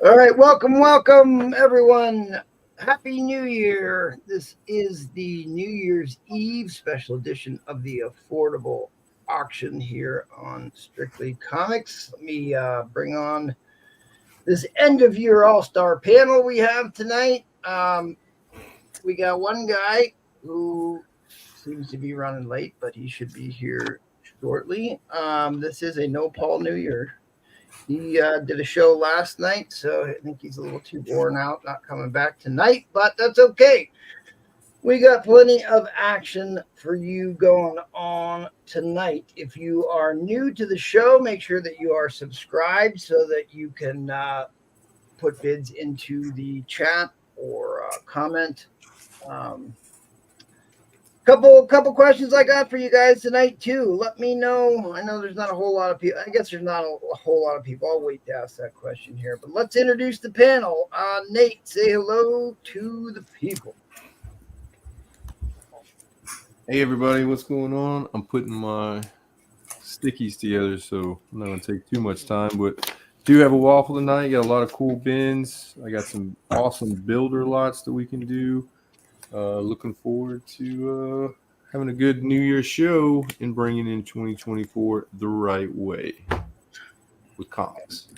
All right, welcome, everyone. Happy New Year. This is the New Year's Eve special edition of the Affordable Auction here on Strictly Comics. Let me bring on this end of year all star panel we have tonight. We got one guy who seems to be running late, but he should be here shortly. This is a No Paul New Year. He did a show last night, so I think he's a little too worn out, not coming back tonight, but that's okay. We got plenty of action for you going on tonight. If you are new to the show, make sure that you are subscribed so that you can put bids into the chat or comment. Couple questions I got for you guys tonight too. Let me know. I know there's not a whole lot of people. I guess there's not a whole lot of people. I'll wait to ask that question here. But let's introduce the panel. Nate, say hello to the people. Hey everybody, what's going on? I'm putting my stickies together, so I'm not going to take too much time, but do have a waffle tonight. Got a lot of cool bins. I got some awesome builder lots that we can do. Looking forward to having a good New Year's show and bringing in 2024 the right way with comics.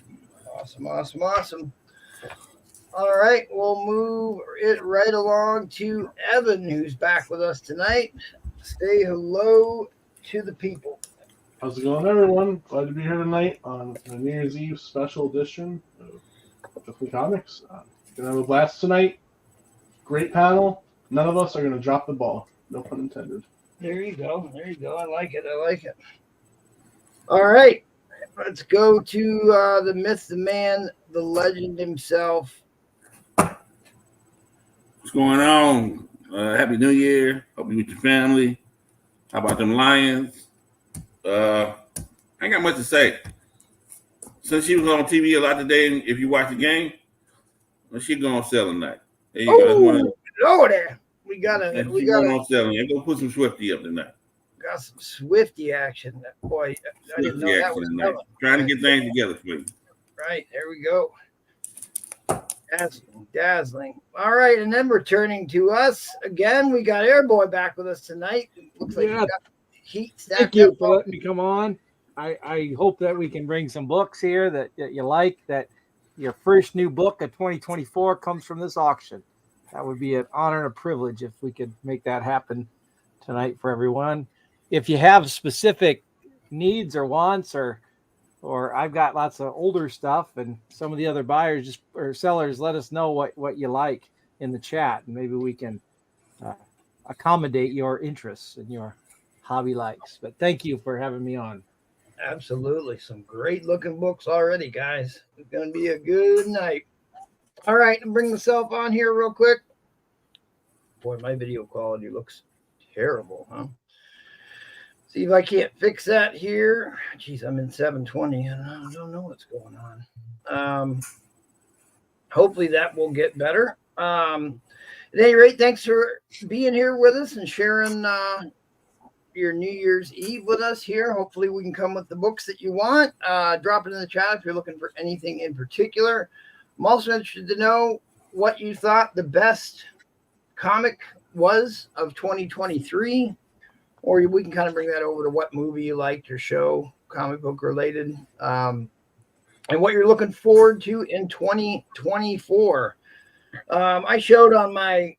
Awesome. All right, we'll move it right along to Evan, who's back with us tonight. Say hello to the people. How's it going, everyone? Glad to be here tonight on the New Year's Eve special edition of Strictly Comics. Gonna have a blast tonight. Great panel. None of us are going to drop the ball. No pun intended. There you go. I like it. All right. Let's go to the myth, the man, the legend himself. What's going on? Happy New Year. Hope you with your family. How about them Lions? I ain't got much to say. Since she was on TV a lot today, and if you watch the game, well, she going to sell tonight. There you go. Over there. We got on selling. I'm gonna put some Swifty up tonight. Got some Swifty action. Boy, I didn't know that was coming. Trying to get things together for you. Right, there we go. Dazzling. All right, and then returning to us again, we got Airboy back with us tonight. Looks like got heat. Thank you for letting me come on. I hope that we can bring some books here that you like, that your first new book of 2024 comes from this auction. That would be an honor and a privilege if we could make that happen tonight for everyone. If you have specific needs or wants, or I've got lots of older stuff, and some of the other buyers or sellers, let us know what you like in the chat, and maybe we can accommodate your interests and your hobby likes. But thank you for having me on. Absolutely. Some great looking books already, guys. It's going to be a good night. All right, and bring myself on here real quick. Boy, my video quality looks terrible, huh? See if I can't fix that here. Jeez, I'm in 720 and I don't know what's going on. Hopefully that will get better. At any rate, thanks for being here with us and sharing your New Year's Eve with us here. Hopefully we can come with the books that you want. Drop it in the chat if you're looking for anything in particular. I'm also interested to know what you thought the best comic was of 2023, or we can kind of bring that over to what movie you liked or show, comic book related, and what you're looking forward to in 2024. I showed on my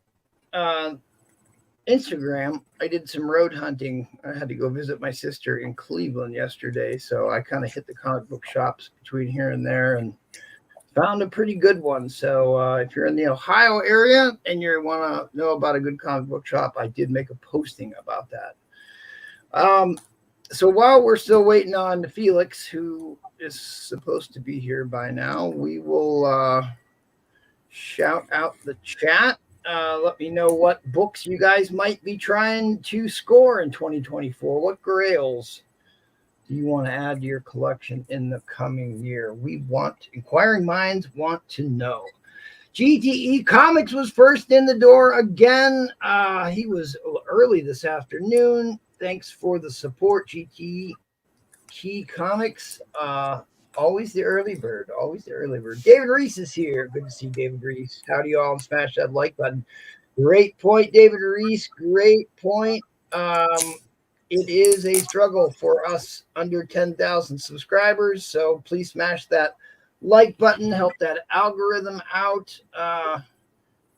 Instagram, I did some road hunting. I had to go visit my sister in Cleveland yesterday, so I kind of hit the comic book shops between here and there and found a pretty good one. So if you're in the Ohio area and you want to know about a good comic book shop, I did make a posting about that. So while we're still waiting on Felix, who is supposed to be here by now, we will shout out the chat. Let me know what books you guys might be trying to score in 2024. What grails do you want to add to your collection in the coming year? Inquiring minds want to know. GTE Comics was first in the door again. He was early this afternoon. Thanks for the support, GTE Comics. Always the early bird. Always the early bird. David Reese is here. Good to see David Reese. Howdy, y'all. Smash that like button. Great point, David Reese. Great point. It is a struggle for us under 10,000 subscribers. So please smash that like button. Help that algorithm out.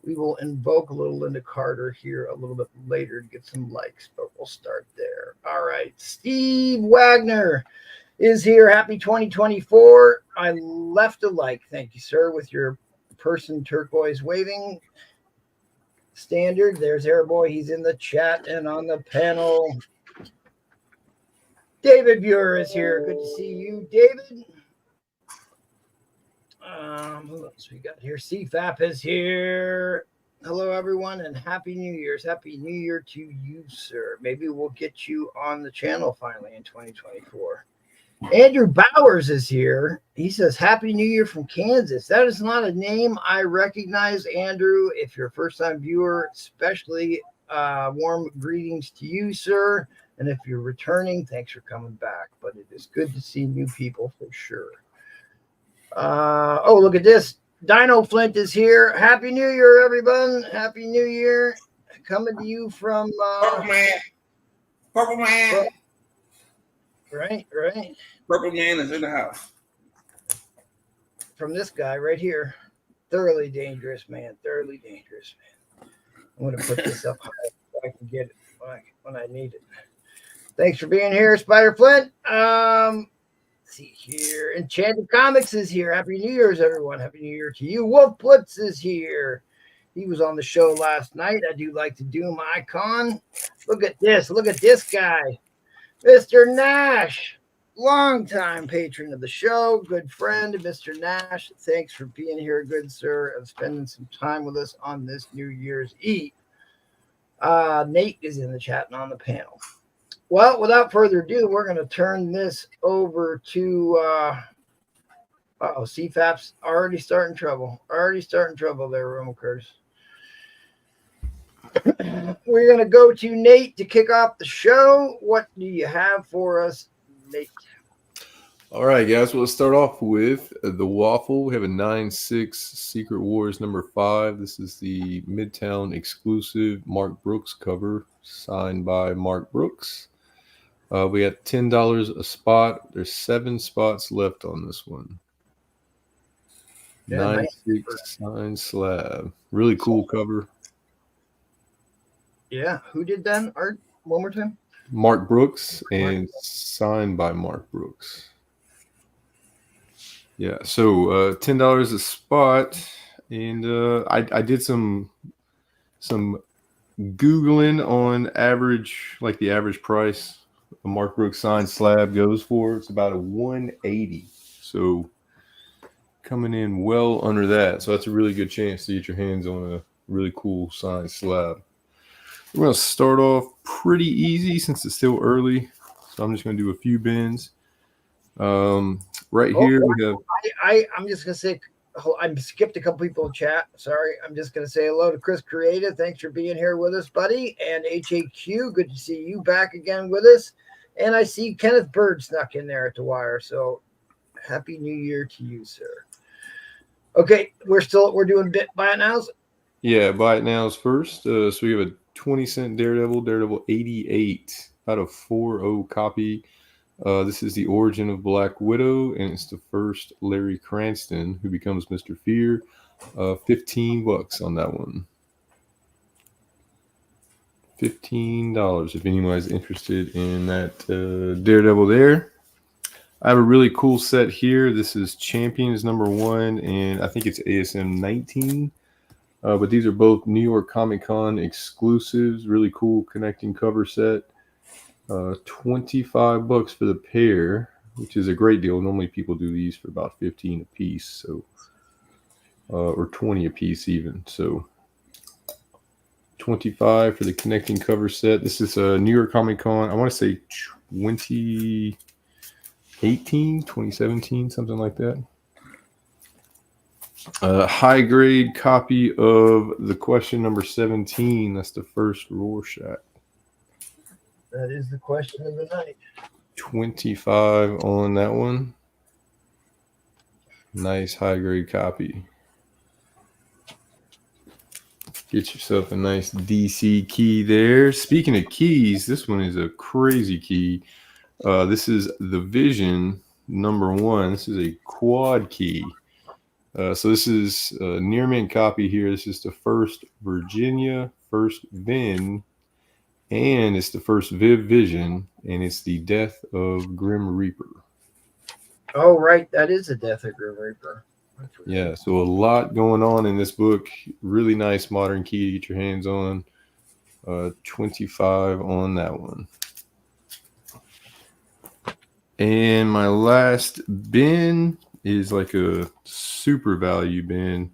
We will invoke a little Linda Carter here a little bit later to get some likes, but we'll start there. All right. Steve Wagner is here. Happy 2024. I left a like. Thank you, sir, with your person turquoise waving standard. There's Airboy. He's in the chat and on the panel. David Buer is here. Good to see you, David. Who else we got here? CFAP is here. Hello, everyone, and Happy New Year's. Happy New Year to you, sir. Maybe we'll get you on the channel finally in 2024. Andrew Bowers is here. He says, Happy New Year from Kansas. That is not a name I recognize, Andrew. If you're a first-time viewer, especially warm greetings to you, sir. And if you're returning, thanks for coming back. But it is good to see new people for sure. Oh, look at this. Dino Flint is here. Happy New Year, everyone. Happy New Year. Coming to you from Purple Man. Purple Man. Right. Purple Man is in the house. From this guy right here. Thoroughly dangerous, man. Thoroughly dangerous, man. I'm going to put this up high so I can get it when I need it. Thanks for being here, Spider Flint. See here. Enchanted Comics is here. Happy New Year's, everyone. Happy New Year to you. Wolf Blitz is here. He was on the show last night. I do like the Doom icon. Look at this. Look at this guy. Mr. Nash. Longtime patron of the show. Good friend, Mr. Nash. Thanks for being here, good sir, and spending some time with us on this New Year's Eve. Nate is in the chat and on the panel. Well, without further ado, we're going to turn this over to CFAP's already starting trouble. Already starting trouble there, Romo Curtis. We're going to go to Nate to kick off the show. What do you have for us, Nate? All right, guys. Well, let's start off with the waffle. We have a 9/6 Secret Wars number 5. This is the Midtown exclusive Mark Brooks cover, signed by Mark Brooks. We got $10 a spot. There's 7 spots left on this one. Yeah, 9/6 signed slab. Really cool cover. Yeah, who did that art? One more time. Mark Brooks and signed by Mark Brooks. Yeah, so $10 a spot, and I did some Googling on average, like the average price a Mark Brooks signed slab goes for. It's about a $180. So coming in well under that. So that's a really good chance to get your hands on a really cool signed slab. We're going to start off pretty easy since it's still early. So I'm just going to do a few bins. Right here we have. I'm just going to say, I skipped a couple people in chat. Sorry. I'm just going to say hello to Chris Creative. Thanks for being here with us, buddy. And HAQ, good to see you back again with us. And I see Kenneth Bird snuck in there at the wire. So happy New Year to you, sir. Okay, we're doing buy it nows. Yeah, buy it nows first. So we have a 20-cent Daredevil 88 out of 4.0 copy. This is the origin of Black Widow, and it's the first Larry Cranston who becomes Mr. Fear. $15 on that one. $15 if anybody's interested in that Daredevil there. I have a really cool set here. This is Champions #1, and I think it's ASM 19. But these are both New York Comic Con exclusives. Really cool connecting cover set. $25 for the pair, which is a great deal. Normally people do these for about 15 a piece, so or 20 a piece even. So $25 for the connecting cover set. This is a New York Comic Con. I want to say 2018, 2017, something like that. High grade copy of The Question number 17. That's the first Rorschach. That is the question of the night. 25 on that one. Nice high grade copy. Get yourself a nice DC key there. Speaking of keys, this one is a crazy key. This is the Vision #1. This is a quad key. So this is a near mint copy here. This is the first Virginia, first Vin, and it's the first Viv Vision, and it's the Death of Grim Reaper. Oh, right. That is the Death of Grim Reaper. Yeah, so a lot going on in this book. Really nice modern key to get your hands on. 25 on that one. And my last bin is like a super value bin.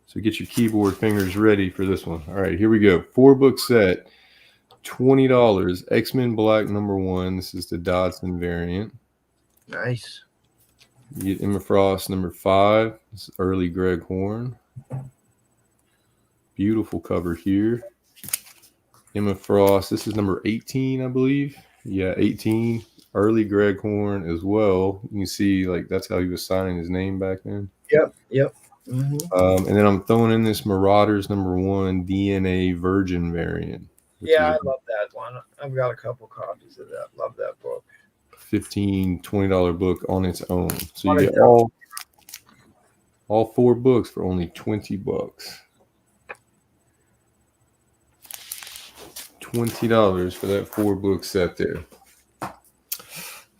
So get your keyboard fingers ready for this one. All right, here we go. 4-book set, $20. X-Men Black #1. This is the Dodson variant. Nice. You get Emma Frost #5. This is early Greg Horn. Beautiful cover here. Emma Frost. This is number 18, I believe. Yeah, 18. Early Greg Horn as well. You can see, like, that's how he was signing his name back then. Yep. Mm-hmm. And then I'm throwing in this Marauders #1 DNA Virgin variant. Yeah, I love that one. I've got a couple copies of that. Love that book. $15, $20 book on its own. So you get all 4 books for only $20. $20 for that 4-book set there.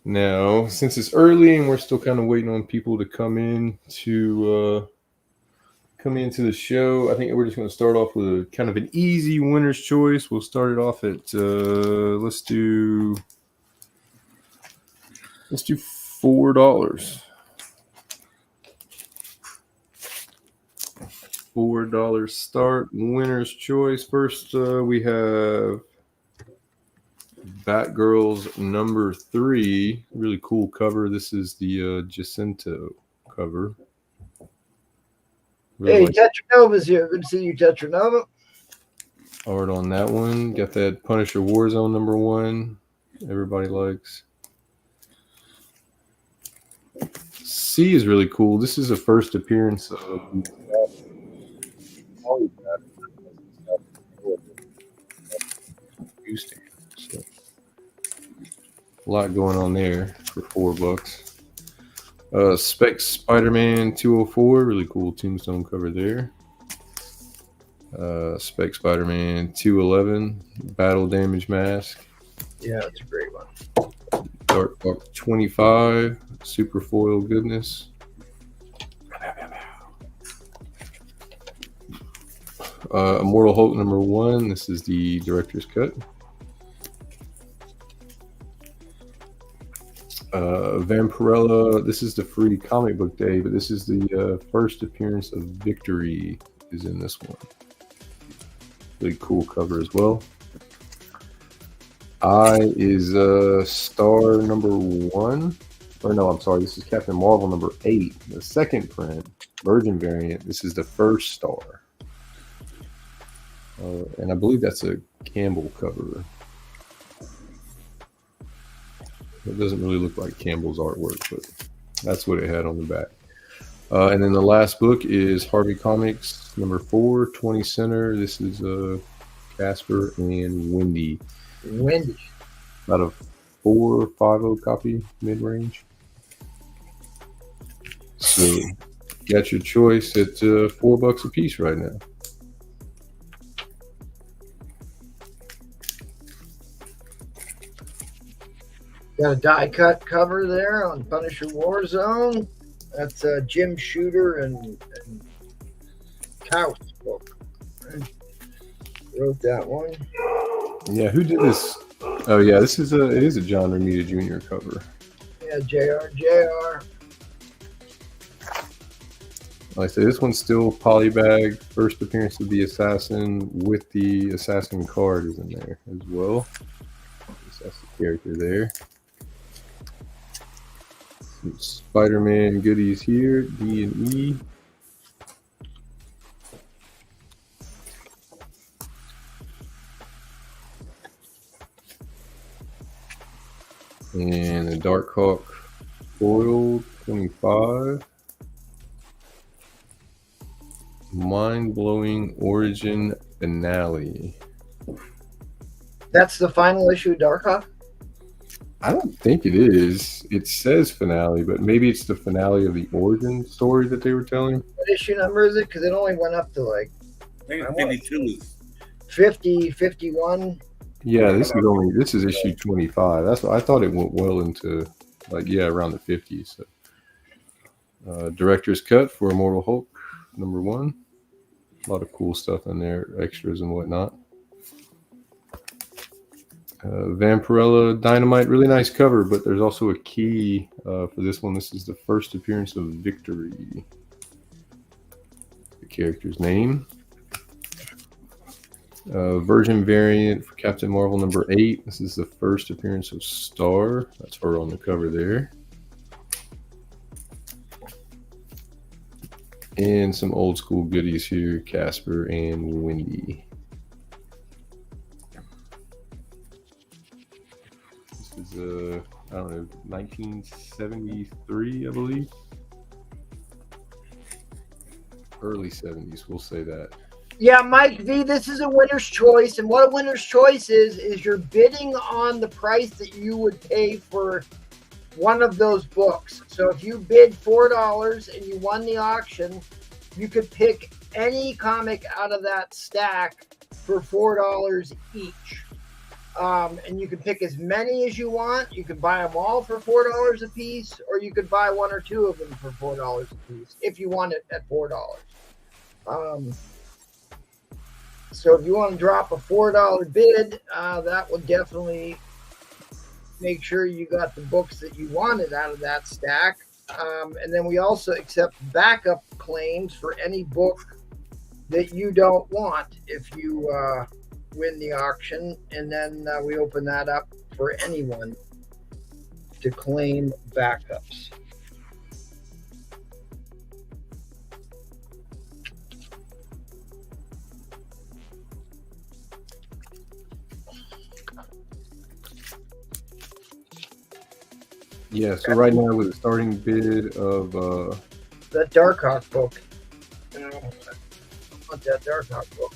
Now, since it's early and we're still kind of waiting on people to come in to come into the show, I think we're just going to start off with a kind of an easy winner's choice. We'll start it off at let's do $4. $4 start. Winner's choice. First, we have Batgirls #3. Really cool cover. This is the Jacinto cover. Really Hey, Tetranova's here. Good to see you, Tetranova. art on that one. Got that Punisher Warzone #1. Everybody likes. C is really cool. This is the first appearance of so, a lot going on there for $4. Specs Spider-Man 204, really cool tombstone cover there. Spec Spider-Man 211, battle damage mask. Yeah, it's a great one. Dark Book 25, super foil goodness. Immortal Hulk #1. This is the director's cut. Vampirella. This is the free comic book day, but this is the first appearance of Victory is in this one. Really cool cover as well. I is Star #1. Or no, I'm sorry. This is Captain Marvel #8, the second print, Virgin variant. This is the first Star. And I believe that's a Campbell cover. It doesn't really look like Campbell's artwork, but that's what it had on the back. And then the last book is Harvey Comics #4, 20 center. This is Casper and Wendy. About a 450 copy mid-range. So got your choice at $4 a piece right now. Got a die cut cover there on Punisher Warzone. That's Jim Shooter and Kauf's book. Wrote that one. Yeah, who did this? Oh yeah, it is a John Romita Jr. cover. Yeah, JR. Like I said, this one's still polybag. First appearance of the assassin with the assassin card is in there as well. That's the character there. Some Spider-Man goodies here, D and E. And a Dark Hawk foil 25. mind-blowing origin finale. That's the final issue of Darkhawk? I don't think it is. It says finale, but maybe it's the finale of the origin story that they were telling. What issue number is it? Because it only went up to like I think it's 52. 50, 51. Yeah, this is issue 25. That's what I thought. It went well into around the 50s. So. Director's cut for Immortal Hulk #1. A lot of cool stuff in there, extras and whatnot. Vampirella Dynamite, really nice cover, but there's also a key for this one. This is the first appearance of Victory. The character's name. Version variant for Captain Marvel #8. This is the first appearance of Star. That's her on the cover there. And some old school goodies here, Casper and Wendy. This is I don't know, 1973, I believe. Early 70s, we'll say that. Yeah, Mike V, this is a winner's choice. And what a winner's choice is you're bidding on the price that you would pay for one of those books. So if you bid $4 and you won the auction, you could pick any comic out of that stack for $4 each. And you can pick as many as you want. You could buy them all for $4 a piece, or you could buy one or two of them for $4 a piece if you want it at $4. So if you want to drop a $4 bid, that would definitely make sure you got the books that you wanted out of that stack. And then we also accept backup claims for any book that you don't want if you win the auction. And then we open that up for anyone to claim backups. Yeah, so right now with a starting bid of that Darkhawk book. I want that Darkhawk book.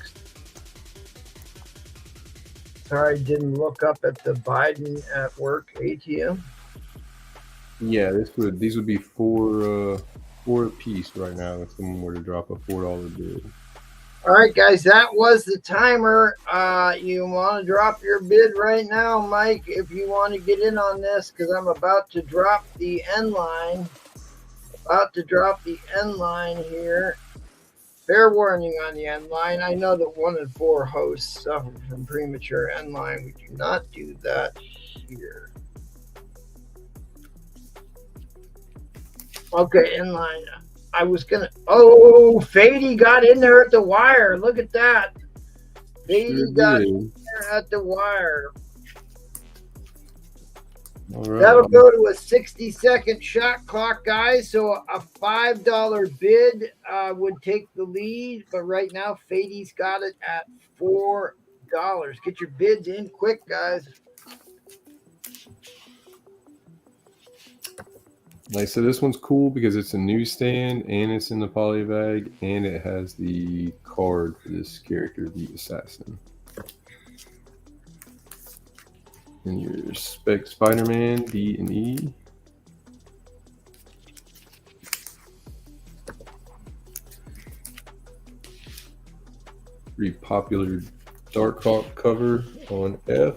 Sorry, didn't look up at the Biden at work ATM. Yeah, these would be four a piece right now if someone were to drop a $4 bid. All right, guys, that was the timer. You want to drop your bid right now, Mike, if you want to get in on this, because I'm about to drop the end line. Here. Fair warning on the end line. I know that 1 in 4 hosts suffer from premature end line. We do not do that here. Okay, end line. I was gonna. Oh, Fady got in there at the wire. Look at that. Fady got in there at the wire. All right. That'll go to a 60-second shot clock, guys. So a $5 bid would take the lead, but right now Fady's got it at $4. Get your bids in quick, guys. Like, so this one's cool because it's a newsstand and it's in the polybag and it has the card for this character, the assassin. And your Spec Spider-Man, D and E. Pretty popular Darkhawk cover on F.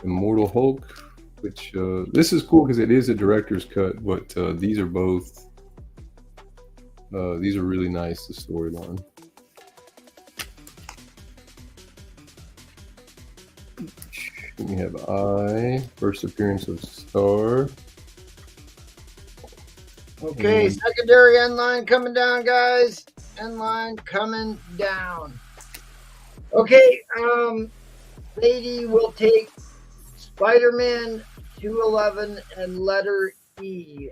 Immortal Hulk, which this is cool because it is a director's cut, but these are both these are really nice, the storyline. We have first appearance of Star. Okay, secondary end line coming down, guys. End line coming down. Okay, Lady will take Spider-Man 211 and letter E.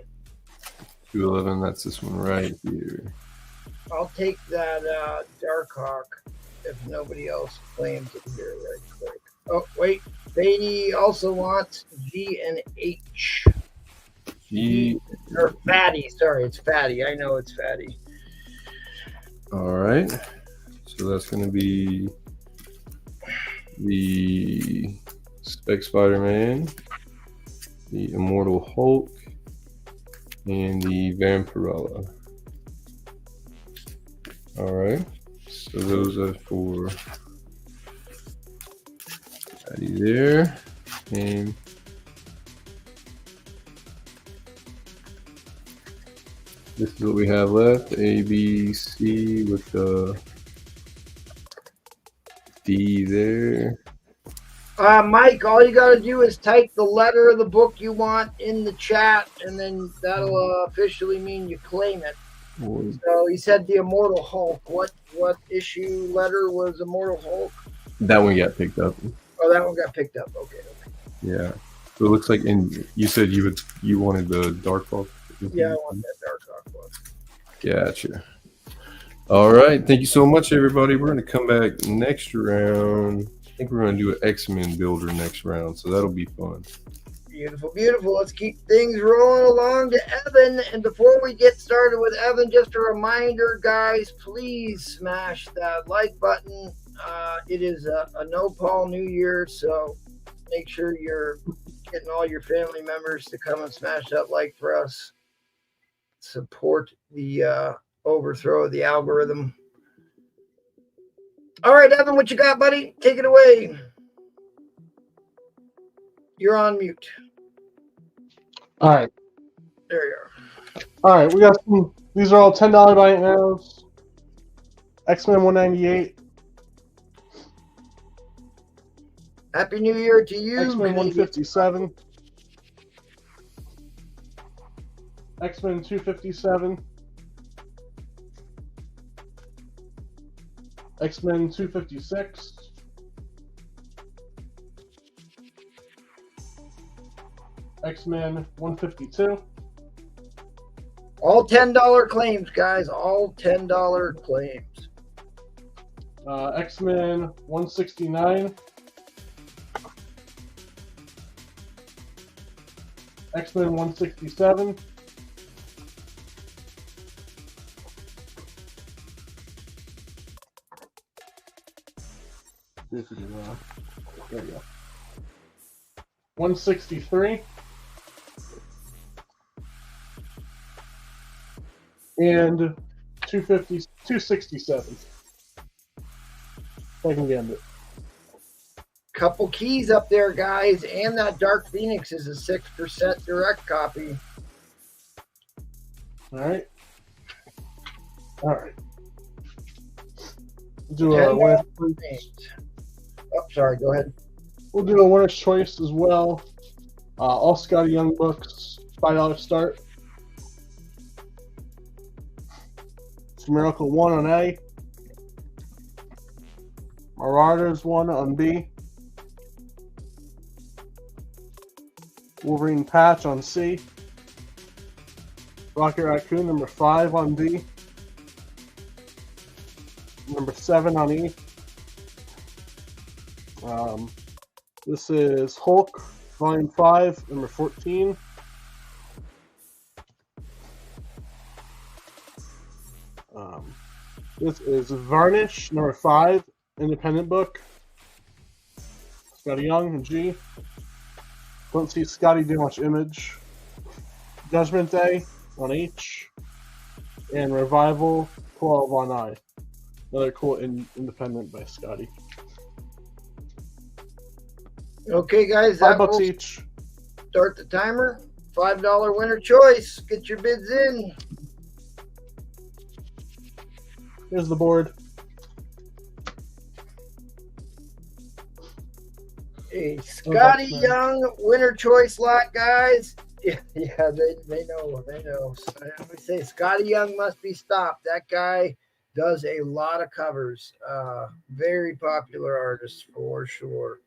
211, that's this one right here. I'll take that Darkhawk if nobody else claims it here right quick. Oh, wait. Beatty also wants G and H. Or Fatty. Sorry, it's Fatty. I know it's Fatty. All right. So that's going to be the Spec Spider-Man, the Immortal Hulk, and the Vampirella. All right. So those are for Fatty there. And this is what we have left. A, B, C with the D there. Mike, all you got to do is type the letter of the book you want in the chat, and then that'll officially mean you claim it. So he said the Immortal Hulk. What issue letter was Immortal Hulk? That one got picked up. Oh, that one got picked up. Okay. Yeah. So it looks like, and you said you wanted the Dark Hulk. Yeah, I want that Dark Hulk one. Gotcha. All right. Thank you so much, everybody. We're going to come back next round. I think we're going to do an X-Men builder next round, so that'll be fun. Beautiful, beautiful. Let's keep things rolling along to Evan. And before we get started with Evan, just a reminder, guys, please smash that like button. It is a no Paul New Year, so make sure you're getting all your family members to come and smash that like for us. Support the overthrow of the algorithm. All right, Evan, what you got, buddy? Take it away. You're on mute. All right. There you are. All right, we got some. These are all $10 buy it nows. X-Men 198. Happy New Year to you. X-Men 157. X-Men 257. X-Men 256. X-Men 152. All $10 claims, guys. All $10 claims. X-Men 169. X-Men 167. There you go. 163. And 267. If I can get it. Couple keys up there, guys. And that Dark Phoenix is a 6% direct copy. All right. Do a winner's choice. Oh, sorry. Go ahead. We'll do a winner's choice as well. All Scotty Young books, $5 start. It's Miracle 1 on A. Marauders 1 on B. Wolverine Patch on C. Rocket Raccoon number 5 on D. Number 7 on E. This is Hulk, Volume 5, number 14. This is Varnish, number 5, independent book. Scotty Young and G. Don't see Scotty do much image. Judgment Day on H. And Revival 12 on I. Another cool independent by Scotty. Okay, guys. $5 That will each. start the timer. $5 winner choice. Get your bids in. Here's the board. A Scotty Young winner choice lot, guys. Yeah, they know. We say Scotty Young must be stopped. That guy does a lot of covers. Very popular artist for sure.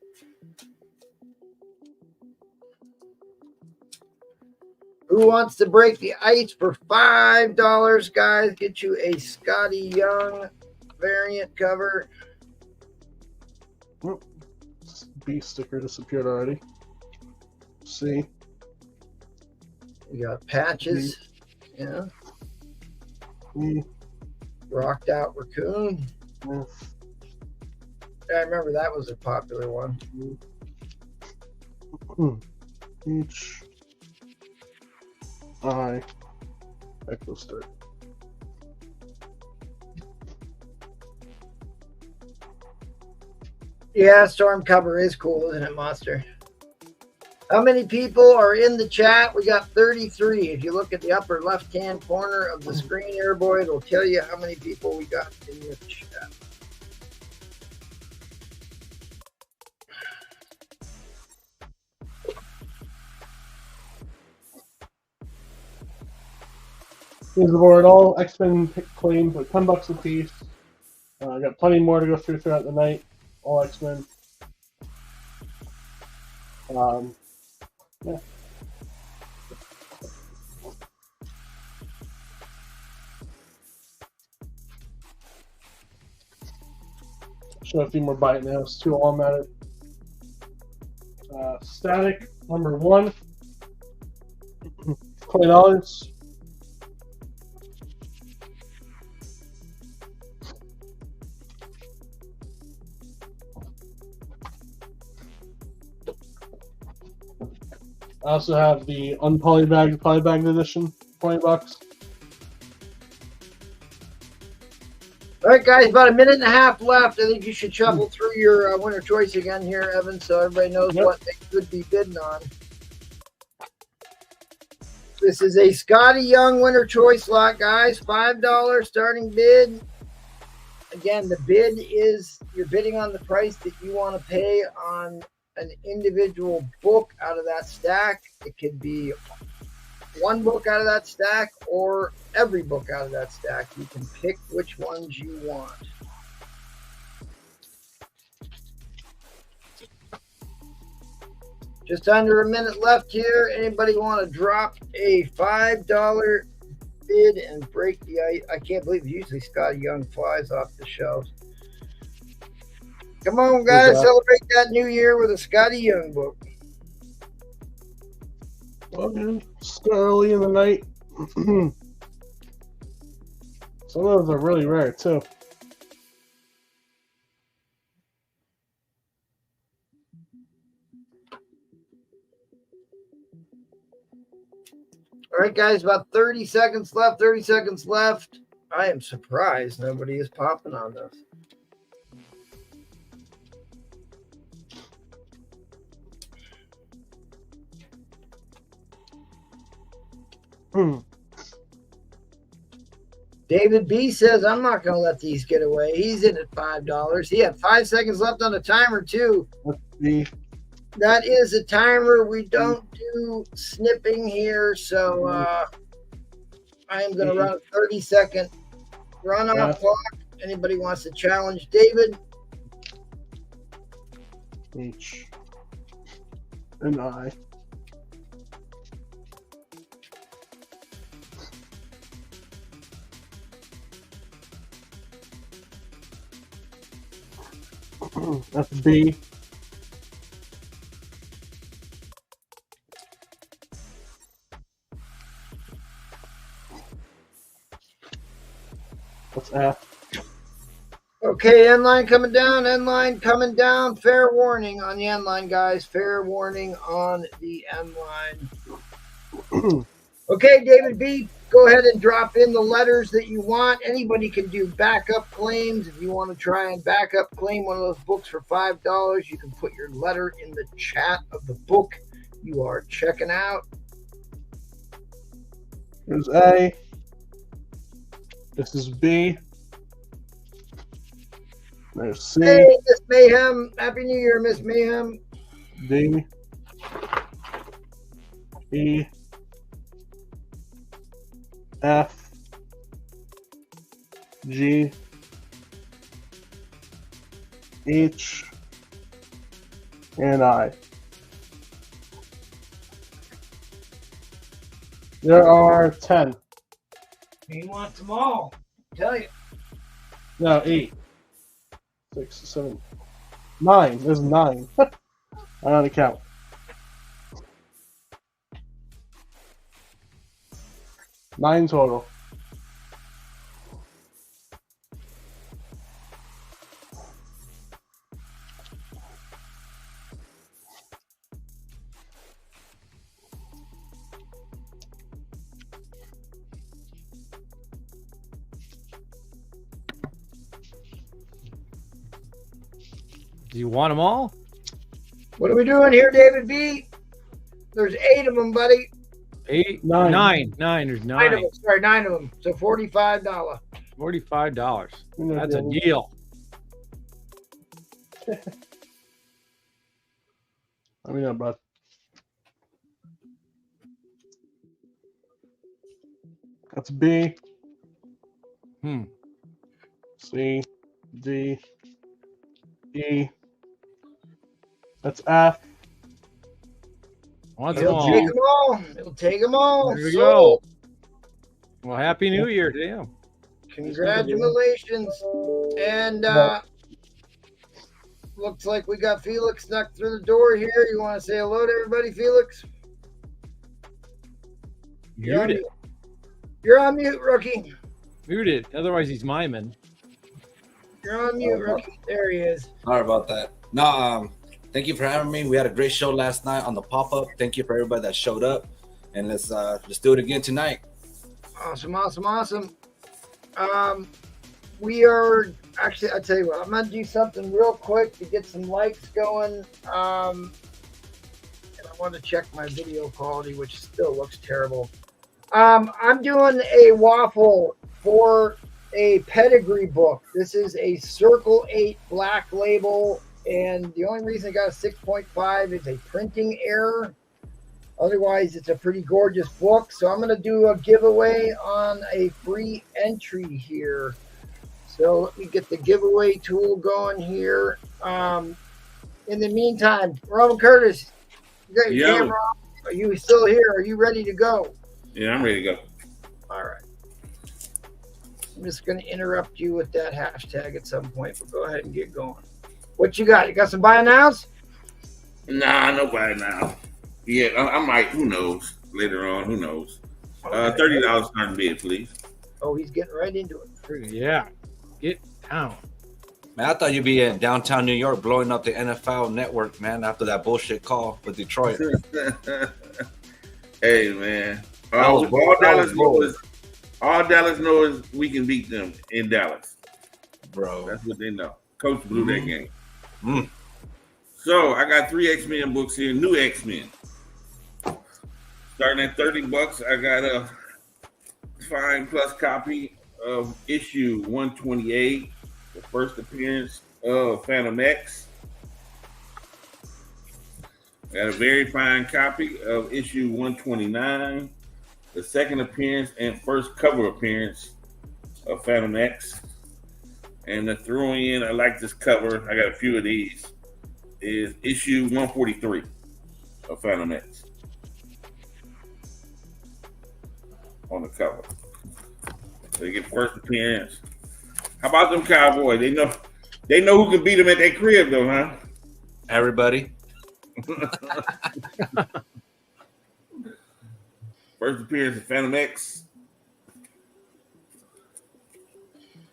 Who wants to break the ice for $5, guys? Get you a Scotty Young variant cover. B sticker disappeared already. C. We got Patches. Yeah. E, Rocked Out Raccoon. F, I remember that was a popular one. H, I, Echo Start. Yeah, Storm Cover is cool, isn't it, Monster? How many people are in the chat? We got 33. If you look at the upper left-hand corner of the screen here, boy, it'll tell you how many people we got in the chat. Here's the board. All X-Men claims are $10 a piece. I got plenty more to go through throughout the night. All X-Men. Yeah. Show a few more bite now. It's too automatic. Static number 1. $20. I also have the polybagged edition, $20. All right, guys, about a minute and a half left. I think you should shuffle through your winner choice again here, Evan, so everybody knows what they could be bidding on. This is a Scotty Young winner choice lot, guys. $5 starting bid. Again, the bid is you're bidding on the price that you want to pay on an individual book out of that stack. It could be one book out of that stack or every book out of that stack. You can pick which ones you want. Just under a minute left here. Anybody want to drop a $5 bid and break the ice? I can't believe usually Scotty Young flies off the shelves. Come on, guys, celebrate that new year with a Scotty Young book. Well, dude, still early in the night. Some of those are really rare, too. All right, guys, about 30 seconds left. 30 seconds left. I am surprised nobody is popping on this. David B says, I'm not going to let these get away. He's in at $5. He had 5 seconds left on the timer, too. Let's see. That is a timer. We don't do snipping here, so I am going to run a 30-second run-off clock. Anybody wants to challenge David? H and I. That's B. That's F. Okay, end line coming down. End line coming down. Fair warning on the end line, guys. Fair warning on the end line. Okay, David B, go ahead and drop in the letters that you want. Anybody can do backup claims. If you want to try and backup claim one of those books for $5, you can put your letter in the chat of the book you are checking out. There's A. This is B. There's C. Hey, Miss Mayhem. Happy New Year, Miss Mayhem. D. E. F. G. H. And I. There are 10. He wants them all. Tell you. No, 8. 6, 7, 9. There's 9. I don't count. 9 total. Do you want them all? What are we doing here, David B? There's 8 of them, buddy. 8, Nine. 9. 9. There's 9 of 9. them. Sorry, 9 of them. So $45. $45. That's a deal. Let me know, bud. That's B, C, D, E. That's F. Want them He'll all. take them all. He'll take them all. There we So, go. Well, Happy New Year to you. congratulations. And looks like we got Felix snuck through the door here. You want to say hello to everybody, Felix? You're on Muted. mute. You're on mute, rookie. Muted. Otherwise, he's miming. You're on mute, rookie. There he is. Sorry about that. No, thank you for having me. We had a great show last night on the pop-up. Thank you for everybody that showed up. And let's do it again tonight. Awesome, awesome, awesome. We are actually, I tell you what, I'm gonna do something real quick to get some likes going. And I want to check my video quality, which still looks terrible. I'm doing a waffle for a pedigree book. This is a Circle 8 black label, and the only reason it got a 6.5 is a printing error. Otherwise, it's a pretty gorgeous book. So I'm going to do a giveaway on a free entry here. So let me get the giveaway tool going here. In the meantime, Roman Curtis, you got your camera on? Are you still here? Are you ready to go? Yeah, I'm ready to go. All right. I'm just going to interrupt you with that hashtag at some point, but go ahead and get going. What you got? You got some buy nows? Nah, nobody now. Yeah, I might. Who knows? Later on, who knows? $30 starting bid, please. Oh, he's getting right into it. Yeah. Get down. Man, I thought you'd be in downtown New York blowing up the NFL network, man, after that bullshit call with Detroit. Hey, man. That was bold. All Dallas knows is we can beat them in Dallas. Bro. That's what they know. Coach blew that game. Mm. So I got 3 X-Men books here, new X-Men. Starting at $30, I got a fine plus copy of issue 128, the first appearance of Phantom X. I got a very fine copy of issue 129, the second appearance and first cover appearance of Phantom X. And to throw in, I like this cover, I got a few of these, is issue 143 of Phantom X on the cover. So you get first appearance. How about them Cowboys? They know who can beat them at their crib though, huh? Everybody. First appearance of Phantom X.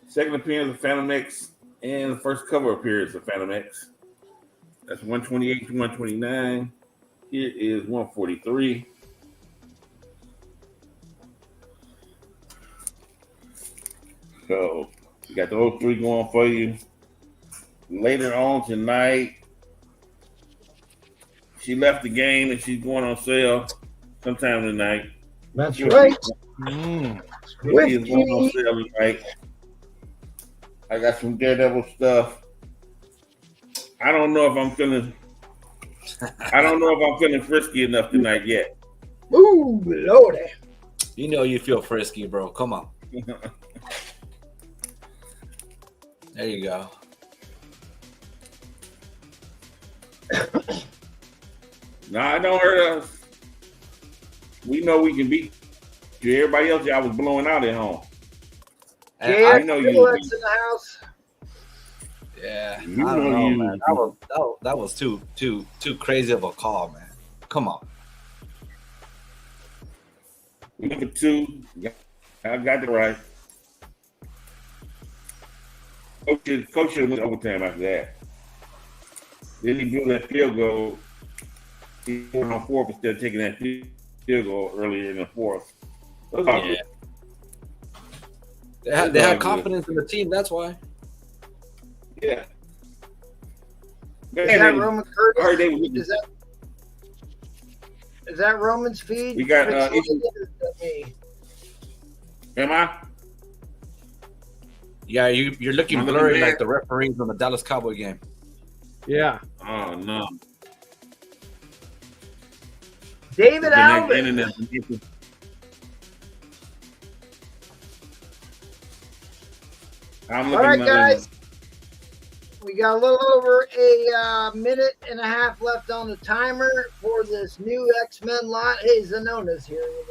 Second appearance of Phantom X. And the first cover appearance of Phantom X. That's 128 to 129. Here is 143. So you got the 03 going for you. Later on tonight, she left the game and she's going on sale sometime tonight. That's right. Whiskey is going on sale tonight. I got some Daredevil stuff. I don't know if I'm feeling frisky enough tonight yet. Ooh, Lordy. You know you feel frisky, bro. Come on. There you go. Nah, it don't hurt us. We know we can beat you. Everybody else, I was blowing out at home. Yeah, I know you. Felix in the house. Yeah, You I don't know know, you- man. That was too crazy of a call, man. Come on. Number 2. Yeah, I got it right. Coach should have went overtime after that. Then he blew that field goal. He went on 4th instead of taking that field goal earlier in the 4th. That was all good. They had confidence in the team. That's why. Yeah. Is that Man, Roman I heard Curtis? they were looking. Is that Roman's feed? We got, Fixated, or is that me? Am I? Yeah, you're looking I'm looking blurry bad. like the referees on the Dallas Cowboy game. Yeah. Oh, no. David The next Alvin. internet. I'm All right, looking guys. We got a little over a minute and a half left on the timer for this new X-Men lot. Hey, Zanona's here with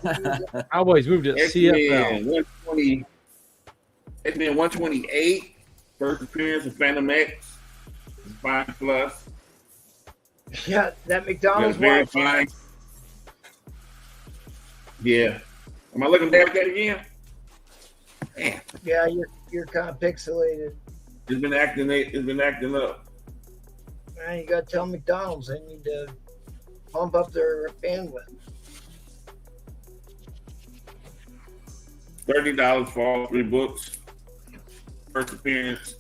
us. Cowboys moved to CFL. 120. X-Men 128. First appearance of Phantom X. 5+. Yeah, that Yeah, McDonald's very Wi-Fi. fine. Yeah. Am I looking back at that again? Man, Yeah, you're kind of pixelated. it's been acting up. Man, you got to tell McDonald's they need to pump up their bandwidth. $30 for all 3 books. First appearance,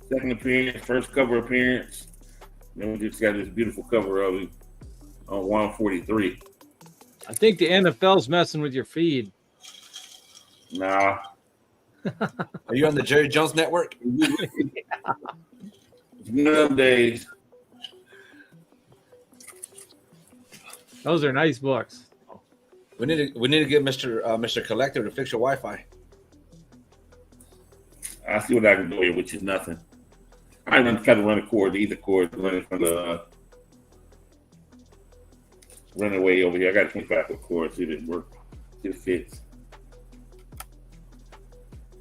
second appearance, first cover appearance. Then we just got this beautiful cover of it on 143. I think the NFL's messing with your feed. Nah. Are you on the Jerry Jones network? It's one of them days. Those are nice books. We need to get Mr. Collector to fix your Wi-Fi. I see what I can do here, which is nothing. I try to run a cord, either cord, running from the running away over here. I got a 25-foot cord, see if it works, see if it fits.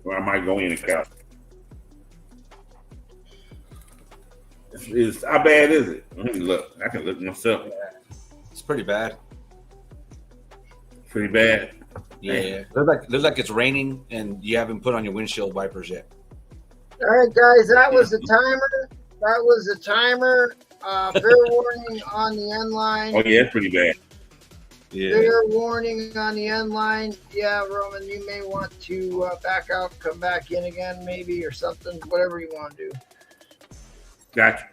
Or I might go in and count. How bad is it? Let me look. I can look myself. It's pretty bad. Pretty bad. Yeah, looks like it's raining and you haven't put on your windshield wipers yet. All right, guys, that was the timer. That was the timer. Fair warning on the end line. Oh yeah, it's pretty bad. Fair warning on the end line. Yeah, Roman, you may want to back out, come back in again, maybe, or something. Whatever you want to do. Gotcha.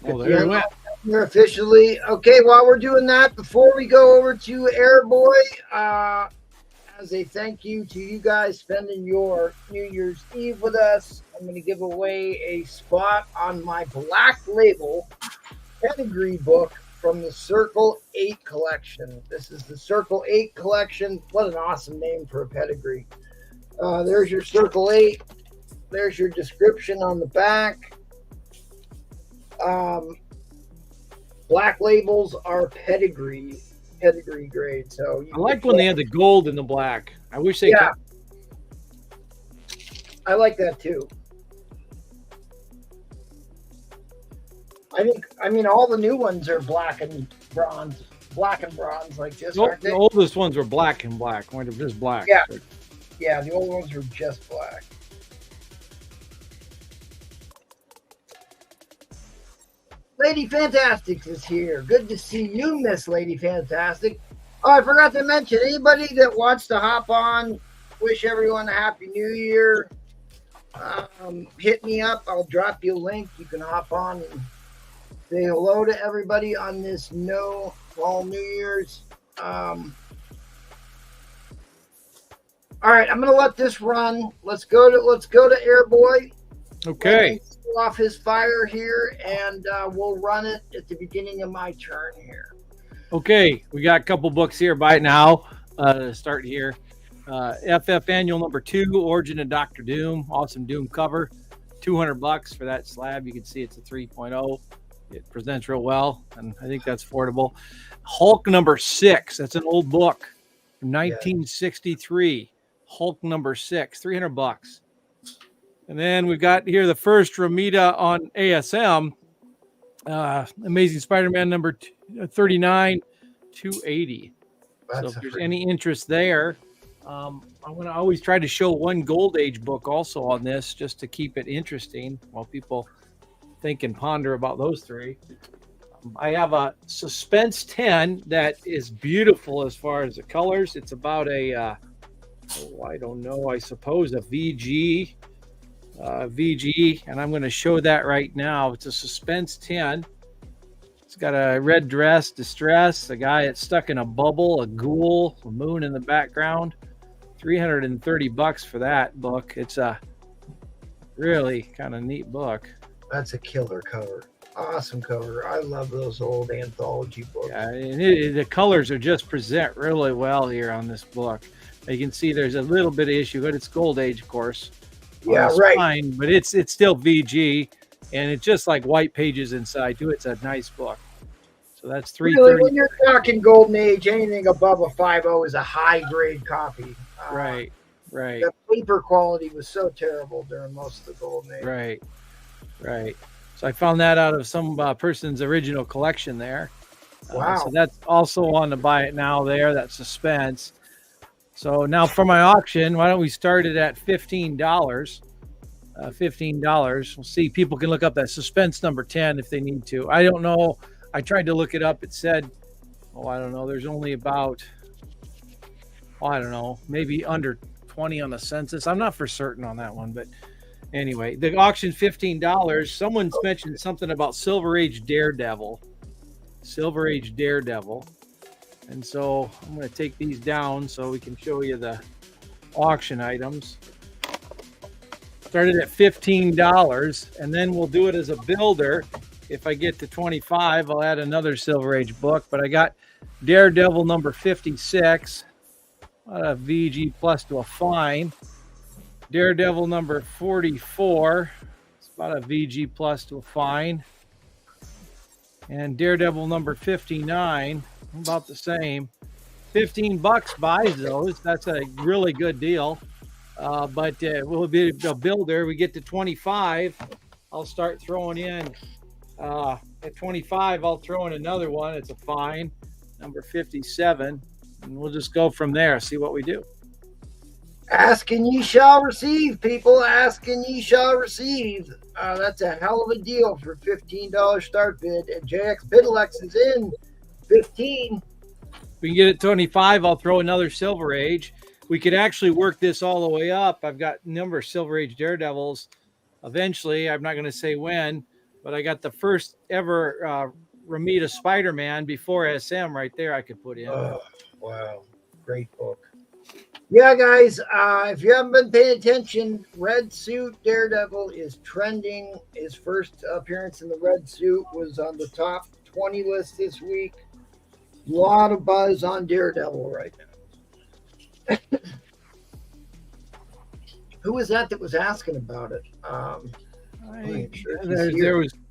Oh, there he went. You're officially okay. While we're doing that, before we go over to Airboy, as a thank you to you guys spending your New Year's Eve with us, I'm going to give away a spot on my Black Label pedigree book from the Circle 8 collection. This is the Circle 8 collection. What an awesome name for a pedigree. There's your Circle 8. There's your description on the back. Black labels are pedigree grade. So I like when they had the gold and the black. I wish they yeah, I like that too. I mean all the new ones are black and bronze like this, aren't the they? oldest ones were black and black. When they're just black. Yeah. Yeah, the old ones were just black. Lady Fantastic is here. Good to see you, Miss Lady Fantastic. Oh, I forgot to mention, anybody that wants to hop on, wish everyone a Happy New Year, hit me up. I'll drop you a link. You can hop on and say hello to everybody on this all New Year's. All right, I'm gonna let this run. Let's go to Airboy. Okay. Off his fire here, and we'll run it at the beginning of my turn here. Okay. We got a couple books here by now. Start here. FF Annual number 2, Origin of Dr. Doom. Awesome Doom cover. $200 for that slab. You can see it's a 3.0. It presents real well, and I think that's affordable. Hulk number 6. That's an old book from 1963. Hulk number 6, $300. And then we've got here the first Ramita on ASM. Amazing Spider-Man number $39,280. So That's if there's a any interest there, I'm going to always try to show one Gold Age book also on this, just to keep it interesting while people think and ponder about those three. I have a Suspense 10 that is beautiful as far as the colors. It's about a, I don't know, I suppose a VG, and I'm going to show that right now. It's a Suspense 10. It's got a red dress, distress, a guy that's stuck in a bubble, a ghoul, a moon in the background. $330 for that book. It's a really kind of neat book. That's a killer cover. Awesome cover. I love those old anthology books. Yeah, and the colors are just present really well here on this book. You can see there's a little bit of issue, but it's Gold Age, of course. Yeah, right. Fine, but it's still VG, and it's just like white pages inside too. It's a nice book. So that's $330. Really, when you're talking Golden Age, anything above a 5.0 is a high grade copy. Right. The paper quality was so terrible during most of the Golden Age. Right. So I found that out of some person's original collection there. Wow. So that's also on the buy it now there. That Suspense. So now for my auction, why don't we start it at $15? $15. We'll see. People can look up that Suspense number 10 if they need to. I don't know. I tried to look it up. It said, I don't know. There's only about, I don't know, maybe under 20 on the census. I'm not for certain on that one, but anyway, the auction $15. Someone's mentioned something about Silver Age Daredevil. And so I'm going to take these down so we can show you the auction items. Started at $15, and then we'll do it as a builder. If I get to 25, I'll add another Silver Age book. But I got Daredevil number 56, a VG plus to a fine. Daredevil number 44, it's about a VG plus to a fine. And Daredevil number 59, about the same. $15 buys those. That's a really good deal. But we'll be a builder. We get to 25, I'll start throwing in. At 25, I'll throw in another one. It's a fine, number 57. And we'll just go from there, see what we do. Ask and ye shall receive, people. Ask and ye shall receive. That's a hell of a deal for $15 start bid. And JX Bidilex is in 15. If we can get it 25, I'll throw another Silver Age. We could actually work this all the way up. I've got a number of Silver Age Daredevils. Eventually, I'm not going to say when, but I got the first ever Ramita Spider-Man before SM right there I could put in. Oh, wow. Great book. Yeah, guys, if you haven't been paying attention, Red Suit Daredevil is trending. His first appearance in the red suit was on the top 20 list this week. A lot of buzz on Daredevil right now. Who was that was asking about it?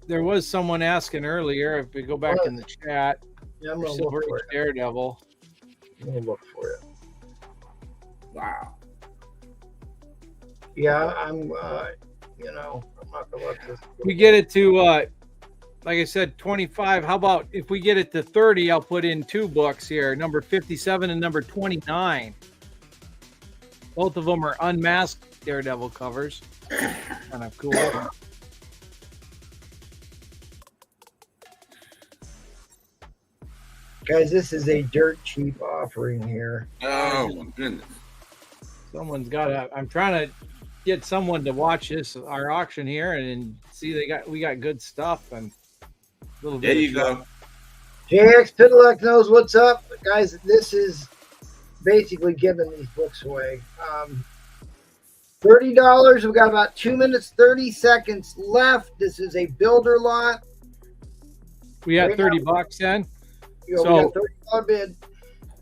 There was someone asking earlier. If we go back in the chat, yeah, I'm gonna Silver look for Age it. Daredevil. I'm gonna look for it. Wow. Yeah, I'm not gonna let this. We get it to, like I said, 25. How about if we get it to 30? I'll put in two books here, number 57 and number 29. Both of them are unmasked Daredevil covers. Kind of cool. Guys, this is a dirt cheap offering here. Oh my goodness. Someone's got to. I'm trying to get someone to watch our auction here and see we got good stuff and a little bit. There you go. JX Pidlock knows what's up, guys. This is basically giving these books away. $30. We've got about 2 minutes 30 seconds left. This is a builder lot. We got $30 in. We got $30 bid.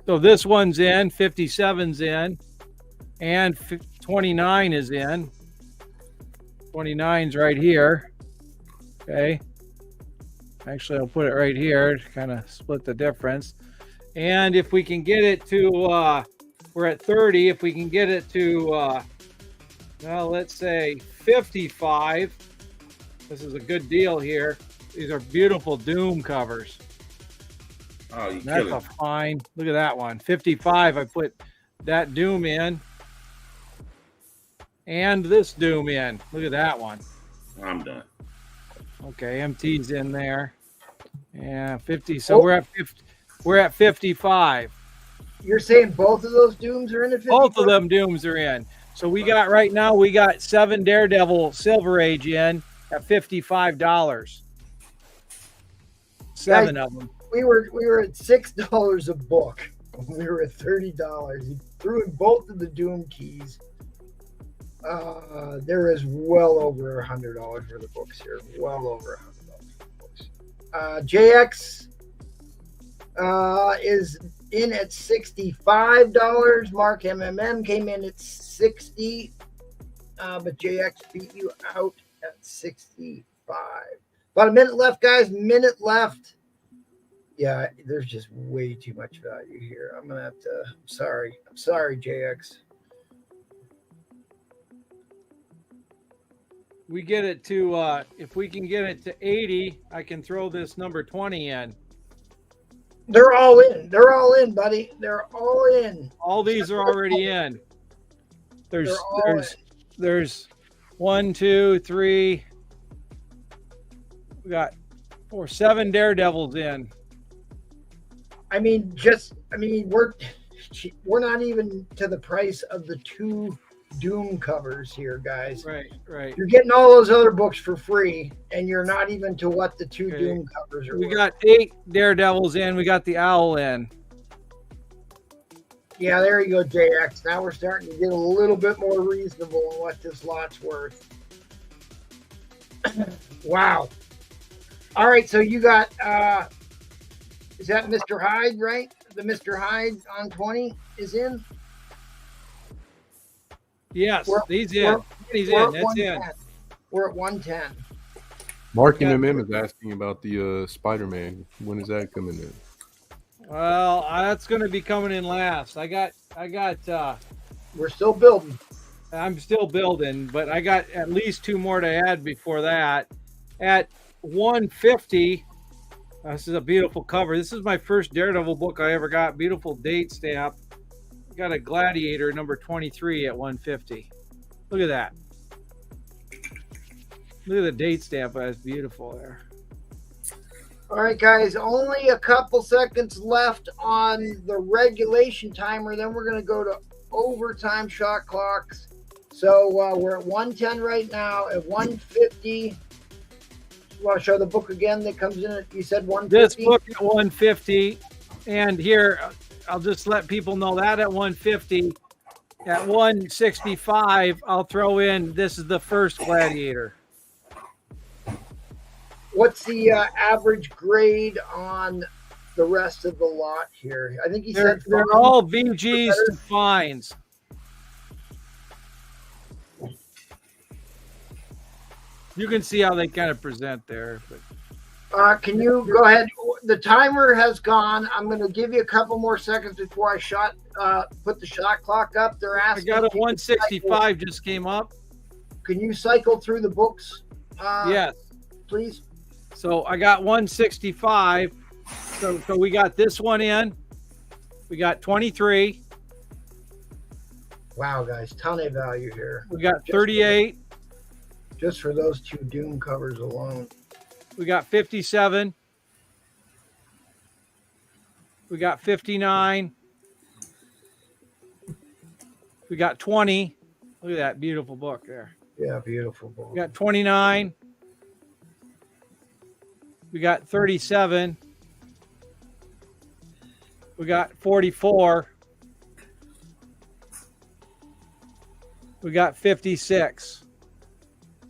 So this one's in, 57's in, and 29 is in. 29's right here. Okay. Actually, I'll put it right here to kind of split the difference. And if we can get it to, we're at 30. If we can get it to, well, let's say 55. This is a good deal here. These are beautiful Doom covers. Oh, you That's killing. a fine. Look at that one. 55. I put that Doom in. And this Doom in. Look at that one. I'm done. Okay, MT's in there. Yeah, 50. So we're at 50. We're at 55. You're saying both of those Dooms are in it? Both of them Dooms are in. So we got right now, we got 7 Daredevil Silver Age in at $55. 7 of them. We were at $6 a book. We were at $30. He threw in both of the Doom keys. There is well over $100 worth of books here. Well over $100 worth of books. JX is in at $65. Mark MMM came in at $60, but JX beat you out at $65. About a minute left, guys. Minute left. Yeah, there's just way too much value here. I'm gonna have to. I'm sorry, JX. We get it to if we can get it to 80, I can throw this number 20 in. They're all in. They're all in, buddy. They're all in. All these are already in. There's They're all there's 1, 2, 3. We got 4, 7 Daredevils in. I mean, we're not even to the price of the 2 Doom covers here, guys. Right. You're getting all those other books for free, and you're not even to what the 2 Doom covers are. We worth. got 8 Daredevils in. We got the Owl in. Yeah, there you go, JX. Now we're starting to get a little bit more reasonable on what this lot's worth. Wow. All right, so you got is that Mr. Hyde, right? The Mr. Hyde on 20 is in? Yes, he's in. He's we're in. at That's in. 110. We're at 110. Mark MMM is asking about the Spider-Man. When is that coming in? Well, that's going to be coming in last. I got We're still building. I'm still building, but I got at least 2 more to add before that. At 150, this is a beautiful cover. This is my first Daredevil book I ever got. Beautiful date stamp. Got a Gladiator number 23 at 150. Look at that. Look at the date stamp. That's beautiful there. All right, guys, only a couple seconds left on the regulation timer. Then we're going to go to overtime shot clocks. So we're at 110 right now. At 150, you want to show the book again that comes in at, you said 150? This book at 150. And here, I'll just let people know that at 150. At 165, I'll throw in, this is the first Gladiator. What's the average grade on the rest of the lot here? I think he They're said all VGs to fines. You can see how they kind of present there. But can you go ahead? The timer has gone. I'm going to give you a couple more seconds before I put the shot clock up. They're I asking. got a 165 just came up. Can you cycle through the books? Yes. Please. So I got 165. So we got this one in. We got 23. Wow, guys, ton of value here. We got 38. Just for those 2 Doom covers alone. We got 57. We got 59. We got 20. Look at that beautiful book there. Yeah, beautiful book. We got 29. We got 37. We got 44. We got 56.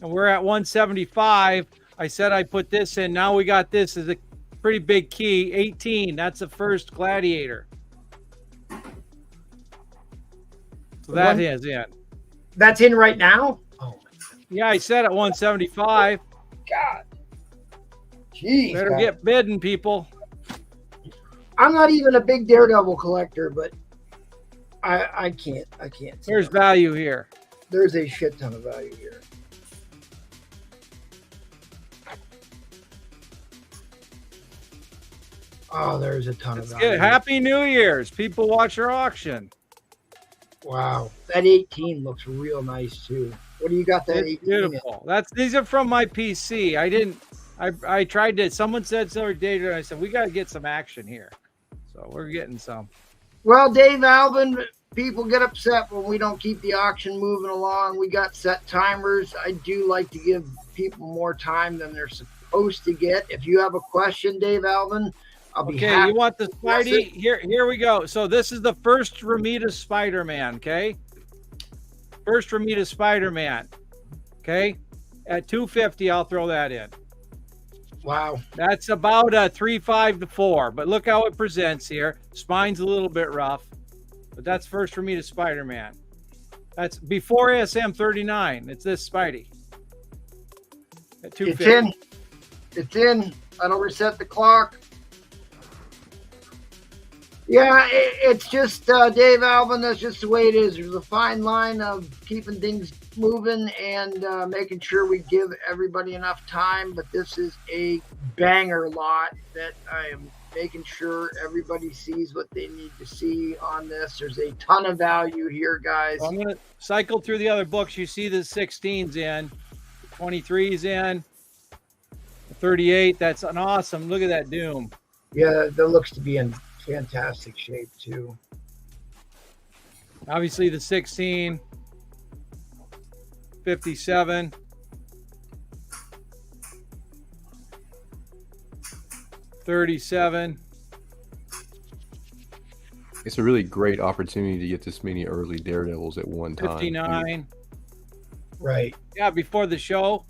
And we're at 175. I said I put this in. Now we got this as a pretty big key. 18. That's the first Gladiator. So that is in. That's in right now? Oh, Yeah, I said at 175. God. Jeez. Better guys. get bidding, people. I'm not even a big Daredevil collector, but I can't. There's value here. There's a shit ton of value here. Oh, there's a ton Let's of get value. Happy New Year's. People watch our auction. Wow, that 18 looks real nice too. What do you got that It's 18 in? beautiful. These are from my PC. I tried to, someone said so data, and I said, we got to get some action here. So we're getting some. Well, Dave Alvin, people get upset when we don't keep the auction moving along. We got set timers. I do like to give people more time than they're supposed to get. If you have a question, Dave Alvin, I'll be Okay, happy. you want the Spidey? Here we go. So this is the first Ramita Spider-Man, okay? First Ramita Spider-Man, okay? At $250, I'll throw that in. Wow. That's about a 3.5 to 4, but look how it presents here. Spine's a little bit rough, but that's first Ramita Spider-Man. That's before ASM 39. It's this Spidey. At It's $250. in. It's in. That'll reset the clock. Yeah, it's just Dave Alvin. That's just the way it is. There's a fine line of keeping things moving and making sure we give everybody enough time. But this is a banger lot that I am making sure everybody sees what they need to see on this. There's a ton of value here, guys. So I'm going to cycle through the other books. You see the 16's in, 23's in, 38. That's an awesome. Look at that Doom. Yeah, that looks to be in fantastic shape too. Obviously the 16, 57, 37. It's a really great opportunity to get this many early Daredevils at one time. 59. Right. Yeah, before the show.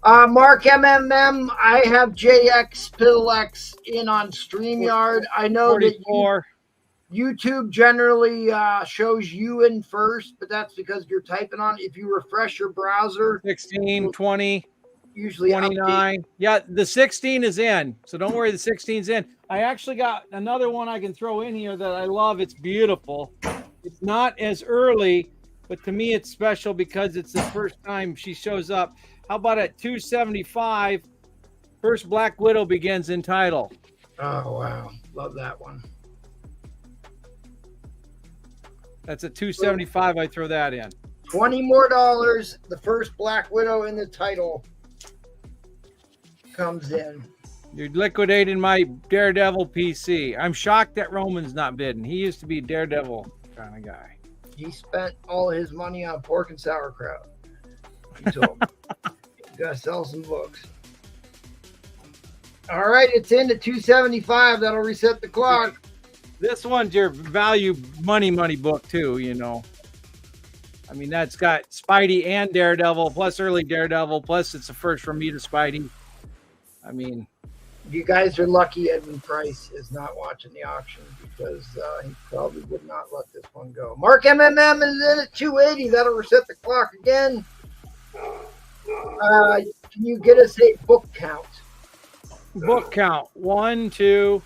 Mark MMM, I have JX PillX in on StreamYard. I know that 44. YouTube generally shows you in first, but that's because you're typing on. If you refresh your browser, 16, 20, usually 29. Yeah, the 16 is in. So don't worry, the 16's in. I actually got another one I can throw in here that I love. It's beautiful. It's not as early, but to me it's special because it's the first time she shows up. How about at 275? First Black Widow begins in title. Oh wow, love that one. That's at 275. I throw that in. $20 more. The first Black Widow in the title comes in. You're liquidating my Daredevil PC. I'm shocked that Roman's not bidding. He used to be Daredevil kind of guy. He spent all his money on pork and sauerkraut. He told me. You gotta sell some books. All right, it's into 275. That'll reset the clock. This one's your value money book too, you know. I mean, that's got Spidey and Daredevil, plus early Daredevil, plus it's the first Ramita Spidey. I mean, You guys are lucky Edwin Price is not watching the auction because he probably would not let this one go. Mark MMM is in at 280. That'll reset the clock again. Can you get us a book count? book count 1, 2,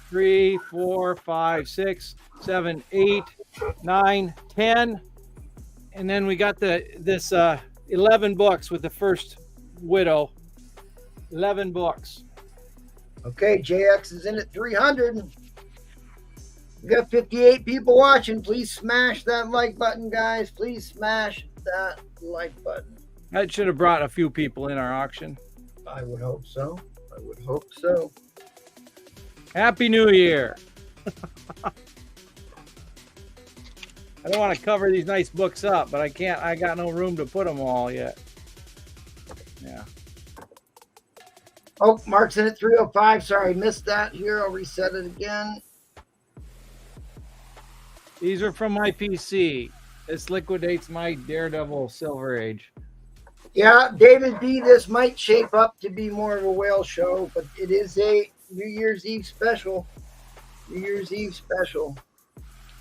3, 4, 5, 6, 7, 8, 9, 10. And then we got this 11 books with the first Widow. 11 books. Okay, JX is in at 300. We got 58 people watching. Please smash that like button, guys. Please smash that like button. That should have brought a few people in our auction. I would hope so. I would hope so. Happy New Year. I don't want to cover these nice books up, but I can't. I got no room to put them all yet. Yeah. Oh, Mark's in at 305. Sorry, missed that here. I'll reset it again. These are from my PC. This liquidates my Daredevil Silver Age. Yeah, David B., this might shape up to be more of a whale show, but it is a New Year's Eve special. New Year's Eve special.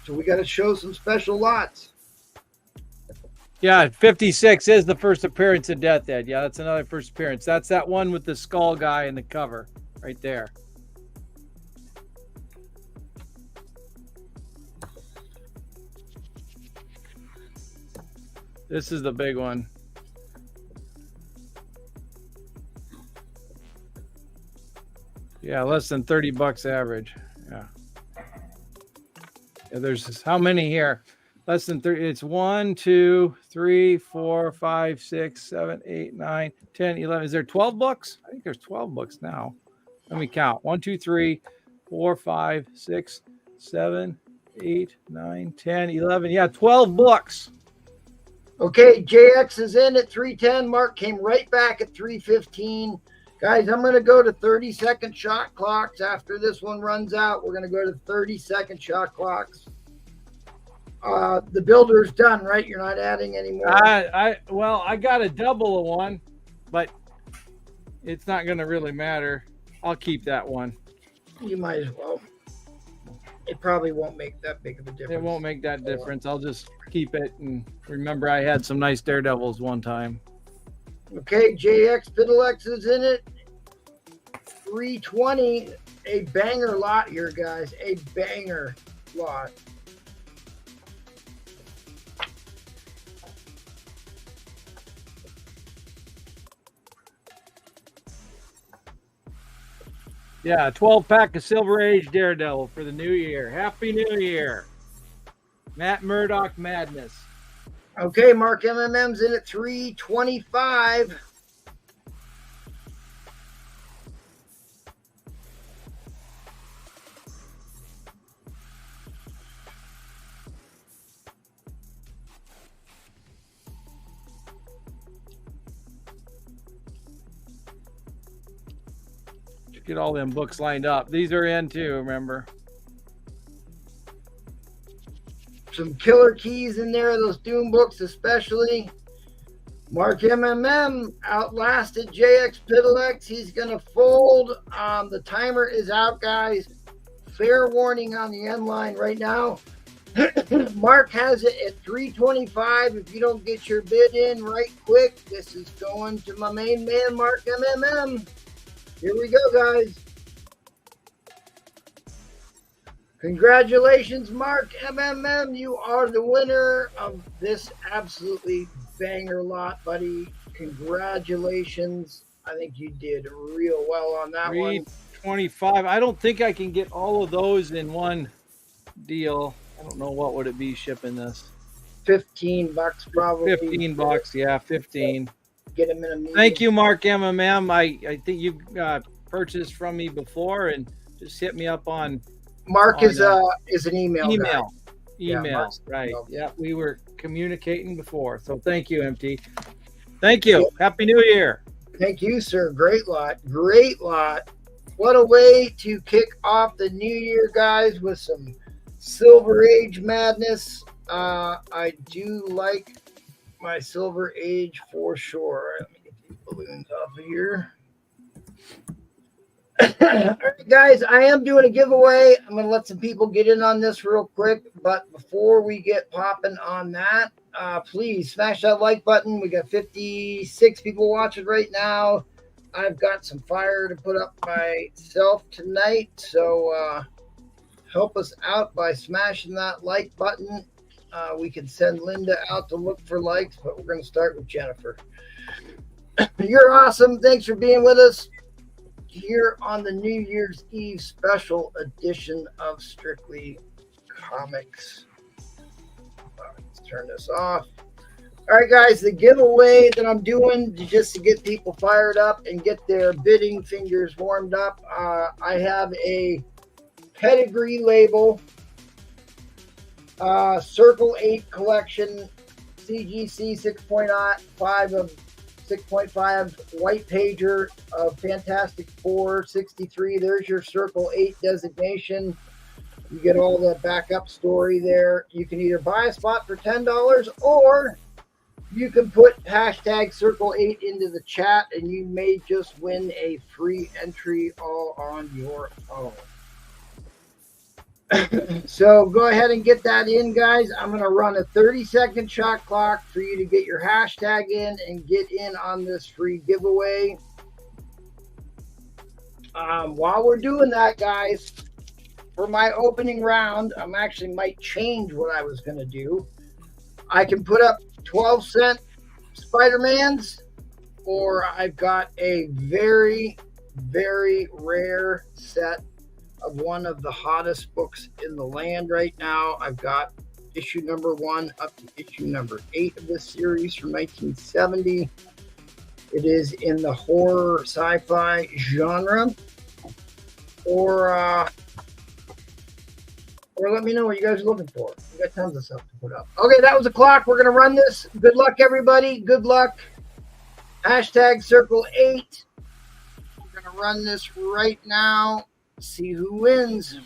So we got to show some special lots. Yeah, 56 is the first appearance of Death Ed. Yeah, that's another first appearance. That's that one with the skull guy in the cover right there. This is the big one. Yeah, less than $30 average. Yeah. There's how many here? Less than 30. It's 1, 2, 3, 4, 5, 6, 7, 8, 9, 10, 11. Is there 12 books? I think there's 12 books now. Let me count. 1, 2, 3, 4, 5, 6, 7, 8, 9, 10, 11. Yeah, 12 books. Okay, JX is in at 3:10. Mark came right back at 3:15. Guys, I'm going to go to 30-second shot clocks after this one runs out. We're going to go to 30-second shot clocks. The builder's done, right? You're not adding any more. Well, I got a double of one, but it's not going to really matter. I'll keep that one. You might as well. It probably won't make that big of a difference. It won't make that difference. I'll just keep it and remember I had some nice Daredevils one time. Okay, JX Piddlex is in it. 320. A banger lot here, guys. A banger lot. Yeah, 12-pack of Silver Age Daredevil for the new year. Happy New Year. Matt Murdock Madness. Okay, Mark MMM's in at 325. Get all them books lined up. These are in too, remember. Some killer keys in there, those Doom books especially. Mark MMM outlasted JX Piddlex. He's going to fold. The timer is out, guys. Fair warning on the end line right now. Mark has it at 325. If you don't get your bid in right quick, this is going to my main man, Mark MMM. Here we go, guys. Congratulations, Mark MMM. You are the winner of this absolutely banger lot, buddy. Congratulations. I think you did real well on that one. 325. I don't think I can get all of those in one deal. I don't know what would it be shipping this. $15 probably. $15, yeah, 15. Get them in a meeting. Thank you, Mark MMM. I think you purchased from me before, and just hit me up on. Mark is an email. Email, Yeah, right? Yeah, we were communicating before, so thank you, MT. Thank you. Happy New Year. Thank you, sir. Great lot. Great lot. What a way to kick off the new year, guys, with some Silver Age madness. I do like my Silver Age for sure. Let me get these balloons off of here. All right, guys, I am doing a giveaway. I'm going to let some people get in on this real quick. But before we get popping on that, please smash that like button. We got 56 people watching right now. I've got some fire to put up myself tonight. So help us out by smashing that like button. We can send Linda out to look for likes, but we're going to start with Jennifer. You're awesome. Thanks for being with us here on the New Year's Eve special edition of Strictly Comics. Let's turn this off. All right, guys, the giveaway that I'm doing just to get people fired up and get their bidding fingers warmed up. I have a pedigree label, Circle 8 collection, CGC 6.5 of 6.5 white pager of Fantastic Four 63. There's your Circle 8 designation. You get all the backup story there. You can either buy a spot for $10 or you can put hashtag Circle 8 into the chat and you may just win a free entry all on your own. So go ahead and get that in, guys. I'm going to run a 30-second shot clock for you to get your hashtag in and get in on this free giveaway. While we're doing that, guys, for my opening round, I actually might change what I was going to do. I can put up 12-cent Spider-Mans, or I've got a very, very rare set of one of the hottest books in the land right now. I've got issue number 1 up to issue number 8 of this series from 1970. It is in the horror sci-fi genre. Or let me know what you guys are looking for. We got tons of stuff to put up. Okay, that was the clock. We're going to run this. Good luck, everybody. Good luck. Hashtag circle 8. We're going to run this right now. See who wins.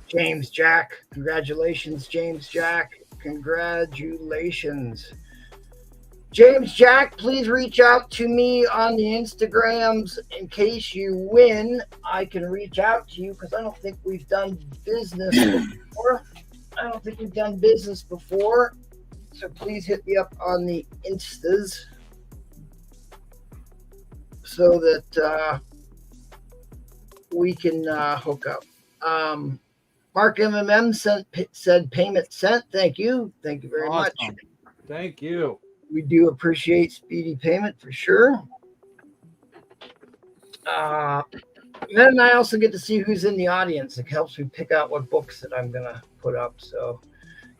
James Jack. Congratulations, James Jack. Congratulations. James Jack, please reach out to me on the Instagrams in case you win. I can reach out to you because I don't think we've done business before. So please hit me up on the Instas so that we can hook up. Mark MMM said payment sent. Thank you. Thank you very much. Thank you. We do appreciate speedy payment for sure. Then I also get to see who's in the audience. It helps me pick out what books that I'm going to put up. So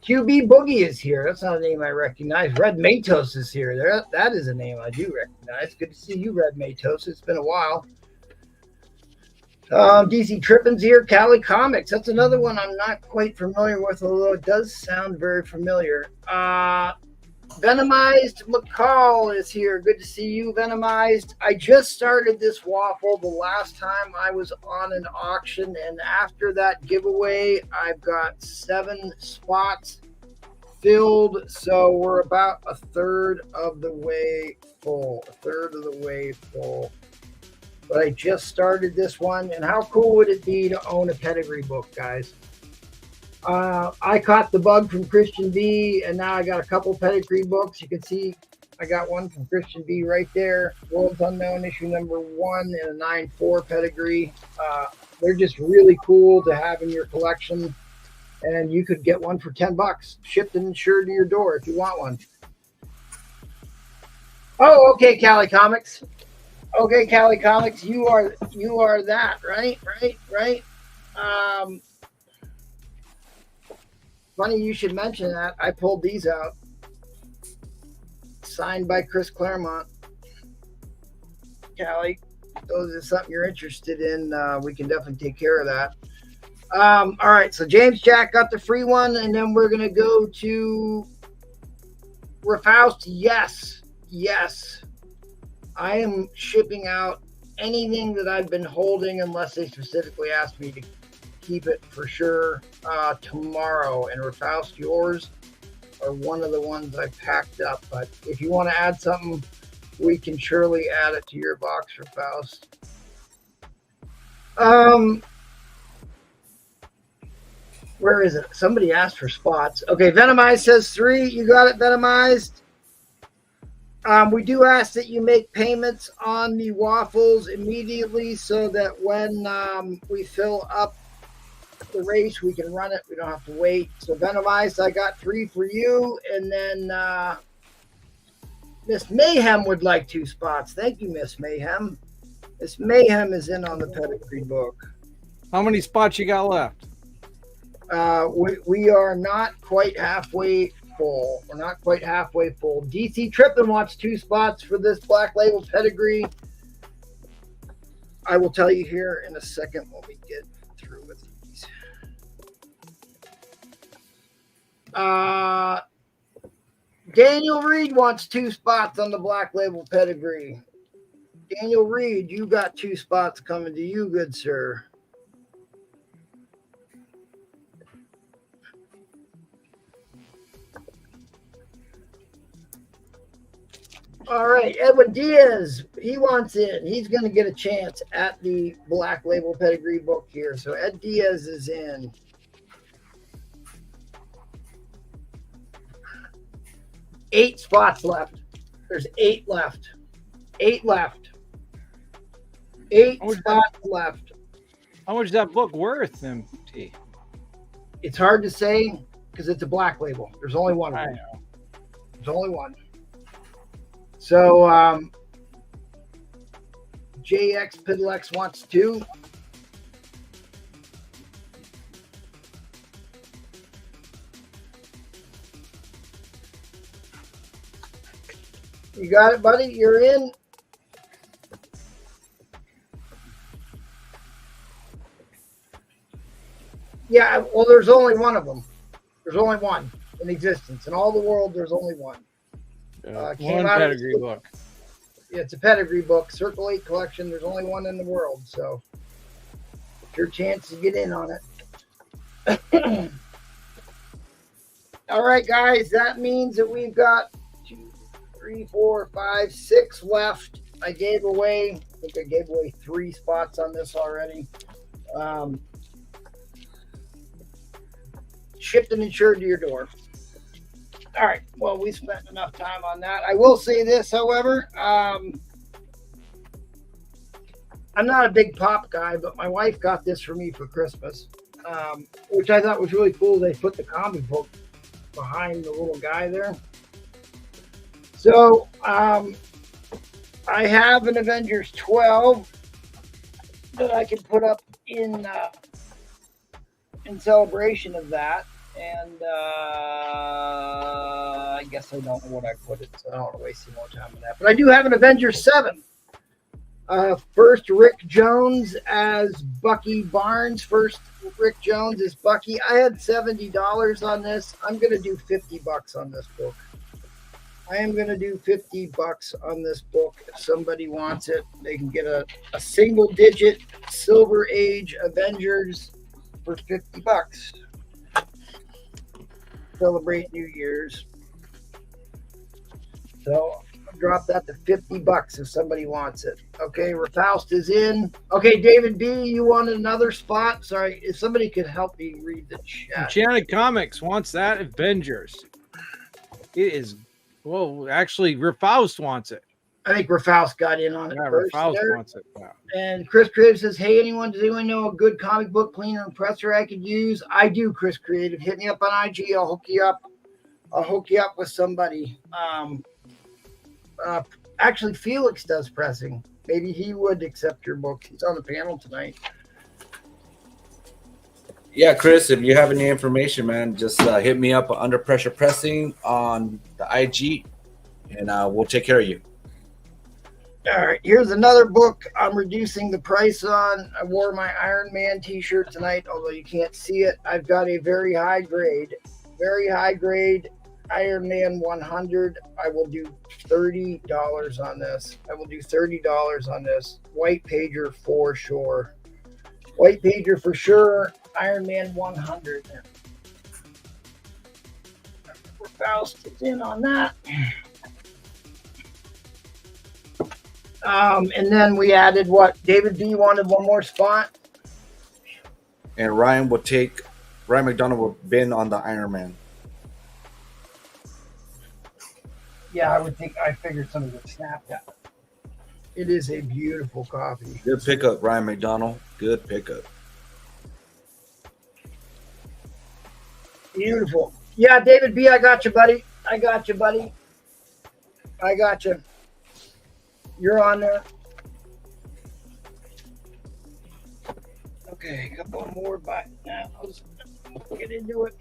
QB Boogie is here. That's not a name I recognize. Red Matos is here. That is a name I do recognize. Good to see you, Red Matos. It's been a while. DC Trippin's here. Cali Comics. That's another one I'm not quite familiar with, although it does sound very familiar. Venomized McCall is here. Good to see you, Venomized. I just started this waffle the last time I was on an auction, and after that giveaway, I've got 7 spots filled, so we're about a third of the way full. But I just started this one, and how cool would it be to own a pedigree book, guys? I caught the bug from Christian B, and now I got a couple pedigree books. You can see I got one from Christian B right there. World's Unknown issue number 1 and a 9.4 pedigree. They're just really cool to have in your collection, and you could get one for $10, shipped and insured to your door if you want one. Oh, okay, Cali Comics. Okay, Cali Comics, you are that, right? Funny you should mention that. I pulled these out. Signed by Chris Claremont. Callie, if those are something you're interested in, we can definitely take care of that. All right, so James Jack got the free one, and then we're going to go to Rafaust. Yes. I am shipping out anything that I've been holding unless they specifically asked me to keep it for sure tomorrow. And Rafaust, yours are one of the ones I packed up. But if you want to add something, we can surely add it to your box, Rafaust. Where is it? Somebody asked for spots. Okay, Venomized says 3. You got it, Venomized. We do ask that you make payments on the waffles immediately so that when we fill up the race, we can run it. We don't have to wait. So Venomized, I got 3 for you. And then Miss Mayhem would like 2 spots. Thank you, Miss Mayhem. Miss Mayhem is in on the pedigree book. How many spots you got left? We are not quite halfway full. We're not quite halfway full. DC Trippin wants 2 spots for this Black Label pedigree. I will tell you here in a second when we get through with these. Daniel Reed wants 2 spots on the Black Label pedigree. Daniel Reed, you got 2 spots coming to you, good sir. All right, Edwin Diaz, he wants in. He's going to get a chance at the Black Label pedigree book here. So Ed Diaz is in. Eight spots left. There's 8 left. 8 left. 8 spots left. How much is that book worth, MT? It's hard to say because it's a black label. There's only one of I them. know. There's only one. So JX Pidlex wants 2. You got it, buddy? You're in. Yeah, well, there's only one of them. There's only one in existence. In all the world, there's only one. Came One out of pedigree book. Yeah, it's a pedigree book, Circle 8 collection. There's only one in the world, so it's your chance to get in on it. All right, guys, that means that we've got 2, 3, 4, 5, 6 left. I think I gave away 3 spots on this already. Shipped and insured to your door. All right. Well, we spent enough time on that. I will say this, however. I'm not a big pop guy, but my wife got this for me for Christmas, which I thought was really cool. They put the comic book behind the little guy there. So I have an Avengers 12 that I can put up in celebration of that. And I guess I don't know what I put it, so I don't want to waste any more time on that. But I do have an Avengers 7. First, Rick Jones as Bucky Barnes. First, Rick Jones as Bucky. I had $70 on this. I'm going to do $50 on this book. I am going to do $50 on this book. If somebody wants it, they can get a single-digit Silver Age Avengers for $50. Celebrate New Year's. So I'll drop that to $50 if somebody wants it. Okay, Rafaust is in. Okay, David B, you wanted another spot? Sorry, if somebody could help me read the chat. Enchanted Comics wants that Avengers. It is, well, actually, Rafaust wants it. I think Rafaust got in on it Yeah, first. Rafaust there. wants it. Yeah. And Chris Creative says, hey, does anyone know a good comic book cleaner and presser I could use? I do, Chris Creative. Hit me up on IG. I'll hook you up. I'll hook you up with somebody. Actually, Felix does pressing. Maybe he would accept your book. He's on the panel tonight. Yeah, Chris, if you have any information, man, just hit me up Under Pressure Pressing on the IG, and we'll take care of you. All right, here's another book I'm reducing the price on. I wore my Iron Man t-shirt tonight, although you can't see it. I've got a very high grade Iron Man 100. I will do $30 on this. I will do $30 on this. White pager for sure. White pager for sure. Iron Man 100. We're Faust is in on that. And then we added what? David B wanted one more spot. And Ryan McDonald will bin on the Iron Man. Yeah, I figured somebody would snap that. It is a beautiful copy. Good pickup, Ryan McDonald. Good pickup. Beautiful. Yeah, David B, I got you, buddy. I got you. You're on there. Okay, got one more, but now let's get into it.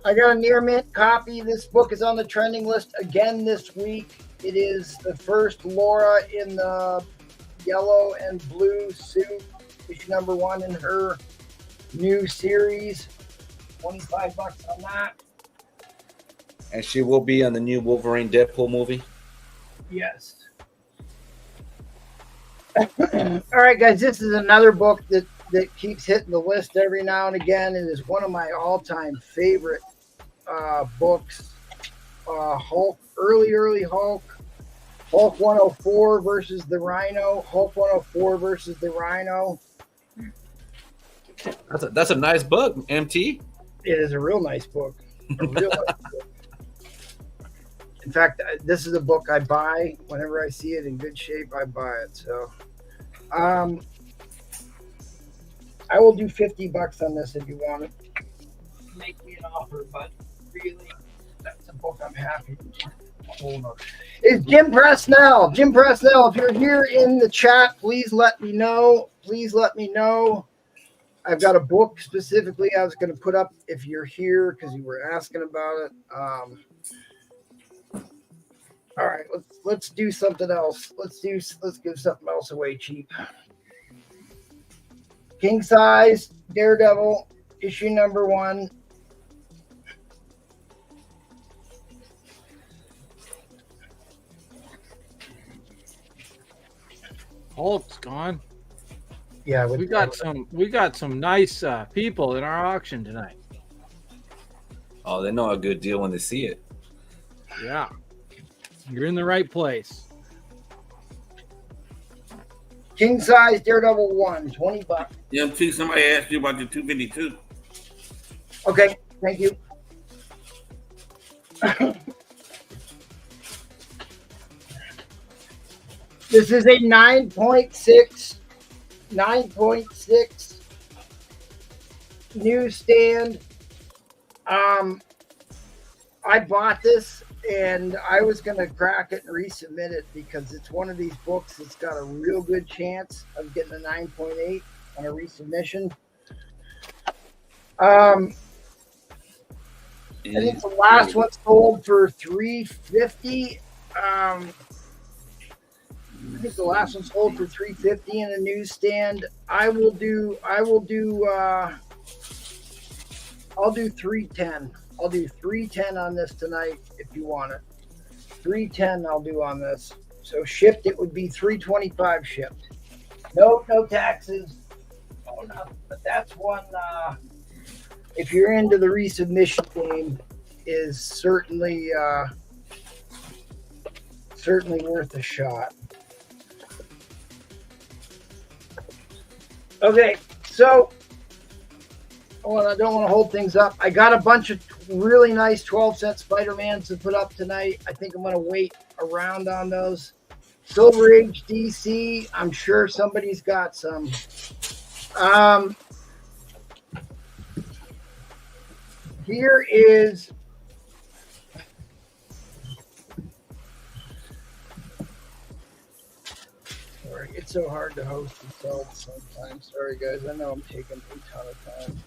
I got a near mint copy. This book is on the trending list again this week. It is the first Laura in the yellow and blue suit, issue number 1 in her new series. $25 on that. And she will be on the new Wolverine Deadpool movie. Yes. All right, guys, this is another book that keeps hitting the list every now and again. It is one of my all-time favorite books. Hulk, early Hulk. Hulk 104 versus the Rhino. Hulk 104 versus the Rhino. That's a nice book, MT. It is a real nice book. A real life book. In fact, this is a book I buy whenever I see it in good shape. I buy it. So, I will do $50 on this if you want it. Make me an offer, but really, that's a book I'm happy to hold on. It's Jim Presnell. Jim Presnell, if you're here in the chat, please let me know. Please let me know. I've got a book specifically I was going to put up if you're here because you were asking about it. All right, let's do something else. Let's give something else away cheap. King size Daredevil issue number 1. Hulk's gone. Yeah, We got some nice people in our auction tonight. Oh, they know a good deal when they see it. Yeah. You're in the right place. King size Daredevil 1, $20. MT, somebody asked you about your 252. Okay, thank you. This is a 9.6 newsstand. I bought this and I was going to crack it and resubmit it because it's one of these books that's got a real good chance of getting a 9.8 on a resubmission. I think the last one sold for $350. I think the last one sold for $350 in a newsstand. I'll do $310. I'll do $310 on this tonight if you want it. $310 I'll do on this. So shipped it would be $325 shipped. No taxes. Oh no, but that's one. If you're into the resubmission game, is certainly worth a shot. Okay, so I don't want to hold things up. I got a bunch of really nice 12-cent Spider-Mans to put up tonight. I think I'm going to wait around on those. Silver Age DC, I'm sure somebody's got some. Here is sorry, it's so hard to host and sell sometimes. Sorry guys, I know I'm taking a ton of time.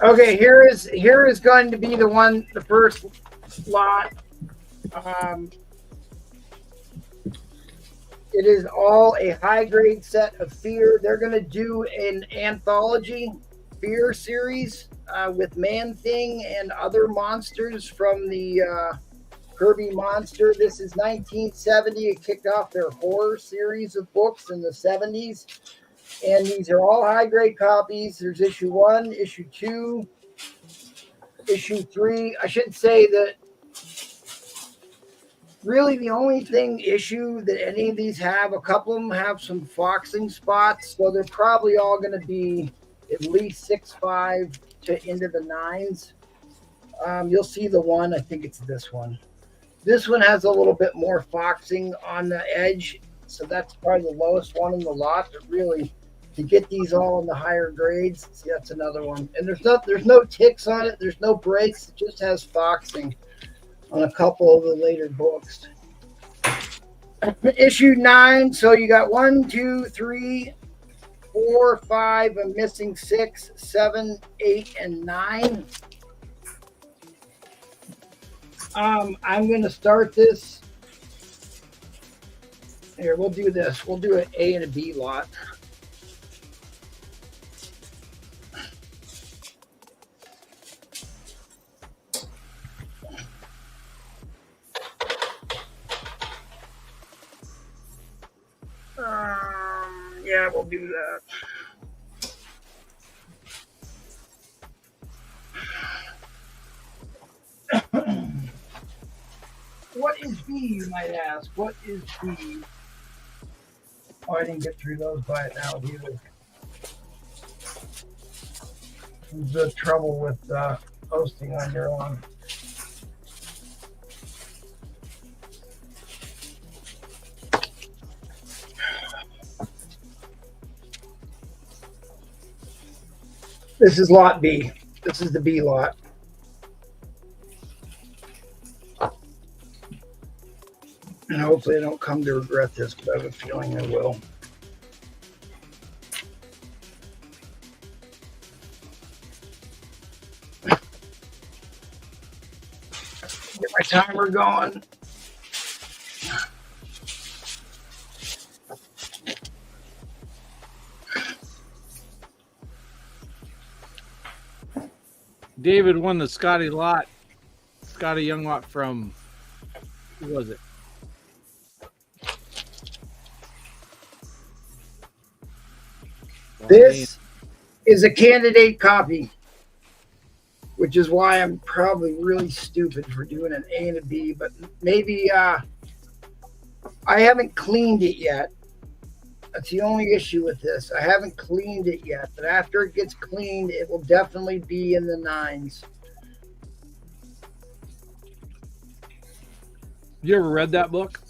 Okay, here is going to be the first lot. It is all a high grade set of Fear. They're going to do an anthology Fear series with Man-Thing and other monsters from the Kirby Monster. This is 1970. It kicked off their horror series of books in the 70s. And these are all high grade copies. There's issue 1, issue 2, issue 3. I should say that really the only issue that any of these have, a couple of them have some foxing spots. So they're probably all going to be at least 6.5 to into the 9s. You'll see the one, I think it's this one. This one has a little bit more foxing on the edge. So that's probably the lowest one in the lot. But really, to get these all in the higher grades, see, that's another one. And there's no ticks on it. There's no breaks. It just has foxing on a couple of the later books. Issue 9. So you got 1, 2, 3, 4, 5. I'm missing 6, 7, 8, and 9. I'm going to start this. Here, we'll do this. We'll do an A and a B lot. Yeah, we'll do that. What is B, you might ask? What is B? Oh, I didn't get through those by it now either. the trouble with posting on your own. This is lot B. This is the B lot. And hopefully I don't come to regret this, but I have a feeling I will. Get my timer going. David won the Scotty Young lot from, who was it? This is a candidate copy, which is why I'm probably really stupid for doing an A and a B, but maybe I haven't cleaned it yet. That's the only issue with this. I haven't cleaned it yet, but after it gets cleaned, it will definitely be in the 9s. You ever read that book?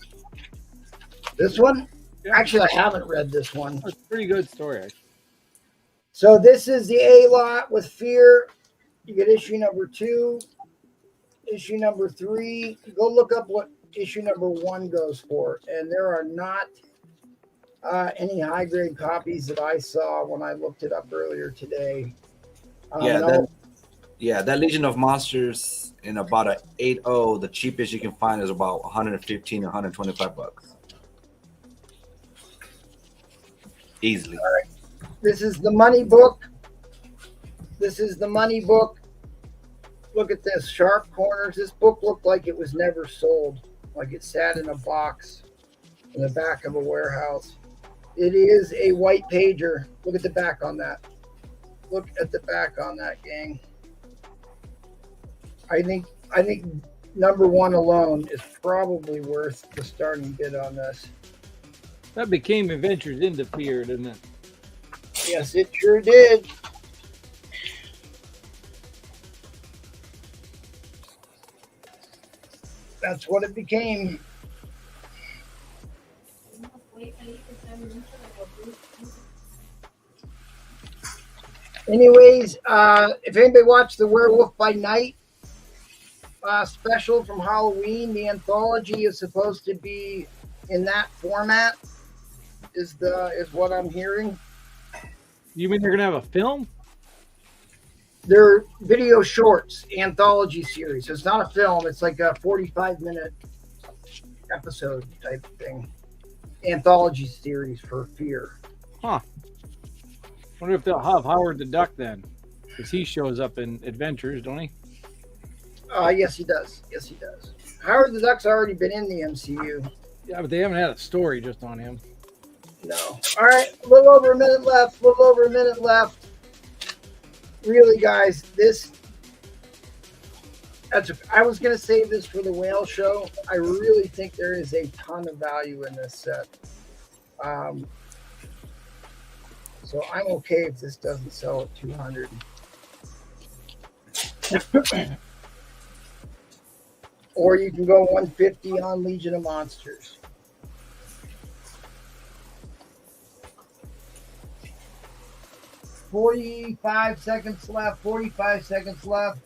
This one? Yeah. Actually, I haven't read this one. It's a pretty good story, actually. So this is the A lot with Fear. You get issue number 2, issue number 3. Go look up what issue number 1 goes for. And there are not any high grade copies that I saw when I looked it up earlier today. That Legion of Monsters in about a 8.0, the cheapest you can find is about 115 or 125 bucks. Easily. All right. This is the money book. This is the money book. Look at this, sharp corners. This book looked like it was never sold, like it sat in a box in the back of a warehouse. It is a white pager. Look at the back on that. Look at the back on that, gang. I think number 1 alone is probably worth the starting bid on this. That became Adventures into Fear, didn't it? Yes, it sure did. That's what it became. Anyways, if anybody watched the Werewolf by Night special from Halloween, the anthology is supposed to be in that format. Is what I'm hearing. You mean they're gonna have a film? They're video shorts, anthology series. It's not a film. It's like a 45-minute episode type thing. Anthology series for Fear. Huh. Wonder if they'll have Howard the Duck then, because he shows up in Adventures, don't he? Yes, he does. Yes, he does. Howard the Duck's already been in the MCU. Yeah, but they haven't had a story just on him. No. All right, a little over a minute left. Really, guys, I was going to save this for the whale show. I really think there is a ton of value in this set. So I'm okay if this doesn't sell at 200. Or you can go 150 on Legion of Monsters. $45 seconds left. 45 seconds left.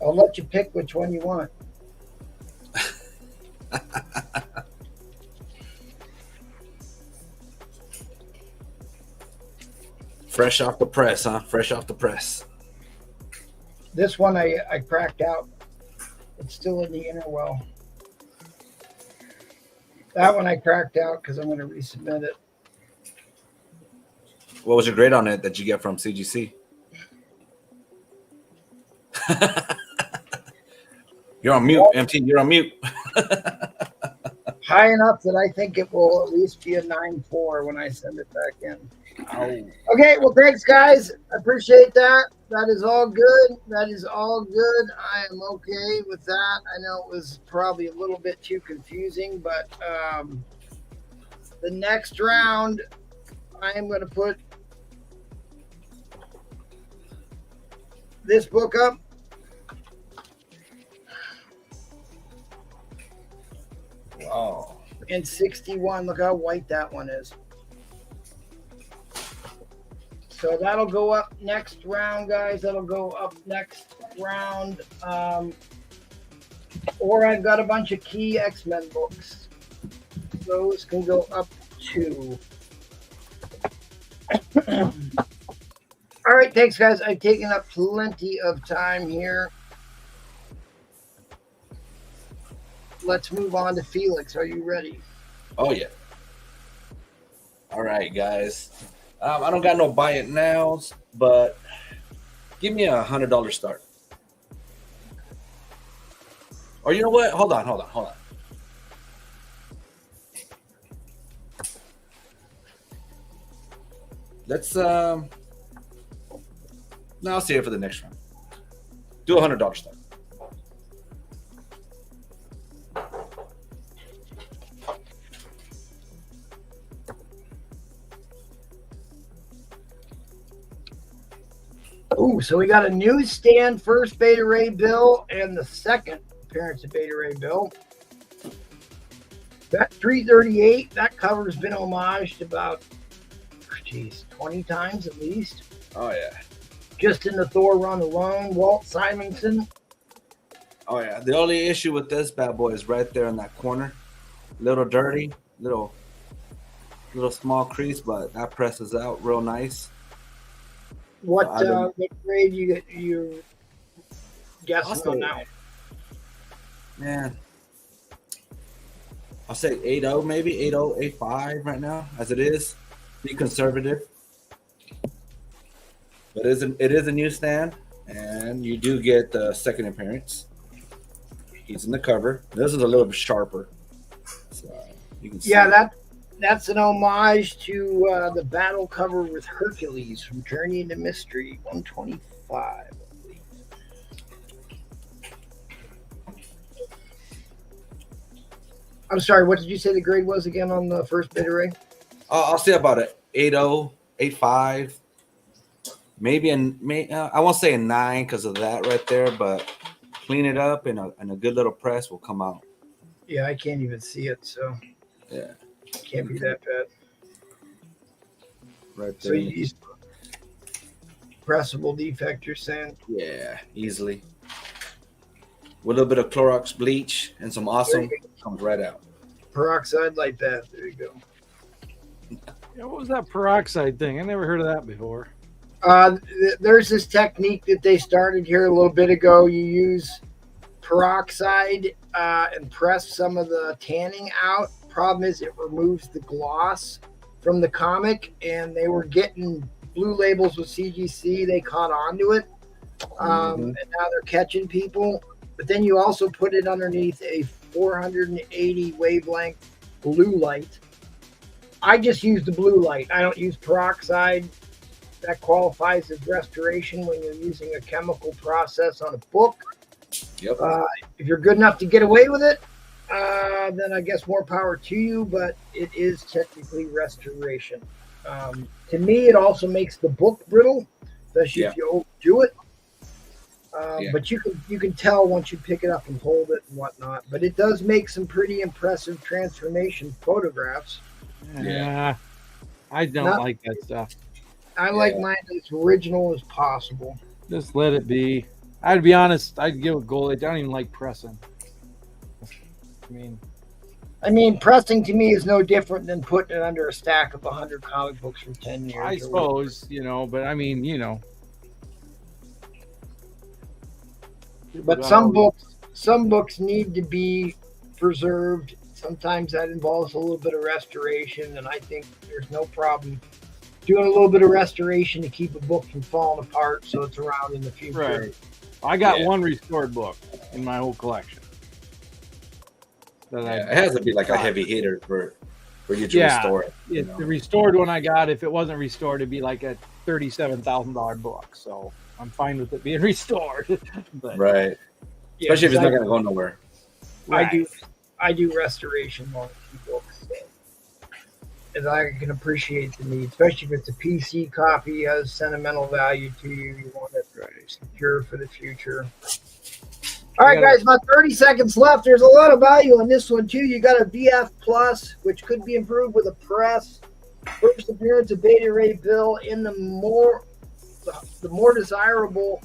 I'll let you pick which one you want. Fresh off the press, huh? Fresh off the press. This one I cracked out. It's still in the inner well. That one I cracked out because I'm going to resubmit it. What was your grade on it that you get from CGC? You're on mute, MT. You're on mute. high enough that I think it will at least be a 9.4 when I send it back in. Oh. Okay, well, thanks, guys. I appreciate that. That is all good. That is all good. I am okay with that. I know it was probably a little bit too confusing, but the next round, I am going to put this book up. Wow. In 61. Look how white that one is. So that'll go up next round, guys. That'll go up next round. Or I've got a bunch of key X-Men books. Those can go up too. All right, thanks, guys. I've taken up plenty of time here. Let's move on to Felix. Are you ready? Oh, yeah. All right, guys. I don't got no buy it nows, but give me $100 start. Or you know what? Hold on. Let's no, I'll see it for the next round. Do $100 start. Ooh, so we got a newsstand first Beta Ray bill and the second appearance of Beta Ray bill. That 338, that cover's been homaged about, 20 times at least. Oh, yeah. Just in the Thor run alone, Walt Simonson. Oh, yeah. The only issue with this bad boy is right there in that corner. Little dirty, little small crease, but that presses out real nice. What grade you guessing on that one? Man, I'll say 8.0 maybe, 8.0, 8.5 right now, as it is. Be conservative. But it is a newsstand, and you do get the second appearance. He's in the cover. This is a little bit sharper. So you can see. Yeah, that's an homage to the battle cover with Hercules from Journey into Mystery, 125. I believe. I'm sorry, what did you say the grade was again on the first Beta Ray? I'll say about an 8.0, 8.5. Maybe I won't say a 9 because of that right there, but clean it up and a good little press will come out. Yeah, I can't even see it, so yeah, it can't be that bad. Right there. So you use pressable defect, you're saying? Yeah, easily. With a little bit of Clorox bleach and some awesome, comes right out. Peroxide like that. There you go. Yeah, what was that peroxide thing? I never heard of that before. There's this technique that they started here a little bit ago. You use peroxide and press some of the tanning out. Problem is it removes the gloss from the comic, and they were getting blue labels with CGC. They caught on to it, and now they're catching people. But then you also put it underneath a 480 wavelength blue light. I just use the blue light. I don't use peroxide. That qualifies as restoration when you're using a chemical process on a book. Yep. If you're good enough to get away with it, then I guess more power to you, but it is technically restoration. To me, it also makes the book brittle, especially if you overdo it. But you can tell once you pick it up and hold it and whatnot. But it does make some pretty impressive transformation photographs. Yeah, I don't like that stuff. I like mine as original as possible. Just let it be. I'd be honest, I'd give it gold. I don't even like pressing. I mean, pressing to me is no different than putting it under a stack of 100 comic books from 10 years. I suppose, but I mean, But some books need to be preserved. Sometimes that involves a little bit of restoration, and I think there's no problem doing a little bit of restoration to keep a book from falling apart so it's around in the future. Right. I got one restored book in my whole collection. that Yeah, it has to be like a heavy hitter for you to Yeah. restore it. you It's know. the restored one I got. If it wasn't restored, it'd be like a $37,000 book. So I'm fine with it being restored. But Right. Yeah, Especially if it's not I- going to go nowhere. I do restoration on books, so as I can appreciate the need, especially if it's a PC copy, has sentimental value to you. You want it secure for the future. All right, guys, about 30 seconds left. There's a lot of value on this one too. You got a VF Plus, which could be improved with a press. First appearance of Beta Ray Bill in the more desirable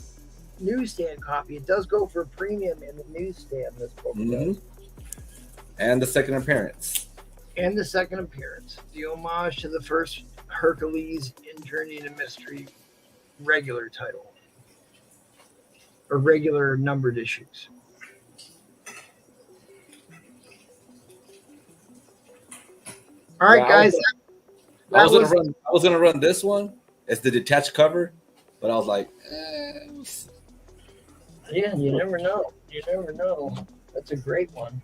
newsstand copy. It does go for premium in the newsstand. This book does. And the second appearance. And the second appearance, the homage to the first Hercules in Journey into Mystery regular title or regular numbered issues. All right, Yeah, guys. I was gonna run this one as the detached cover, but I was like, Yeah, you never know. You never know. That's a great one.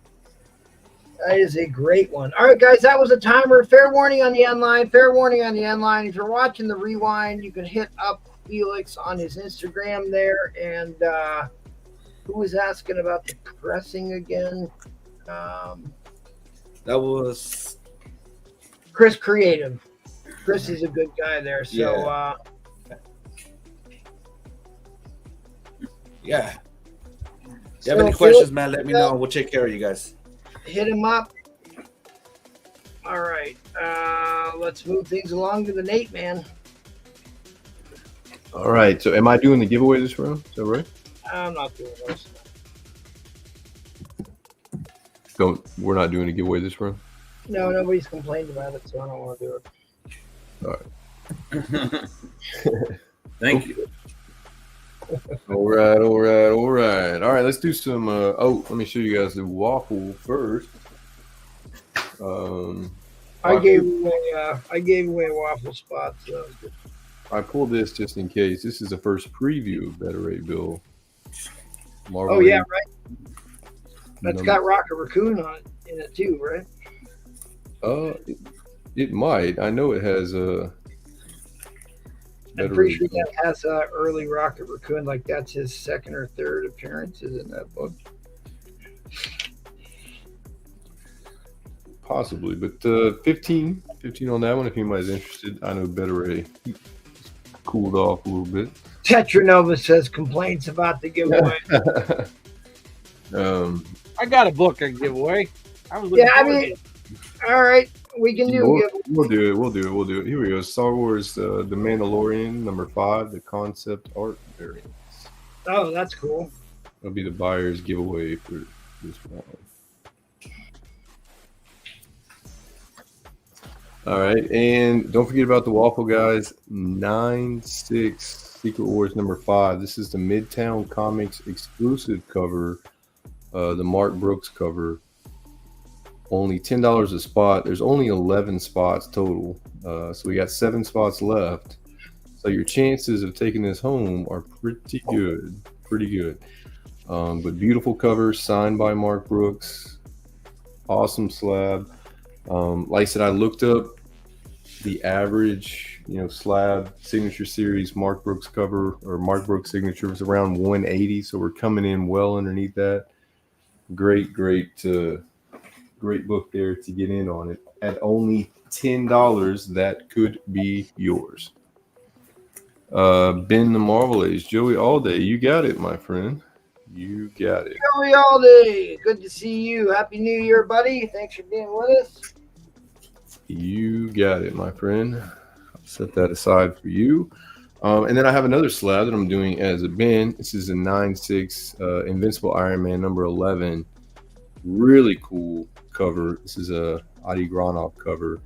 That is a great one. All right, guys, that was a timer. Fair warning on the end line. Fair warning on the end line. If you're watching the rewind, you can hit up Felix on his Instagram there. And who was asking about the pressing again? that was Chris Creative. Chris is a good guy there. So, yeah. If you so have any questions, man, let me know. We'll take care of you guys. hit him up. All right. Let's move things along to the Nate, man. All right. So am I doing the giveaway this round? Is that right? I'm not doing those. We're not doing a giveaway this round? No, nobody's complained about it, so I don't want to do it. All right. Thank you. All right. All right. Let's do some. Let me show you guys the waffle first. I gave away a waffle spot, so that was good. I pulled this just in case. This is the first preview of Better Rate Bill. Oh yeah, right. That's got Rocket Raccoon on it in it too, right? It might. I know it has a. I'm pretty sure that has early Rocket Raccoon, like that's his second or third appearances in that book. Possibly, but 15 on that one if anybody's interested. I know Better Ray cooled off a little bit. Tetranova says complaints about the giveaway. I got a book I can give away. All right, we can do a giveaway. We'll do it. Here we go. Star Wars, The Mandalorian, number 5, the concept art variants. Oh, that's cool. That'll be the buyer's giveaway for this one. All right, and don't forget about the waffle, guys. 9/6 Secret Wars number 5. This is the Midtown Comics exclusive cover, the Mark Brooks cover. Only $10 a spot. There's only 11 spots total, so we got 7 spots left. So your chances of taking this home are pretty good. But beautiful cover, signed by Mark Brooks. Awesome slab. Like I said, I looked up the average, slab signature series Mark Brooks cover or Mark Brooks signature was around 180. So we're coming in well underneath that. Great book there to get in on it at only $10. That could be yours. Ben the Marvel Age, Joey Allday, you got it, my friend. You got it. Joey Allday, good to see you. Happy New Year, buddy. Thanks for being with us. You got it, my friend. I'll set that aside for you. And then I have another slab that I'm doing as a Ben. This is a 9/6 Invincible Iron Man number 11. Really cool cover. This is a Adi Granov cover.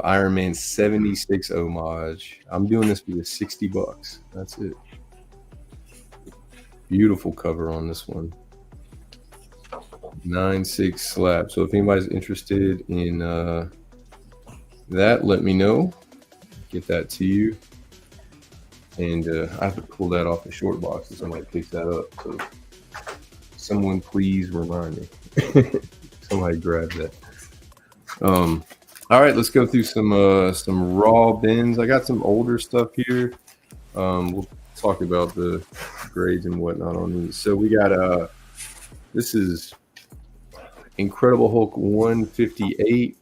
Iron Man 76 homage. I'm doing this for $60. That's it. Beautiful cover on this one. 9/6 slab. So if anybody's interested in that, let me know. Get that to you. And I have to pull that off the short box if somebody picks that up. So someone please remind me. Somebody grabbed that. All right, let's go through some raw bins. I got some older stuff here. We'll talk about the grades and whatnot on these. So we got this is Incredible Hulk 158,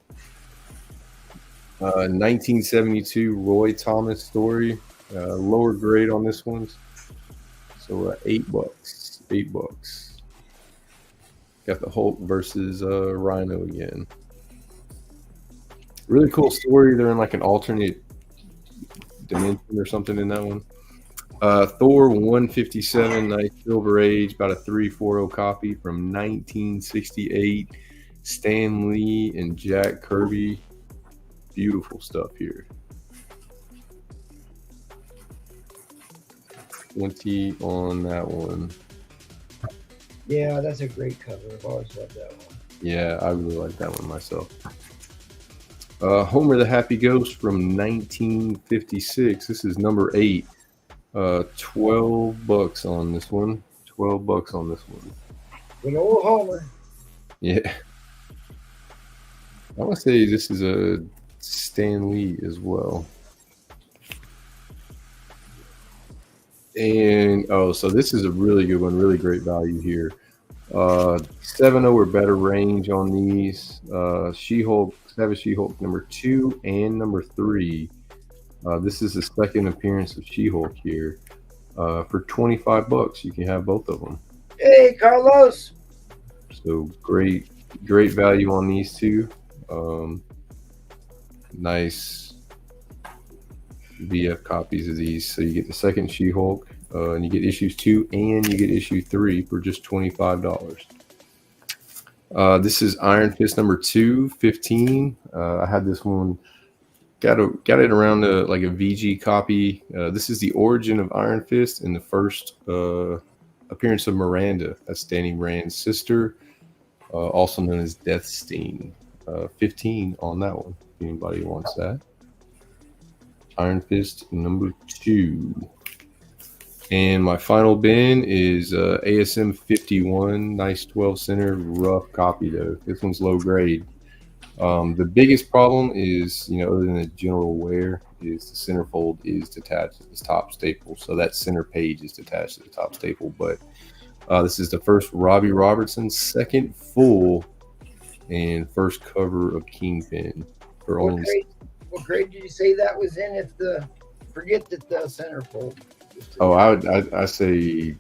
1972 Roy Thomas story. Lower grade on this one. So $8. $8. Got the Hulk versus Rhino again. Really cool story. They're in like an alternate dimension or something in that one. Thor 157, nice Silver Age, about a 340 copy from 1968. Stan Lee and Jack Kirby. Beautiful stuff here. 20 on that one. Yeah, that's a great cover. I've always loved that one. Yeah, I really like that one myself. Homer the Happy Ghost from 1956. This is number 8. $12 on this one. $12 on this one. Good old Homer. Yeah. I want to say this is a Stan Lee as well. And so this is a really good one, really great value here. 7.0 or better range on these. She-Hulk, Savage She-Hulk number 2 and number 3. This is the second appearance of She-Hulk here. For $25, you can have both of them. Hey, Carlos. So great value on these two. Nice VF copies of these. So you get the second She-Hulk, and you get issues 2 and you get issue 3 for just $25. This is Iron Fist number 2, 15. I had this one. Got it around like a VG copy. This is the origin of Iron Fist and the first appearance of Miranda. That's Danny Rand's sister, also known as Death Steen. 15 on that one. If anybody wants that. Iron Fist number 2. And my final bin is ASM 51. Nice 12 center, rough copy though. This one's low grade. The biggest problem is, other than the general wear, is the centerfold is detached to the top staple. So that center page is detached to the top staple. But this is the first Robbie Robertson, second full and first cover of Kingpin. For What only grade did you say that was in? Forget that the centerfold. I say,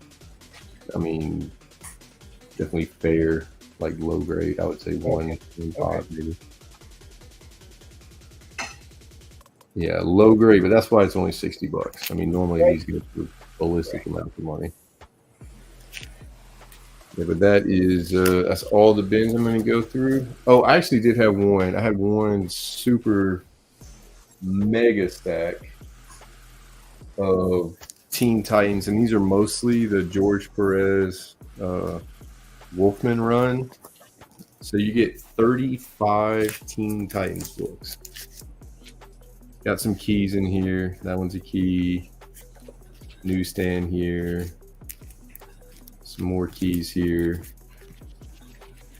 definitely fair, like low grade. I would say 1.5 maybe. Yeah, low grade, but that's why it's only $60. Normally these go for ballistic amounts of money. Yeah, but that is that's all the bins I'm going to go through. Oh, I actually did have one. I had one super mega stack of Teen Titans, and these are mostly the George Perez Wolfman run. So you get 35 Teen Titans books. Got some keys in here. That one's a key. Newsstand here. Some more keys here.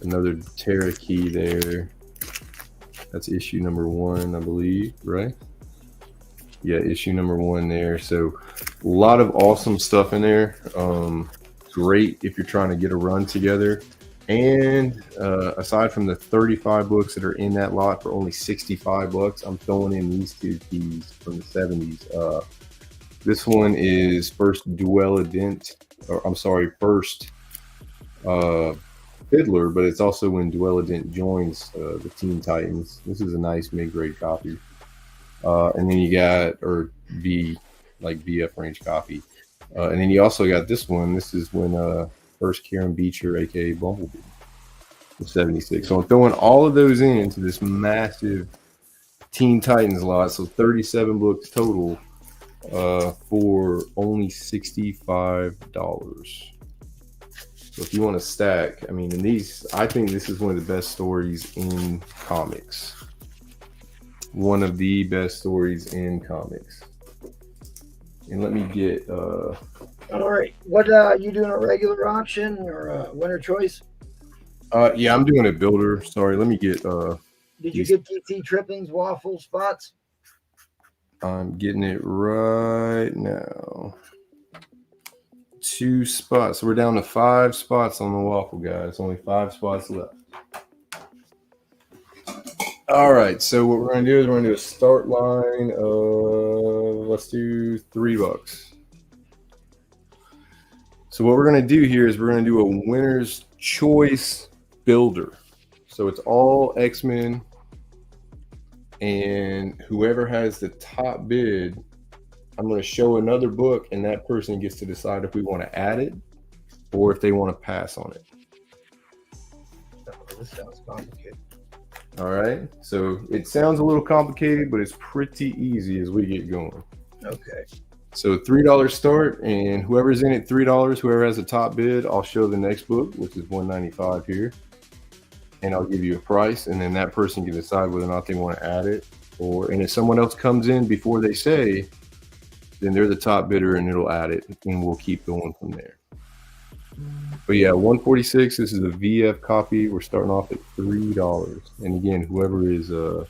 Another Terra key there. That's issue number 1, I believe, right? Yeah, issue number 1 there. So a lot of awesome stuff in there. Great if you're trying to get a run together. And aside from the 35 books that are in that lot for only $65, I'm throwing in these 2 keys from the 70s. This one is first first Fiddler, but it's also when Dwelladent joins the Teen Titans. This is a nice mid-grade copy. And then you got, VF range copy. And then you also got this one. This is when first Karen Beecher, aka Bumblebee, the 76. So I'm throwing all of those into this massive Teen Titans lot. So 37 books total for only $65. So if you want to stack, and these, I think this is one of the best stories in comics. One of the best stories in comics. And let me get all right. What you doing, a regular auction or a winner choice? Yeah, I'm doing a builder. Sorry, let me get. Did you get DC Trippings waffle spots? I'm getting it right now. 2 spots. We're down to 5 spots on the waffle, guys. Only 5 spots left. All right. So what we're gonna do is we're gonna do a start line of, let's do $3. So what we're gonna do here is we're gonna do a winner's choice builder. So it's all X-Men, and whoever has the top bid, I'm going to show another book, and that person gets to decide if we want to add it or if they want to pass on it. Oh, this sounds complicated. All right. So it sounds a little complicated, but it's pretty easy as we get going. Okay. So $3 start, and whoever's in at $3, whoever has the top bid, I'll show the next book, which is $195 here, and I'll give you a price, and then that person can decide whether or not they want to add it, and if someone else comes in before they say, then they're the top bidder and it'll add it, and we'll keep going from there. But yeah, 146. This is a VF copy. We're starting off at $3, and again, whoever is the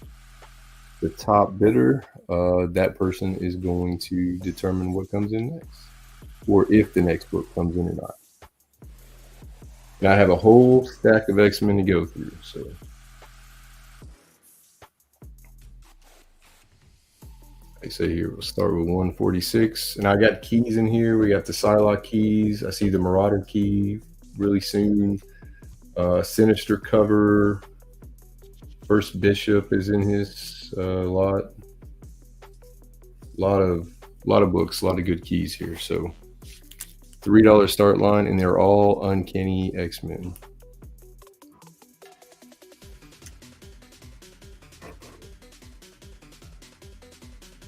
top bidder, that person is going to determine what comes in next, or if the next book comes in or not. And I have a whole stack of X-Men to go through. So I say here, we'll start with 146. And I got keys in here. We got the Psylocke keys. I see the Marauder key really soon. Sinister cover. First Bishop is in his lot. Lot of books, a lot of good keys here. So $3 start line, and they're all Uncanny X-Men.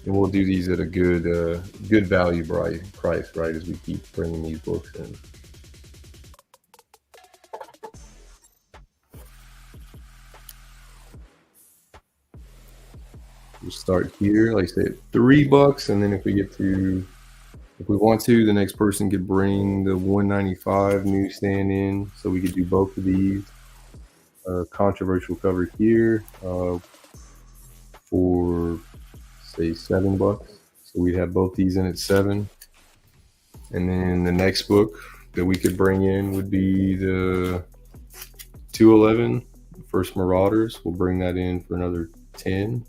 And we'll do these at a good value price, right, as we keep bringing these books in. We'll start here, like I said, $3, and then if we want to, the next person could bring the 195 newsstand in, so we could do both of these. Controversial cover here for say $7. So we'd have both these in at $7. And then the next book that we could bring in would be the 211 First Marauders. We'll bring that in for another 10.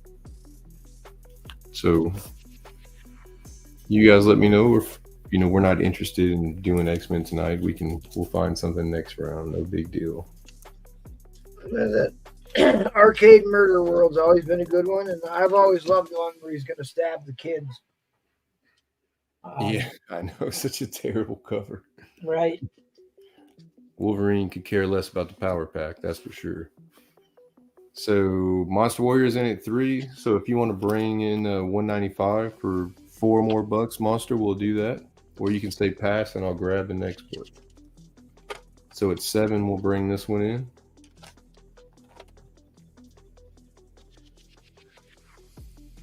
So you guys let me know if we're not interested in doing X-Men tonight. We'll find something next round. No big deal. That Arcade Murder World's always been a good one, and I've always loved the one where he's going to stab the kids. Yeah, I know. Such a terrible cover. Right. Wolverine could care less about the power pack, that's for sure. So Monster Warrior's in at $3. So if you want to bring in 195 for $4 more bucks, Monster, we'll do that. Or you can say pass, and I'll grab the next book. So at $7, we'll bring this one in.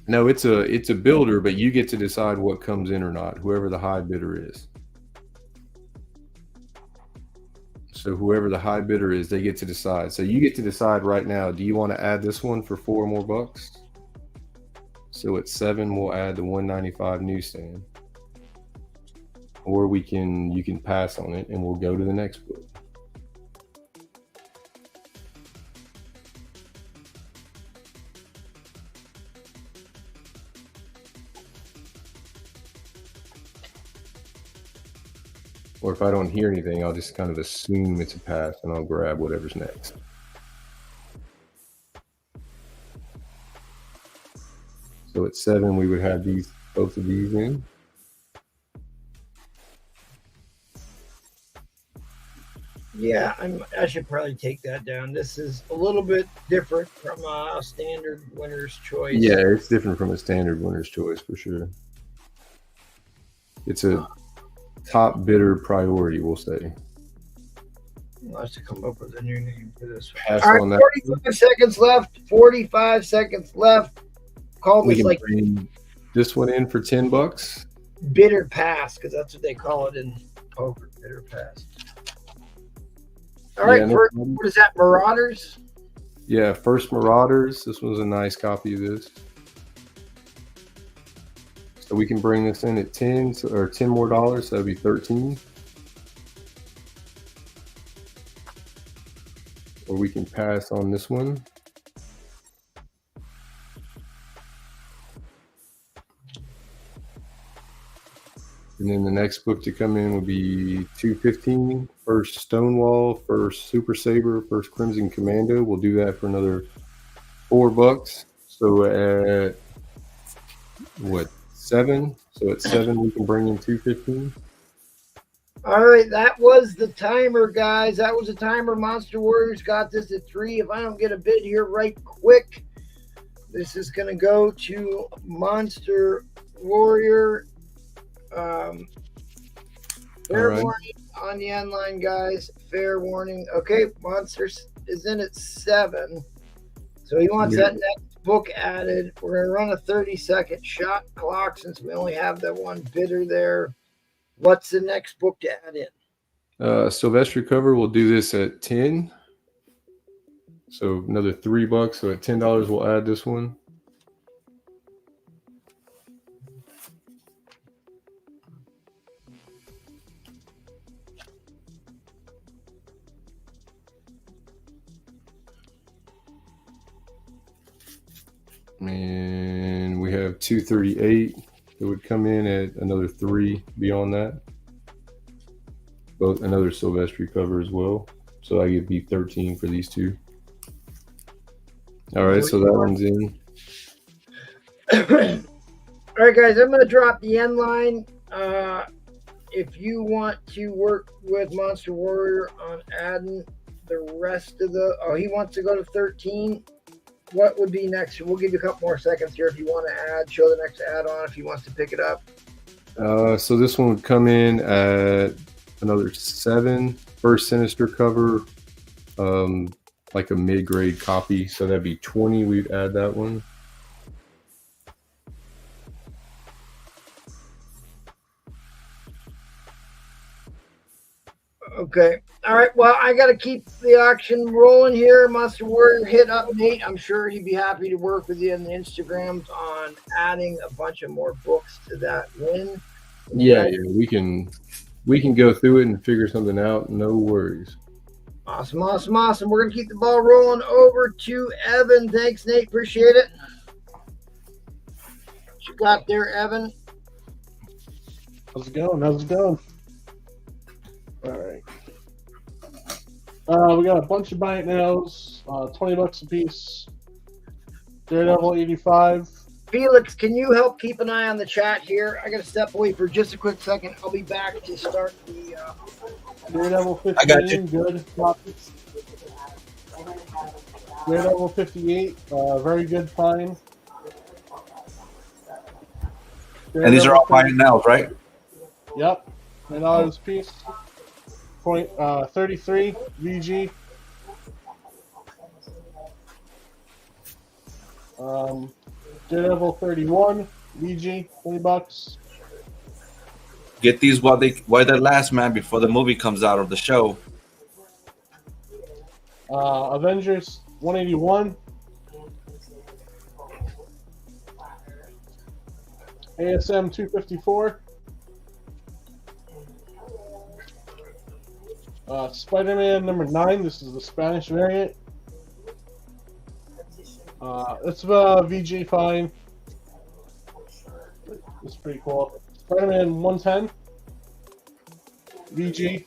No, it's a builder, but you get to decide what comes in or not, whoever the high bidder is. So whoever the high bidder is, they get to decide. So you get to decide right now, do you want to add this one for $4 more bucks? So at $7, we'll add the 195 newsstand. Or you can pass on it, and we'll go to the next book. Or if I don't hear anything, I'll just kind of assume it's a pass, and I'll grab whatever's next. So at $7, we would have both of these in. Yeah, I should probably take that down. This is a little bit different from a standard winner's choice. Yeah, it's different from a standard winner's choice for sure. It's a top bidder priority, we'll say. I'll have to come up with a new name for this one. Pass All right, on that. 45 seconds left. 45 seconds left. Call We this can like bring this one in for $10. bidder pass, because that's what they call it in poker, bidder pass. All right, Yeah, no first, problem. what is that? Marauders. Yeah, First Marauders. This was a nice copy of this. So we can bring this in at 10 or $10 more, so that'd be 13. Or we can pass on this one. And then the next book to come in will be 215, First Stonewall, First Super Saber, First Crimson Commando. We'll do that for another $4. So at what, 7? So at 7 we can bring in 215. All right, that was the timer, guys. That was the timer. Monster Warriors got this at 3. If I don't get a bid here right quick, this is going to go to Monster Warrior. Fair right. warning on the end line, guys. Fair warning. Okay, Monsters is in at 7. So he wants that next book added. We're going to run a 30-second shot clock since we only have that one bidder there. What's the next book to add in? Sylvester cover, we'll do this at 10. So another $3. So at $10 we'll add this one. And we have 238 that would come in at another 3 beyond that. Both another Sylvester cover as well. So that would be 13 for these two. All right, so that one's in. All right, guys, I'm going to drop the end line. If you want to work with Monster Warrior on adding the rest of the... Oh, he wants to go to 13. What would be next? We'll give you a couple more seconds here if you want to add. Show the next add-on if he wants to pick it up. So this one would come in at another 7. First Sinister cover, like a mid-grade copy. So that'd be 20. We'd add that one. Okay. All right. Well, I got to keep the auction rolling here. Monster Warrior, hit up Nate. I'm sure he'd be happy to work with you on the Instagrams on adding a bunch of more books to that win. Yeah, we can go through it and figure something out. No worries. Awesome. We're going to keep the ball rolling over to Evan. Thanks, Nate. Appreciate it. What you got there, Evan? How's it going? All right. We got a bunch of buy it nows, $20 a piece. Daredevil 85. Felix, can you help keep an eye on the chat here? I got to step away for just a quick second. I'll be back to start the. Daredevil 15. I got you. Good. Daredevil 58. Very good find. And these are all buy it nows, right? Yep. $9 a piece. 33 VG. Daredevil 31 VG, $20. Get these while they're last, man, before the movie comes out of the show. Avengers 181. ASM 254. Spider-Man number 9. This is the Spanish variant. It's a VG fine. It's pretty cool. Spider-Man 110. VG.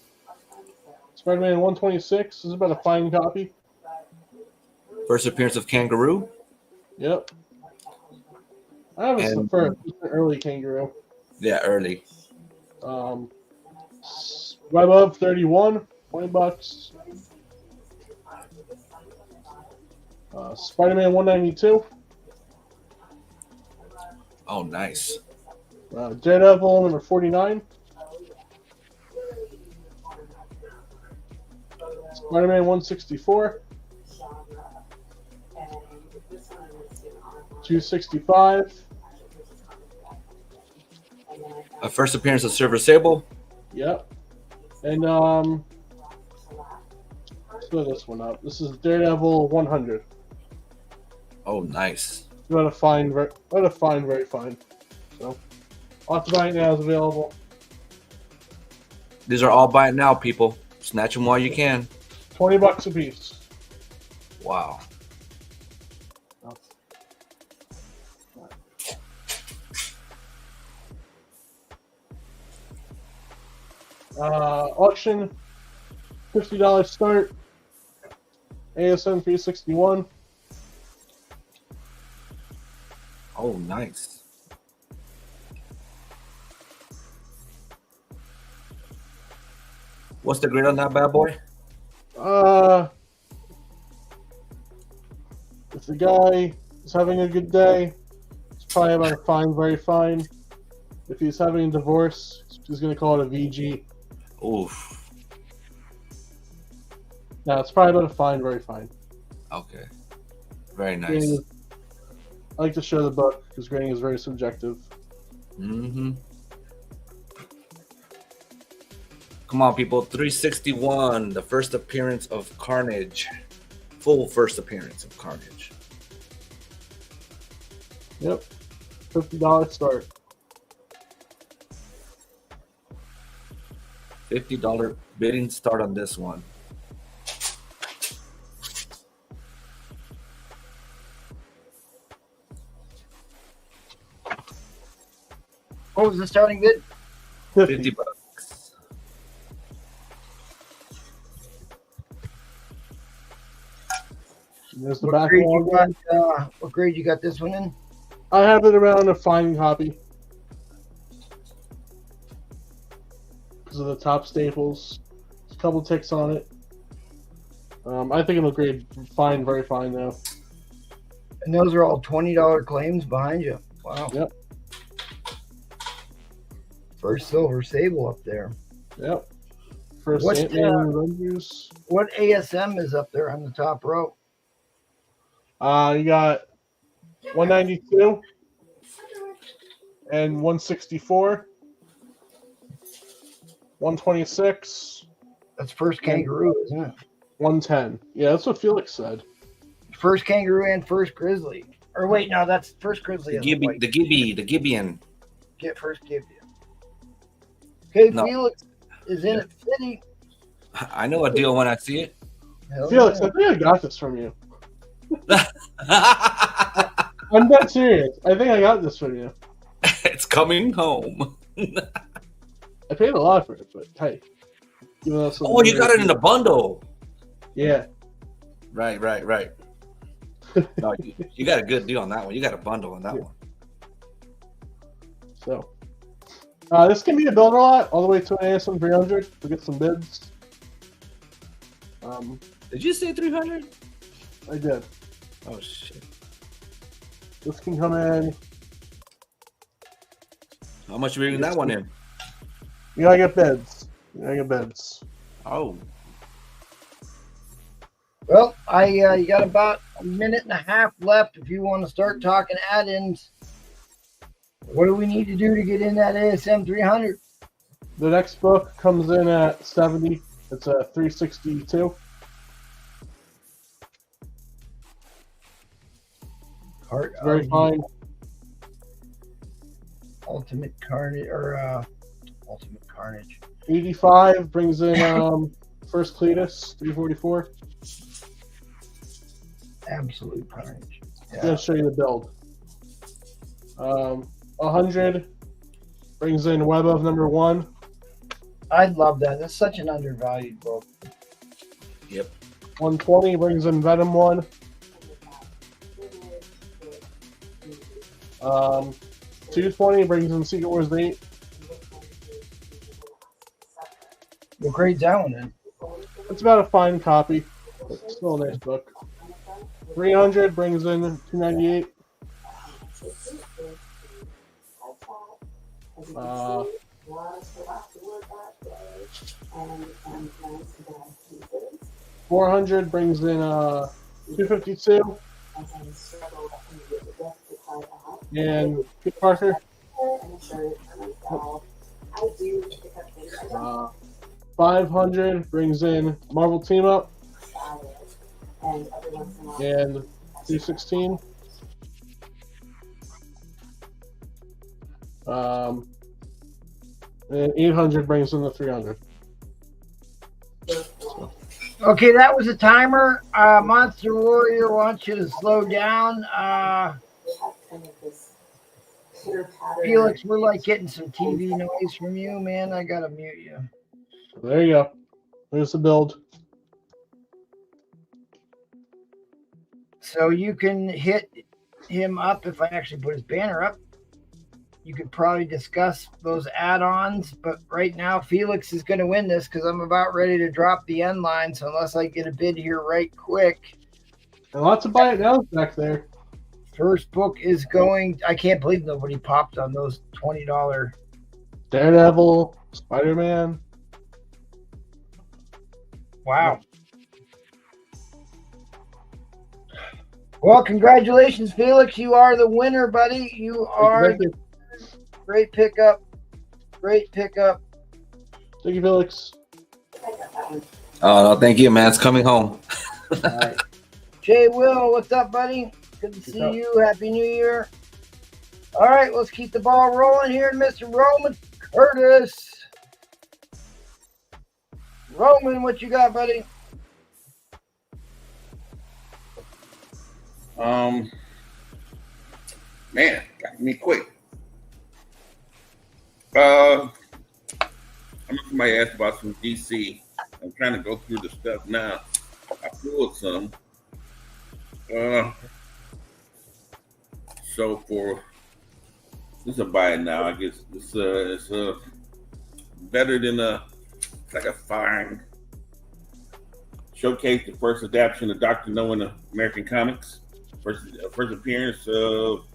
Spider-Man 126. This is about a fine copy. First appearance of Kangaroo. Yep. I have a first. It's an early Kangaroo. Yeah, early. Web Up 31. $20. Spider-Man 192. Oh, nice. Daredevil number 49. Spider-Man 164. 265. A first appearance of Silver Sable. Yep. And throw this one up. This is Daredevil 100. Oh, nice. What a fine, very fine. So, lots of buy it now is available. These are all buy it now, people. Snatch them while you can. $20 a piece. Wow. Auction, $50 start. ASM 361. Oh, nice. What's the grade on that bad boy? If the guy is having a good day, it's probably about a fine, very fine. If he's having a divorce, he's going to call it a VG. Oof. No, it's probably about a fine, very fine. Okay. Very nice. Grading is- I like to show the book because grading is very subjective. Mm-hmm. Come on, people. 361, the first appearance of Carnage. Full first appearance of Carnage. Yep. $50 start. $50 bidding start on this one. What was the starting bid? 50 bucks. There's the What back grade, one. what grade you got this one in? I have it around a fine copy. Because of the top staples. There's a couple ticks on it. I think it'll grade fine, very fine though. And those are all $20 claims behind you. Wow. Yep. First Silver Sable up there. Yep. First What's Ant-Man Avengers. What ASM is up there on the top row? You got 192 and 164, 126, That's First Kangaroo, isn't it? 110. Yeah, that's what Felix said. First Kangaroo and First Grizzly. Or wait, no, that's First Grizzly. The Gibeon. Get First Gibeon. Okay, No. Felix is in at 50. I know a deal when I see it. Hell Felix, yeah. I think I got this from you. I'm not serious. I think I got this from you. It's coming home. I paid a lot for it, but hey. Even though it's a Oh, you got it in the bundle. Yeah. Right. No, you got a good deal on that one. You got a bundle on that one. So, this can be a builder lot all the way to an ASM 300 to get some bids. Did you say 300? I did. Oh shit! This can come in. How much are we bringing that one in? You gotta get bids. Oh, Well, you got about a minute and a half left if you want to start talking add-ins. What do we need to do to get in that ASM 300? The next book comes in at 70. It's a 362. Heart, Very fine. Ultimate Carnage or Ultimate Carnage. 85 brings in first Cletus 344. Absolute Carnage. I'm gonna show you the build. 100 brings in Web of number 1. I love that. That's such an undervalued book. yep. 120 brings in Venom 1. 220 brings in Secret Wars 8. What grade's that one in? It's about a fine copy. It's still a nice book. 300 brings in 298. 400 brings in 252. And Kit Parker. 500 brings in Marvel Team Up. And 316. And 800 brings in the 300. Okay, that was a timer. Monster Warrior wants you to slow down. Felix, we're like getting some TV noise from you, man. I gotta mute you. There you go. There's the build. So you can hit him up if I actually put his banner up. You could probably discuss those add-ons, but right now Felix is going to win this because I'm about ready to drop the end line. So unless I get a bid here right quick, And lots of buy it now back there. first book is going. I can't believe nobody popped on those $20. Daredevil, Spider-Man. Wow. Well, congratulations, Felix. You are the winner, buddy. You are great pickup. Great pickup. Thank you, Felix. Oh, no, thank you, man. It's coming home. All right. Jay Will, what's up, buddy? Good to see you. Happy New Year. All right, let's keep the ball rolling here, Mr. Roman Curtis. Roman, what you got, buddy? Man, got me quick. Somebody asked about some DC. I'm trying to go through the stuff now. I pulled some. So for this is a buy now. I guess it's better than it's like a fine. Showcase the first adaptation of Dr. No in American comics. First appearance of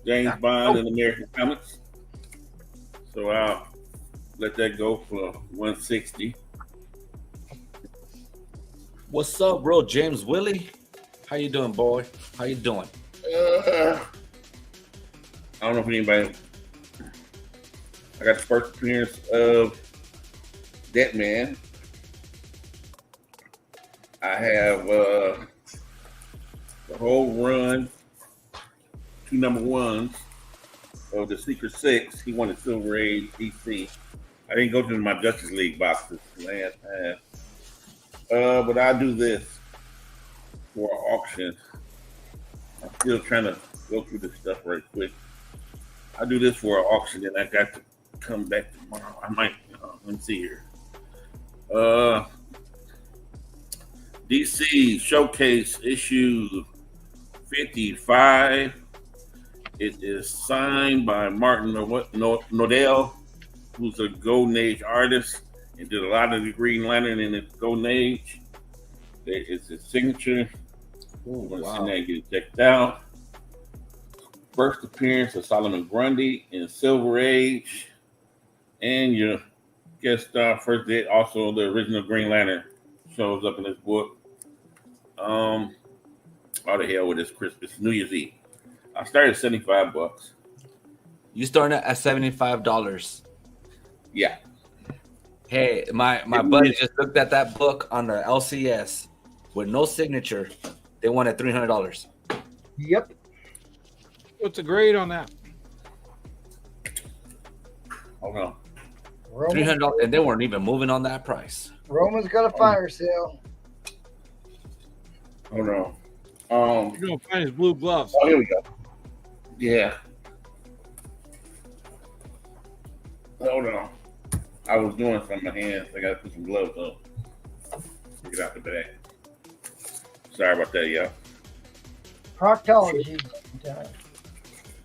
James Bond in American comics. So I'll let that go for $160. What's up, bro? James Willie? How you doing, boy? How you doing? I don't know if anybody. I got the first appearance of Deadman. I have the whole run, 2 number ones of the Secret Six. He wanted Silver Age DC. I didn't go to my Justice League boxes last time. But I'll do this for auction. I'm still trying to go through this stuff right quick. I'll do this for an auction, and I got to come back tomorrow. I might, let me see here. DC Showcase issue 55. It is signed by Martin Nodell, who's a Golden Age artist and did a lot of the Green Lantern in the Golden Age. It's his signature. Ooh, Wow. Get it checked out. First appearance of Solomon Grundy in Silver Age. And your guest star, first date, also the original Green Lantern shows up in this book. All the hell with this Christmas, New Year's Eve. I started at $75. You starting at $75. Yeah. Hey, my buddy just looked at that book on the LCS with no signature. They wanted $300. Yep. What's the grade on that? Hold on. $300, and they weren't even moving on that price. Roman's got a fire sale. Hold on. You're gonna find his blue gloves. Oh, here we go. Yeah. Hold on. I was doing something in my hands. I gotta put some gloves on. Get out the bag. Sorry about that, y'all. Proctology.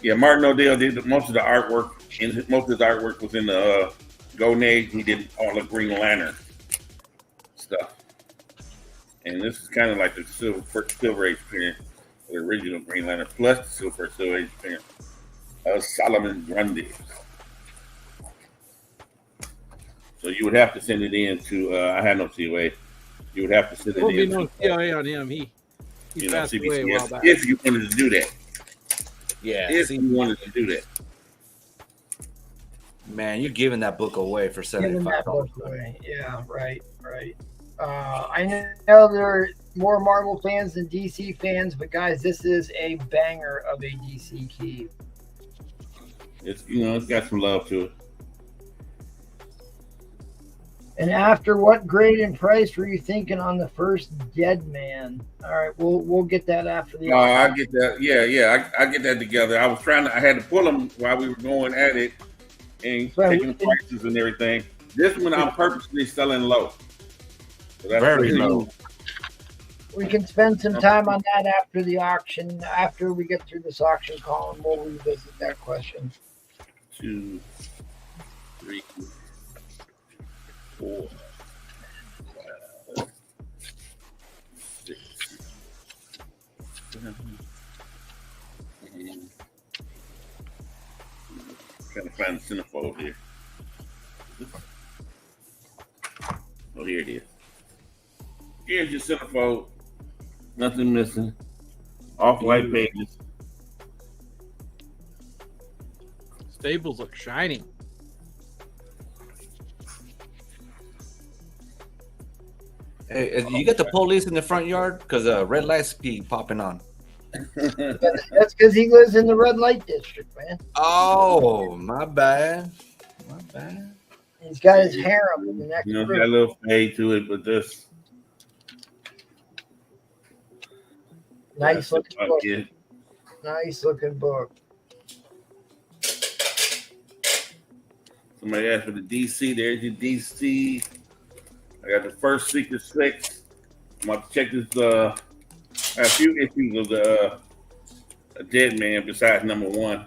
Yeah, Martin O'Dell did most of the artwork, and most of his artwork was in the Golden Age. He did all the Green Lantern stuff. And this is kind of like the Silver Age appearance, the original Green Lantern, plus the Silver Age appearance of Solomon Grundy. So you would have to send it in to, I had no COA. You would have to send it There'll be in no to, CIA on him. He passed away a while CBCS, back. if you wanted to do that. Yeah. If you wanted to do that. Man, you're giving that book away for Giving that $75. book away. Yeah, right. I know more Marvel fans than DC fans, but guys, this is a banger of a DC key. It's it's got some love to it. And after what grade and price were you thinking on the first Dead Man? All right, we'll get that after the. No, I get that. Yeah. I get that together. I had to pull them while we were going at it and taking the prices and everything. This one I'm purposely selling low. So that's Very low. We can spend some time on that after the auction. After we get through this auction column, we'll revisit that question. 2, 3, 4, 5, 6, 7, 8. Trying to find the centerfold here. Oh, here it is. Here's your centerfold. Nothing missing. Off-white pages. Staples look shiny. Hey, you get the police in the front yard because red lights be popping on. That's because he lives in the red light district, man. Oh, my bad. My bad. He's got his harem in the next It's got a room. little fade to it, but this. Nice looking book. Yeah. Nice looking book. Somebody asked for the DC. There's your DC. I got the first Secret 6. I'm about to check this. I have a few issues of the a Dead Man besides number 1.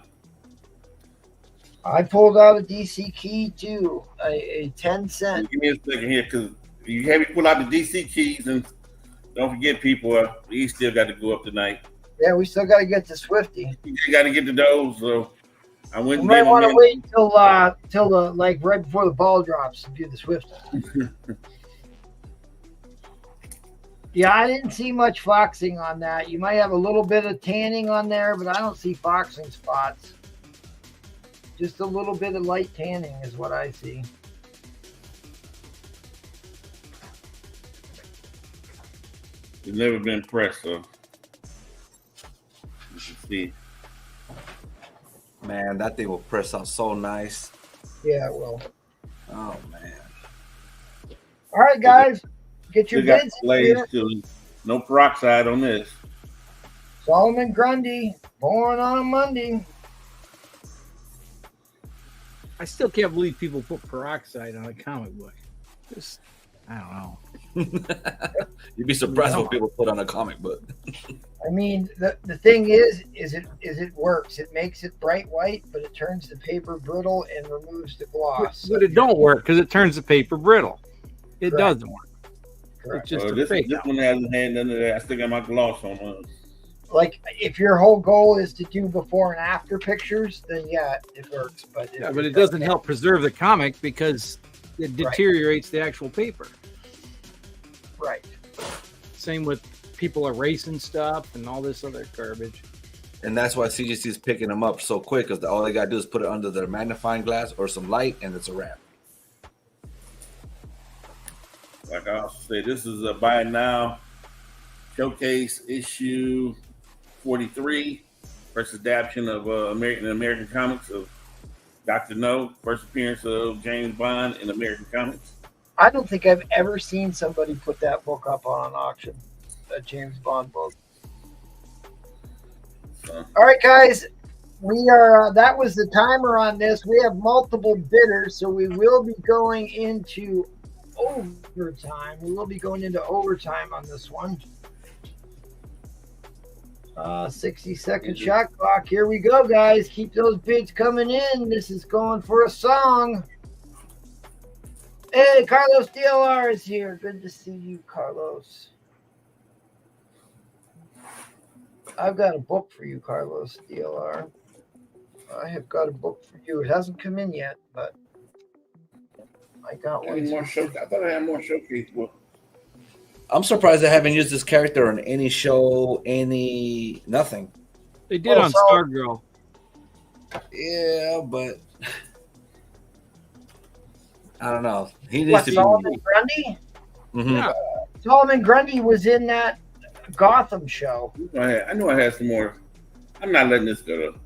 I pulled out a DC key too, a 10-cent. Give me a second here, because you have me pull out the DC keys, and don't forget, people, we still got to go up tonight. Yeah, we still got to get to Swifty. You got to get to those, so I We wouldn't. might want to wait till the like right before the ball drops to do the Swifty. Yeah, I didn't see much foxing on that. You might have a little bit of tanning on there, but I don't see foxing spots. Just a little bit of light tanning is what I see. It's never been pressed, so you can see. Man, that thing will press out so nice. Yeah, well. Oh, man. All right, guys. Get your Still got bids in glaze here. too. No peroxide on this. Solomon Grundy, born on a Monday. I still can't believe people put peroxide on a comic book. Just, I don't know. You'd be surprised what people put on a comic book. I mean, the thing is it works. It makes it bright white, but it turns the paper brittle and removes the gloss. But it don't work because it turns the paper brittle. It Correct. doesn't work. Correct. It's just a This fake. one hasn't had none of that. I still got my gloss on mine. Like, if your whole goal is to do before and after pictures, then yeah, it works. But Yeah, but it doesn't help preserve the comic because it deteriorates the actual paper. Right. Same with people erasing stuff and all this other garbage. And that's why CGC is picking them up so quick, because all they got to do is put it under their magnifying glass or some light, and it's a wrap. Like I also say, this is a buy now showcase issue 43, first adaptation of American Comics of Dr. No, first appearance of James Bond in American Comics. I don't think I've ever seen somebody put that book up on an auction, a James Bond book. All right, guys, we are. That was the timer on this. We have multiple bidders, so we will be going into overtime. We will be going into overtime on this one. 60-second shot clock. Here we go, guys. Keep those bids coming in. This is going for a song. Hey, Carlos DLR is here. Good to see you, Carlos. I've got a book for you, Carlos DLR. I have got a book for you. It hasn't come in yet, but I got one. I thought I had more showcase books. I'm surprised they haven't used this character on any show, nothing. They did on Stargirl. Yeah, but I don't know. He needs to be. Solomon Grundy? Mhm. Yeah. Solomon Grundy was in that Gotham show. I knew I had some more. I'm not letting this go though.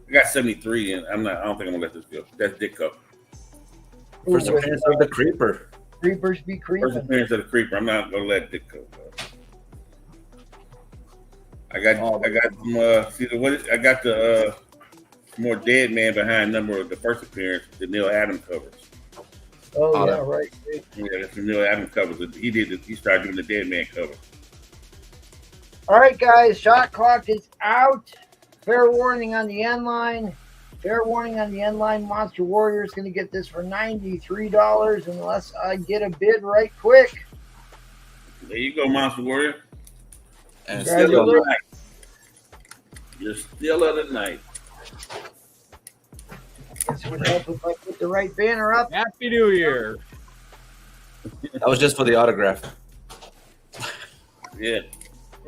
I got 73, and I don't think I'm gonna let this go. That's Dick Cup. First appearance of the Creeper. Creepers be First creeping. appearance of the Creeper. I'm not gonna let Dick go. I got some. I got the more Dead Man behind number of the first appearance, the Neil Adams covers. Oh yeah, right. Yeah, that's the Neil Adams covers. He started doing the Dead Man cover. All right, guys, shot clock is out. Fair warning on the end line. Fair warning on the end line. Monster Warrior is going to get this for $93 unless I get a bid right quick. There you go, Monster Warrior. And Still of the night. You're still of the night. This would help if I put the right banner up. Happy New Year. that was just for the autograph. Yeah.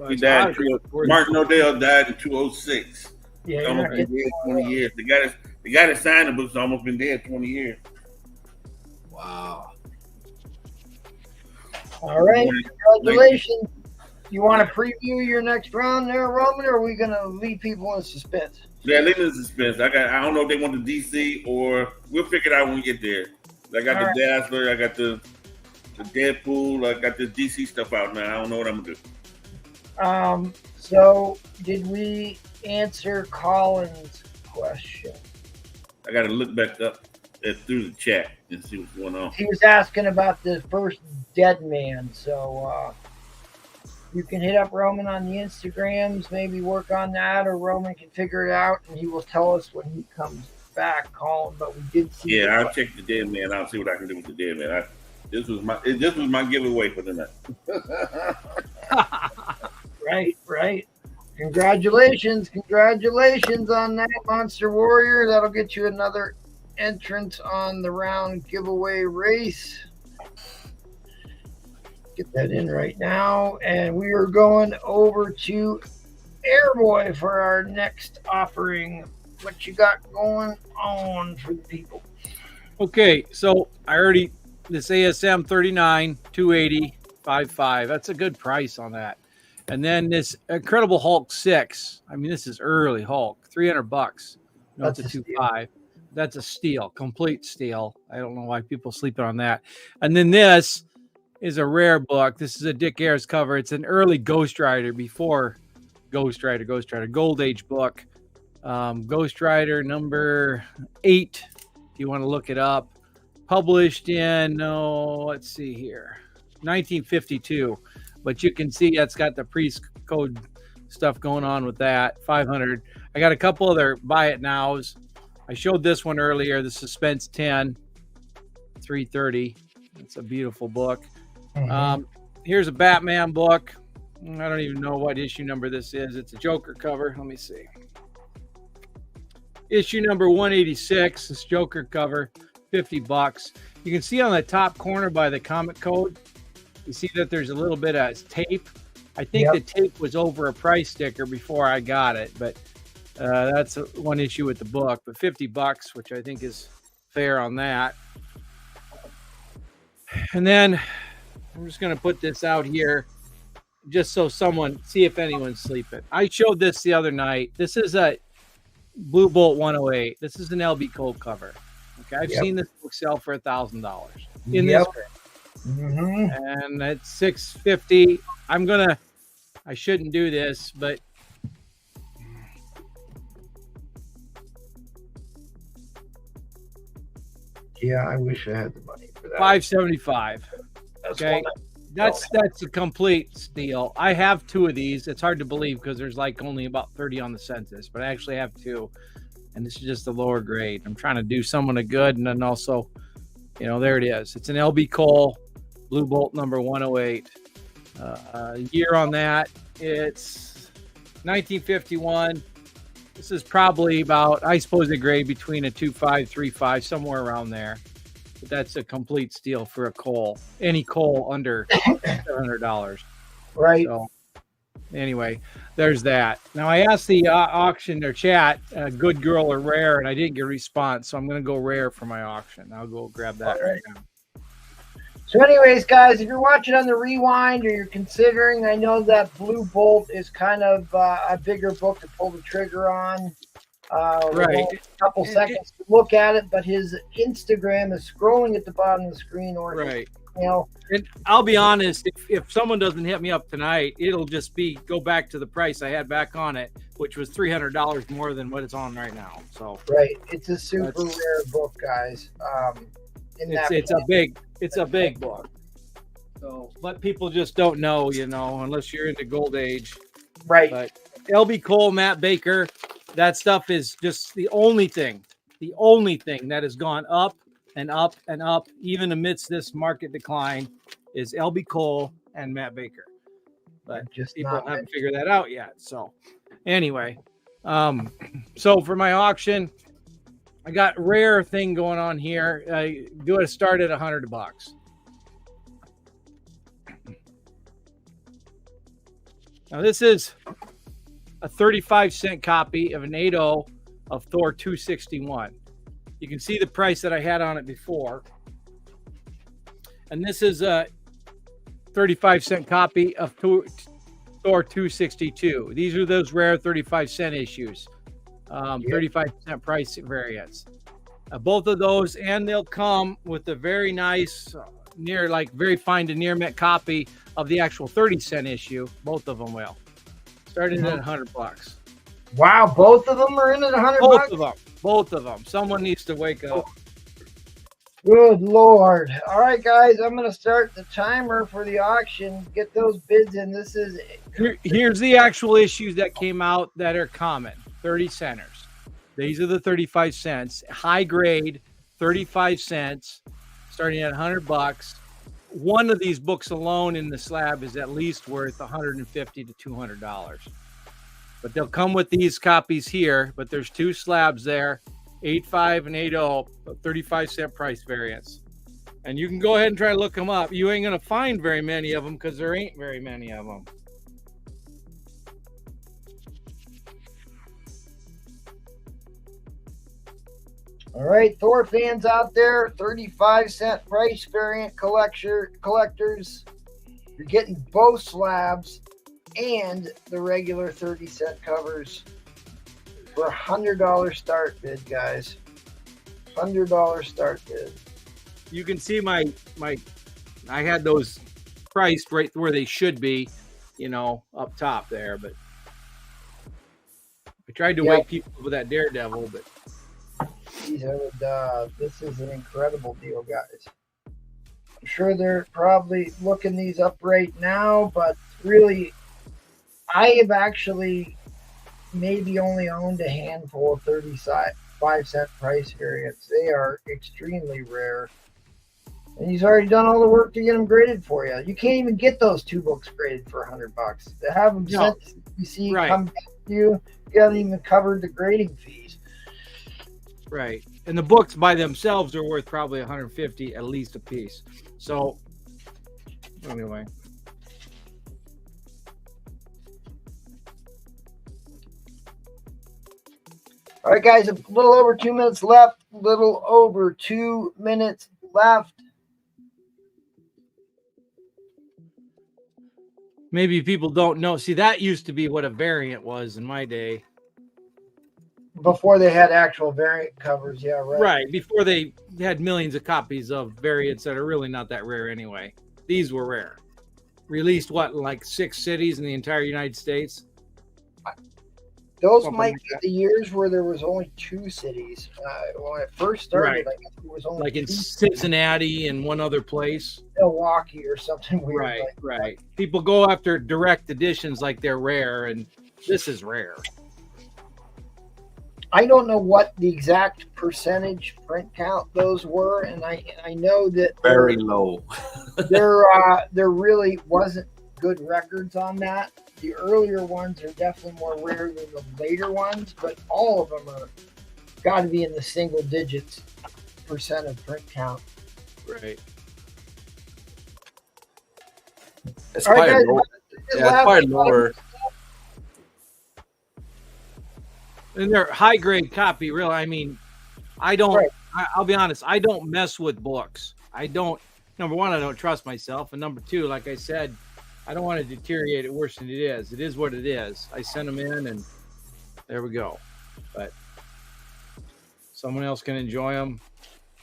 He died. Martin O'Dell died in 2006. Yeah, Almost been dead 20 years. The guy that signed the book's almost been dead 20 years. Wow. All right, congratulations. You want to preview your next round there, Roman, or are we going to leave people in suspense? Yeah, leave it in suspense. I don't know if they want the DC or we'll figure it out when we get there. I got the Dazzler, I got the Deadpool, I got the DC stuff out now. I don't know what I'm gonna do. So did we answer Colin's question? I gotta look back up through the chat and see what's going on. He was asking about the first Dead Man, so you can hit up Roman on the Instagrams, maybe work on that, or Roman can figure it out, and he will tell us when he comes back, Colin. But we did see. Yeah, I'll check the Dead Man. I'll see what I can do with the Dead Man. This was my giveaway for the night. Right. Congratulations on that, Monster Warrior. That'll get you another entrance on the round giveaway race. Get that in right now. And we are going over to Airboy for our next offering. What you got going on for the people? Okay, so this ASM 39, 280, 55. That's a good price on that. And then this Incredible Hulk 6. I mean, this is early Hulk, $300. No, it's a 2.5. That's a steal, complete steal. I don't know why people sleeping on that. And then this is a rare book. This is a Dick Ayers cover. It's an early Ghost Rider before Ghost Rider, Gold Age book. Ghost Rider number 8, if you want to look it up. Published in, let's see here, 1952. But you can see that's got the pre-code stuff going on with that. 500. I got a couple other buy it nows. I showed this one earlier, the Suspense 10, 330. It's a beautiful book. Mm-hmm. Here's a Batman book. I don't even know what issue number this is. It's a Joker cover. Let me see. Issue number 186. This Joker cover, $50. You can see on the top corner by the comic code, you see that there's a little bit of tape. I think the tape was over a price sticker before I got it, but that's one issue with the book. But $50, which I think is fair on that. And then I'm just going to put this out here just so see if anyone's sleeping. I showed this the other night. This is a Blue Bolt 108. This is an LB Cole cover. Okay, I've seen this book sell for $1,000 in this print. Mm-hmm. And it's $650. I shouldn't do this, but yeah, I wish I had the money for that. $575. Okay, that's a complete steal. I have 2 of these. It's hard to believe because there's like only about 30 on the census, but I actually have 2, and this is just the lower grade. I'm trying to do someone a good, and then also, there it is. It's an LB Cole Blue Bolt number 108. Year on that, it's 1951. This is probably about, I suppose, a grade between a 2.5, 3.5, somewhere around there. But that's a complete steal for a Cole. Any Cole under $700. Right. So, anyway, there's that. Now, I asked the auction or chat, good girl or rare, and I didn't get a response. So I'm going to go rare for my auction. I'll go grab that right now. So anyways, guys, if you're watching on the rewind or you're considering, I know that Blue Bolt is kind of a bigger book to pull the trigger on. Right. A couple seconds to look at it, but his Instagram is scrolling at the bottom of the screen, or Right. you know. And I'll be honest, if someone doesn't hit me up tonight, it'll just be go back to the price I had back on it, which was $300 more than what it's on right now. So Right, it's a super rare book, guys. it's a big book. So, but people just don't know, you know, unless you're into Gold Age. Right. But LB Cole, Matt Baker, that stuff is just the only thing that has gone up and up and up, even amidst this market decline, is LB Cole and Matt Baker. But Just people not haven't figured that out yet. So anyway, so for my auction, I got rare thing going on here. I do it start at $100. Now this is a 35-cent copy of an 8.0 of Thor 261. You can see the price that I had on it before. And this is a 35-cent copy of Thor 262. These are those rare 35-cent issues. 35% price variance. Both of those, and they'll come with a very nice, very fine to near mint copy of the actual 30-cent issue. Both of them will. Starting at $100. Wow, both of them are in at $100. Both of them. Someone needs to wake up. Good Lord. All right, guys, I'm going to start the timer for the auction. Get those bids in. This is here's the actual issues that came out that are common. 30 centers. These are the 35 cents. High grade, 35 cents, starting at $100. One of these books alone in the slab is at least worth $150 to $200. But they'll come with these copies here, but there's two slabs there, 8.5 and 8.0, 35-cent price variance. And you can go ahead and try to look them up. You ain't going to find very many of them because there ain't very many of them. all right, Thor fans out there, 35-cent price variant collectors. You're getting both slabs and the regular 30-cent covers for $100 start bid, guys. $100 start bid. You can see my I had those priced right where they should be, you know, up top there, but I tried to wake people up with that Daredevil, but this is an incredible deal, guys. I'm sure they're probably looking these up right now, but really, I have actually maybe only owned a handful of 35-cent price variants. They are extremely rare. And he's already done all the work to get them graded for you. You can't even get those two books graded for $100. To have them sent to CBC, come back to you, you haven't even covered the grading fees. right. And the books by themselves are worth probably $150 at least a piece. So anyway. All right, guys, a little over 2 minutes left. Little over 2 minutes left. Maybe people don't know. See, that used to be what a variant was in my day. Before they had actual variant covers, yeah, right. Right. Before they had millions of copies of variants that are really not that rare anyway. These were rare. Released, what, like 6 cities in the entire United States? Those might be the years where there was only 2 cities. When it first started, I guess there was only like in 2 Cincinnati and one other place. Milwaukee or something weird. Right, like right. People go after direct editions like they're rare, and this is rare. I don't know what the exact percentage print count those were, and I know that Very low. there really wasn't good records on that. The earlier ones are definitely more rare than the later ones, but all of them are got to be in the single digits percent of print count. Right. It's All right, probably guys, lower. Yeah, it's probably lower. And they're high grade copy, really. I mean, I don't. Right. I'll be honest. I don't mess with books. I don't. number one, I don't trust myself, and number two, like I said, I don't want to deteriorate it worse than it is. It is what it is. I sent them in, and there we go. But someone else can enjoy them,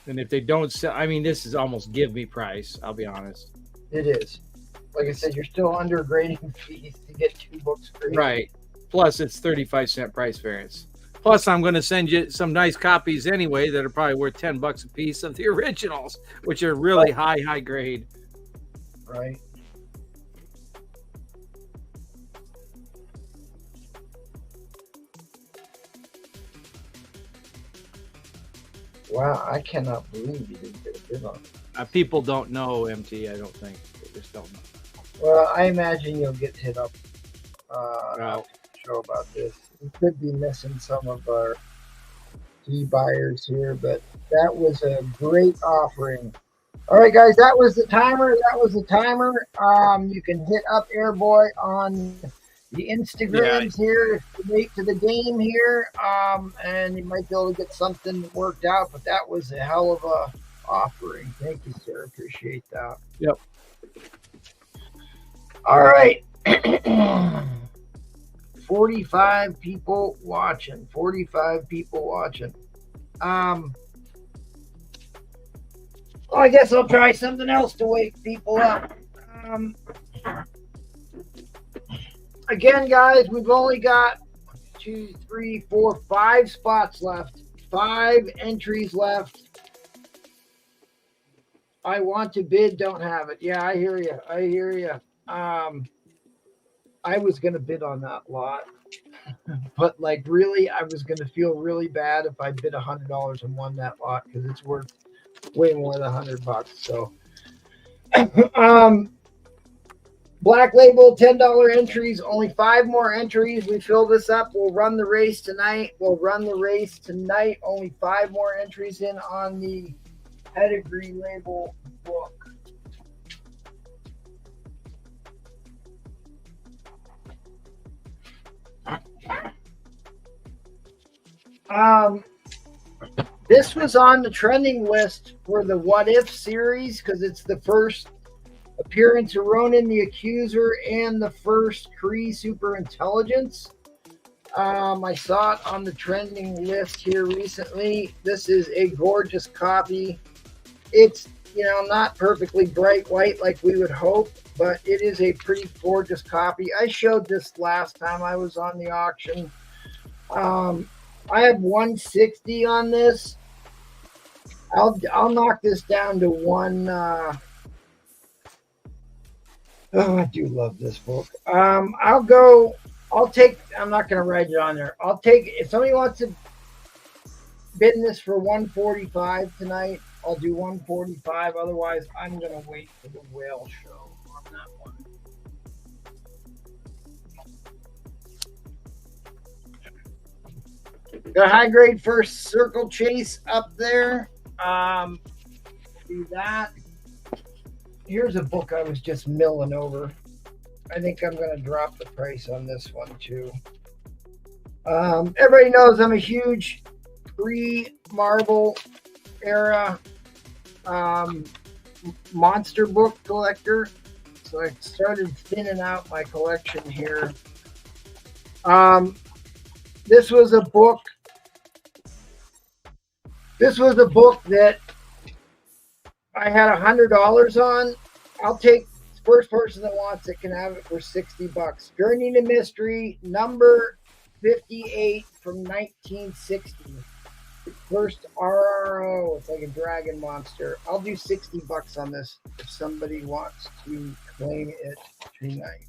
and if they don't sell, I mean, this is almost give me price. I'll be honest. It is. Like I said, you're still under grading fees to get 2 books free. Right. Plus, it's 35-cent price variance. Plus, I'm going to send you some nice copies anyway that are probably worth $10 a piece of the originals, which are really high grade. Right. Wow, I cannot believe you didn't get a bid on it. People don't know MT, I don't think. They just don't know. Well, I imagine you'll get hit up Wow. show about this. We could be missing some of our key buyers here, but that was a great offering. All right, guys, that was the timer. You can hit up Airboy on the Instagrams here if you're late to the game here, and you might be able to get something worked out, but that was a hell of a offering. Thank you, sir. Appreciate that. Yep. All right. 45 people watching. Well, I guess I'll try something else to wake people up. Again, guys, we've only got 2, 3, 4, 5 spots left. 5 entries left. I want to bid, don't have it. Yeah, I hear you. I was going to bid on that lot. But like really, I was going to feel really bad if I bid $100 and won that lot because it's worth way more than $100. So, Black Label $10 entries, only 5 more entries. We fill this up. We'll run the race tonight. Only 5 more entries in on the Pedigree Label book. This was on the trending list for the What If series because it's the first appearance of Ronan the Accuser and the first Kree super intelligence. I saw it on the trending list here recently. This is a gorgeous copy. It's, not perfectly bright white like we would hope, but it is a pretty gorgeous copy. I showed this last time I was on the auction. I have 160 on this. I'll knock this down to one. I do love this book. I'm not going to write it on there. If somebody wants to bid this for 145 tonight, I'll do 145. Otherwise, I'm going to wait for the whale show on that one. Got high grade first circle chase up there. Do that. Here's a book I was just milling over. I think I'm going to drop the price on this one too. Everybody knows I'm a huge pre-Marvel era monster book collector. So I started thinning out my collection here. This was a book that I had $100 on. I'll take the first person that wants it can have it for $60. Journey to Mystery, number 58 from 1960. First RRO. It's like a dragon monster. I'll do $60 on this if somebody wants to claim it tonight.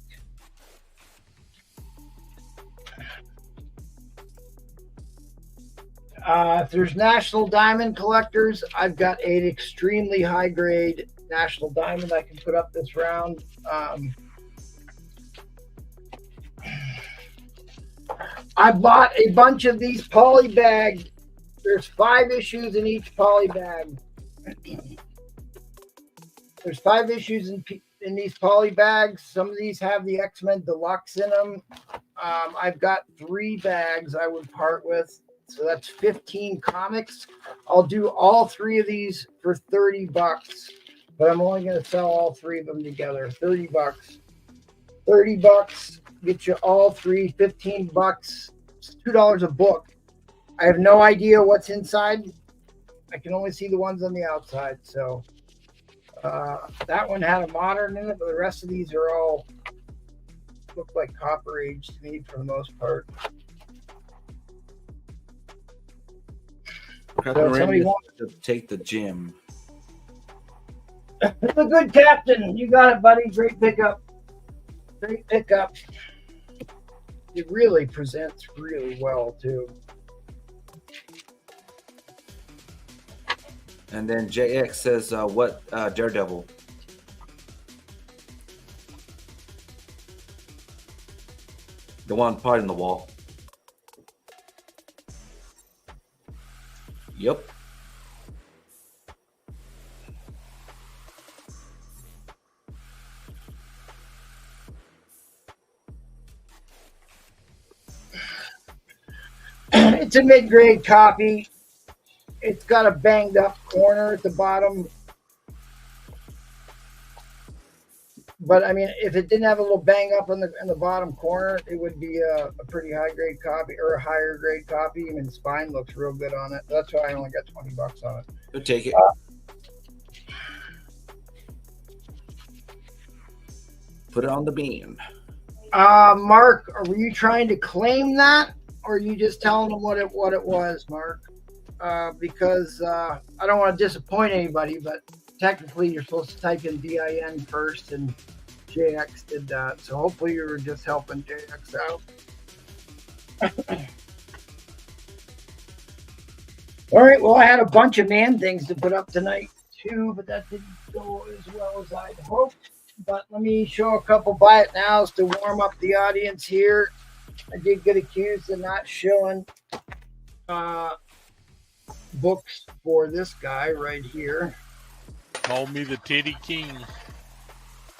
If there's National Diamond collectors, I've got an extremely high grade National Diamond I can put up this round. I bought a bunch of these poly bagged. There's 5 issues in each poly bag. There's 5 issues in these poly bags. Some of these have the X-Men Deluxe in them. I've got 3 bags I would part with. So that's 15 comics. I'll do all 3 of these for $30. but I'm only going to sell all three of them together. $30. $30 get you all three. $15. It's $2 a book. I have no idea what's inside. I can only see the ones on the outside. So that one had a modern in it, but the rest of these are all look like copper age to me for the most part. So somebody wants to take the gym. It's a good captain. You got it, buddy. Great pickup. Great pickup. It really presents really well too. And then JX says, what Daredevil? The one part in the wall. Yep. It's a mid-grade copy. It's got a banged up corner at the bottom. But I mean, if it didn't have a little bang up in the bottom corner, it would be a pretty high grade copy or a higher grade copy. I mean, the spine looks real good on it. That's why I only got $20 on it. We'll take it. Put it on the beam. Mark, were you trying to claim that, or are you just telling them what it was, Mark? Because I don't want to disappoint anybody, but technically you're supposed to type in DIN first, and JX did that. So hopefully you were just helping JX out. All right, well, I had a bunch of man things to put up tonight too, but that didn't go as well as I'd hoped. But let me show a couple buy it nows to warm up the audience here. I did get accused of not showing books for this guy right here. Call me the Titty King.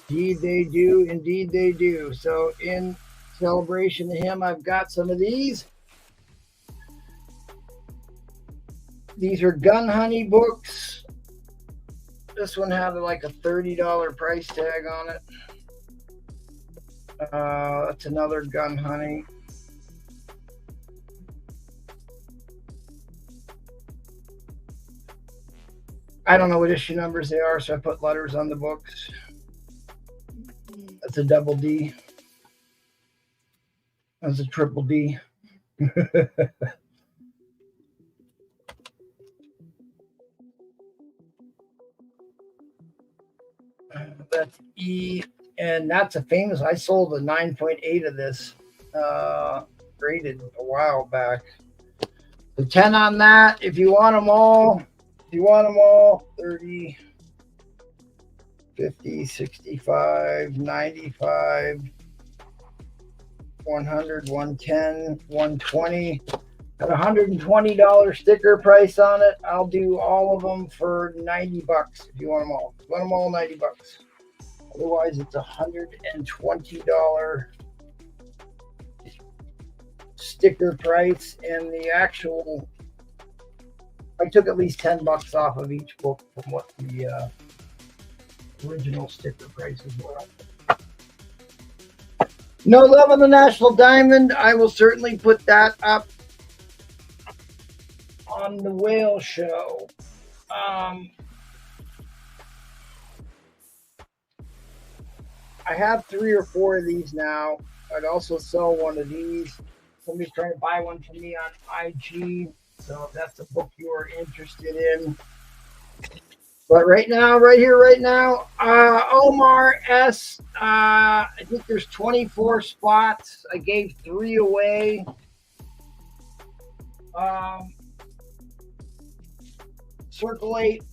Indeed they do. Indeed they do. So in celebration to him, I've got some of these. These are Gun Honey books. This one had like a $30 price tag on it. That's another Gun Honey. I don't know what issue numbers they are, so I put letters on the books. That's a double D. That's a triple D. That's E, and that's a famous. I sold a 9.8 of this, graded a while back. The 10 on that. If you want them all. If you want them all, 30, 50, 65, 95, 100, 110, 120. At $120 sticker price on it, I'll do all of them for $90 if you want them all. If you want them all, $90. Otherwise, it's $120 sticker price, and the actual. I took at least $10 off of each book from what the original sticker prices were. No Love on the National Diamond. I will certainly put that up on the Whale Show. I have 3 or 4 of these now. I'd also sell one of these. Somebody's trying to buy one from me on IG. So if that's a book you are interested in. But right now, Omar S. I think there's 24 spots. I gave 3 away. Circle 8,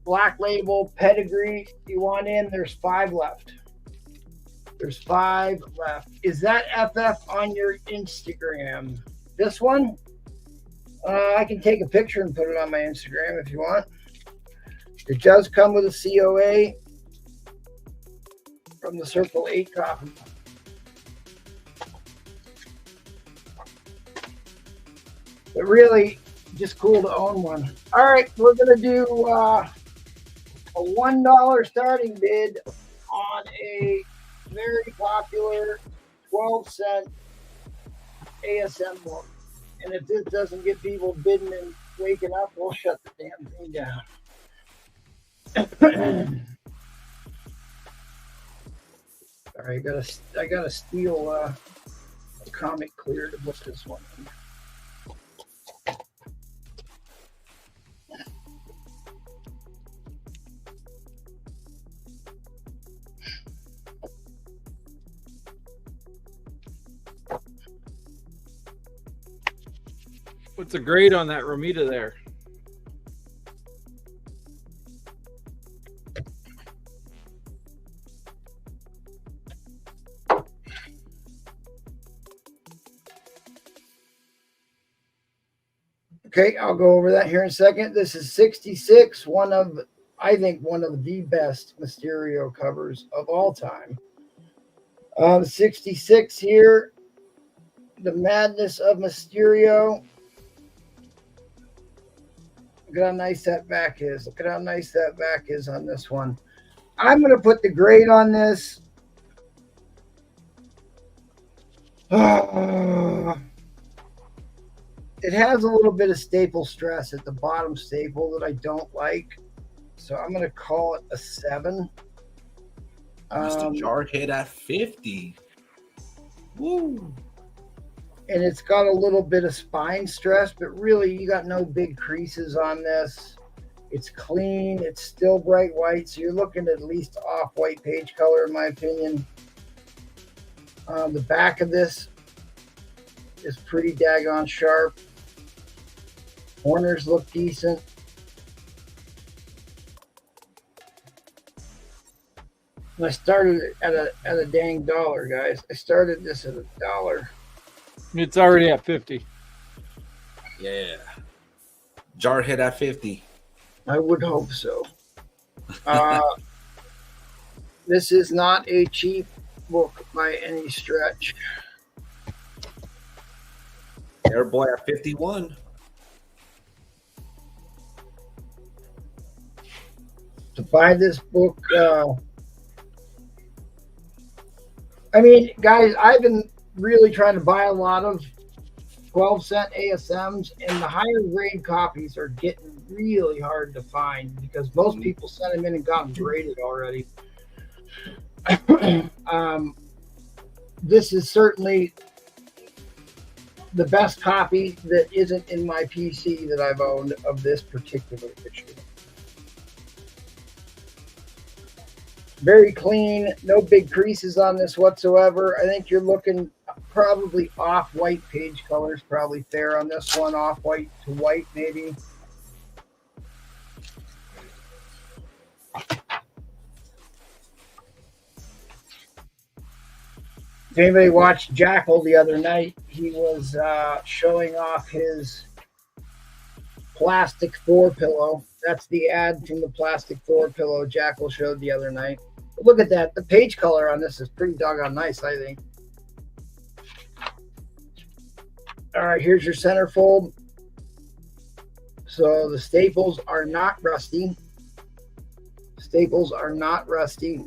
Black Label, Pedigree. If you want in, there's 5 left. There's 5 left. Is that FF on your Instagram? This one? I can take a picture and put it on my Instagram if you want. It does come with a COA from the Circle 8 copy. But really, just cool to own one. All right, we're going to do a $1 starting bid on a very popular 12-cent ASM book. And if this doesn't get people bidding and waking up, we'll shut the damn thing down. All right, I gotta steal a comic clear to put this one in. What's the grade on that Romita there? Okay, I'll go over that here in a second. This is 66, I think one of the best Mysterio covers of all time. 66 here, The Madness of Mysterio. Look at how nice that back is. Look at how nice that back is on this one. I'm going to put the grade on this. It has a little bit of staple stress at the bottom staple that I don't like. So I'm going to call it a 7. Mr. Jarhead at 50. Woo. And it's got a little bit of spine stress, but really you got no big creases on this. It's clean. It's still bright white. So you're looking at least off-white page color, in my opinion. The back of this is pretty daggone sharp. Corners look decent. And I started at a dang dollar, guys. I started this at $1. It's already at 50. Yeah. Jarhead at 50. I would hope so. This is not a cheap book by any stretch. Airboy at 51. To buy this book, I mean, guys, I've been really trying to buy a lot of 12-cent ASMs, and the higher grade copies are getting really hard to find because most people sent them in and got them graded already. This is certainly the best copy that isn't in my PC that I've owned of this particular issue. Very clean, no big creases on this whatsoever. I think you're looking probably off-white page colors, probably fair on this one, off-white to white maybe. If anybody watched Jackal the other night, he was showing off his plastic Thor pillow. That's the ad from the plastic Thor pillow Jackal showed the other night. But look at that. The page color on this is pretty doggone nice, I think. All right, here's your centerfold. So the staples are not rusty. Staples are not rusty.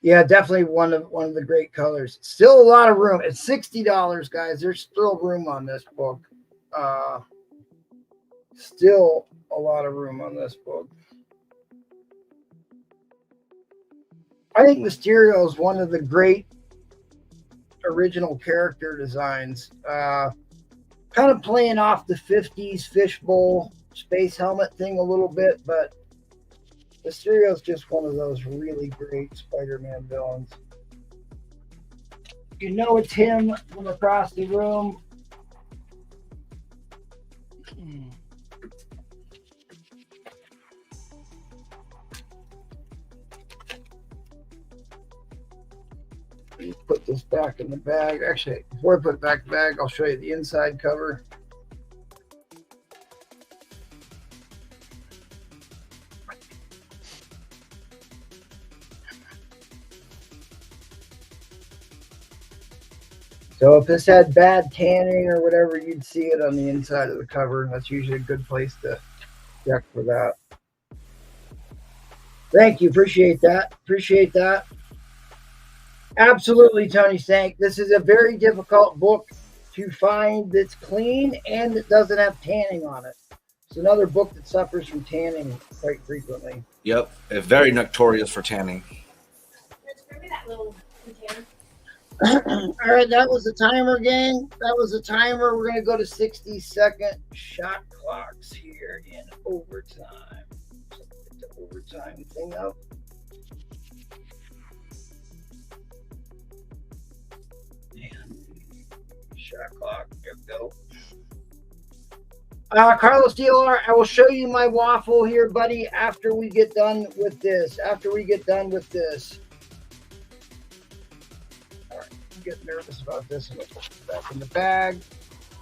Yeah, definitely one of the great colors. Still a lot of room. It's $60, guys. There's still room on this book. Still a lot of room on this book. I think Mysterio is one of the great original character designs. Kind of playing off the 50s fishbowl space helmet thing a little bit, but Mysterio is just one of those really great Spider-Man villains. You know it's him from across the room. Let me put this back in the bag. Actually, before I put it back in the bag, I'll show you the inside cover. So if this had bad tanning or whatever, you'd see it on the inside of the cover. That's usually a good place to check for that. Thank you. Appreciate that. Appreciate that. Absolutely, Tony Stank. This is a very difficult book to find that's clean and that doesn't have tanning on it. It's another book that suffers from tanning quite frequently. Yep, it's very notorious for tanning. All right, that was the timer, gang. That was the timer. We're going to go to 60-second shot clocks here in overtime. So get the overtime thing up. Shot clock. There we go. Carlos DLR, I will show you my waffle here, buddy, after we get done with this. After we get done with this. All right, I'm getting nervous about this. I'm going to put it back in the bag.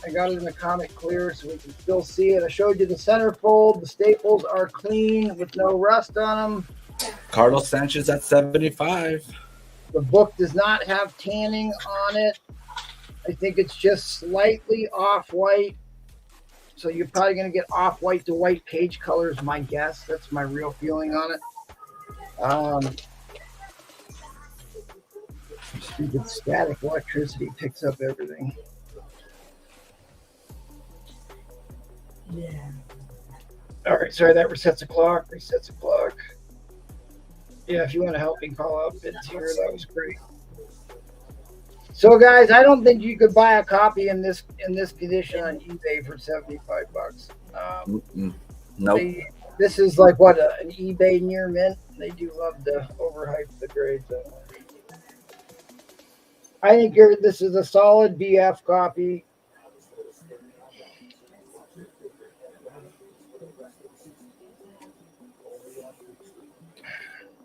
I got it in the comic clear so we can still see it. I showed you the centerfold. The staples are clean with no rust on them. Carlos Sanchez at 75. The book does not have tanning on it. I think it's just slightly off-white. So you're probably going to get off-white to white page color is my guess. That's my real feeling on it. Stupid static electricity picks up everything. Yeah. All right, sorry, that resets the clock. Yeah, if you want to help me call out bids here, that was great. So, guys, I don't think you could buy a copy in this condition on eBay for $75. Nope. This is like what an eBay near mint. They do love to overhype the grades. I think this is a solid BF copy.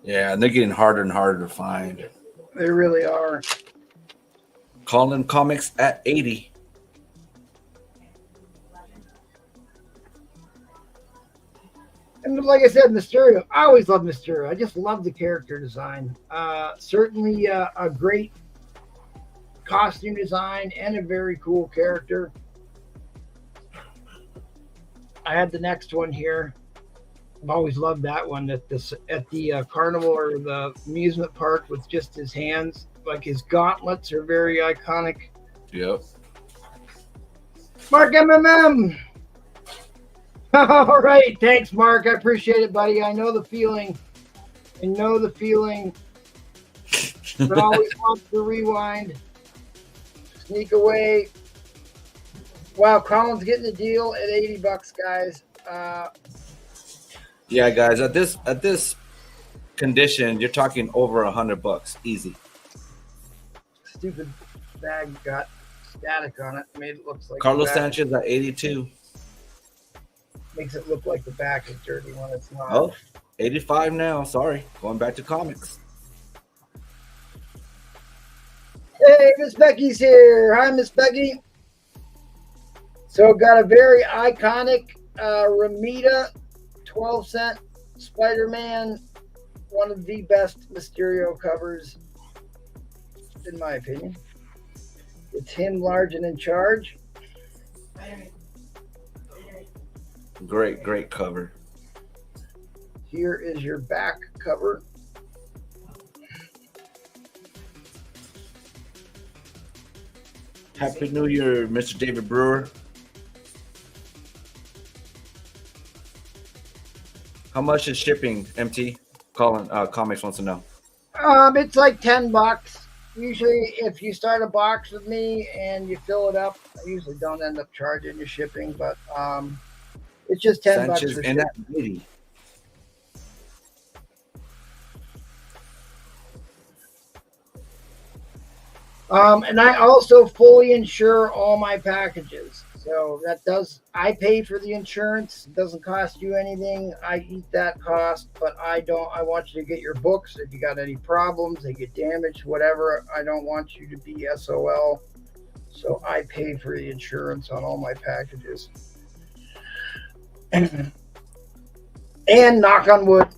Yeah, and they're getting harder and harder to find. They really are. Colin Comics at 80. And like I said, Mysterio. I always love Mysterio. I just love the character design. Certainly a great costume design and a very cool character. I had the next one here. I've always loved that one at the carnival or the amusement park with just his hands. Like his gauntlets are very iconic. Yep. Mark MMM. All right. Thanks, Mark. I appreciate it, buddy. I know the feeling. But always wants to rewind. Sneak away. Wow, Colin's getting a deal at $80, guys. Yeah, guys, at this condition, you're talking over $100 easy. Stupid bag got static on it. Made it look like Carlos Sanchez at 82. Makes it look like the back is dirty when it's not. Oh, 85 now. Sorry, going back to comics. Hey, Miss Becky's here. Hi, Miss Becky. So got a very iconic Ramita 12-cent Spider-Man, one of the best Mysterio covers, in my opinion. It's him large and in charge. Great cover. Here is your back cover. Happy New Year, Mr. David Brewer. How much is shipping, MT? Colin Comics wants to know. It's like $10. Usually, if you start a box with me and you fill it up, I usually don't end up charging you shipping, but it's just $10 Sanchez for and shipping. that lady. And I also fully insure all my packages. So I pay for the insurance. It doesn't cost you anything. I eat that cost, but I want you to get your books. If you got any problems, they get damaged, whatever, I don't want you to be SOL. So I pay for the insurance on all my packages. And knock on wood,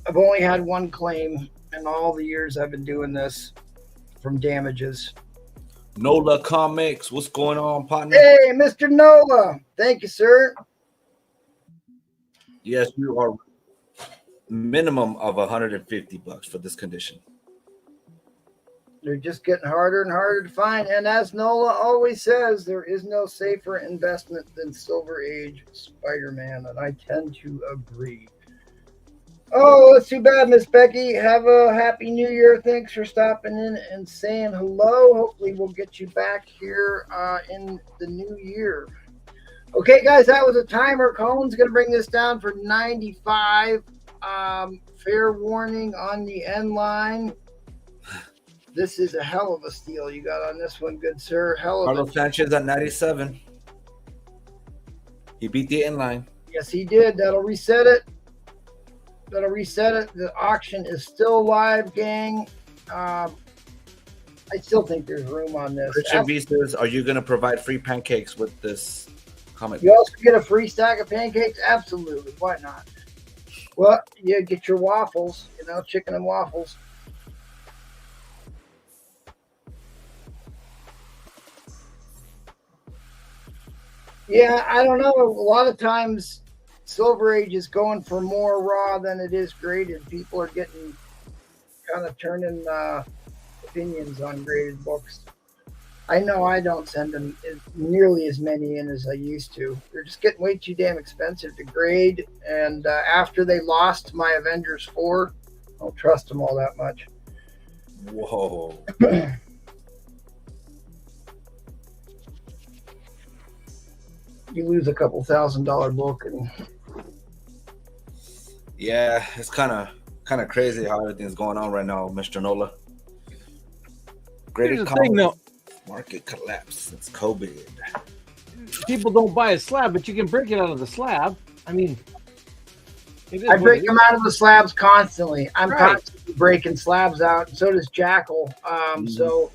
I've only had one claim in all the years I've been doing this from damages. Nola Comics. What's going on, partner? Hey, Mr. Nola. Thank you, sir. Yes, you are minimum of $150 for this condition. They're just getting harder and harder to find. And as Nola always says, there is no safer investment than Silver Age Spider-Man. And I tend to agree. Oh, it's too bad, Miss Becky. Have a happy new year. Thanks for stopping in and saying hello. Hopefully we'll get you back here in the new year. Okay, guys, that was a timer. Colin's going to bring this down for 95. Fair warning on the end line. This is a hell of a steal you got on this one, good sir. Hell of Carlos Sanchez at 97. He beat the end line. Yes, he did. That'll reset it. That'll reset it. The auction is still live, gang. I still think there's room on this. Christian V says, are you going to provide free pancakes with this comic? You also get a free stack of pancakes? Absolutely. Why not? Well, you get your waffles, chicken and waffles. Yeah, I don't know. A lot of times Silver Age is going for more raw than it is graded. People are getting kind of turning opinions on graded books. I know I don't send them nearly as many in as I used to. They're just getting way too damn expensive to grade. And after they lost my Avengers 4, I don't trust them all that much. Whoa. You lose a couple $1,000 book, and yeah, it's kind of crazy how everything's going on right now, Mr. Nola. Here's the thing, though. Market collapse since COVID. People don't buy a slab, but you can break it out of the slab. I mean, I break them out of the slabs constantly. I'm constantly breaking slabs out, and so does Jackal. So,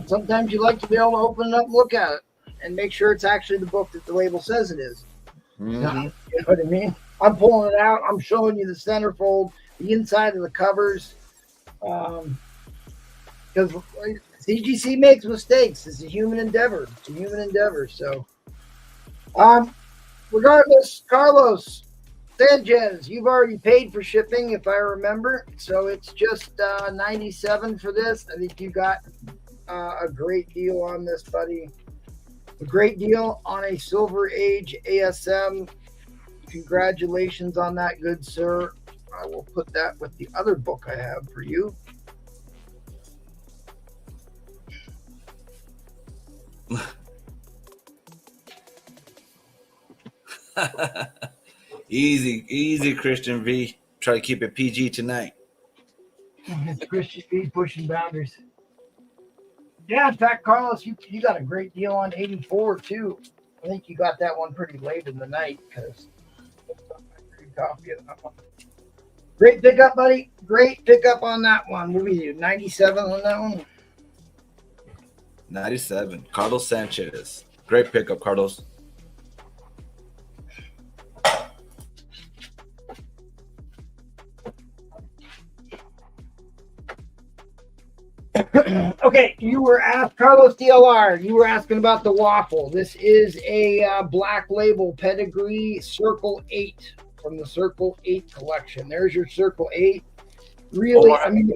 sometimes you like to be able to open it up and look at it and make sure it's actually the book that the label says it is. You know what I mean? I'm pulling it out. I'm showing you the centerfold, the inside of the covers. Because CGC makes mistakes. It's a human endeavor. So, regardless, Carlos Sanchez, you've already paid for shipping, if I remember. So it's just $97 for this. I think you got a great deal on this, buddy. A great deal on a Silver Age ASM. Congratulations on that, good sir. I will put that with the other book I have for you. Easy, Christian V. Try to keep it PG tonight. It's Christian V pushing boundaries. Yeah, in fact, Carlos, you got a great deal on 84 too. I think you got that one pretty late in the night because great pickup, buddy. Great pickup on that one. What were you, 97 on that one? 97. Carlos Sanchez. Great pickup, Carlos. Okay, you were asked, Carlos DLR, you were asking about the waffle. This is a black label pedigree Circle 8 from the Circle 8 collection. There's your Circle 8. Really, I mean,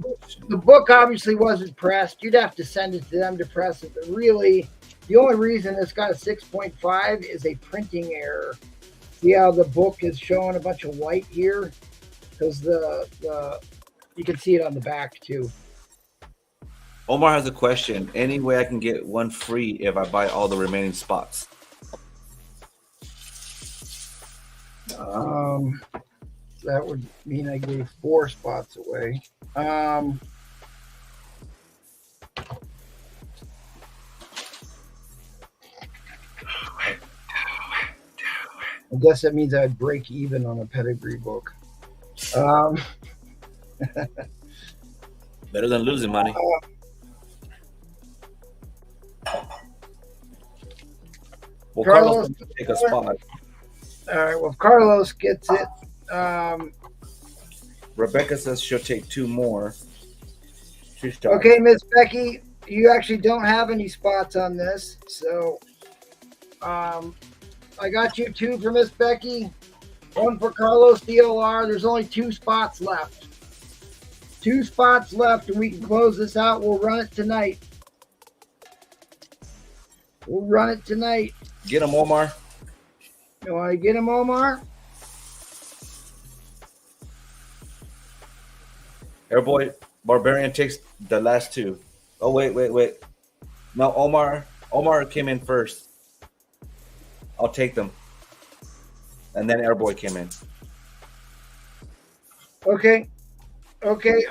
the book obviously wasn't pressed. You'd have to send it to them to press it. But really, the only reason it's got a 6.5 is a printing error. See how the book is showing a bunch of white here? Because you can see it on the back too. Omar has a question. Any way I can get one free if I buy all the remaining spots? That would mean I gave 4 spots away. I guess that means I'd break even on a pedigree book. Better than losing money. Well, Carlos take a spot. All right. Well, if Carlos gets it. Rebecca says she'll take 2 more. Okay, Miss Becky. you actually don't have any spots on this. So I got you 2 for Miss Becky, 1 for Carlos DLR. There's only 2 spots left. 2 spots left, and we can close this out. We'll run it tonight. We'll run it tonight. Get him, Omar. You want to get him, Omar? Airboy Barbarian takes the last 2. Oh, wait. No, Omar came in first. I'll take them. And then Airboy came in. Okay,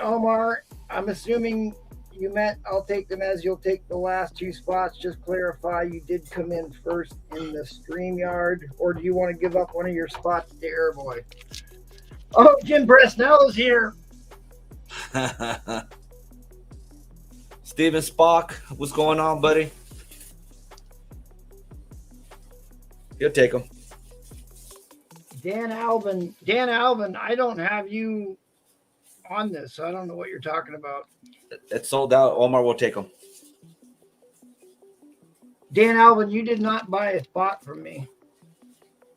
Omar. I'm assuming you meant I'll take them as you'll take the last 2 spots. Just clarify, you did come in first in the StreamYard, or do you want to give up one of your spots to Airboy? Oh, Jim Bresnell is here. Steven Spock, what's going on, buddy? He'll take him. Dan Alvin, I don't have you on this, so I don't know what you're talking about. It's sold out. Omar will take him. Dan Alvin, you did not buy a spot from me.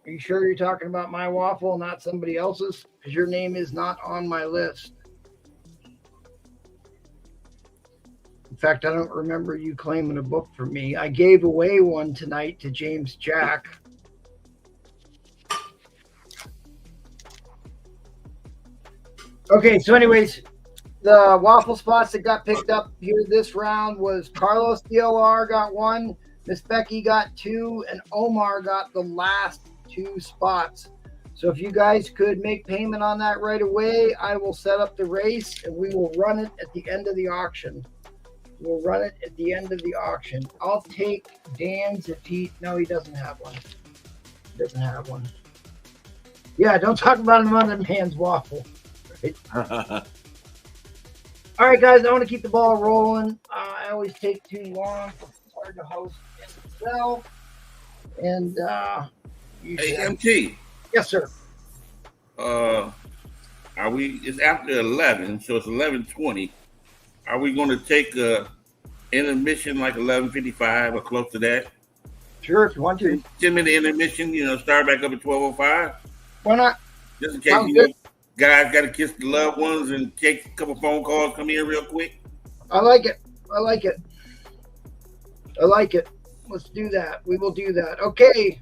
Are you sure you're talking about my waffle, not somebody else's? Because your name is not on my list. In fact, I don't remember you claiming a book from me. I gave away one tonight to James Jack. Okay, so anyways, the waffle spots that got picked up here this round was Carlos DLR got 1, Miss Becky got 2, and Omar got the last 2 spots. So if you guys could make payment on that right away, I will set up the race and we will run it at the end of the auction. We'll run it at the end of the auction. I'll take Dan's if he... No, he doesn't have one. He doesn't have one. Yeah, don't talk about another man's waffle. Right? All right, guys, I want to keep the ball rolling. I always take too long. It's hard to host and sell. And Hey, MT. Yes, sir. It's after 11, so it's 11:20. Are we going to take a intermission like 11:55 or close to that? Sure, if you want to. 10-minute intermission, start back up at 12:05. Why not? Just in case, guys got to kiss the loved ones and take a couple phone calls, come in real quick. I like it. Let's do that. We will do that. Okay.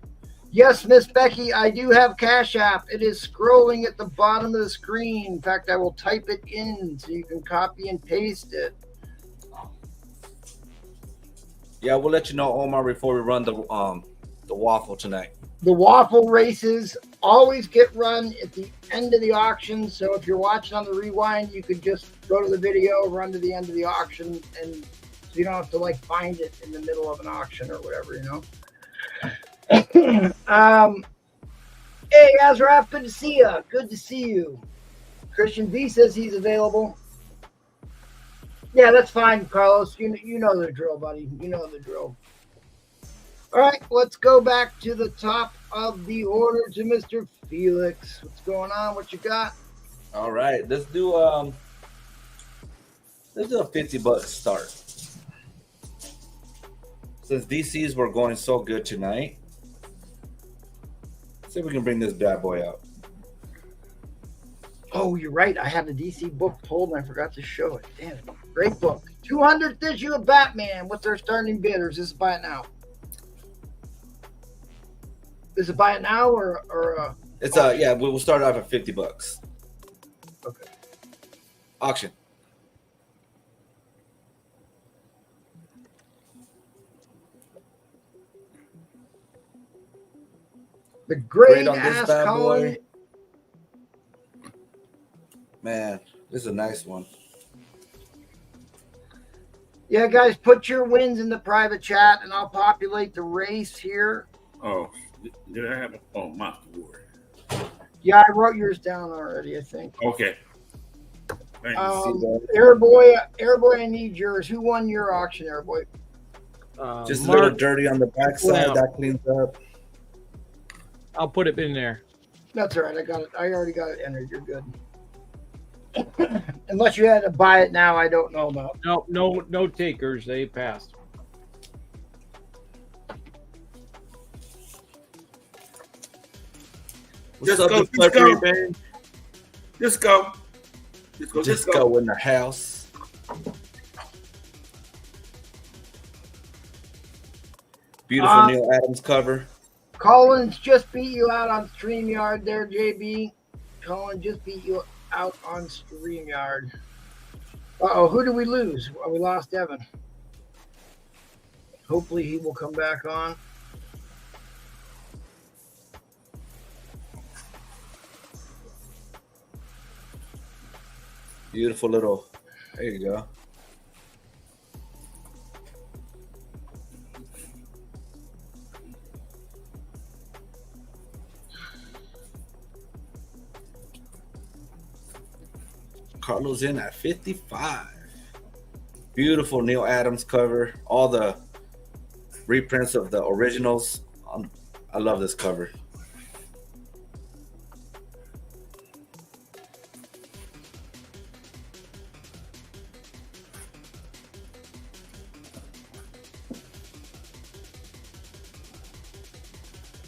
Yes, Miss Becky, I do have Cash App. It is scrolling at the bottom of the screen. In fact, I will type it in so you can copy and paste it. Yeah, we'll let you know, Omar, before we run the waffle tonight. The waffle races always get run at the end of the auction. So if you're watching on the rewind, you could just go to the video, run to the end of the auction, and so you don't have to find it in the middle of an auction or whatever, Hey, Azraf, good to see you. Good to see you. Christian V says he's available. Yeah, that's fine, Carlos. You know the drill, buddy. You know the drill. All right, let's go back to the top of the order to Mr. Felix. What's going on? What you got? All right, let's do a $50 start. Since DCs were going so good tonight, see if we can bring this bad boy out. Oh, you're right. I have the DC book pulled and I forgot to show it. Damn it. Great book. 200th issue of Batman. What's our starting bid, or is this buy it now? Is it buy it now or It's yeah, we'll start off at $50. Okay. Auction. The great on this ass bad Colin. boy. Man, this is a nice one. Yeah, guys, put your wins in the private chat and I'll populate the race here. Oh, did I have Monster War? Yeah, I wrote yours down already, I think. Okay. Thanks. Airboy, I need yours. Who won your auction, Airboy? Just a little dirty on the backside. Well, that cleans up. I'll put it in there. That's all right. I got it. I already got it entered. You're good. Unless you had to buy it now, I don't know about. No takers. They passed. What's Just up, go, Discovery, just go. man? Just go. Just go in the house. Beautiful Neil Adams cover. Collins just beat you out on StreamYard there, JB. Colin just beat you out on StreamYard. Uh-oh, who did we lose? Well, we lost Evan. Hopefully he will come back on. Beautiful little. There you go. Carlos in at 55. Beautiful Neil Adams cover. All the reprints of the originals. I love this cover.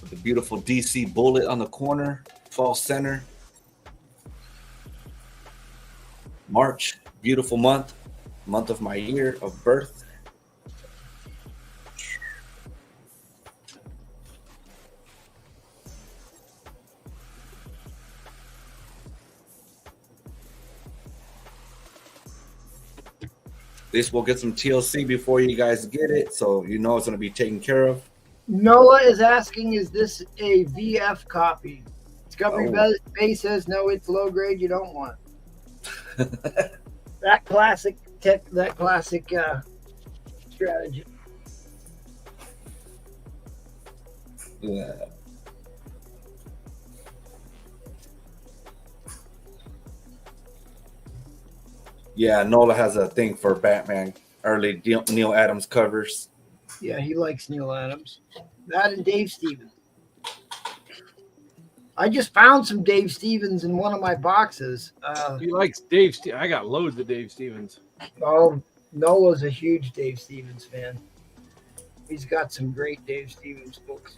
The beautiful DC bullet on the corner, fall center. March, beautiful month of my year of birth. At least we'll get some TLC before you guys get it, so you know it's going to be taken care of. Noah is asking, is this a VF copy? Discovery Bay says, no, it's low grade. You don't want it. That classic strategy. Yeah. Yeah, Nola has a thing for Batman early Neil Adams covers. Yeah, he likes Neil Adams. That and Dave Stevens. I just found some Dave Stevens in one of my boxes. He likes Dave. I got loads of Dave Stevens. Oh, Noah's a huge Dave Stevens fan. He's got some great Dave Stevens books.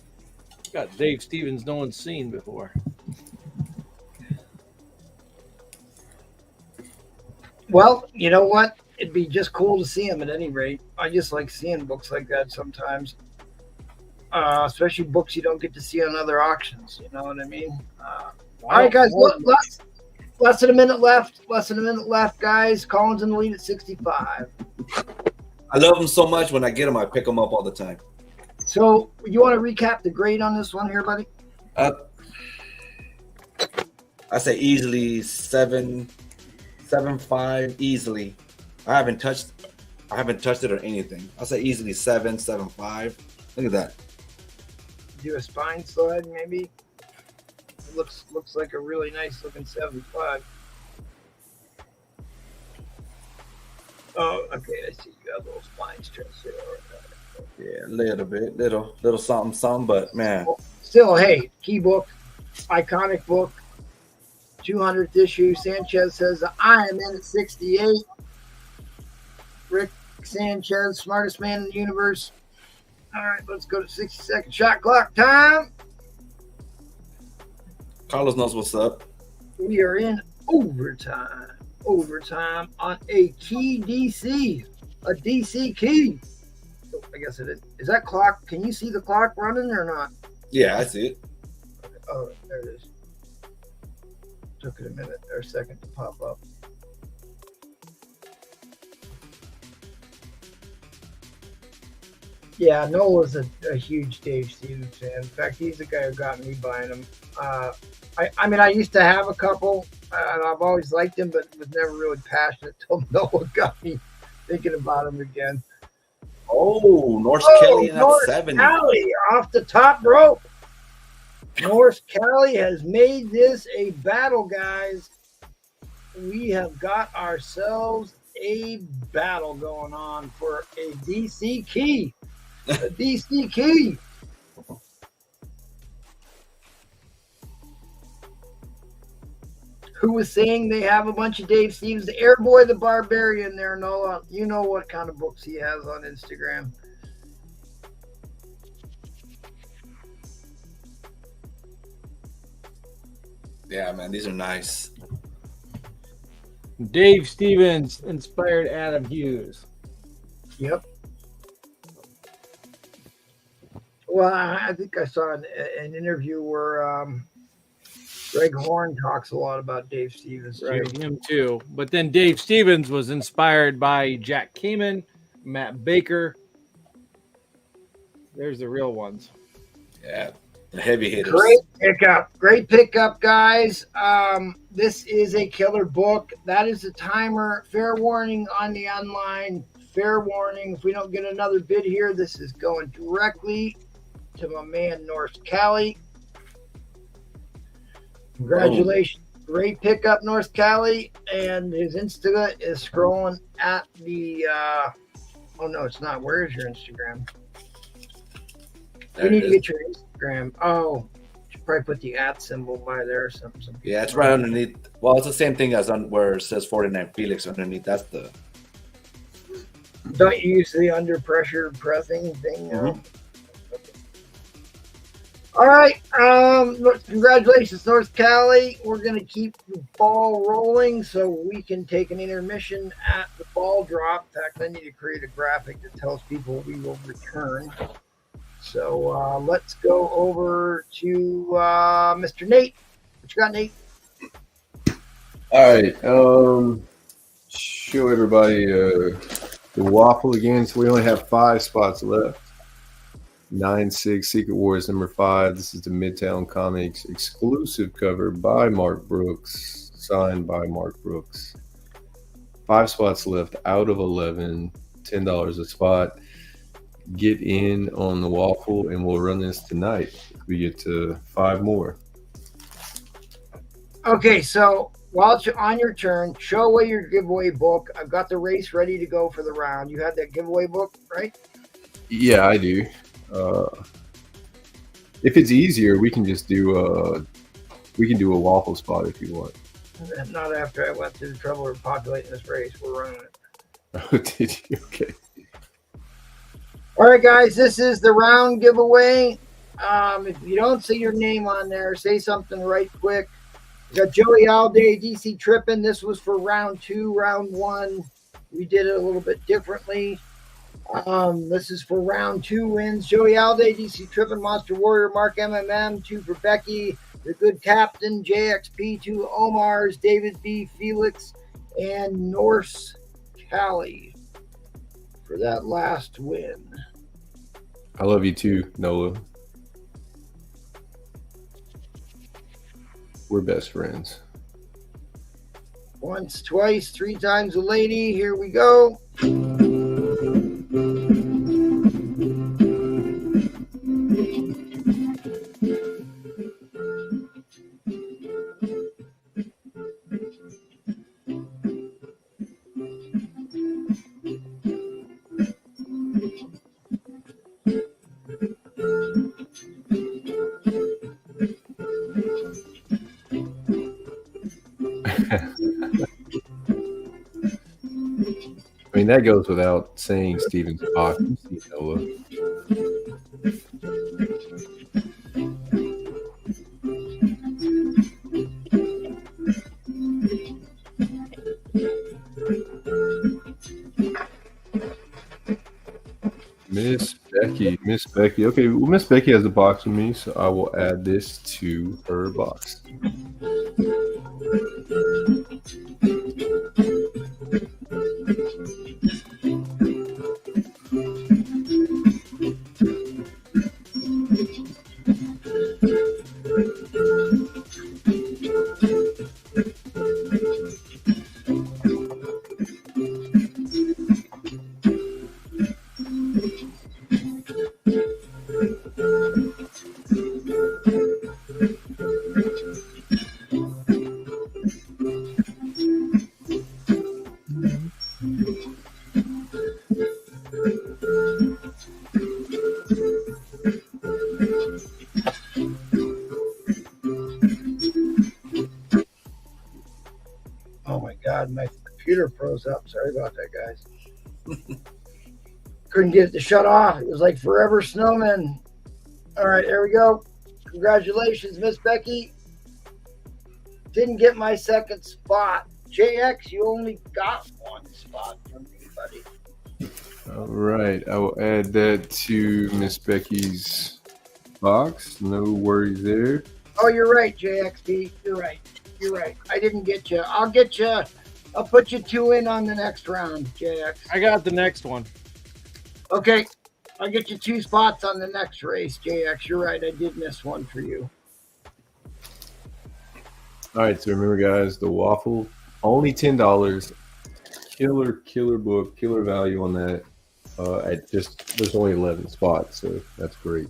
Got Dave Stevens no one's seen before. Well, you know what? It'd be just cool to see him at any rate. I just like seeing books like that sometimes. Especially books you don't get to see on other auctions. You know what I mean? All right, guys. Less than a minute left. Less than a minute left, guys. Collins in the lead at 65. I love them so much. When I get them, I pick them up all the time. So, you want to recap the grade on this one here, buddy? I say easily 7.5 easily. I haven't touched it or anything. I'll say easily 7.5. Look at that. Do a spine slide, maybe. It looks like a really nice looking 7.5. Oh, okay. I see you got a little spine stretch there. Yeah, a little bit, little something, but man. Still, hey, key book, iconic book, 200th issue. Sanchez says I am in at 68. Rick Sanchez, smartest man in the universe. All right, let's go to 60-second shot clock time. Carlos knows what's up. We are in overtime. Overtime on a key DC. A DC key. Oh, I guess it is. Is that clock? Can you see the clock running or not? Yeah, I see it. Oh, there it is. Took it a minute or a second to pop up. Yeah, Noah's a huge Dave Stevens fan. In fact, he's the guy who got me buying them. I mean, I used to have a couple, and I've always liked them, but was never really passionate till Noah got me thinking about them again. Oh, Norse Kelly in at 70. Kelly off the top rope. Norse Kelly has made this a battle, guys. We have got ourselves a battle going on for a DC key. A DC key. who was saying they have a bunch of Dave Stevens. The Airboy the Barbarian there, Nola. You know what kind of books he has on Instagram. Yeah, man, these are nice. Dave Stevens inspired Adam Hughes. Yep. Well, I think I saw an interview where Greg Horn talks a lot about Dave Stevens too. Right, him too. But then Dave Stevens was inspired by Jack Kamen, Matt Baker. There's the real ones. Yeah, the heavy hitters. Great pickup, guys. This is a killer book. That is the timer. Fair warning on the online. Fair warning. If we don't get another bid here, this is going directly to my man North Cali. Congratulations. Great pickup, North Cali. And his Insta is scrolling at the oh no, it's not. Where is your Instagram? You need to get your Instagram. Oh, should probably put the @ symbol by there or something. Yeah, it's right underneath. Well, it's the same thing as on where it says 49 Felix underneath. That's the. Don't you use the under pressure pressing thing? Mhm. All right. Congratulations, North Cali. We're going to keep the ball rolling so we can take an intermission at the ball drop. In fact, I need to create a graphic that tells people we will return. So let's go over to Mr. Nate. What you got, Nate? All right. Show everybody the waffle again. So we only have 5 spots left. 9-6 Secret Wars #5. This is the Midtown Comics exclusive cover by Mark Brooks, signed by Mark Brooks. 5 spots left out of 11. $10 a spot. Get in on the waffle, and we'll run this tonight. We get to 5 more. Okay, so while it's on your turn, show away your giveaway book. I've got the race ready to go for the round. You had that giveaway book, right? Yeah, I do. If it's easier, we can just do a waffle spot if you want. Not after I went through the trouble of populating this race. We're running it. Oh, did you? Okay. All right, guys, this is the round giveaway. If you don't see your name on there, say something right quick. We got Joey Alday, DC Trippin'. This was for round 2. Round 1, we did it a little bit differently. This is for round 2 wins. Joey Alday, DC Trippin', Monster Warrior, Mark MMM, 2 for Becky, The Good Captain, JXP, 2 Omars, David B, Felix, and Norse Cali for that last win. I love you too, Nola. We're best friends. Once, twice, 3 times a lady. Here we go. I mean, that goes without saying, Steven's box. Nola. Miss Becky. Okay, well, Miss Becky has a box with me, so I will add this to her box. froze up. Sorry about that, guys. Couldn't get it to shut off. It was like forever snowman. All right, there we go. Congratulations, Miss Becky. Didn't get my second spot. JX, you only got one spot from me, buddy. All right, I will add that to Miss Becky's box. No worries there. Oh, you're right, JXD. You're right. You're right. I didn't get you. I'll get you. I'll put you 2 in on the next round, JX. I got the next one. Okay. I'll get you 2 spots on the next race, JX. You're right. I did miss one for you. All right, so remember, guys, the waffle, only $10. Killer book, killer value on that. There's only 11 spots, so that's great.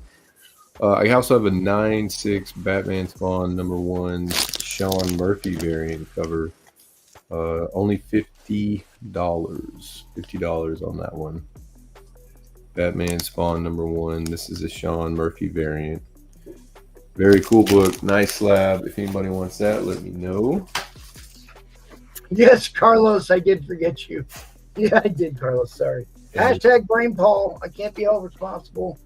I also have a 9/6 Batman Spawn #1 Sean Murphy variant cover. Only $50. $50 on that one. Batman Spawn #1. This is a Sean Murphy variant. Very cool book. Nice slab. If anybody wants that, let me know. Yes, Carlos, I did forget you. Yeah, I did, Carlos. Sorry. Hashtag blame Paul. I can't be held responsible.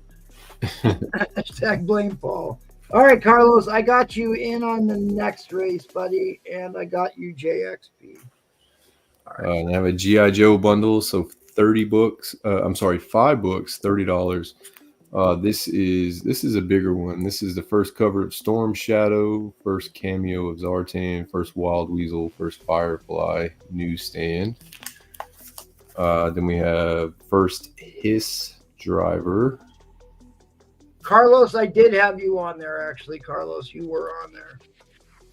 Hashtag blame Paul. All right, Carlos, I got you in on the next race, buddy, and I got you JXP. All right. And I have a G.I. Joe bundle, so 30 books. 5 books, $30. This is a bigger one. This is the first cover of Storm Shadow, first cameo of Zartan, first Wild Weasel, first Firefly newsstand. Then we have first Hiss Driver. Carlos, I did have you on there, actually. Carlos, you were on there.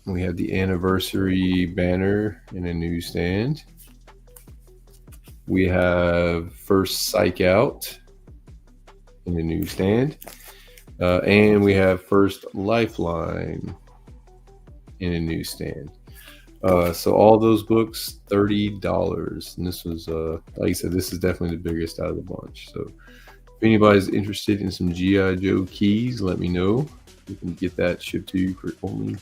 We have the anniversary banner in a newsstand. We have first Psych Out in the newsstand. And we have first Lifeline in a newsstand. So all those books, $30. And this was, like I said, this is definitely the biggest out of the bunch. So if anybody's interested in some G.I. Joe keys, let me know. We can get that shipped to you for only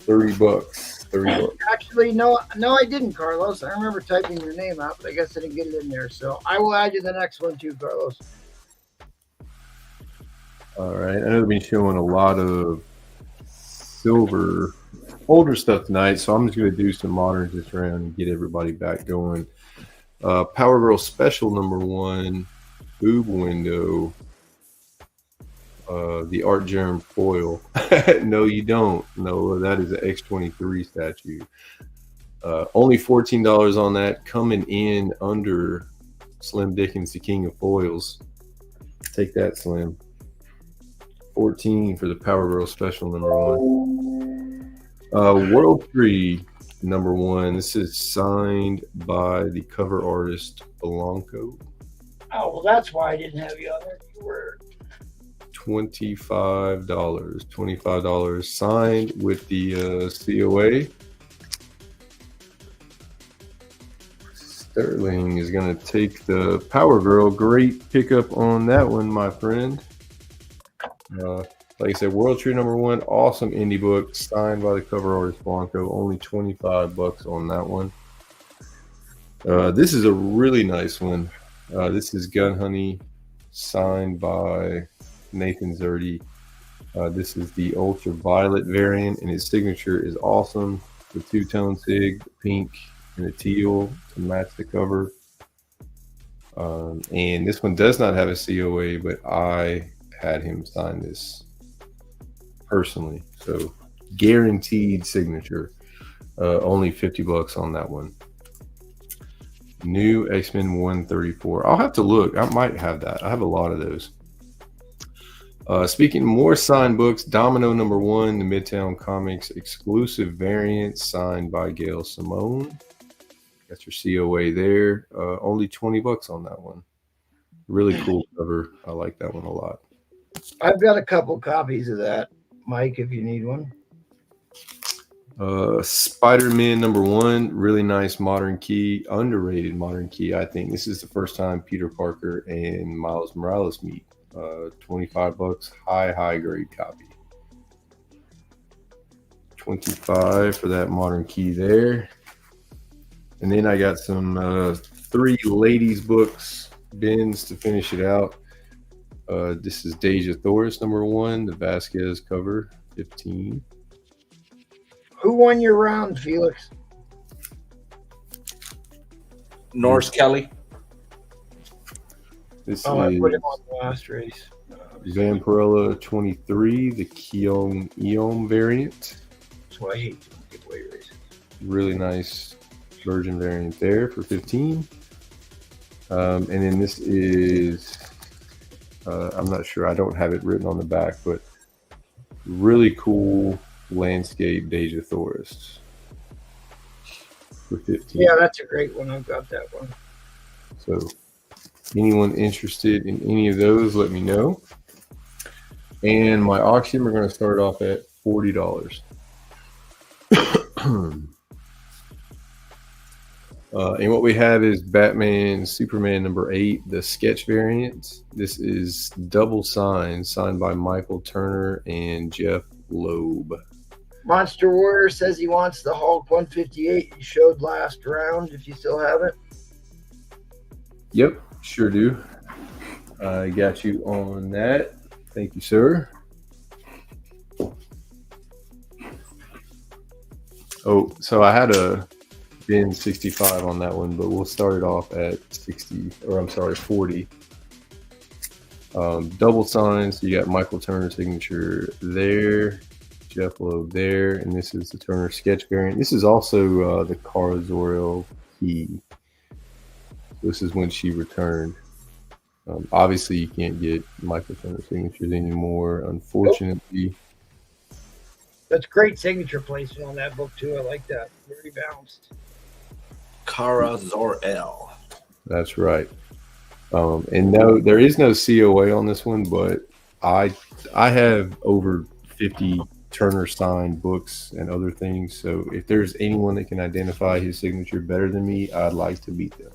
$30. Actually, no, I didn't, Carlos. I remember typing your name out, but I guess I didn't get it in there. So I will add you the next one too, Carlos. All right. I know they've been showing a lot of silver, older stuff tonight, so I'm just going to do some moderns this round and get everybody back going. Power Girl Special #1, Boob Window, the Art Germ foil. No, you don't. No, that is an X-23 statue. Only $14 on that, coming in under Slim Dickens, the King of Foils. Take that, Slim. 14 for the Power Girl Special #1. World Tree #1. This is signed by the cover artist Blanco. Oh, well, that's why I didn't have you on there. You were $25 signed with the COA. Sterling is going to take the Power Girl. Great pickup on that one, my friend. Like I said, World Tree #1, awesome indie book, signed by the cover artist Blanco. Only $25 on that one. This is a really nice one. This is Gun Honey, signed by Nathan Zerdy. This is the ultraviolet variant, and his signature is awesome. The two-tone sig, the pink and the teal to match the cover. And this one does not have a COA, but I had him sign this personally, so guaranteed signature. Only $50 on that one. New X-Men 134. I'll have to look. I might have that. I have a lot of those. Speaking of more signed books, Domino #1, the Midtown Comics exclusive variant, signed by Gail Simone. Got your COA there. Only $20 on that one. Really cool cover. I like that one a lot. I've got a couple copies of that, Mike, if you need one. Spider-Man #1, really nice modern key, underrated modern key, I think. This is the first time Peter Parker and Miles Morales meet. $25, high grade copy. 25 for that modern key there. And then I got some 3 ladies books bins to finish it out. This is Deja Thoris #1, the Vasquez cover, 15. Who won your round, Felix? Norse Kelly. This Oh, I is put him on the last race. Vampirella 23, the Keon Eom variant. That's why I hate doing giveaway races. Really nice version variant there for 15. And then this is, I'm not sure, I don't have it written on the back, but really cool landscape Deja Thoris for 15. Yeah, that's a great one. I've got that one. So anyone interested in any of those, let me know. And my auction, we're going to start off at $40. And what we have is Batman Superman #8, the sketch variant. This is double signed by Michael Turner and Jeff Loeb. Monster Warrior says he wants the Hulk 158 you showed last round, if you still have it. Yep, sure do. I got you on that. Thank you, sir. Oh, so I had a bin 65 on that one, but we'll start it off at 40. Double signs. So you got Michael Turner signature there, Jeff Loeb there, and this is the Turner sketch variant. This is also the Cara Zor-El key. This is when she returned. Obviously, you can't get Michael Turner signatures anymore, unfortunately. That's great signature placement on that book, too. I like that. Very balanced. Cara Zor-El. That's right. And no, there is no COA on this one, but I have over 50 Turner signed books and other things. So if there's anyone that can identify his signature better than me, I'd like to beat them.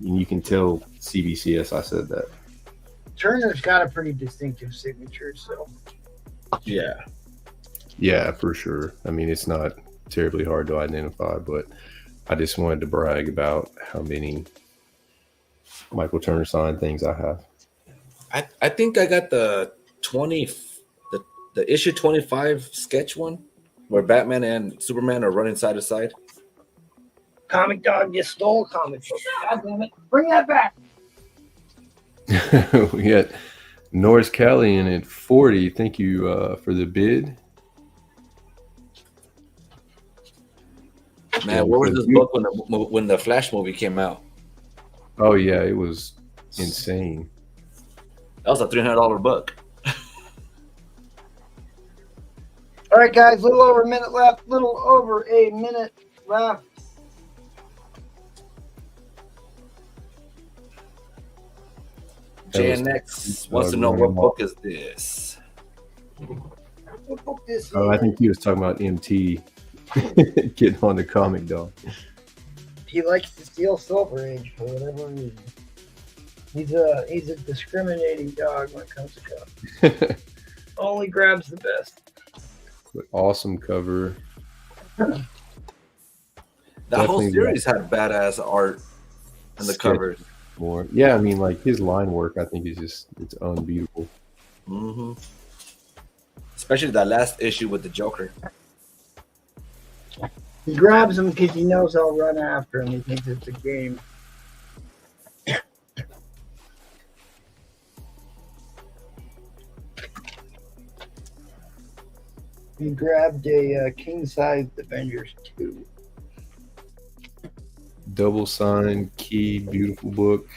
And you can tell CBCS I said that. Turner's got a pretty distinctive signature, so. Yeah. Yeah, for sure. I mean, it's not terribly hard to identify, but I just wanted to brag about how many Michael Turner signed things I have. I think I got the issue 25 sketch one where Batman and Superman are running side to side. Comic Dog just stole a comic book. God damn it. Bring that back. We got Norris Kelly in at 40. Thank you for the bid. Man, what was this book when the Flash movie came out? Oh yeah, it was insane. That was a $300 book. All right, guys, little over a minute left. JNX wants to know what book is this. What book this is? Oh, I think he was talking about MT getting on the Comic Dog. He likes to steal Silver Age for whatever reason. He's a discriminating dog when it comes to comics. Only grabs the best. But awesome cover. The whole series had badass art and the covers. More, yeah. I mean, like his line work, I think it's unbeatable. Mm-hmm. Especially that last issue with the Joker. He grabs him because he knows I'll run after him. He thinks it's a game. He grabbed a king-sized Avengers 2. Double signed key, beautiful book,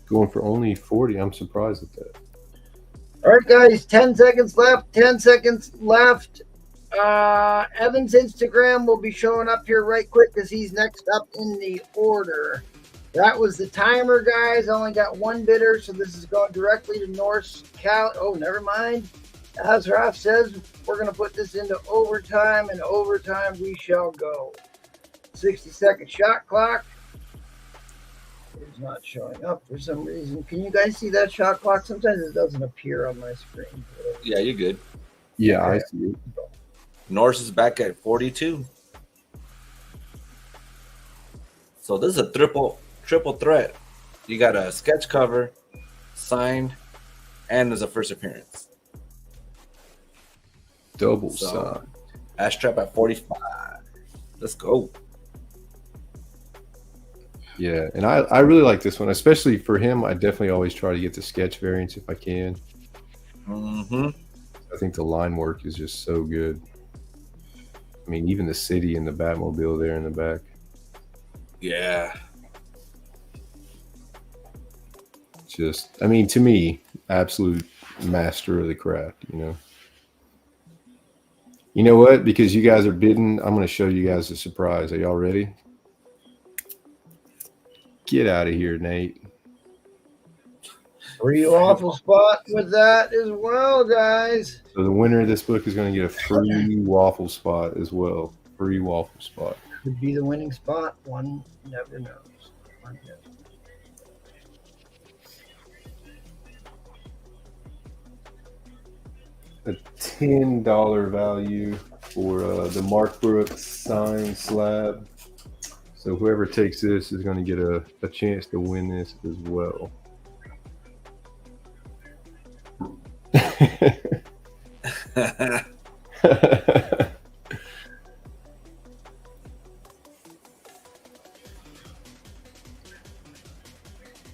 going for only 40. I'm surprised at that. All right, guys, 10 seconds left. 10 seconds left. Evan's Instagram will be showing up here right quick because he's next up in the order. That was the timer, guys. I only got one bidder, so this is going directly to Norse Cal. Oh, never mind. As Ralph says, we're going to put this into overtime, and overtime we shall go. 60-second shot clock. It's not showing up for some reason. Can you guys see that shot clock? Sometimes it doesn't appear on my screen. Yeah, you're good. Yeah, I see it. Norse is back at 42. So this is a triple threat. You got a sketch cover, signed, and there's a first appearance. Double So, side. Ash Trap at 45. Let's go. Yeah, and I really like this one, especially for him. I definitely always try to get the sketch variants if I can. Mm-hmm. I think the line work is just so good. I mean, even the city and the Batmobile there in the back. Yeah. Just, I mean, to me, absolute master of the craft, you know. You know what? Because you guys are bidding, I'm going to show you guys a surprise. Are y'all ready? Get out of here, Nate. Free waffle spot with that as well, guys. So the winner of this book is going to get a free waffle spot as well. Free waffle spot. Could be the winning spot. One never knows. A $10 value for the Mark Brooks signed slab. So whoever takes this is going to get a chance to win this as well.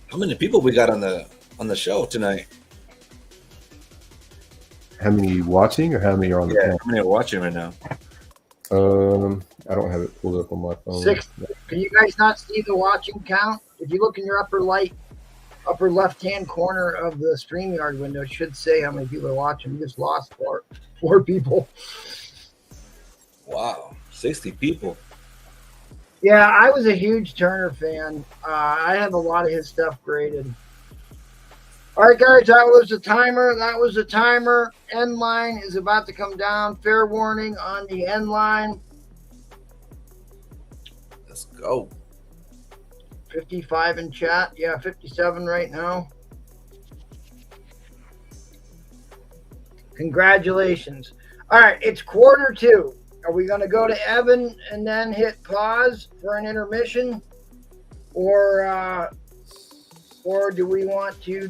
How many people we got on the show tonight? How many watching or how many are on the How many are watching right now? panel? I don't have it pulled up on my phone. 6. Can you guys not see the watching count? If you look in your upper left-hand corner of the StreamYard window, it should say how many people are watching. We just lost four people. Wow, 60 people. Yeah, I was a huge Turner fan. I have a lot of his stuff graded. All right, guys, that was the timer. End line is about to come down. Fair warning on the end line. Let's go. 55 in chat. Yeah, 57 right now. Congratulations. All right, it's 1:45. Are we going to go to Evan and then hit pause for an intermission? Or do we want to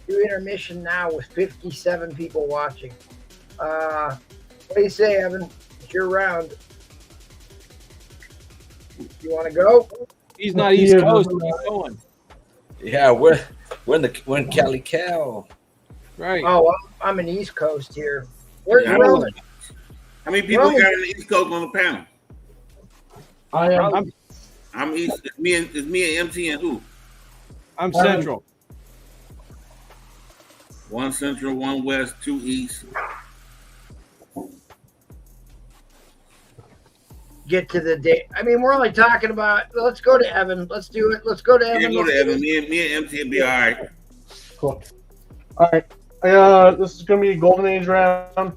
do intermission now with 57 people watching? What do you say, Evan? It's your round. You want to go? He's not East Coast. He's going. Yeah, we're in Cali Cal. Right. Oh, I'm in East Coast here. Where's Yeah, Roman? How many people Roman. got on the East Coast on the panel? I am. I'm East. It's me and MT and who? I'm Central. 1 Central, 1 West, 2 East. Get to the day. I mean, we're only talking about. Let's go to Evan. Let's do it. Let's go to Yeah, Evan. go to Let's do Evan. it. Me and MT will be all right. Cool. All right. This is going to be a Golden Age round.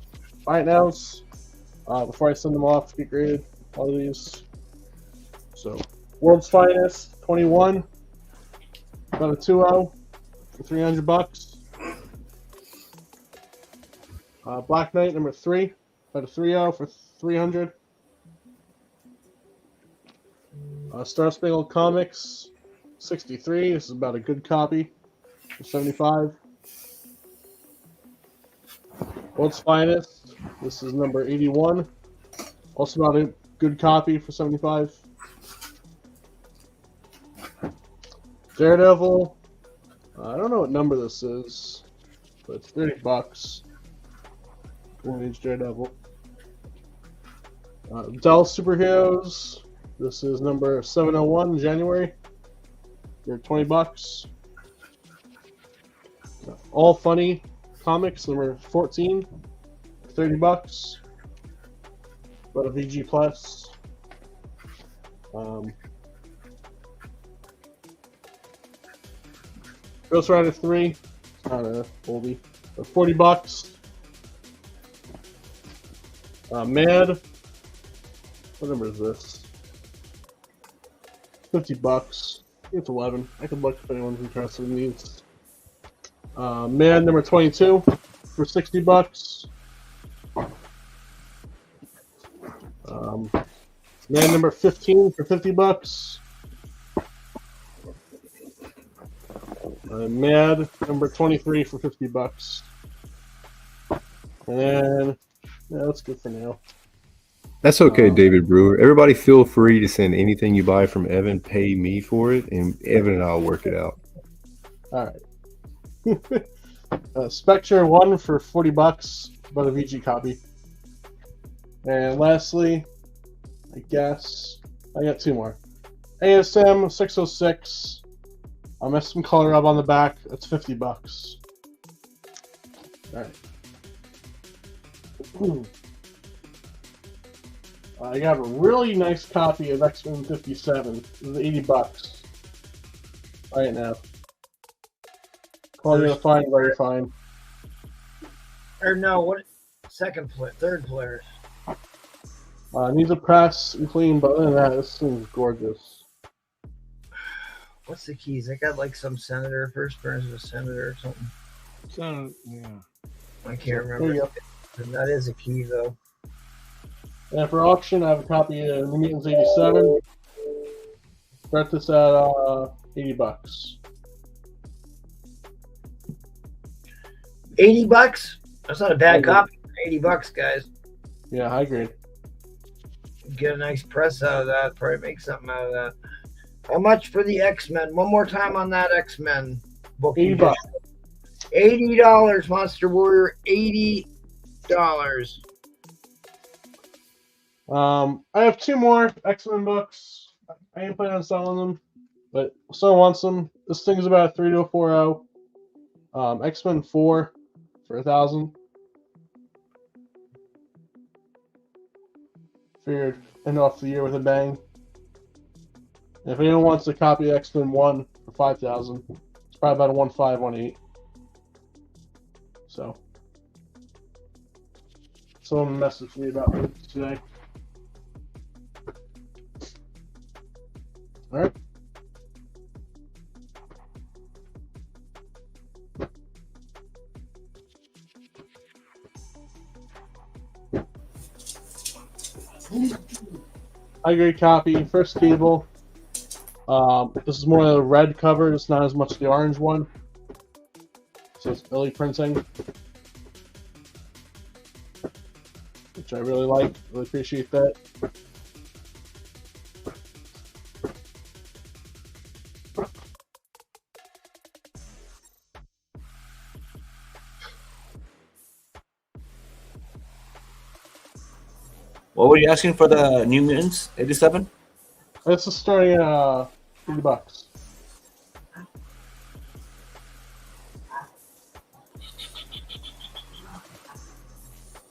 Right now, before I send them off to get graded, all of these. So, World's Finest, 21. Got a 2-0 for $300. Black Knight, number 3. Got a 3-0 for $300. Star Spangled Comics, 63. This is about a good copy for $75. World's Finest. This is number 81. Also about a good copy for $75. Daredevil. I don't know what number this is, but it's $30. Golden Age Daredevil. Dell Superheroes. This is number 701, January. For $20. All Funny Comics, number 14, $30. But a VG Plus. Ghost Rider 3, not a oldie, for $40. Mad. What number is this? $50. It's 11. I could look if anyone's interested in these. Man number 22 for $60. Man number 15 for $50. Mad number 23 for $50. And then, yeah, that's good for now. That's okay, David Brewer. Everybody feel free to send anything you buy from Evan, pay me for it, and Evan and I'll work it out. All right. Spectre 1 for $40, but a VG copy. And lastly, I guess I got 2 more. ASM 606. I missed some color up on the back. That's $50. All right. I got a really nice copy of X-Men 57. It's $80 right now. Calling it a fine, very fine. Or no, what? Third players. Needs a press and clean, but other than that, this thing's gorgeous. What's the keys? I got like some senator, first person of a senator or something. So yeah. I can't There remember. you That is a key though. And for auction, I have a copy of New Mutants 87. Start this at $80. $80? That's not a bad I agree. copy. $80, guys. Yeah, I agree. Get a nice press out of that. Probably make something out of that. How much for the X-Men? One more time on that X-Men book. $80. $80, Monster Warrior. $80. I have 2 more X-Men books. I ain't planning on selling them, but if someone wants them. This thing's about a 3 to a 4.0. X-Men 4 for $1,000. Figured end off the year with a bang. And if anyone wants a copy of X-Men 1 for $5,000, it's probably about a 1.5, 1.8. So, someone messaged me about it today. All right. I agree. Copy. First Cable. This is more of the red cover. It's not as much the orange one. So it's early printing, which I really like. Really appreciate that. What were you asking for the New Mutants 87? This is starting at $30.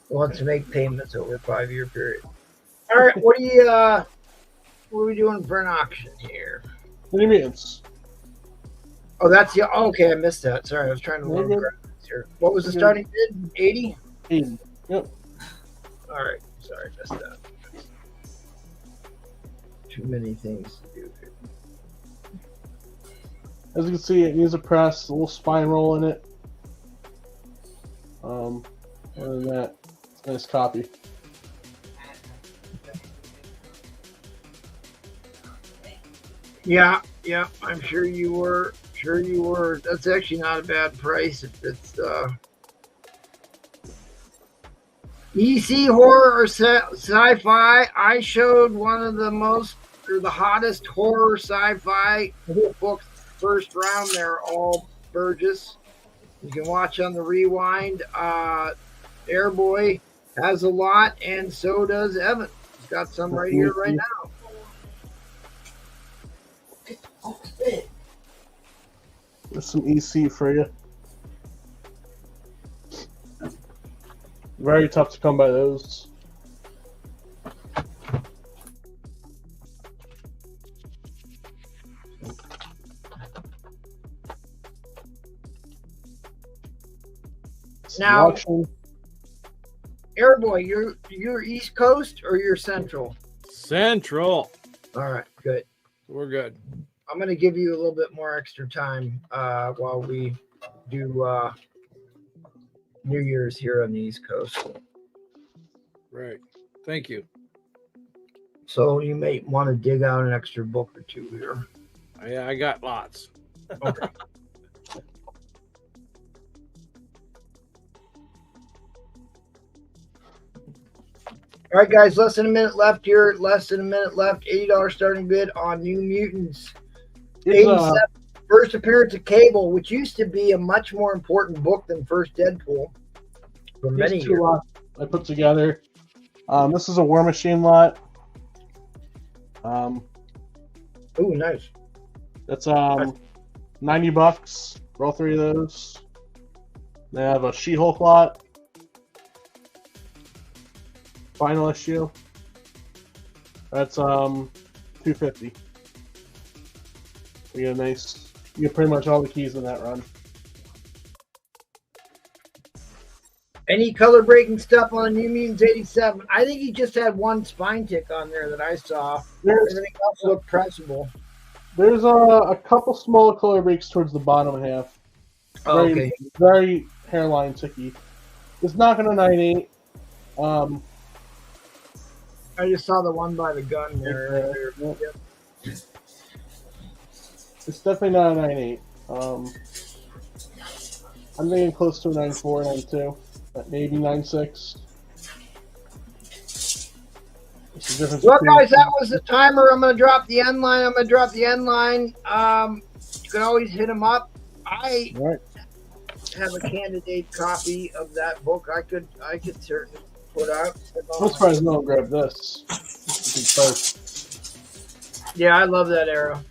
Want to make payments over a 5-year period. All right, what are we doing for an auction here? New Mutants. Oh, that's the okay. I missed that. Sorry, I was trying to look Okay. here. What was the starting bid? 80. 80. Yep. All right. Sorry, missed that. Too many things to do here. As you can see, it needs a press, a little spine roll in it. Other than that, it's a nice copy. Yeah, I'm sure you were. That's actually not a bad price. If it's EC horror or sci-fi. I showed one of the hottest horror sci-fi books first round. They're all Burgess. You can watch on the rewind. Airboy has a lot, and so does Evan. He's got some right here, right now. There's some EC for you. Very tough to come by those. Now, Auction. Airboy, you're East Coast or you're Central? Central. All right, good. We're good. I'm going to give you a little bit more extra time while we do New Year's here on the East Coast. Right. Thank you. So you may want to dig out an extra book or two here. I got lots. Okay. All right, guys, less than a minute left here. Less than a minute left. $80 starting bid on New Mutants. It's 87. First appearance of Cable, which used to be a much more important book than First Deadpool for many these two years. lots I put together. This is a War Machine lot. Oh, nice. That's $90 for all three of those. They have a She-Hulk lot. Final issue. That's $250. You get a nice. You get pretty much all the keys in that run. Any color breaking stuff on New Mutants 87? I think he just had one spine tick on there that I saw. Everything else looked pressable. There's a couple smaller color breaks towards the bottom half. Oh, okay. Very hairline ticky. It's not going to 98. I just saw the one by the gun there. Yep. Yep. It's definitely not a 98. I'm thinking close to a 94, 92, maybe 96. Well, guys, that was the timer. I'm going to drop the end line. You can always hit them up. I have a candidate copy of that book. I could certainly put out. I'm surprised no one grabbed this. Yeah, I love that era.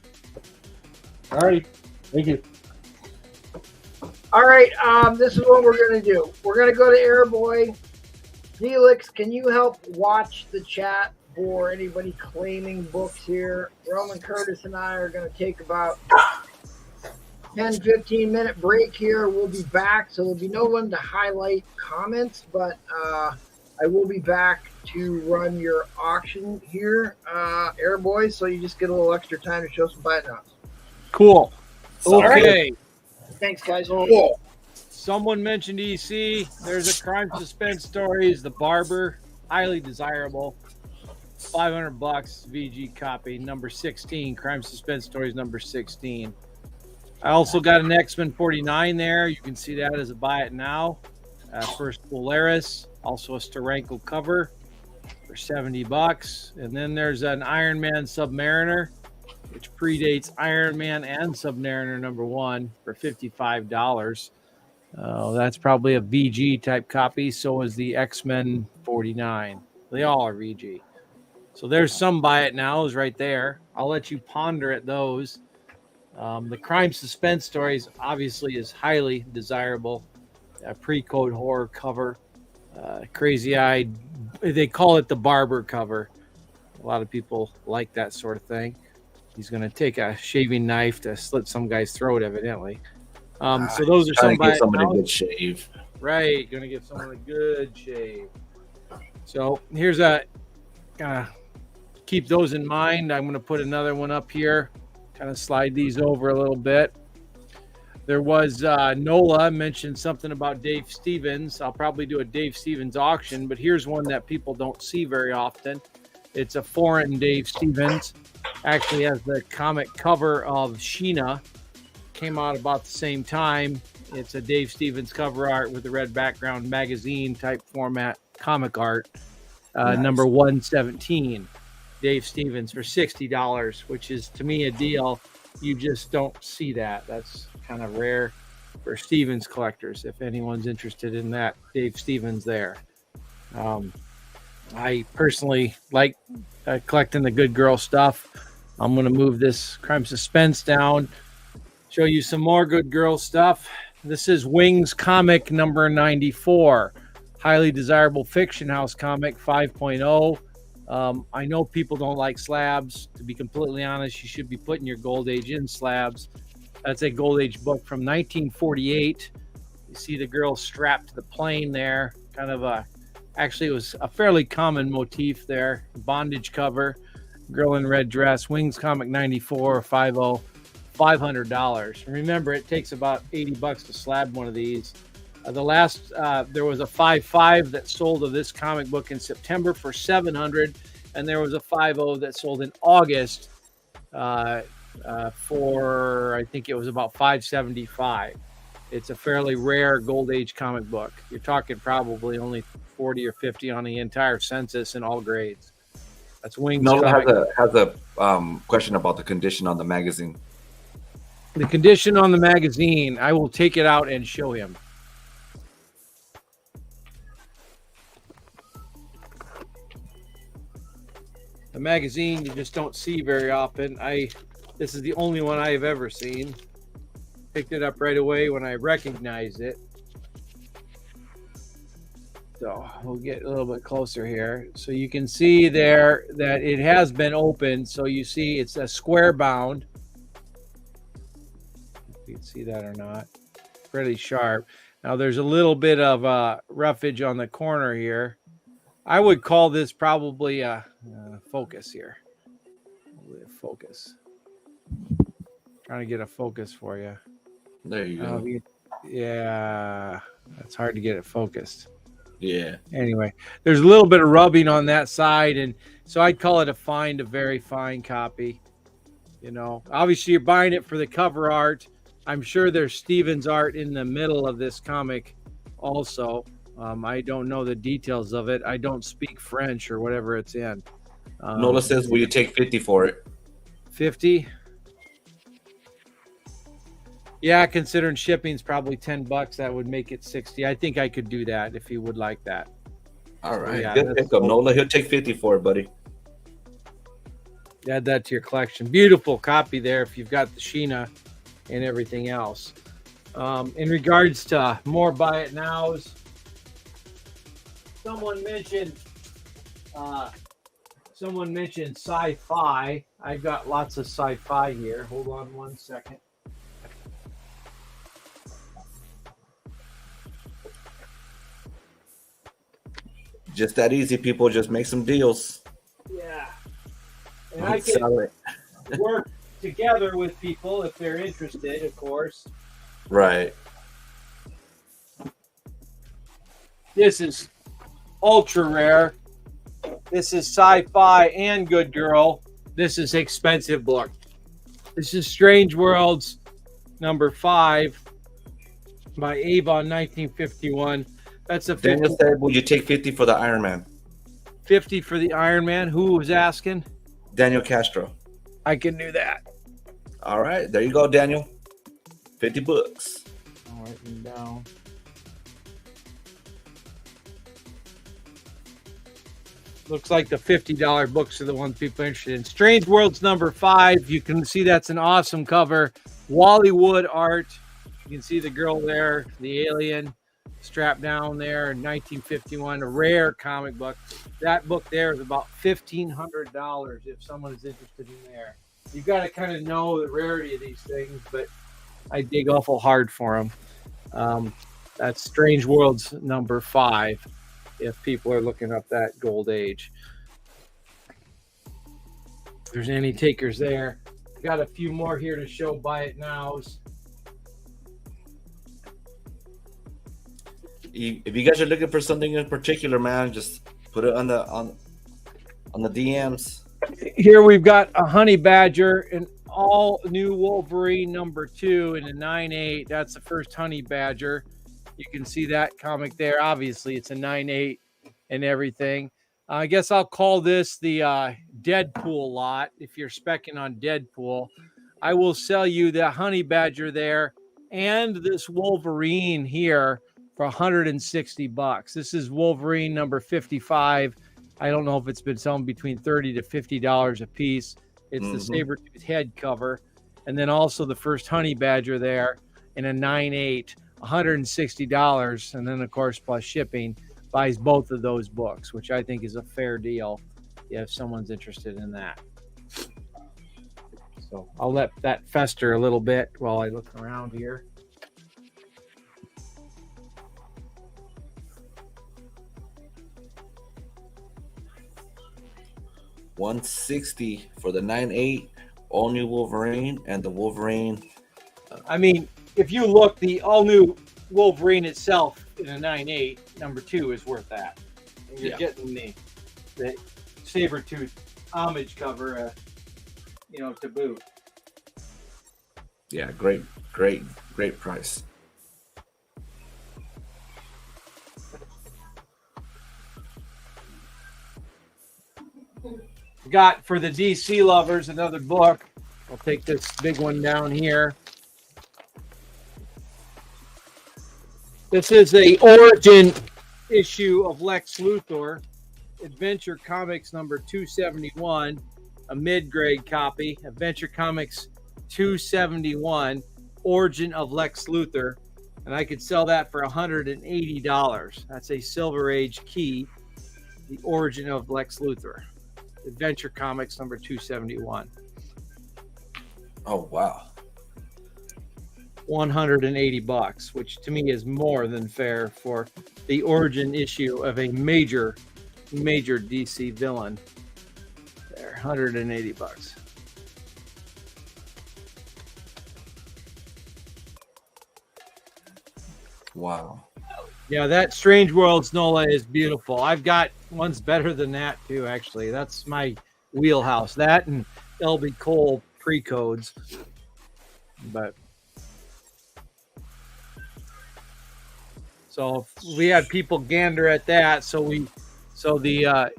Alrighty, thank you. All right, this is what we're going to do. We're going to go to Airboy. Felix, can you help watch the chat for anybody claiming books here? Roman Curtis and I are going to take about 10-15 minute break here. We'll be back, so there'll be no one to highlight comments, but I will be back to run your auction here, Airboy, so you just get a little extra time to show some buy-downs. Cool. Sorry. Okay. Thanks, guys. Cool. Someone mentioned EC. There's a crime suspense stories. The Barber, highly desirable. $500 VG copy, number 16. Crime suspense stories, number 16. I also got an X-Men 49 there. You can see that as a buy it now. First Polaris, also a Steranko cover for $70. And then there's an Iron Man Submariner, which predates Iron Man and Submariner number 1 for $55. That's probably a VG type copy. So is the X-Men 49. They all are VG. So there's some buy it nows right there. I'll let you ponder at those. The crime suspense stories obviously is highly desirable. A pre-code horror cover. Crazy eyed. They call it the Barber cover. A lot of people like that sort of thing. He's going to take a shaving knife to slit some guy's throat, evidently. So those are some trying to give somebody a good shave. Right, going to give someone a good shave. So here's keep those in mind. I'm going to put another one up here. Kind of slide these over a little bit. There was Nola mentioned something about Dave Stevens. I'll probably do a Dave Stevens auction, but here's one that people don't see very often. It's a foreign Dave Stevens. Actually has the comic cover of Sheena. Came out about the same time. It's a Dave Stevens cover art with the red background, magazine type format comic art. Nice. Number 117. Dave Stevens for $60, which is to me a deal. You just don't see that. That's kind of rare for Stevens collectors. If anyone's interested in that, Dave Stevens there. I personally like collecting the good girl stuff. I'm going to move this crime suspense down, show you some more good girl stuff. This is Wings comic number 94. Highly desirable fiction house comic 5.0. I know people don't like slabs. To be completely honest, you should be putting your Gold Age in slabs. That's a Gold Age book from 1948. You see the girl strapped to the plane there. Kind of actually it was a fairly common motif there. Bondage cover, girl in red dress, Wings comic 94, 50, $500. Remember, it takes about $80 to slab one of these. The last, there was a 5.5 that sold of this comic book in September for $700, and there was a 5.0 that sold in August for, I think it was about $575. It's a fairly rare Gold Age comic book. You're talking probably only 40 or 50 on the entire census in all grades. That's Wings Nola comic. has a question about the condition on the magazine. The condition on the magazine, I will take it out and show him. The magazine you just don't see very often. This is the only one I have ever seen. Picked it up right away when I recognized it. So we'll get a little bit closer here. So you can see there that it has been opened. So you see it's a square bound. If you can see that or not. Pretty sharp. Now there's a little bit of roughage on the corner here. I would call this probably a focus here. Focus. Trying to get a focus for you. There you go. Yeah, that's hard to get it focused. Yeah. Anyway, there's a little bit of rubbing on that side, and so I'd call it a very fine copy. You know, obviously you're buying it for the cover art. I'm sure there's Steven's art in the middle of this comic also. I don't know the details of it. I don't speak French or whatever it's in. Nola says, will you take 50 for it? 50? Yeah, considering shipping's probably $10, that would make it 60. I think I could do that if you would like that. All right. Yeah, Good pick up, Nola. He'll take 50 for it, buddy. Add that to your collection. Beautiful copy there if you've got the Sheena and everything else. In regards to more buy it nows, someone mentioned sci-fi. I've got lots of sci-fi here. Hold on one second. Just that easy, people. Just make some deals. Yeah. And I can Sell it. work together with people if they're interested, of course. Right. This is ultra rare. This is sci-fi and good girl. This is expensive book. This is Strange Worlds #5 by Avon, 1951. That's a 50. Daniel said, will you take 50 for the Iron Man? 50 for the Iron Man. Who was asking? Daniel Castro. I can do that. All right. There you go, Daniel. 50 bucks. I'll write them down. Looks like the $50 books are the ones people are interested in. Strange Worlds #5. You can see that's an awesome cover. Wally Wood art. You can see the girl there, the alien strapped down there in 1951. A rare comic book. That book there is about $1,500 if someone is interested in there. You've got to kind of know the rarity of these things, but I dig awful hard for them. That's Strange Worlds #5. If people are looking up that gold age. If there's any takers there. Got a few more here to show buy it nows. If you guys are looking for something in particular, man, just put it on the DMs. Here we've got a Honey Badger, an all new Wolverine #2 in a 9.8. That's the first Honey Badger. You can see that comic there. Obviously, it's a 9.8 and everything. I guess I'll call this the Deadpool lot. If you're specking on Deadpool, I will sell you the Honey Badger there and this Wolverine here for $160. This is Wolverine #55. I don't know if it's been selling between $30 to $50 a piece. It's the saber-tooth head cover. And then also the first Honey Badger there in a 9.8. $160, and then of course plus shipping, buys both of those books, which I think is a fair deal if someone's interested in that. So I'll let that fester a little bit while I look around here. $160 for the 9.8 all new Wolverine and the Wolverine. I mean, if you look, the all-new Wolverine itself in a 9.8, #2 is worth that. And you're getting the saber-tooth homage cover, to boot. Yeah, great price. got for the DC lovers another book. I'll take this big one down here. This is the origin issue of Lex Luthor, Adventure Comics number 271, a mid-grade copy. Adventure Comics 271, Origin of Lex Luthor, and I could sell that for $180. That's a Silver Age key, the Origin of Lex Luthor, Adventure Comics number 271. Oh wow. $180, which to me is more than fair for the origin issue of a major DC villain. There, $180. Wow. Yeah, that Strange Worlds Nola is beautiful. I've got ones better than that too, actually. That's my wheelhouse. That and LB Cole pre-codes. But so we had people gander at that. So the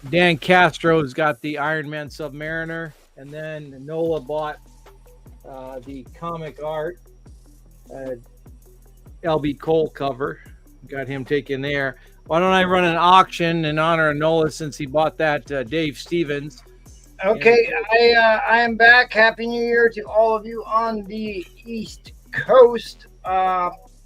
Dan Castro's got the Iron Man Submariner, and then Nola bought the comic art LB Cole cover. Got him taken there. Why don't I run an auction in honor of Nola since he bought that Dave Stevens? Okay, I am back. Happy New Year to all of you on the East Coast.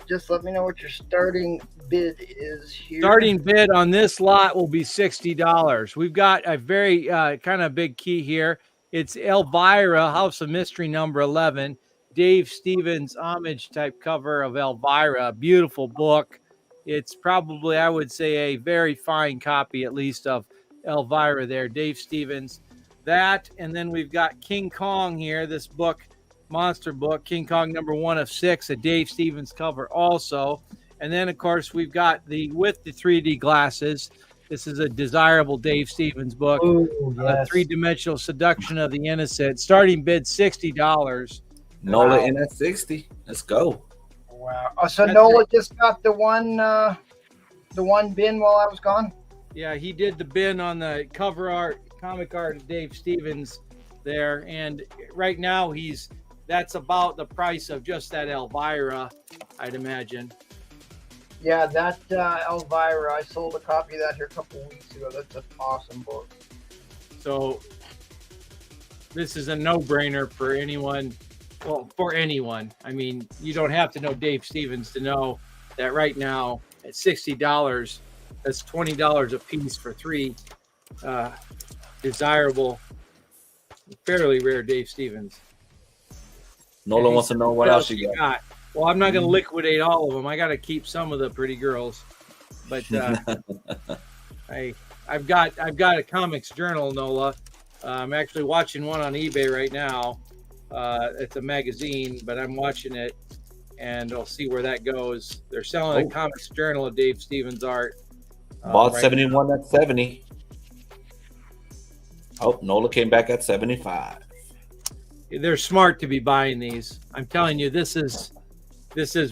Just let me know what your starting bid is here. Starting bid on this lot will be $60. We've got a very kind of big key here. It's Elvira, House of Mystery number 11. Dave Stevens homage type cover of Elvira. Beautiful book. It's probably, I would say, a very fine copy, at least, of Elvira there. Dave Stevens. That, and then we've got King Kong here, this book, monster book, King Kong number 1 of 6, a Dave Stevens cover also. And then, of course, we've got with the 3D glasses. This is a desirable Dave Stevens book. Ooh, yes. Three-dimensional seduction of the innocent. Starting bid $60. Nola in at 60. Let's go. Wow. Oh, so Nola just got the one bin while I was gone? Yeah, he did the bin on the cover art, comic art of Dave Stevens there. And right now that's about the price of just that Elvira, I'd imagine. Yeah, that Elvira, I sold a copy of that here a couple weeks ago. That's an awesome book. So this is a no-brainer for anyone. Well, for anyone. I mean, you don't have to know Dave Stevens to know that right now at $60, that's $20 a piece for 3 desirable, fairly rare Dave Stevens. Nola wants to know what else you got. Well, I'm not going to liquidate all of them. I got to keep some of the pretty girls, but I've got a comics journal, Nola. I'm actually watching one on eBay right now. It's a magazine, but I'm watching it, and I'll see where that goes. They're selling a comics journal of Dave Stevens art. Bought right 71 at 70. Oh, Nola came back at 75. They're smart to be buying these. I'm telling you, this is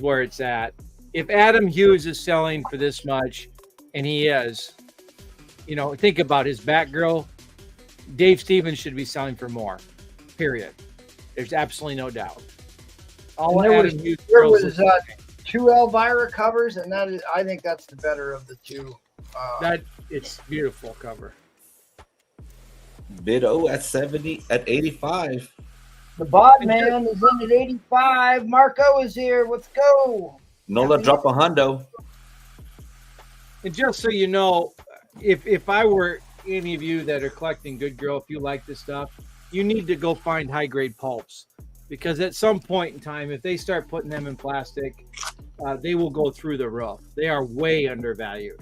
where it's at. If Adam Hughes is selling for this much, and he is, think about his Batgirl. Dave Stevens should be selling for more. Period. There's absolutely no doubt. There was 2 Elvira covers, and I think that's the better of the 2. It's beautiful cover. Bid at 85. The Bod Man is in at 85. Marco is here. Let's go. Nola drop a hundo. And just so you know, if I were any of you that are collecting Good Girl, if you like this stuff, you need to go find high grade pulps, because at some point in time, if they start putting them in plastic, they will go through the roof. They are way undervalued.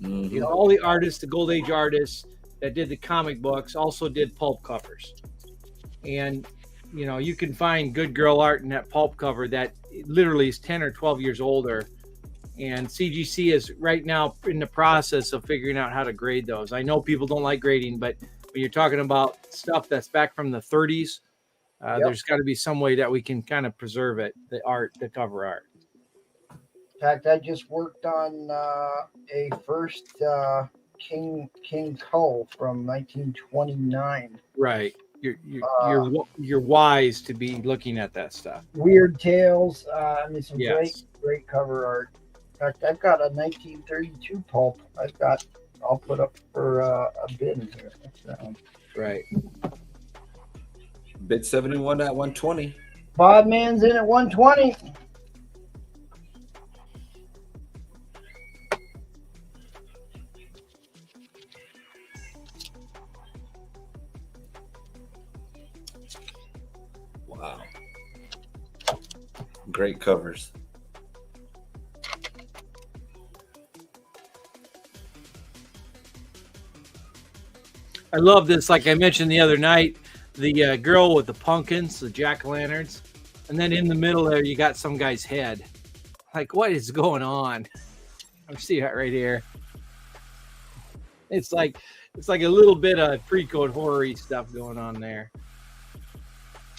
Mm-hmm. All the artists, the Gold Age artists that did the comic books, also did pulp covers. And you can find Good Girl art in that pulp cover that literally is 10 or 12 years older. And CGC is right now in the process of figuring out how to grade those. I know people don't like grading, but when you're talking about stuff that's back from the 30s, there's got to be some way that we can kind of preserve it, the cover art. In fact, I just worked on a first King Tull from 1929. Right. You're wise to be looking at that stuff. Weird Tales. I mean, some Yes. great cover art. In fact, I've got a 1932 pulp. I'll put up for a bid here. Right. Bid 71 at 120. Bodman's in at 120. Wow. Great covers. I love this. Like I mentioned the other night, the girl with the pumpkins, the jack-o'-lanterns, and then in the middle there, you got some guy's head. Like, what is going on? I see that right here. It's like a little bit of pre-code horror-y stuff going on there.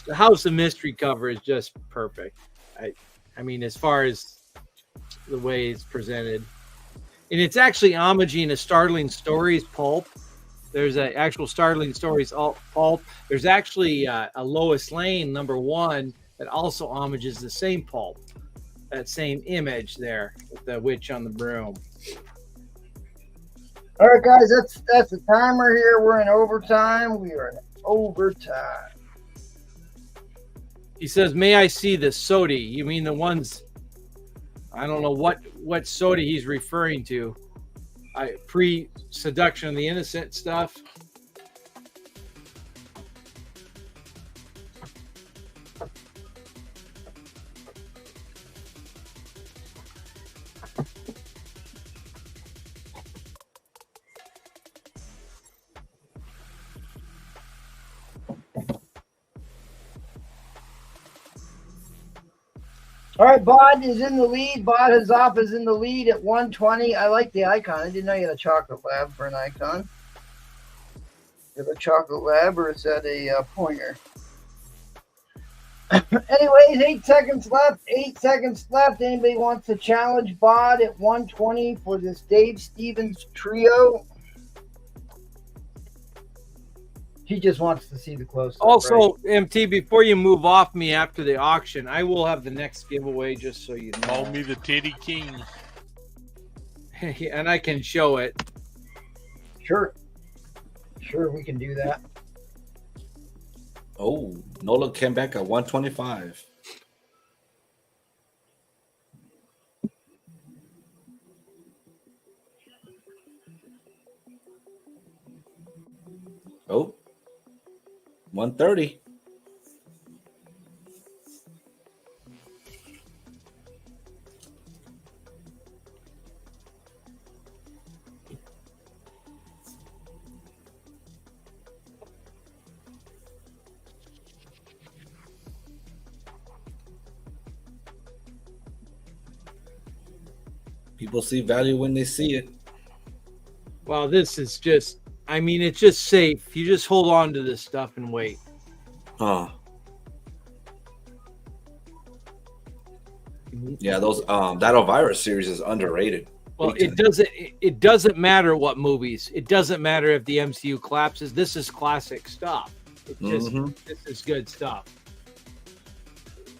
The House of Mystery cover is just perfect. I mean, as far as the way it's presented, and it's actually homaging a Startling Stories pulp. There's an actual Startling Stories pulp. There's actually a Lois Lane #1 that also homages the same pulp, that same image there with the witch on the broom. All right, guys, that's the timer here. We're in overtime. We are in overtime. He says, "May I see the sody?" You mean the ones? I don't know what sody he's referring to. Pre-seduction of the innocent stuff. All right, Bod is in the lead. Bod Hazaf is in the lead at 120. I like the icon. I didn't know you had a chocolate lab for an icon. You have a chocolate lab, or is that a pointer? Anyways, 8 seconds left. 8 seconds left. Anybody wants to challenge Bod at 120 for this Dave Stevens trio? He just wants to see the close. Also, right? MT, before you move off me after the auction, I will have the next giveaway, just so you know. Call me the Titty King. And I can show it. Sure, we can do that. Oh, Nola came back at 125. Oh, 130. People see value when they see it. Well, this is just, I mean, it's just safe. You just hold on to this stuff and wait. Huh. Yeah, those that Elvira series is underrated. Well, it doesn't matter what movies. It doesn't matter if the MCU collapses. This is classic stuff. It's just this is good stuff.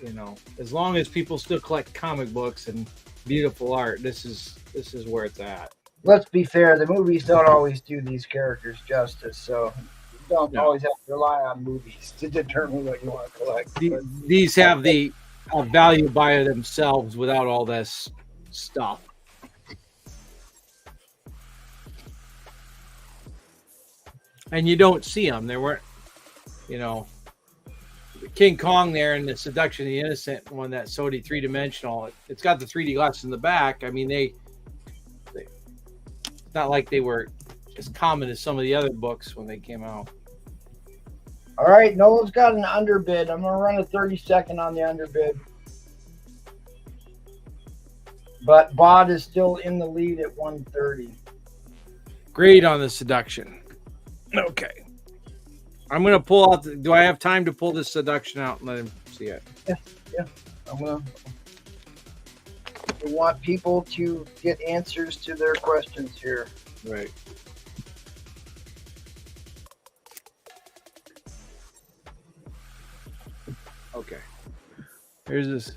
You know, as long as people still collect comic books and beautiful art, this is where it's at. Let's be fair, the movies don't always do these characters justice, so you don't always have to rely on movies to determine what you want to collect. These have the value by themselves without all this stuff. And you don't see them. There weren't, you know, King Kong there and the Seduction of the Innocent one, that Sodi 3-dimensional. It's got the 3D glass in the back. I mean, it's not like they were as common as some of the other books when they came out. All right, Nolan's got an underbid. I'm going to run a 30-second on the underbid. But Bod is still in the lead at 130. Great on the Seduction. Okay. I'm going to pull out. Do I have time to pull this Seduction out and let him see it? Yeah. We want people to get answers to their questions here. Right. Here's this.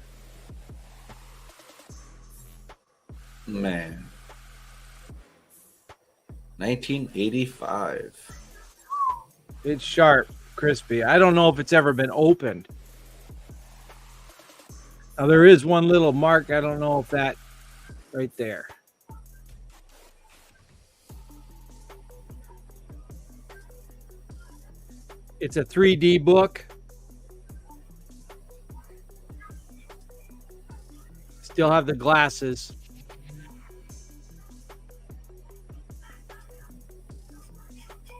Man. 1985. It's sharp, crispy. I don't know if it's ever been opened. Now, there is one little mark. I don't know if that right there. It's a 3D book. Still have the glasses.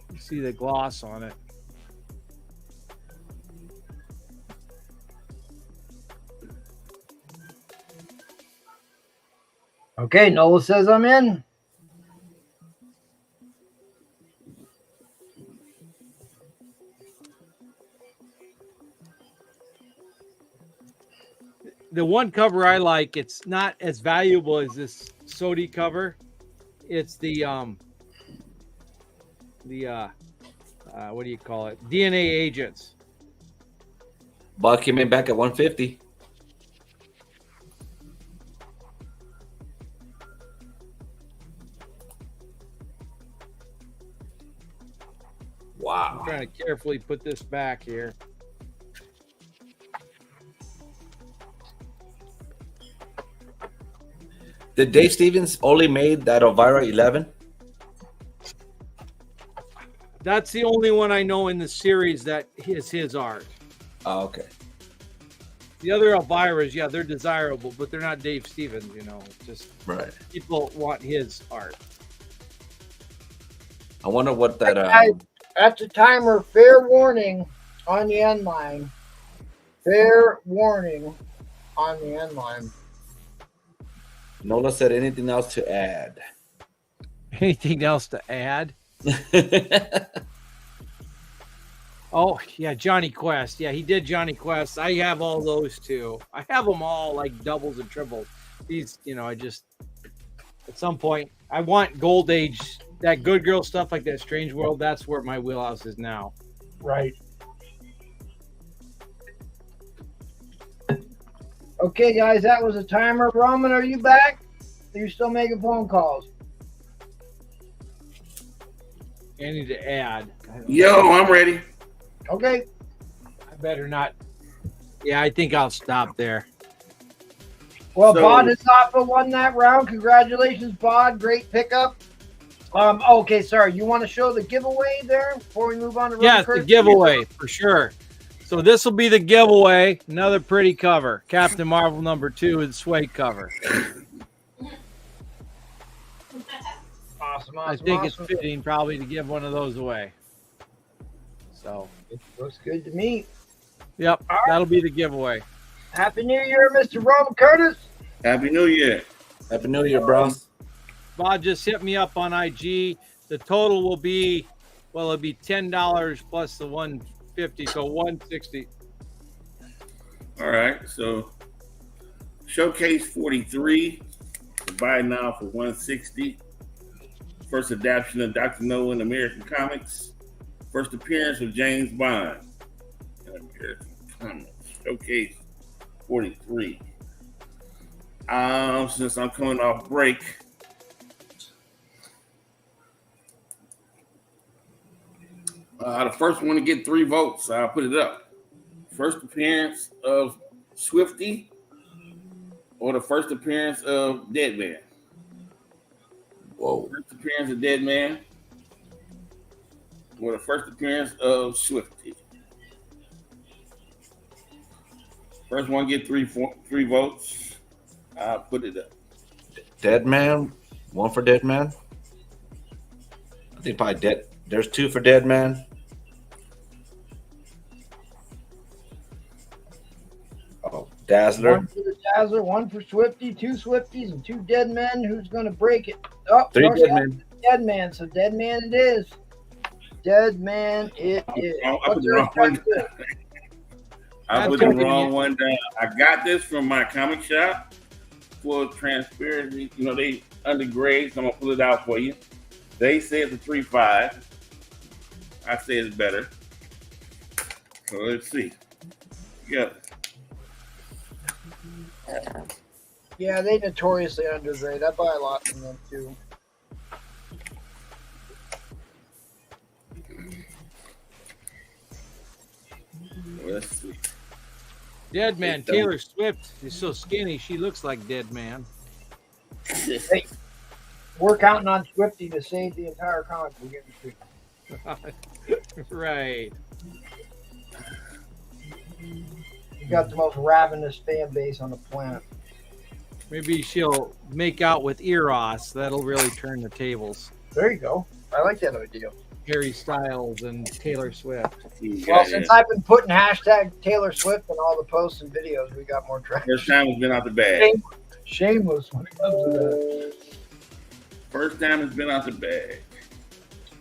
You see the gloss on it. Okay, Nola says I'm in. The one cover I like, it's not as valuable as this Sodi cover. It's the what do you call it? DNA Agents. Bob came in back at 150. Wow. I'm trying to carefully put this back here. Did Dave Stevens only made that Elvira 11? That's the only one I know in the series that is his art. Oh, okay. The other Elviras, yeah, they're desirable, but they're not Dave Stevens, you know. It's just Right. people want his art. I wonder what that. That's a timer. Fair warning on the end line. Fair warning on the end line. Nola said anything else to add? Anything else to add? Oh, yeah, Johnny Quest. Yeah, he did Johnny Quest. I have all those too. I have them all like doubles and triples. These, you know, I just, at some point, I want Gold Age, that Good Girl stuff like that Strange World. That's where my wheelhouse is now. Right. Okay, guys, that was a timer. Roman, are you back? Are you still making phone calls? I need to add. Yo, I'm ready. Okay. I better not. Yeah, I think I'll stop there. Well, So- Bod has not won that round. Congratulations, Bod. Great pickup. Okay, sorry. You want to show the giveaway there before we move on to Yes, the giveaway for sure. So this will be the giveaway. Another pretty cover. Captain Marvel #2 with suede cover. Awesome, I think it's fitting probably to give one of those away. So, It looks good to me. yep, All right. that'll be the giveaway. Happy New Year, Mr. Roman Curtis. Happy New Year. Happy New Year, bros. Bob just hit me up on IG. The total will be, well, it'll be $10 plus the 150, so 160. All right, so Showcase 43, buy now for 160. First adaptation of Dr. No in American Comics. First appearance of James Bond in American Comics. Showcase 43. Since I'm coming off break, the first one to get 3 votes, I'll put it up. First appearance of Swifty or the first appearance of Deadman? Whoa. First appearance of Deadman or the first appearance of Swifty? First one get 3 votes. I'll put it up. Dead Man. One for Dead Man. I think probably Dead. There's 2 for Dead Man. Oh, Dazzler. One for the Dazzler, one for Swifty, 2 Swifties, and 2 Dead Men. Who's going to break it? Oh, 3 okay, Dead Men. Dead Man. So Dead Man it is. Dead Man it is. I put What's the your wrong one response? down. I put the wrong one down. I got this from my comic shop for transparency. You know, they undergrade, so I'm gonna pull it out for you. They say it's a 3.5. I say it's better. So let's see. Yeah. Yeah, they notoriously undergrade. I buy a lot from them too. Let's see. Dead Man. Taylor Swift is so skinny, she looks like Dead Man. Hey, we're counting on Swifty to save the entire comic book industry. Right. You got the most ravenous fan base on the planet. Maybe she'll make out with Eros. That'll really turn the tables. There you go. I like that idea. Harry Styles and Taylor Swift. Well, since I've been putting hashtag Taylor Swift in all the posts and videos, we got more traction. First time it's been out the bag. Shameless when it comes to that. First time it's been out the bag.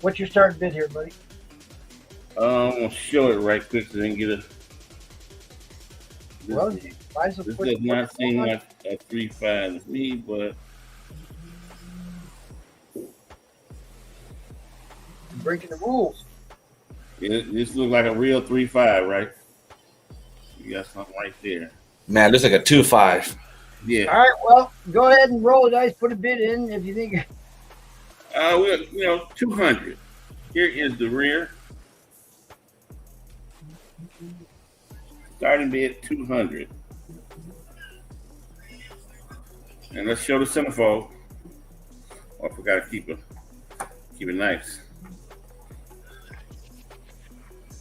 What's your starting bid here, buddy? I'm gonna show it right quick so they can get a. Well, This This does not seem like a 3.5 to me, but breaking the rules. this looks like a real 3.5, right? You got something right there. Man, it looks like a 2.5. Yeah. All right, well, go ahead and roll the dice, put a bid in if you think. We're 200. Here is the rear. Starting bid 200. And let's show the centerfold. Oh, I forgot to keep it nice.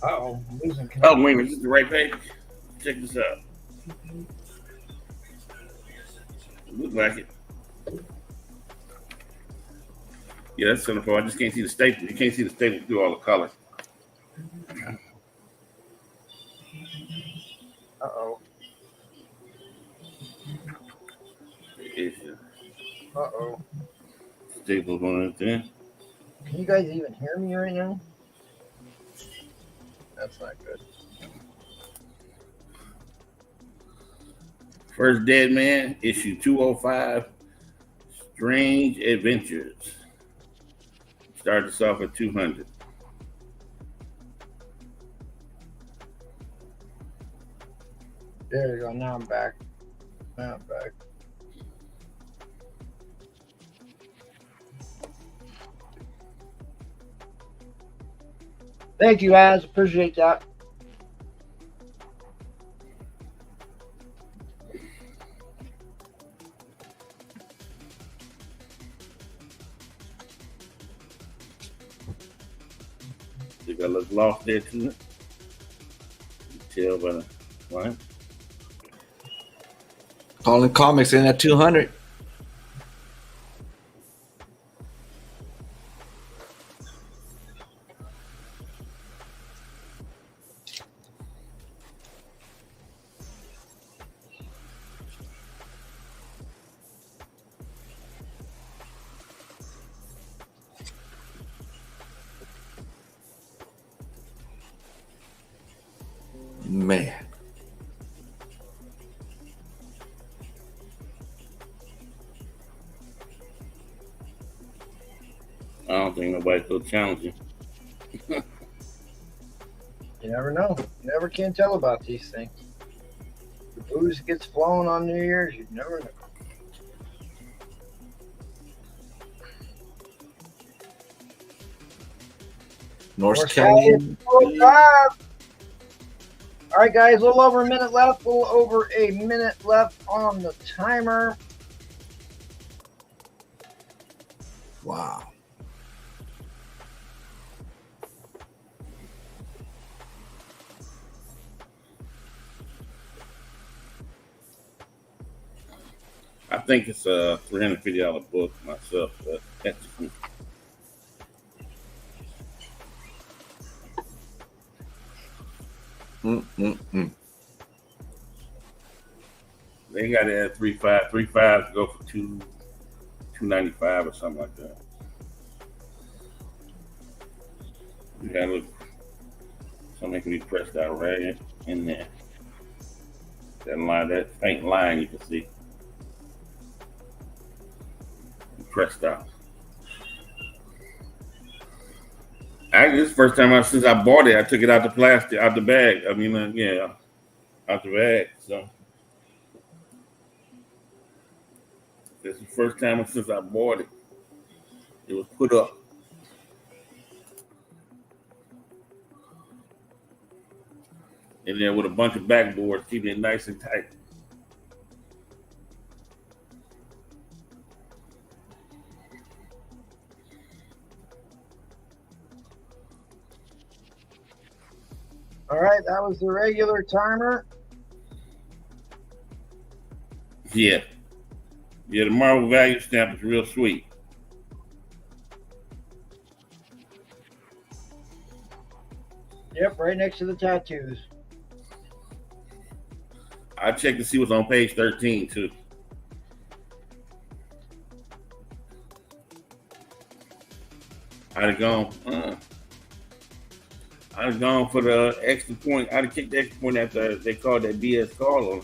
Uh-oh, I'm losing connection. Oh, wait a minute, this is the right page? Check this out. Look like it. Yeah, that's centerfold. I just can't see the staple. You can't see the staple through all the colors. Uh-oh. Uh-oh. Staples on it there. Can you guys even hear me right now? That's not good. First Dead Man, issue 205, Strange Adventures. Started us off at 200. There you go. Now I'm back. Now I'm back. Thank you, guys. Appreciate that. They got a little loft there too. You can tell by the line. Calling comics in at 200. Man. I don't think nobody's so challenging. You never know. You never can tell about these things. The booze gets flowing on New Year's, you never know. North Carolina. All right, guys, a little over a minute left. A little over a minute left on the timer. Wow. I think it's a $350 book myself, but that's just me. They got it at 3.5. 3.5 to go for $2.95 or something like that. You got to look. Something can be pressed out right in there. That line, that faint line you can see. Pressed out. Actually, this is the first time since I bought it, I took it out the plastic, out the bag. I mean, out the bag. So This is the first time since I bought it. It was put up. And then with a bunch of backboards, keeping it nice and tight. All right, that was the regular timer. Yeah. Yeah, the Marvel value stamp is real sweet. Yep, right next to the tattoos. I checked to see what's on page 13 too. I'd have gone for the extra point. I'd have kicked the extra point after they called that BS call on.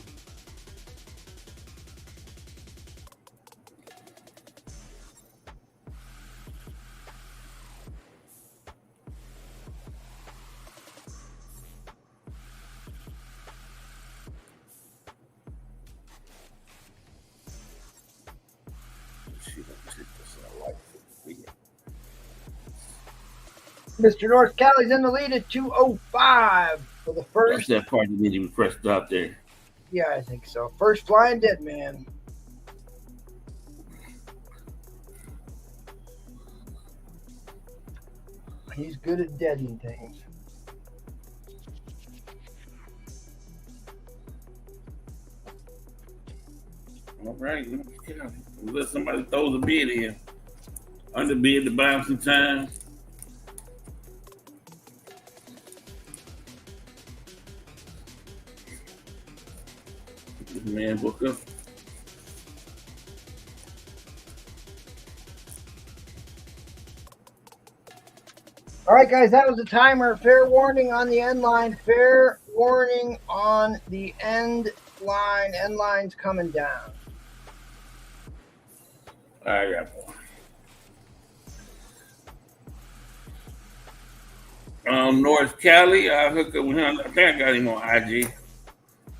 Mr. North Cali's in the lead at 2:05 for the That's first. that part that didn't even press stop there. Yeah, I think so. First flying dead man. He's good at deading things. All right, let somebody throws a bid in. Under bid to buy him some time. This man book up. All right, guys, that was the timer. Fair warning on the end line. Fair warning on the end line. End line's coming down. I got one. North Cali, I hook up with him. I think I got him on IG.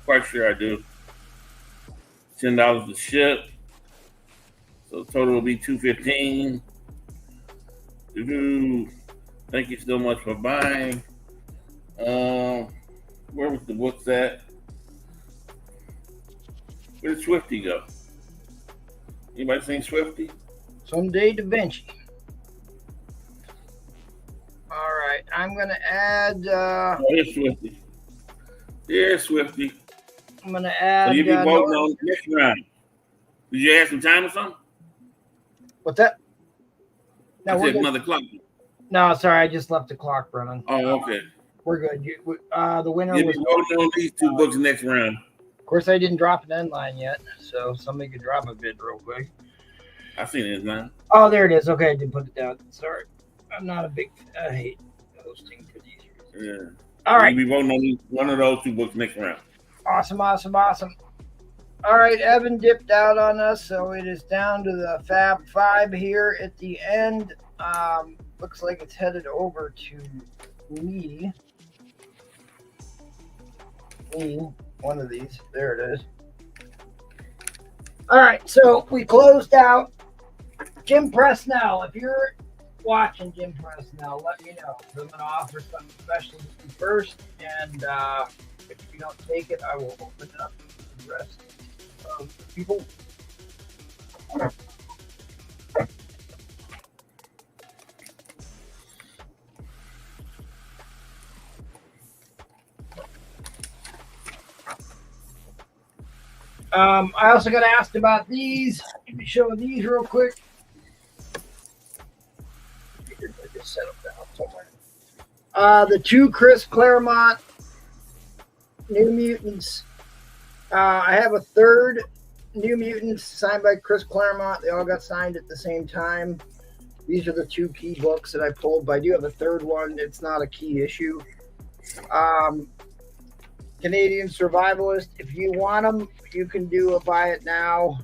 Quite sure I do. $10 to ship. So the total will be $215. Thank you so much for buying. Where was the books at? Where did Swifty go? Anybody seen Swifty? Someday Da Vinci. All right, I'm going to add. Here's Swifty. Here's Swifty. I'm going to add. So you'll be voting on the next round. Did you have some time or something? What's that? No, we're good. another clock. No, sorry, I just left the clock running. Oh, okay. We're good. The winner You'll was. be voting on these two books next round. Of course, I didn't drop an end line yet, so somebody could drop a bid real quick. I seen it now. Oh, there it is. Okay, I did put it down. Sorry, I'm not a big. I hate hosting for these reasons. Yeah. All right. You'll be voting on one of those two books next round. Awesome. All right, Evan dipped out on us, so it is down to the Fab Five here at the end. Looks like it's headed over to me. One of these. There it is. All right, so we closed out Jim Presnell. If you're watching Jim Presnell, let me know. I'm going to offer something special to you first, and if you don't take it, I will open it up to the rest of the people. I also got asked about these. Let me show these real quick. I just set them down somewhere. The two Chris Claremont New Mutants. I have a third New Mutants signed by Chris Claremont. They all got signed at the same time. These are the two key books that I pulled, but I do have a third one. It's not a key issue. Canadian Survivalist. If you want them, you can do a buy it now.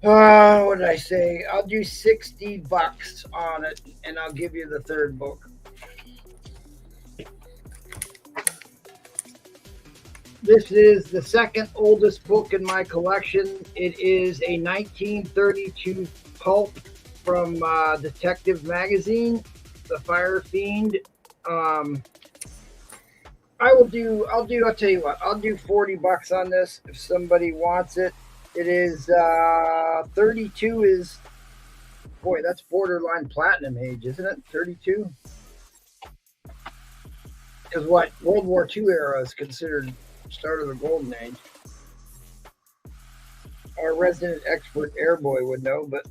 What did I say? I'll do $60 on it, and I'll give you the third book. This is the second oldest book in my collection. It is a 1932 pulp from Detective Magazine, The Fire Fiend. I'll tell you what, I'll do $40 on this if somebody wants it. It is 32 is, boy, that's borderline platinum age, isn't it? 32? Because what World War II era is considered start of the golden age. Our resident expert airboy would know, but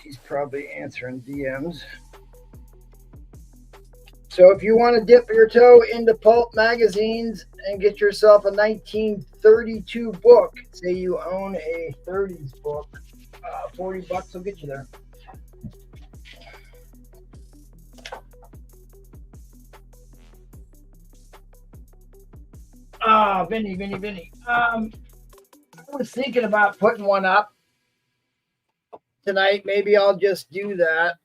he's probably answering DMs. So if you want to dip your toe into pulp magazines and get yourself a 1932 book, say you own a 30s book, $40 will get you there. Vinny. I was thinking about putting one up tonight. Maybe I'll just do that.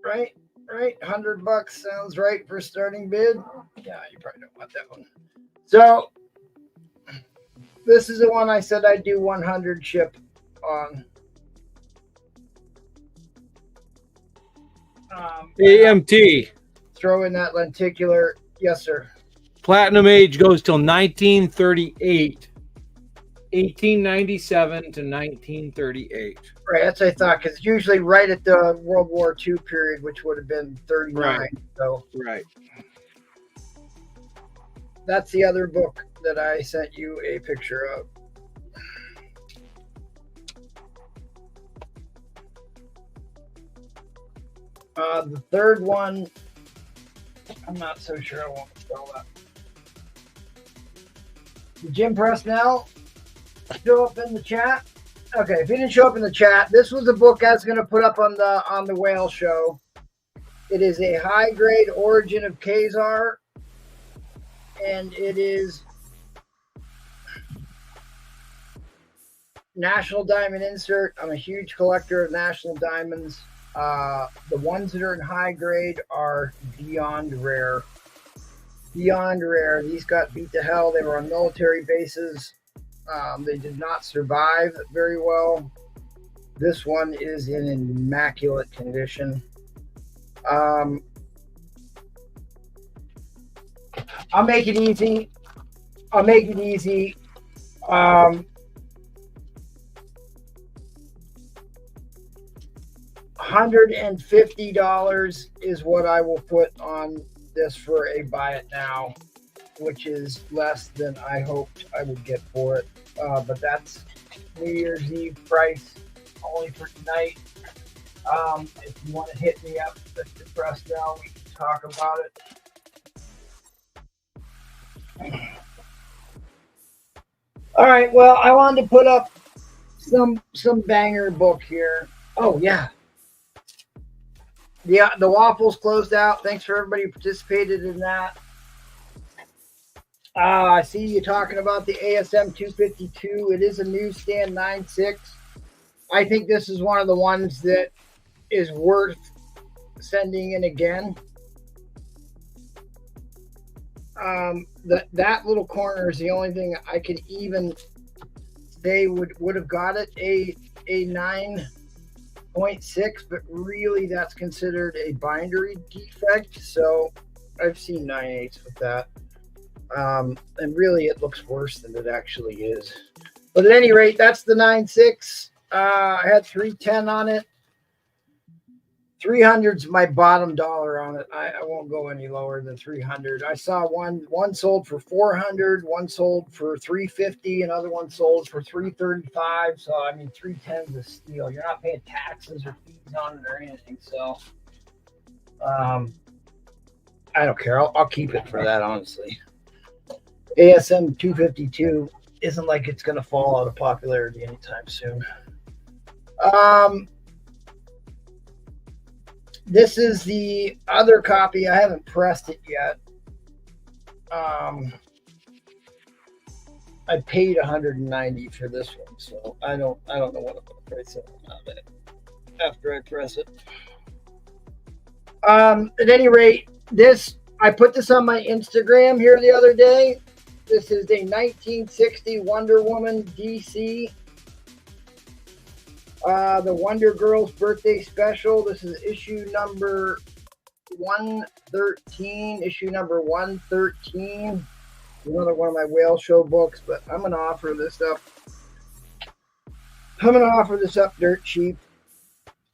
Right? $100 sounds right for starting bid. Yeah, you probably don't want that one. So this is the one I said I'd do 100 ship on. AMT. Throw in that lenticular. Yes, sir. Platinum age goes till 1938. 1897 to 1938. Right, that's what I thought, because usually right at the World War II period, which would have been 39. Right. So Right. that's the other book that I sent you a picture of. The third one, I'm not so sure I want to spell that. Did Jim Presnell show up in the chat? Okay, if he didn't show up in the chat, this was a book I was going to put up on the Whale Show. It is a high grade Origin of Khazar, and it is National Diamond insert. I'm a huge collector of National Diamonds. The ones that are in high grade are beyond rare. Beyond rare. These got beat to hell. They were on military bases. They did not survive very well. This one is in immaculate condition. I'll make it easy. $150 is what I will put on this for a buy it now, which is less than I hoped I would get for it. But that's New Year's Eve price only for tonight. If you want to hit me up, Mr. Presnell, we can talk about it. All right. Well, I wanted to put up some banger book here. Oh yeah. Yeah, the waffles closed out. Thanks for everybody who participated in that. I see you talking about the ASM 252. It is a newsstand 9.6. I think this is one of the ones that is worth sending in again. That little corner is the only thing I could even say would have got it a 9.6, but really that's considered a bindery defect. So I've seen 9/8 with that. And really it looks worse than it actually is. But at any rate, that's the 9.6. I had 310 on it. 300's my bottom dollar on it. I won't go any lower than 300. I saw one sold for 400, one sold for 350, another one sold for 335. So I mean, 310 is a steal. You're not paying taxes or fees on it or anything. So I don't care. I'll keep it for that, honestly. ASM 252 isn't like it's going to fall out of popularity anytime soon. This is the other copy. I haven't pressed it yet. I paid $190 for this one, so I don't know what I'm going to price it after I press it. At any rate, this I put this on my Instagram here the other day. This is a 1960 Wonder Woman DC. The Wonder Girls birthday special. This is issue number 113. Issue number 113. Another one of my whale show books, but I'm going to offer this up. Dirt cheap.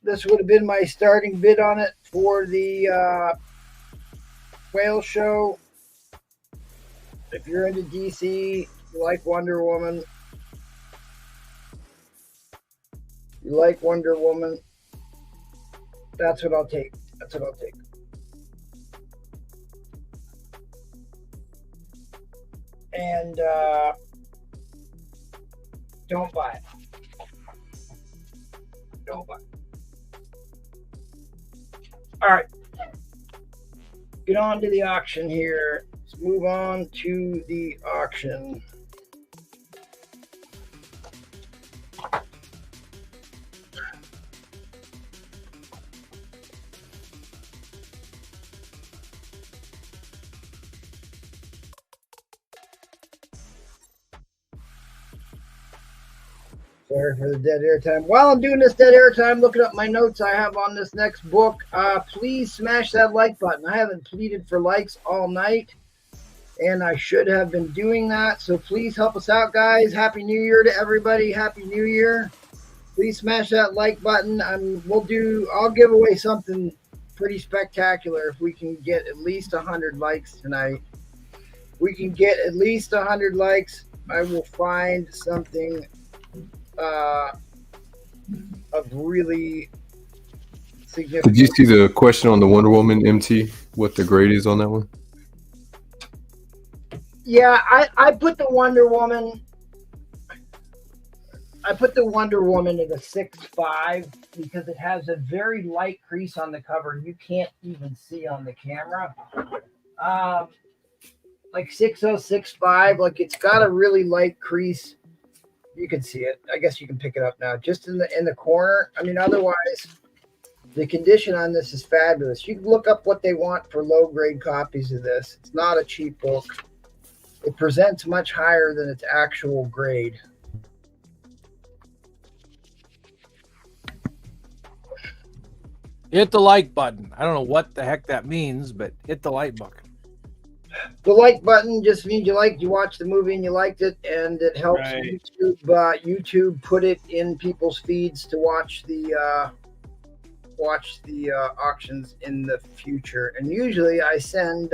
This would have been my starting bid on it for the whale show. If you're into DC, you like Wonder Woman, that's what I'll take. And don't buy it. All right. Get on to the auction here. Let's move on to the auction. Sorry for the dead air time. While I'm doing this dead air time, looking up my notes I have on this next book, please smash that like button. I haven't pleaded for likes all night, and I should have been doing that. So please help us out, guys. Happy New Year to everybody. Happy New Year. Please smash that like button. I'll give away something pretty spectacular if we can get at least 100 likes tonight. If we can get at least 100 likes, I will find something of really significant. Did you see the question on the Wonder Woman MT? What the grade is on that one? Yeah, I put the Wonder Woman. I put the Wonder Woman at a 6.5 because it has a very light crease on the cover. You can't even see on the camera. Like 6.0, 6.5. Like it's got a really light crease. You can see it. I guess you can pick it up now. Just in the corner. I mean, otherwise, the condition on this is fabulous. You can look up what they want for low grade copies of this. It's not a cheap book. It presents much higher than its actual grade. Hit the like button. I don't know what the heck that means, but hit the like button. The like button just means you watched the movie and you liked it, and it helps Right. YouTube put it in people's feeds to watch the auctions in the future. And usually I send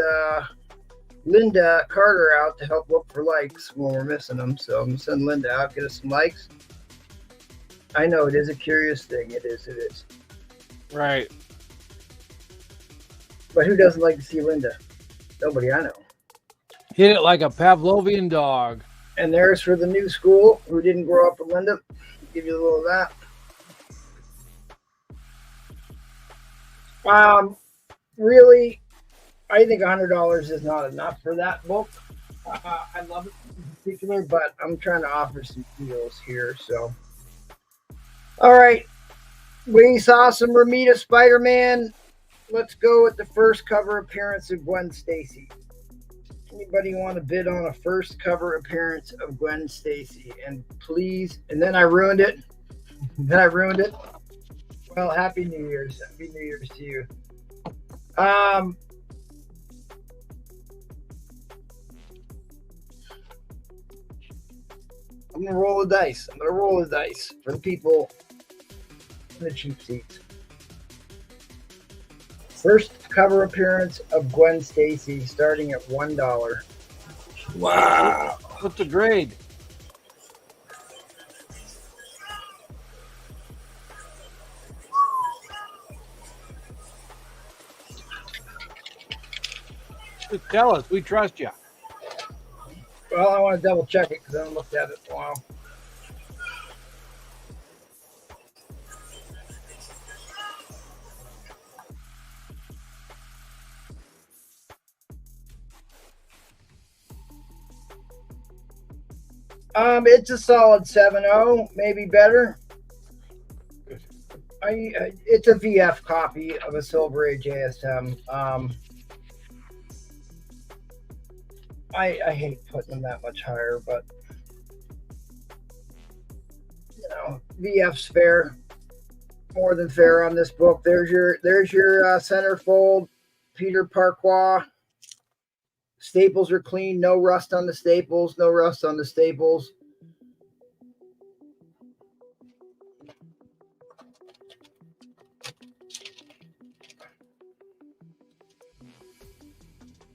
Linda Carter out to help look for likes when we're missing them. So I'm gonna send Linda out, get us some likes. I know it is a curious thing. It is. Right. But who doesn't like to see Linda? Nobody I know. Hit it like a Pavlovian dog. And there's for the new school who didn't grow up with Linda. Give you a little of that. Really, I think $100 is not enough for that book. I love it in particular, but I'm trying to offer some deals here. So, all right, we saw some Romita Spider-Man. Let's go with the first cover appearance of Gwen Stacy. Anybody want to bid on a first cover appearance of Gwen Stacy? And please, and then I ruined it. Well, Happy New Year's. Happy New Year's to you. I'm going to roll the dice. For the people in the cheap seats. First cover appearance of Gwen Stacy starting at $1. Wow. What's the grade? Just tell us. We trust you. Well, I want to double check it because I haven't looked at it in a while. It's a solid 7.0, maybe better. It's a VF copy of a Silver Age ASM. I hate putting them that much higher, but you know, VF's fair, more than fair on this book. There's your centerfold, Peter Parquois. Staples are clean, no rust on the staples, no rust on the staples.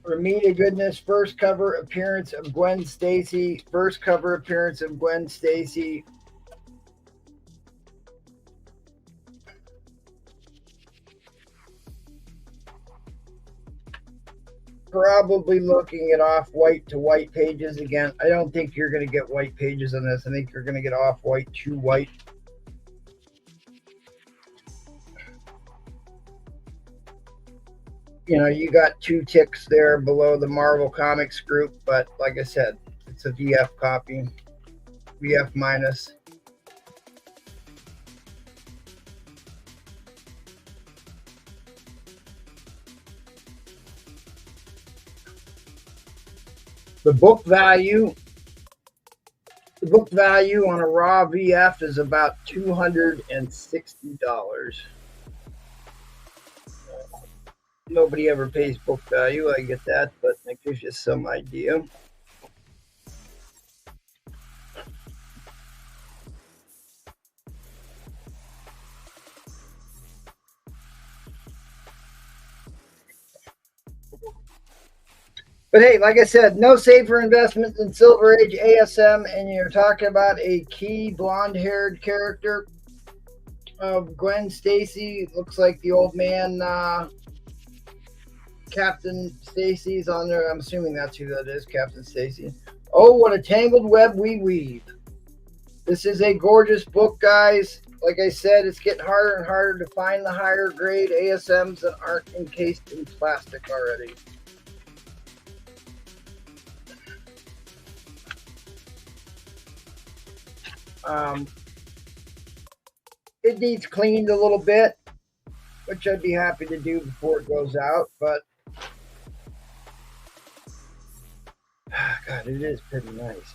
Ramita Goodness, first cover appearance of Gwen Stacy. First cover appearance of Gwen Stacy. Probably looking at off-white to white pages again. I don't think you're going to get white pages on this. I think you're going to get off-white to white. You know, you got 2 ticks there below the Marvel Comics group, but like I said, it's a VF copy, VF minus. The book value on a raw VF is about $260. Nobody ever pays book value, I get that, but that gives you some idea. But hey, like I said, no safer investment than Silver Age ASM, and you're talking about a key blonde-haired character of Gwen Stacy. Looks like the old man, Captain Stacy's on there. I'm assuming that's who that is, Captain Stacy. Oh, what a tangled web we weave. This is a gorgeous book, guys. Like I said, it's getting harder and harder to find the higher grade ASMs that aren't encased in plastic already. It needs cleaned a little bit, which I'd be happy to do before it goes out, but God, it is pretty nice.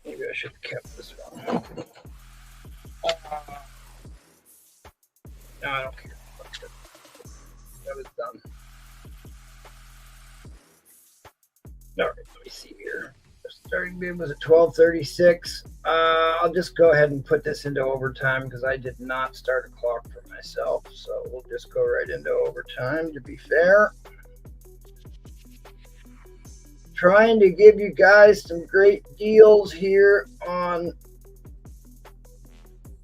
Maybe I should have kept this one. No, I don't care. That was done. All right, let me see here. Starting bid was at 12:36. I'll just go ahead and put this into overtime because I did not start a clock for myself. So we'll just go right into overtime to be fair. Trying to give you guys some great deals here on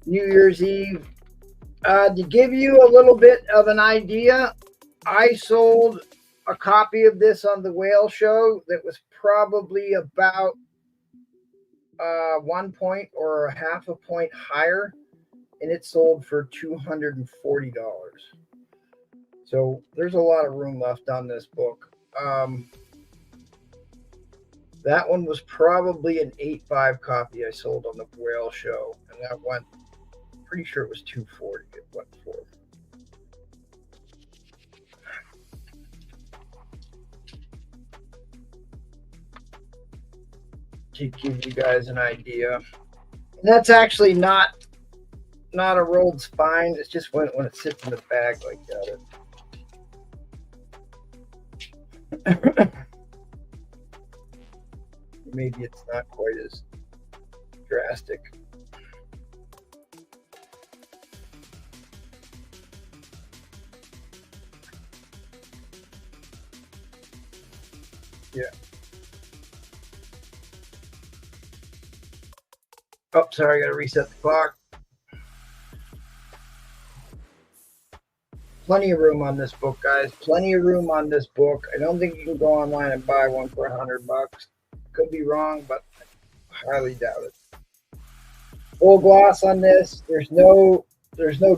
New Year's Eve. To give you a little bit of an idea, I sold a copy of this on the Whale Show that was probably about 1 point or a half a point higher, and it sold for $240. So there's a lot of room left on this book. That one was probably an 8.5 copy I sold on the Whale Show, and that went, pretty sure it was $240 it went for. To give you guys an idea. And that's actually not a rolled spine. It's just when it sits in the bag like that. Maybe it's not quite as drastic. Yeah. Oh, sorry, I gotta reset the clock. Plenty of room on this book, guys. Plenty of room on this book. I don't think you can go online and buy one for $100. Could be wrong, but I highly doubt it. Full gloss on this. There's no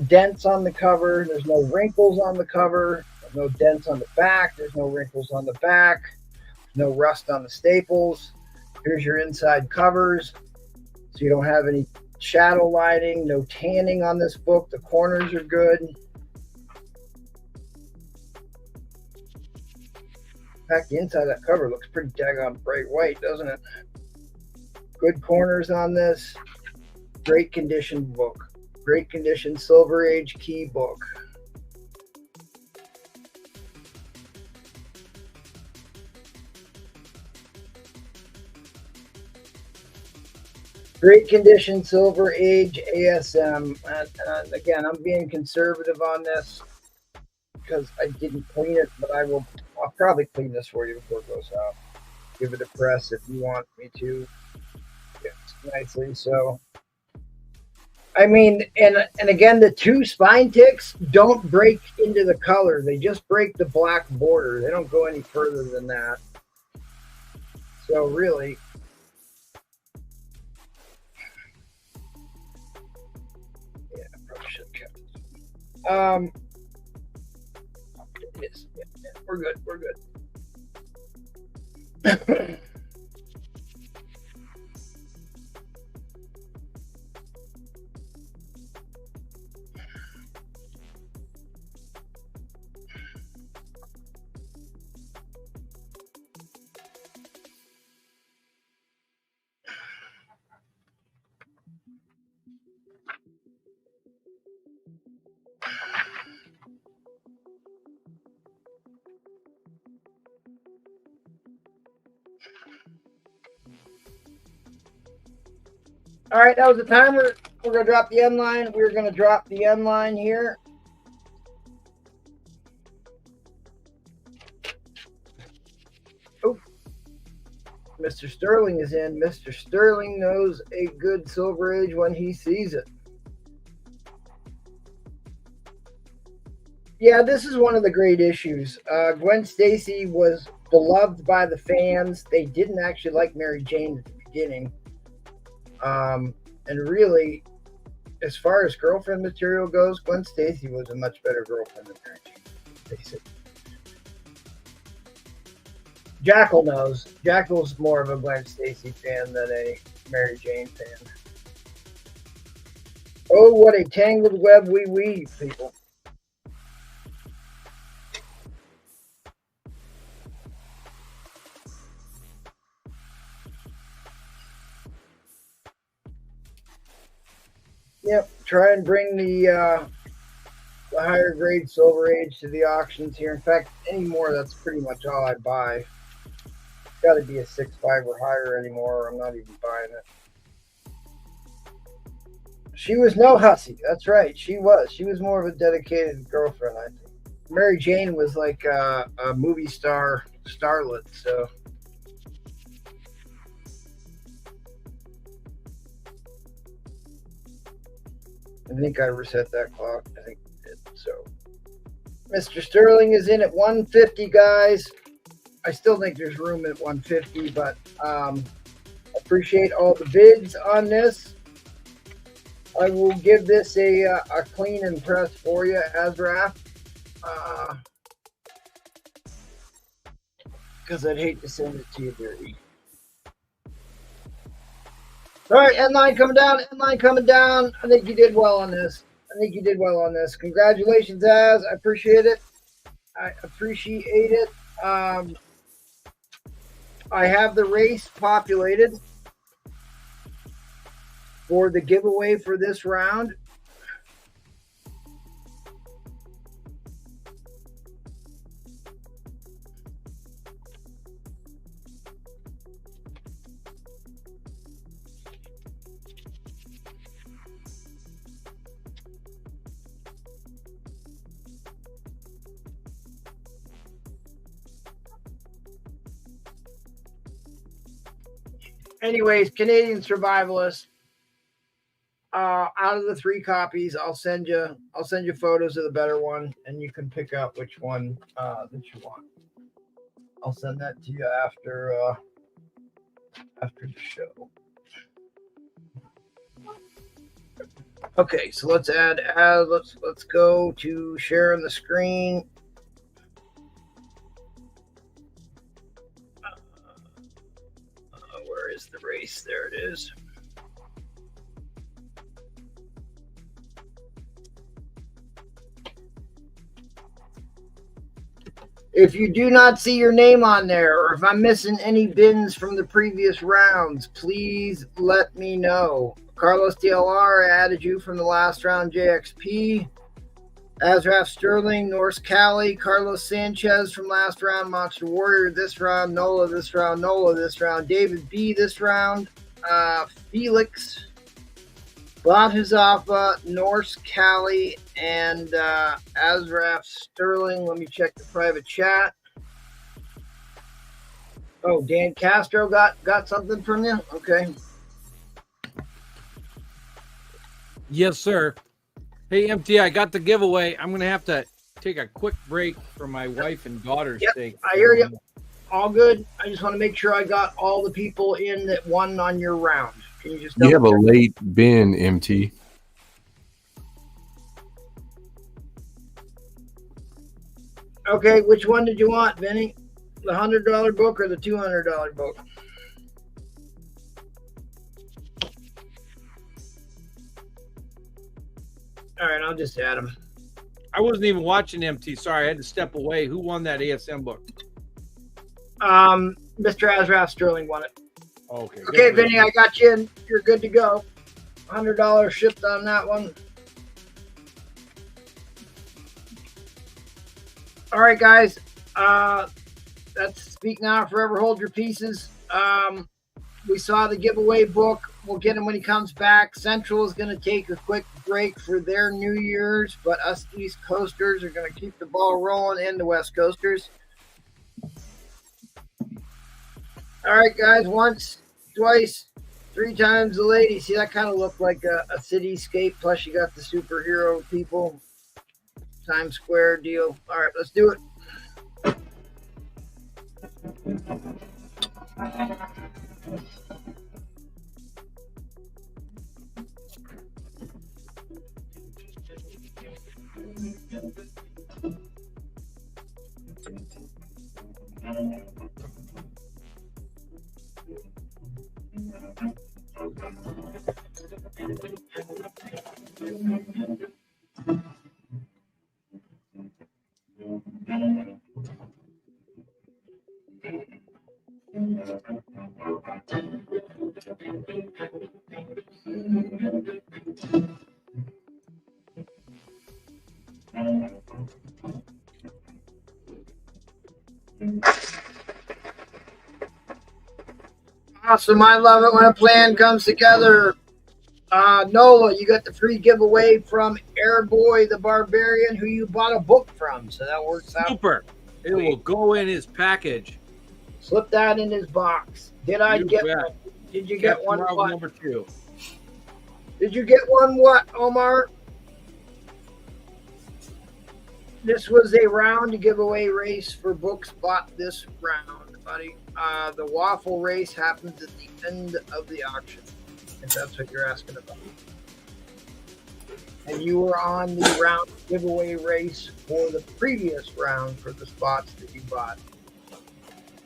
dents on the cover. There's no wrinkles on the cover. There's no dents on the back. There's no wrinkles on the back. No rust on the staples. Here's your inside covers. So you don't have any shadow lighting, no tanning on this book. The corners are good. fact, the inside of that cover looks pretty daggone bright white, doesn't it? Good corners on this. Great condition book. Great condition Silver Age key book. Great condition Silver Age ASM. And again, I'm being conservative on this because I didn't clean it, but I'll probably clean this for you before it goes out. Give it a press if you want me to. Yes, nicely so. I mean, and again, the two spine ticks don't break into the color. They just break the black border. They don't go any further than that. So really, yeah, I probably should have kept it. Yes, yeah, we're good. We're good. All right, that was the timer. We're going to drop the end line. We're going to drop the end line here. Oh, Mr. Sterling is in. Mr. Sterling knows a good Silver Age when he sees it. Yeah, this is one of the great issues. Gwen Stacy was beloved by the fans. They didn't actually like Mary Jane at the beginning. And really, as far as girlfriend material goes, Gwen Stacy was a much better girlfriend than Mary Jane, basically. Jackal knows. Jackal's more of a Gwen Stacy fan than a Mary Jane fan. Oh, what a tangled web we weave, people. Yep, try and bring the higher grade Silver Age to the auctions here. In fact, anymore, that's pretty much all I buy. Got to be a 6.5 or higher anymore, or I'm not even buying it. She was no hussy. That's right. She was. She was more of a dedicated girlfriend, I think. Mary Jane was like a movie star starlet, so. I think I reset that clock. I think I did. So, Mr. Sterling is in at 150, guys. I still think there's room at 150, but appreciate all the bids on this. I will give this a clean and press for you, Azraf, because I'd hate to send it to you dirty. All right, end line coming down. End line coming down. I think you did well on this. Congratulations, Az. I appreciate it. I have the race populated for the giveaway for this round. Anyways, Canadian Survivalist. Out of the 3 copies, I'll send you photos of the better one, and you can pick out which one that you want. I'll send that to you after the show. Okay, so let's let's go to sharing the screen. Where is the race? There it is. If you do not see your name on there, or if I'm missing any bins from the previous rounds, please let me know. Carlos DLR, I added you from the last round. JXP, Azraf Sterling, Norse Cali, Carlos Sanchez from last round. Monster Warrior this round. Nola this round. Nola this round. David B this round. Felix, Bob Huzafa, Norse Cali, and Azraf Sterling. Let me check the private chat. Oh, Dan Castro got something from you? Okay. Yes, sir. Hey, MT, I got the giveaway. I'm going to have to take a quick break for my wife and daughter's sake. I hear you. All good. I just want to make sure I got all the people in that won on your round. Can you just You have a double check? late bin, MT. Okay, which one did you want, Vinny? The $100 book or the $200 book? All right, I'll just add them. I wasn't even watching MT. Sorry, I had to step away. Who won that ASM book? Mr. Azraf Sterling won it. Okay. Okay, Vinny, I got you in. You're good to go. $100 shipped on that one. All right, guys. That's Speak Now, Forever Hold Your Pieces. We saw the giveaway book. We'll get him when he comes back. Central is going to take a quick break for their New Year's, but us East Coasters are going to keep the ball rolling, and the West Coasters. All right, guys. Once, twice, three times the lady. See, that kind of looked like a cityscape. Plus, you got the superhero people. Times Square deal. All right, let's do it. Awesome. I love it when a plan comes together. Nola, you got the free giveaway from Airboy the Barbarian, who you bought a book from. So that works out. Super. It will go in his package. Slip that in his box. Did I You get bet. one? Did you get one? Round What? number 2. Did you get one what, Omar? This was a round giveaway race for books bought this round, buddy. The waffle race happens at the end of the auction, if that's what you're asking about. And you were on the round giveaway race for the previous round for the spots that you bought.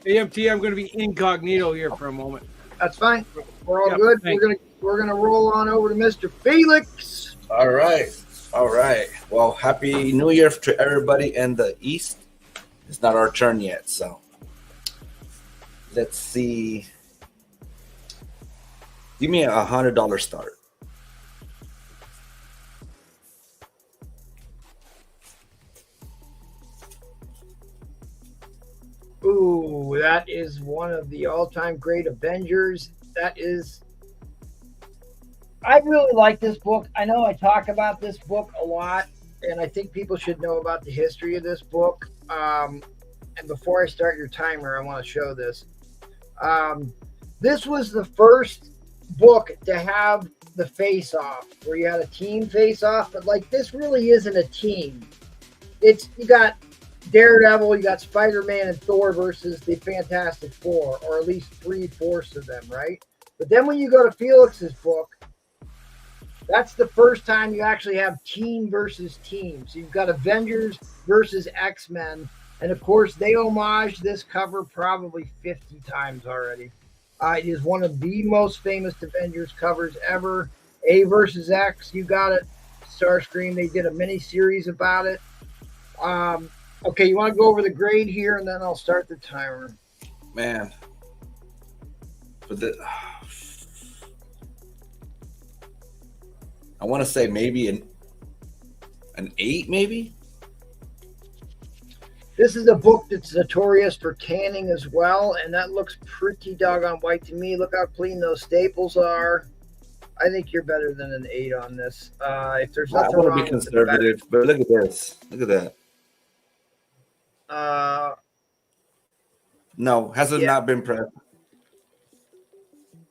AMT, I'm going to be incognito here for a moment. That's fine. We're all Yeah, good. thanks. We're gonna roll on over to Mr. Felix. All right. All right. Well, happy New Year to everybody in the East. It's not our turn yet, so let's see. Give me $100 start. Ooh, that is one of the all-time great Avengers. I really like this book. I know I talk about this book a lot, and I think people should know about the history of this book. And before I start your timer, I want to show this. This was the first book to have the face-off, where you had a team face-off, but like this really isn't a team. You got Daredevil, you got Spider-Man and Thor versus the Fantastic Four, or at least 3/4 of them, right? But then when you go to Felix's book, that's the first time you actually have team versus team. So you've got Avengers versus X-Men. And of course, they homage this cover probably 50 times already. It is one of the most famous Avengers covers ever. A versus X, you got it. Starscream, they did a mini series about it. Okay, you want to go over the grade here, and then I'll start the timer. Man. But I want to say maybe an 8, maybe. This is a book that's notorious for tanning as well, and that looks pretty doggone white to me. Look how clean those staples are. I think you're better than an 8 on this. If there's I nothing want to wrong be conservative, but look at this. Look at that. No, hasn't not been pressed.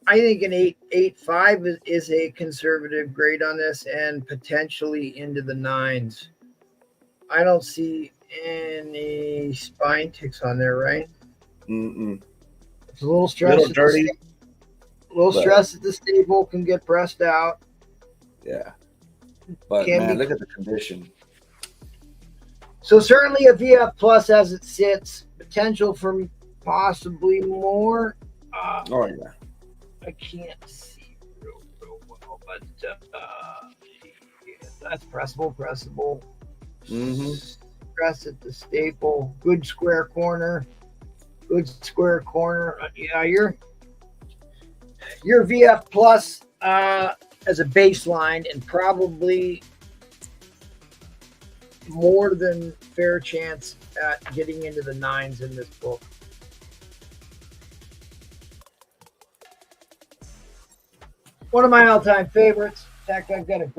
I think an 8.5 is a conservative grade on this, and potentially into the 9s. I don't see any spine ticks on there, right? Mm-mm. It's a little stress. Little dirty. Stress at the staple can get pressed out. Yeah. But Can man, be- look at the condition. So certainly a VF plus as it sits. Potential for possibly more. Oh yeah. I can't see real well, but that's pressable. Mm-hmm. Press at the staple. Good square corner. Yeah, your VF plus as a baseline, and probably more than fair chance at getting into the 9s in this book. One of my all-time favorites. In fact, I've got an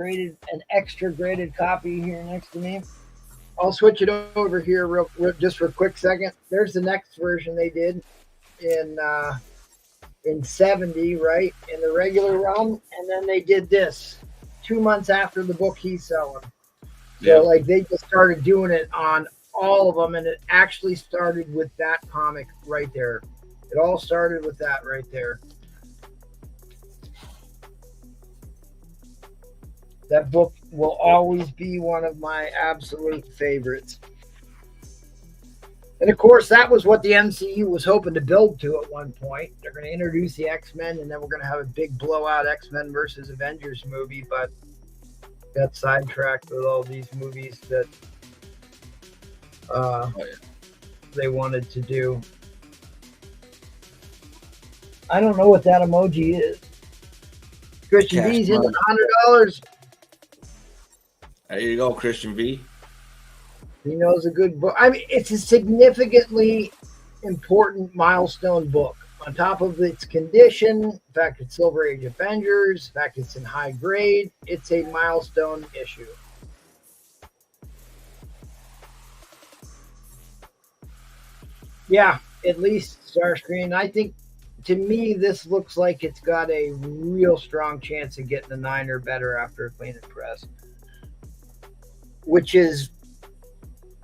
extra graded copy here next to me. I'll switch it over here just for a quick second. There's the next version they did in 70, right, in the regular run, and then they did this 2 months after the book he's selling. So like they just started doing it on all of them, and it actually started with that comic right there. It all started with that right there. That book will always be one of my absolute favorites. And of course, that was what the MCU was hoping to build to at one point. They're going to introduce the X-Men, and then we're going to have a big blowout X-Men versus Avengers movie, but got sidetracked with all these movies that they wanted to do. I don't know what that emoji is. Christian Cash V's in money. $100. There you go, Christian V. He knows a good book. I mean, it's a significantly important milestone book. On top of its condition, in fact, it's Silver Age Avengers, in fact, it's in high grade, it's a milestone issue. Yeah, at least Starscreen. I think, to me, this looks like it's got a real strong chance of getting a 9 or better after a clean press, which is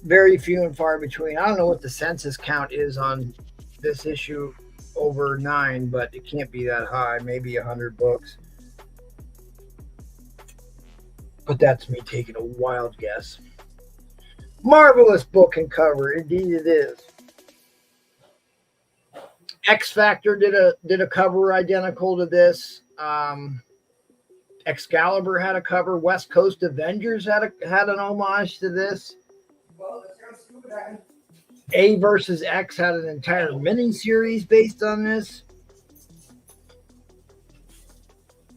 very few and far between. I don't know what the census count is on this issue over 9, but it can't be that high. Maybe 100 books. But that's me taking a wild guess. Marvelous book and cover. Indeed it is. X Factor did a cover identical to this. Excalibur had a cover. West Coast Avengers had an homage to this. A versus X had an entire mini-series based on this.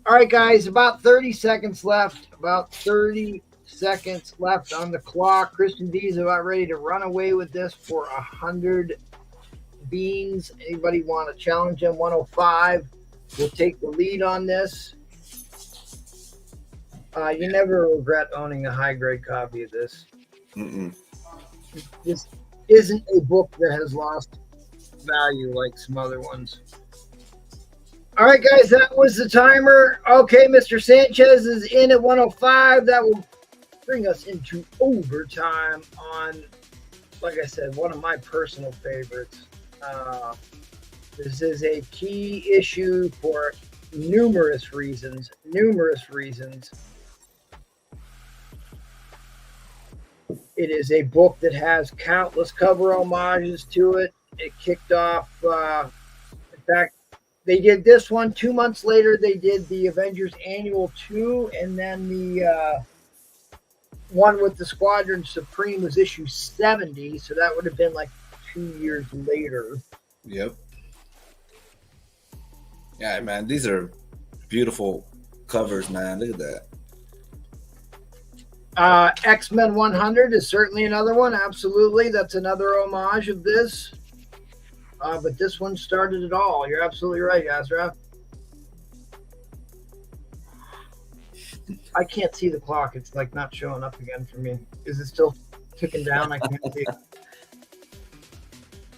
All right, guys, about 30 seconds left. About 30 seconds left on the clock. Christian V is about ready to run away with this for 100 beans. Anybody want to challenge him? 105. We'll take the lead on this. You never regret owning a high-grade copy of this. Mm-mm. This isn't a book that has lost value like some other ones. All right, guys, that was the timer. Okay, Mr. Sanchez is in at 105. That will bring us into overtime on, like I said, one of my personal favorites. This is a key issue for numerous reasons. It is a book that has countless cover homages to it. It kicked off, in fact, they did this one 2 months later. They did the Avengers Annual 2, and then the one with the Squadron Supreme was issue 70, so that would have been like 2 years later. Yep. Yeah, man, these are beautiful covers, man. Look at that. X-Men 100 is certainly another one. Absolutely. That's another homage of this. But this one started it all. You're absolutely right, Azra. I can't see the clock. It's like not showing up again for me. Is it still ticking down? I can't see.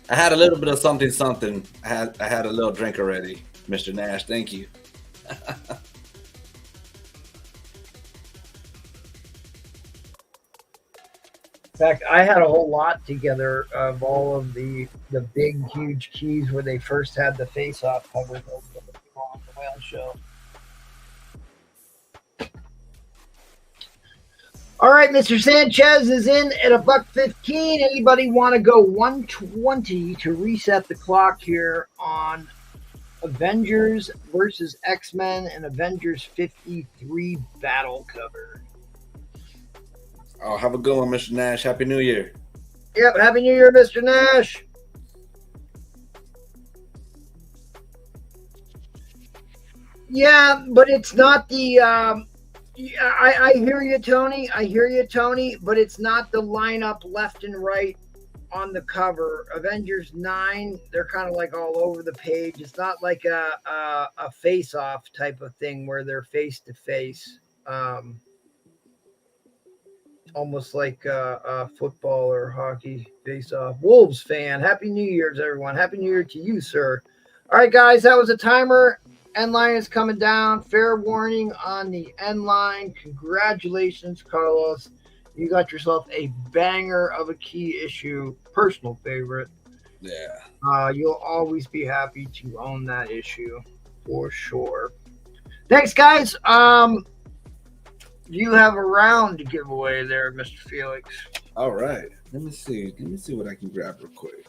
I had a little bit of something. I had a little drink already, Mr. Nash. Thank you. In fact, I had a whole lot together of all of the big, huge keys where they first had the face-off covers on the whale show. All right, Mr. Sanchez is in at $1.15. Anybody want to go 120 to reset the clock here on Avengers versus X-Men and Avengers 53 battle cover? Oh, have a good one, Mr. Nash. Happy New Year. Yep, Happy New Year, Mr. Nash. Yeah, but it's not the I hear you, Tony. I hear you, Tony, but it's not the lineup left and right on the cover. Avengers 9, they're kind of like all over the page. It's not like a face-off type of thing where they're face-to-face. Almost like a football or hockey face-off. Wolves fan. Happy New Year's, everyone. Happy New Year to you, sir. All right, guys, that was a timer. End line is coming down. Fair warning on the end line. Congratulations, Carlos. You got yourself a banger of a key issue. Personal favorite. Yeah. You'll always be happy to own that issue for sure. Thanks, guys. You have a round to give away there, Mr. Felix. All right. Let me see what I can grab real quick.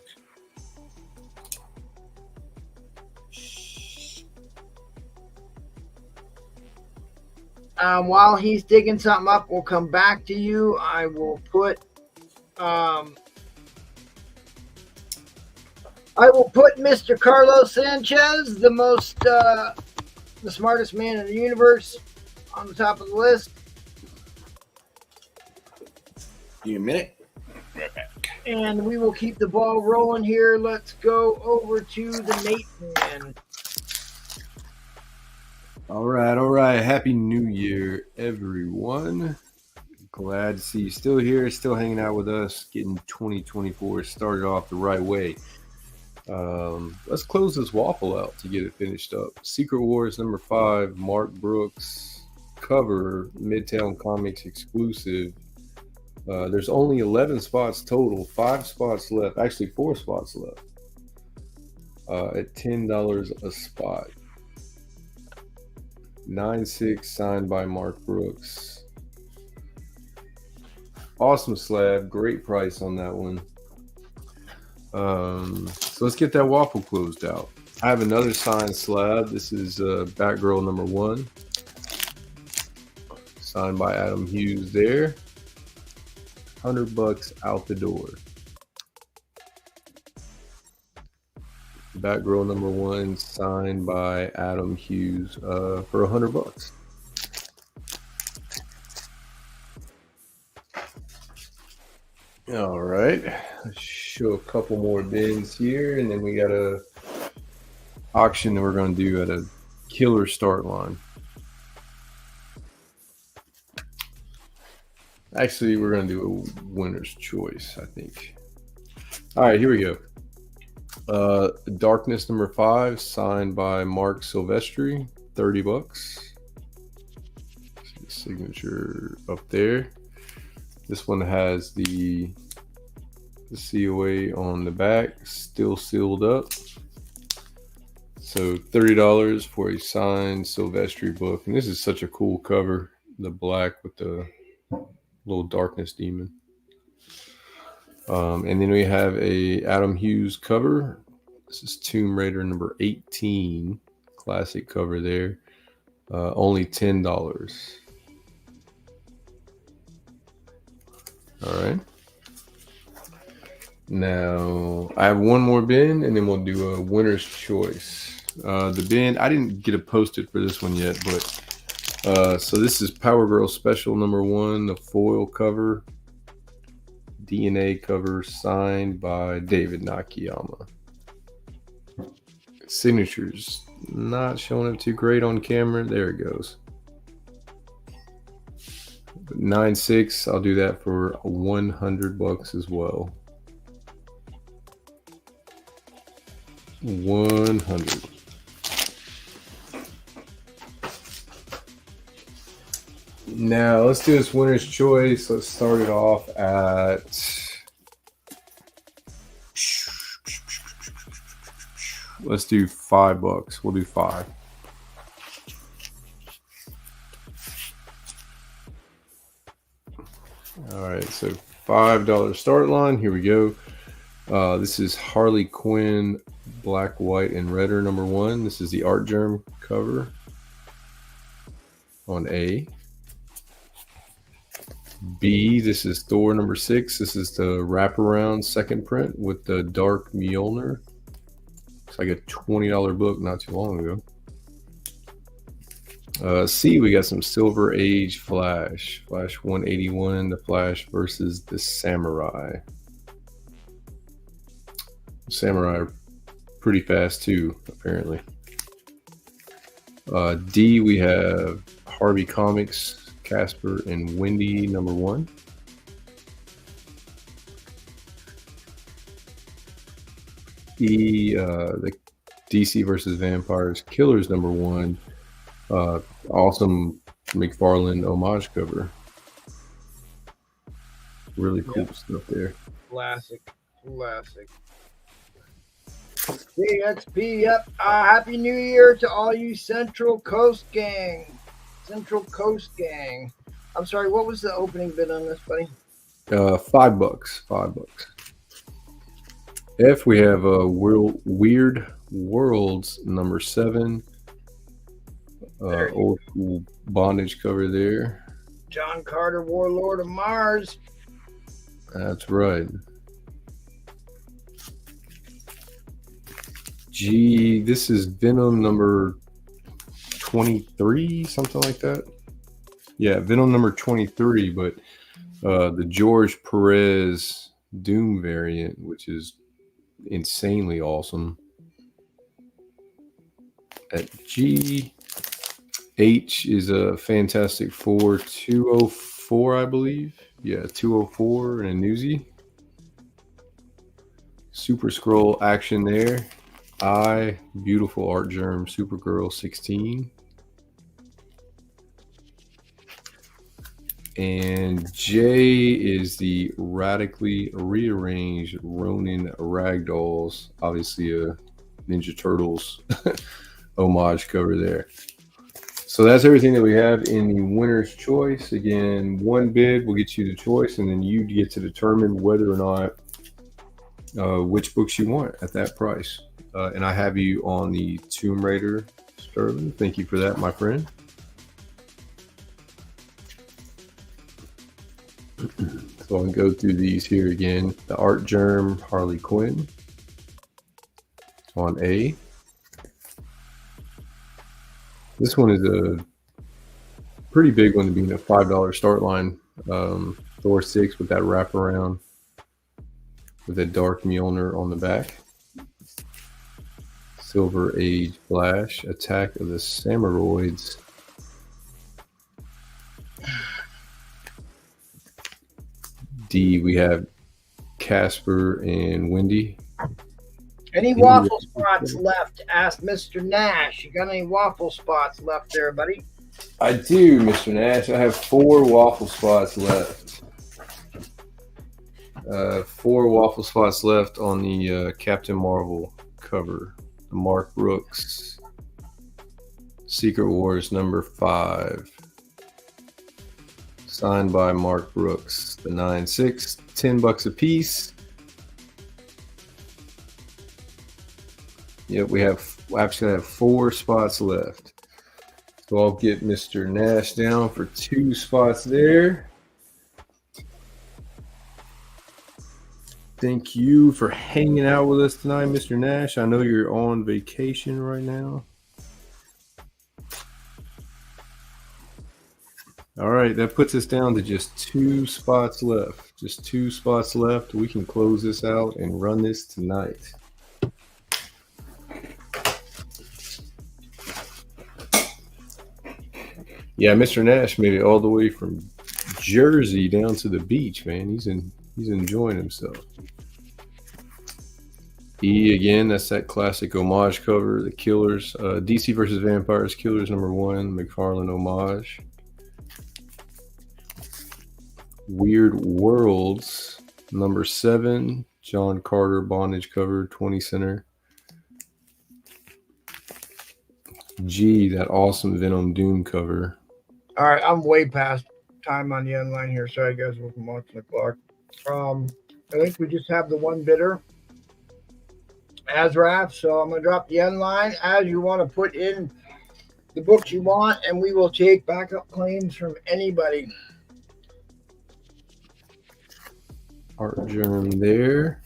While he's digging something up, we'll come back to you. I will put Mr. Carlos Sanchez, the smartest man in the universe, on the top of the list. Give me a minute. And we will keep the ball rolling here. Let's go over to the Nate man. All right. Happy New Year, everyone. Glad to see you still here, still hanging out with us, getting 2024 started off the right way. Let's close this waffle out to get it finished up. Secret Wars number 5, Mark Brooks cover, Midtown Comics exclusive. There's only 11 spots total, 5 spots left, actually 4 spots left, at $10 a spot. 9/6 signed by Mark Brooks. Awesome slab, great price on that one. So let's get that waffle closed out. I have another signed slab. This is Batgirl number 1, signed by Adam Hughes there. $100 out the door. Batgirl number 1 signed by Adam Hughes for $100. All right, let's show a couple more bins here, and then we got a auction that we're going to do at a killer start line. Actually, we're going to do a winner's choice, I think. All right, here we go. Darkness number 5, signed by Mark Silvestri, $30. Signature up there. This one has the COA on the back, still sealed up. So $30 for a signed Silvestri book. And this is such a cool cover, the black with the little darkness demon. And then we have a Adam Hughes cover. This is Tomb Raider number 18, classic cover there. Only $10. All right. Now I have one more bin, and then we'll do a winner's choice. The bin, I didn't get it posted for this one yet, but so this is Power Girl Special number 1, the foil cover, DNA cover, signed by David Nakayama. Signatures not showing up too great on camera. There it goes. 9.6. I'll do that for $100 as well. 100. Now let's do this winner's choice. Let's start it off at let's do $5. We'll do 5. All right, so $5 start line. Here we go. This is Harley Quinn, black, white, and redder number 1. This is the Art Germ cover on A. B, this is Thor number 6. This is the wraparound second print with the dark Mjolnir. It's like a $20 book not too long ago. C, we got some Silver Age Flash. Flash 181, the Flash versus the Samurai. Samurai are pretty fast too, apparently. D, we have Harvey Comics, Casper and Wendy number 1. E, the DC versus Vampires Killers number 1. Awesome McFarlane homage cover. Really cool stuff there. Classic. CXP, yep. Happy New Year to all you Central Coast gang. I'm sorry, what was the opening bid on this, buddy? $5. F, we have Weird Worlds number 7. Old school bondage cover there. John Carter, Warlord of Mars. That's right. G, this is Venom number 23, something like that. Yeah, Venom number 23, but the George Perez Doom variant, which is insanely awesome. At G, H is a Fantastic Four 204, I believe. Yeah, 204 and a newsie. Super Scroll action there. I, beautiful Art Germ Supergirl 16. And J is the radically rearranged Ronin Ragdolls. Obviously a Ninja Turtles homage cover there. So that's everything that we have in the winner's choice. Again, one bid will get you the choice, and then you get to determine whether or not which books you want at that price. And I have you on the Tomb Raider, Sterling. Thank you for that, my friend. So I'll go through these here again. The Art Germ Harley Quinn on A. This one is a pretty big one, being a $5 start line. Thor 6 with that wraparound with that dark Mjolnir on the back. Silver Age Flash, Attack of the Samuroids. D, we have Casper and Wendy. Any waffle spots left? Asked Mr. Nash. You got any waffle spots left there, buddy? I do, Mr. Nash. I have 4 waffle spots left. 4 waffle spots left on the Captain Marvel cover. The Mark Brooks Secret Wars number 5. Signed by Mark Brooks. The 9.6, $10 a piece. Yep, we actually have 4 spots left. So I'll get Mr. Nash down for 2 spots there. Thank you for hanging out with us tonight, Mr. Nash. I know you're on vacation right now. All right, that puts us down to just 2 spots left. Just 2 spots left. We can close this out and run this tonight. Yeah, Mr. Nash made it all the way from Jersey down to the beach, man. He's enjoying himself. E again, that's that classic homage cover, the Killers, DC versus Vampires, Killers #1, McFarlane homage. Weird Worlds #7, John Carter bondage cover, 20 center. G, that awesome Venom Doom cover. All right, I'm way past time on the end line here. Sorry, guys, we're watching the clock. I think we just have the one bidder, Azraf. So I'm going to drop the end line. As you want to put in the books you want, and we will take backup claims from anybody. Art Germ there.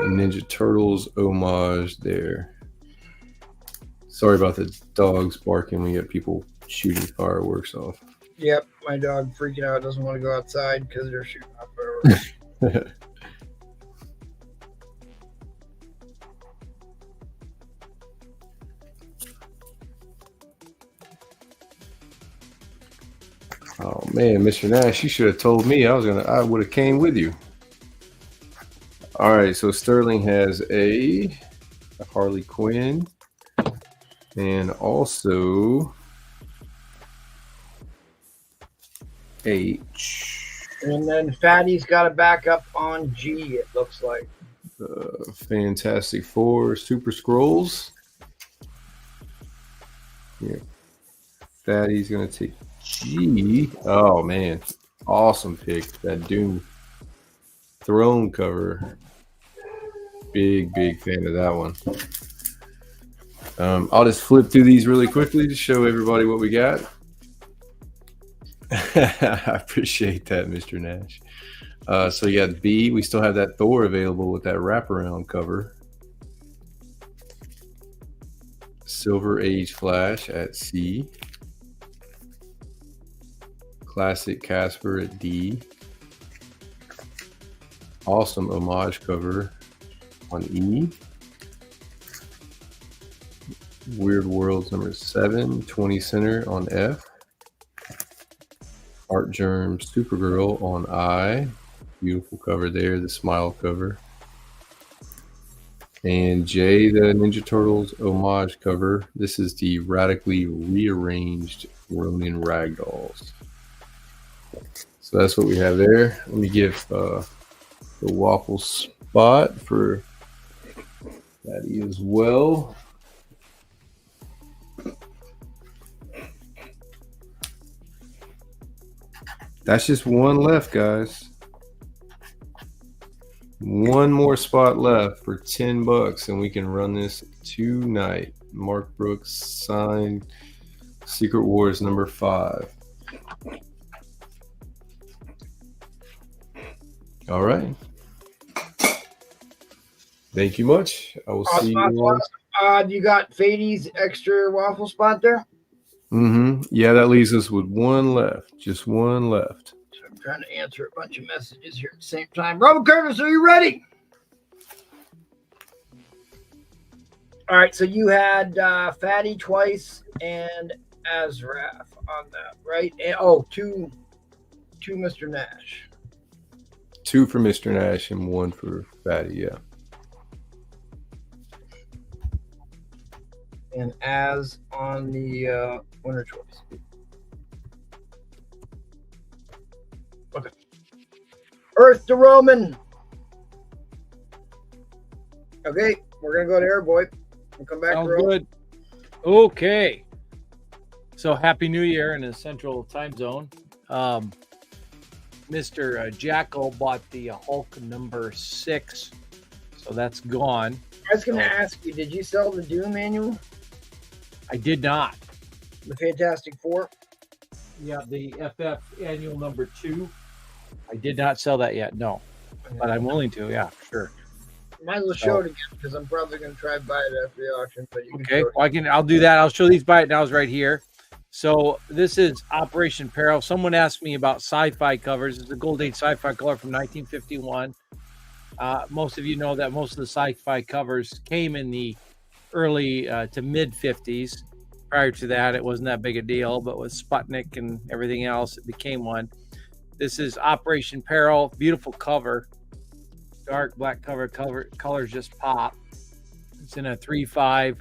Ninja Turtles homage there. Sorry about the dogs barking. We got people shooting fireworks off. Yep, my dog freaking out, doesn't want to go outside because they're shooting off fireworks. Oh man, Mr. Nash, you should have told me. I would have came with you. All right, so Sterling has a Harley Quinn and also H. And then Fatty's got a backup on G, it looks like. Fantastic Four Super Scrolls. Yeah. Fatty's going to take G. Oh, man. Awesome pick. That Doom Throne cover. Big fan of that one. I'll just flip through these really quickly to show everybody what we got. I appreciate that, Mr. Nash. So you got B. We still have that Thor available with that wraparound cover. Silver Age Flash at C. Classic Casper at D. Awesome homage cover on E. Weird Worlds #7, 20 center on F. Art Germ Supergirl on I. Beautiful cover there, the smile cover. And J, the Ninja Turtles homage cover. This is the radically rearranged Ronin Ragdolls. So that's what we have there. Let me give the waffle spot for Daddy as well. That's just one left, guys. One more spot left for $10, and we can run this tonight. Mark Brooks signed Secret Wars #5. All right. Thank you much. I will see you all. You got Fady's extra waffle spot there? Yeah, that leaves us with one left. Just one left. So I'm trying to answer a bunch of messages here at the same time. Robert Curtis, are you ready? All right, so you had Fatty twice and Azraf on that, right? And, two Mr. Nash. 2 for Mr. Nash and 1 for Fatty, yeah. And Az on the winner choice. Okay. Earth to Roman. Okay, we're going to go to Air Boy. We'll come back. Sounds good. Okay. So happy New Year in the Central Time Zone. Mr. Jackal bought the Hulk #6, so that's gone. I was going to ask you, did you sell the Doom manual? I did not. The Fantastic Four? Yeah, the FF annual #2. I did not sell that yet. No. but I'm willing to. Yeah, sure. Might as well show it again because I'm probably going to try to buy it after the auction. But you can Okay, show it. well, I'll do that. I'll show these buy it nows right here. So this is Operation Peril. Someone asked me about sci-fi covers. It's a Gold Age sci-fi cover from 1951. Most of you know that most of the sci-fi covers came in the early to mid 50s. Prior to that, it wasn't that big a deal, but with Sputnik and everything else, it became one. This is Operation Peril. Beautiful cover. Dark black cover. Colors just pop. It's in a 3.5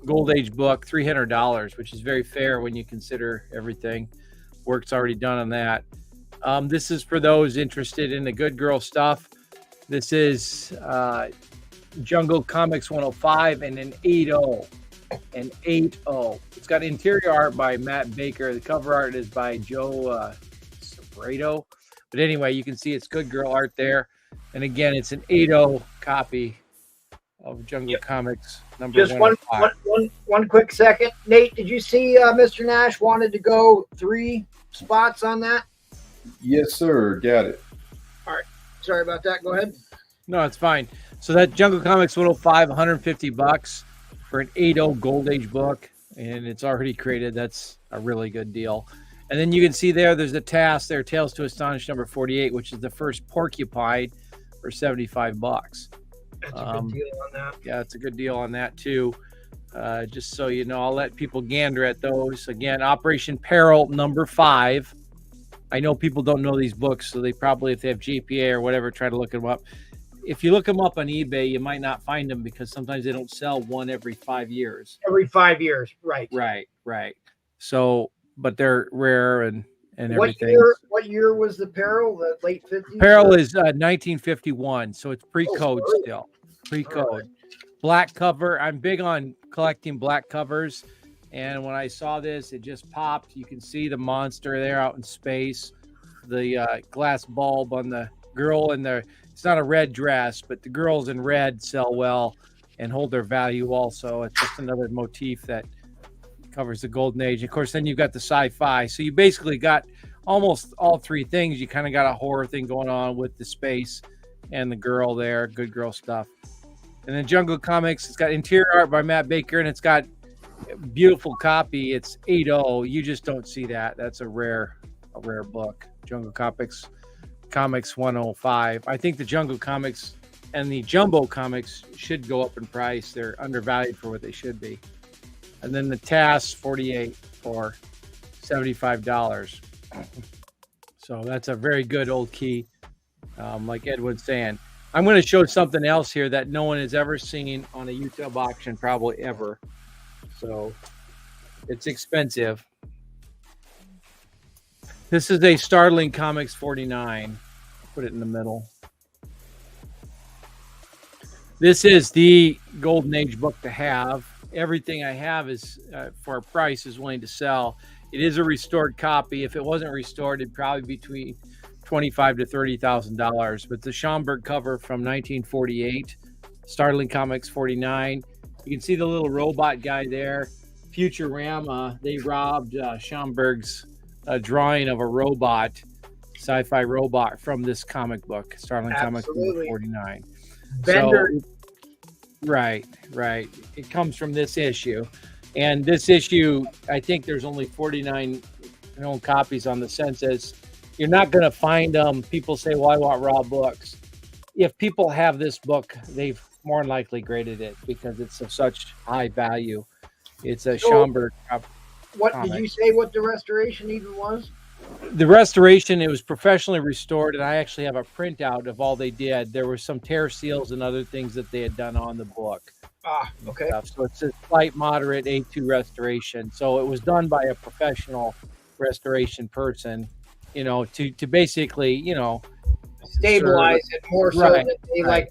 Gold Age book, $300, which is very fair when you consider everything. Work's already done on that. This is for those interested in the good girl stuff. This is Jungle Comics 105 and an 8.0. An 8.0. It's got interior art by Matt Baker. The cover art is by Joe Sobrato. But anyway, you can see it's good girl art there. And again, it's an 8.0 copy of Jungle Comics number Just 105. one quick second. Nate, did you see Mr. Nash wanted to go 3 spots on that? Yes, sir. Got it. Sorry about that. Go ahead. No, it's fine. So that Jungle Comics 105, $150 for an 8.0 Gold Age book, and it's already created. That's a really good deal. And then you can see there's a task there, Tales to Astonish number 48, which is the first Porcupine for $75. That's a good deal on that. Yeah, it's a good deal on that too. Just so you know, I'll let people gander at those. Again, Operation Peril number 5. I know people don't know these books, so they probably, if they have GPA or whatever, try to look them up. If you look them up on eBay, you might not find them because sometimes they don't sell one every 5 years. Every 5 years, right? Right. So, but they're rare and What everything. What year was the Peril? The late 50s? Peril is 1951, so it's pre-code really? still. Pre-code. All right. Black cover. I'm big on collecting black covers. And when I saw this, it just popped. You can see the monster there out in space. The glass bulb on the girl in the, it's not a red dress, but the girls in red sell well and hold their value also. It's just another motif that covers the golden age. Of course, then you've got the sci-fi. So you basically got almost all 3 things. You kind of got a horror thing going on with the space and the girl there, good girl stuff. And then Jungle Comics, it's got interior art by Matt Baker, and it's got a beautiful copy. It's 8.0. You just don't see that. That's a rare book. Jungle Comics 105. I think the Jungle Comics and the Jumbo Comics should go up in price. They're undervalued for what they should be. And then the TAS 48 for $75. So that's a very good old key. Like Ed was saying, I'm going to show something else here that no one has ever seen on a YouTube auction, probably ever. So it's expensive. This is a Startling Comics 49. Put it in the middle. This is the Golden Age book to have. Everything I have is for a price is willing to sell. It is a restored copy. If it wasn't restored, it'd probably be between $25,000 to $30,000. But the Schomburg cover from 1948, Startling Comics 49. You can see the little robot guy there. Futurama, they robbed Schomburg's drawing of a robot, sci-fi robot from this comic book, Startling Comics 49. Bender. So, right. It comes from this issue. And this issue, I think there's only 49 known copies on the census. You're not going to find them. People say, well, I want raw books. If people have this book, they've more than likely graded it because it's of such high value. It's a Schomburg. What comic. did you say what the restoration even was? The restoration, it was professionally restored, and I actually have a printout of all they did. There were some tear seals and other things that they had done on the book. Okay. So it's a slight, moderate A2 restoration. So it was done by a professional restoration person, to basically, Stabilize it more so Right, that they right.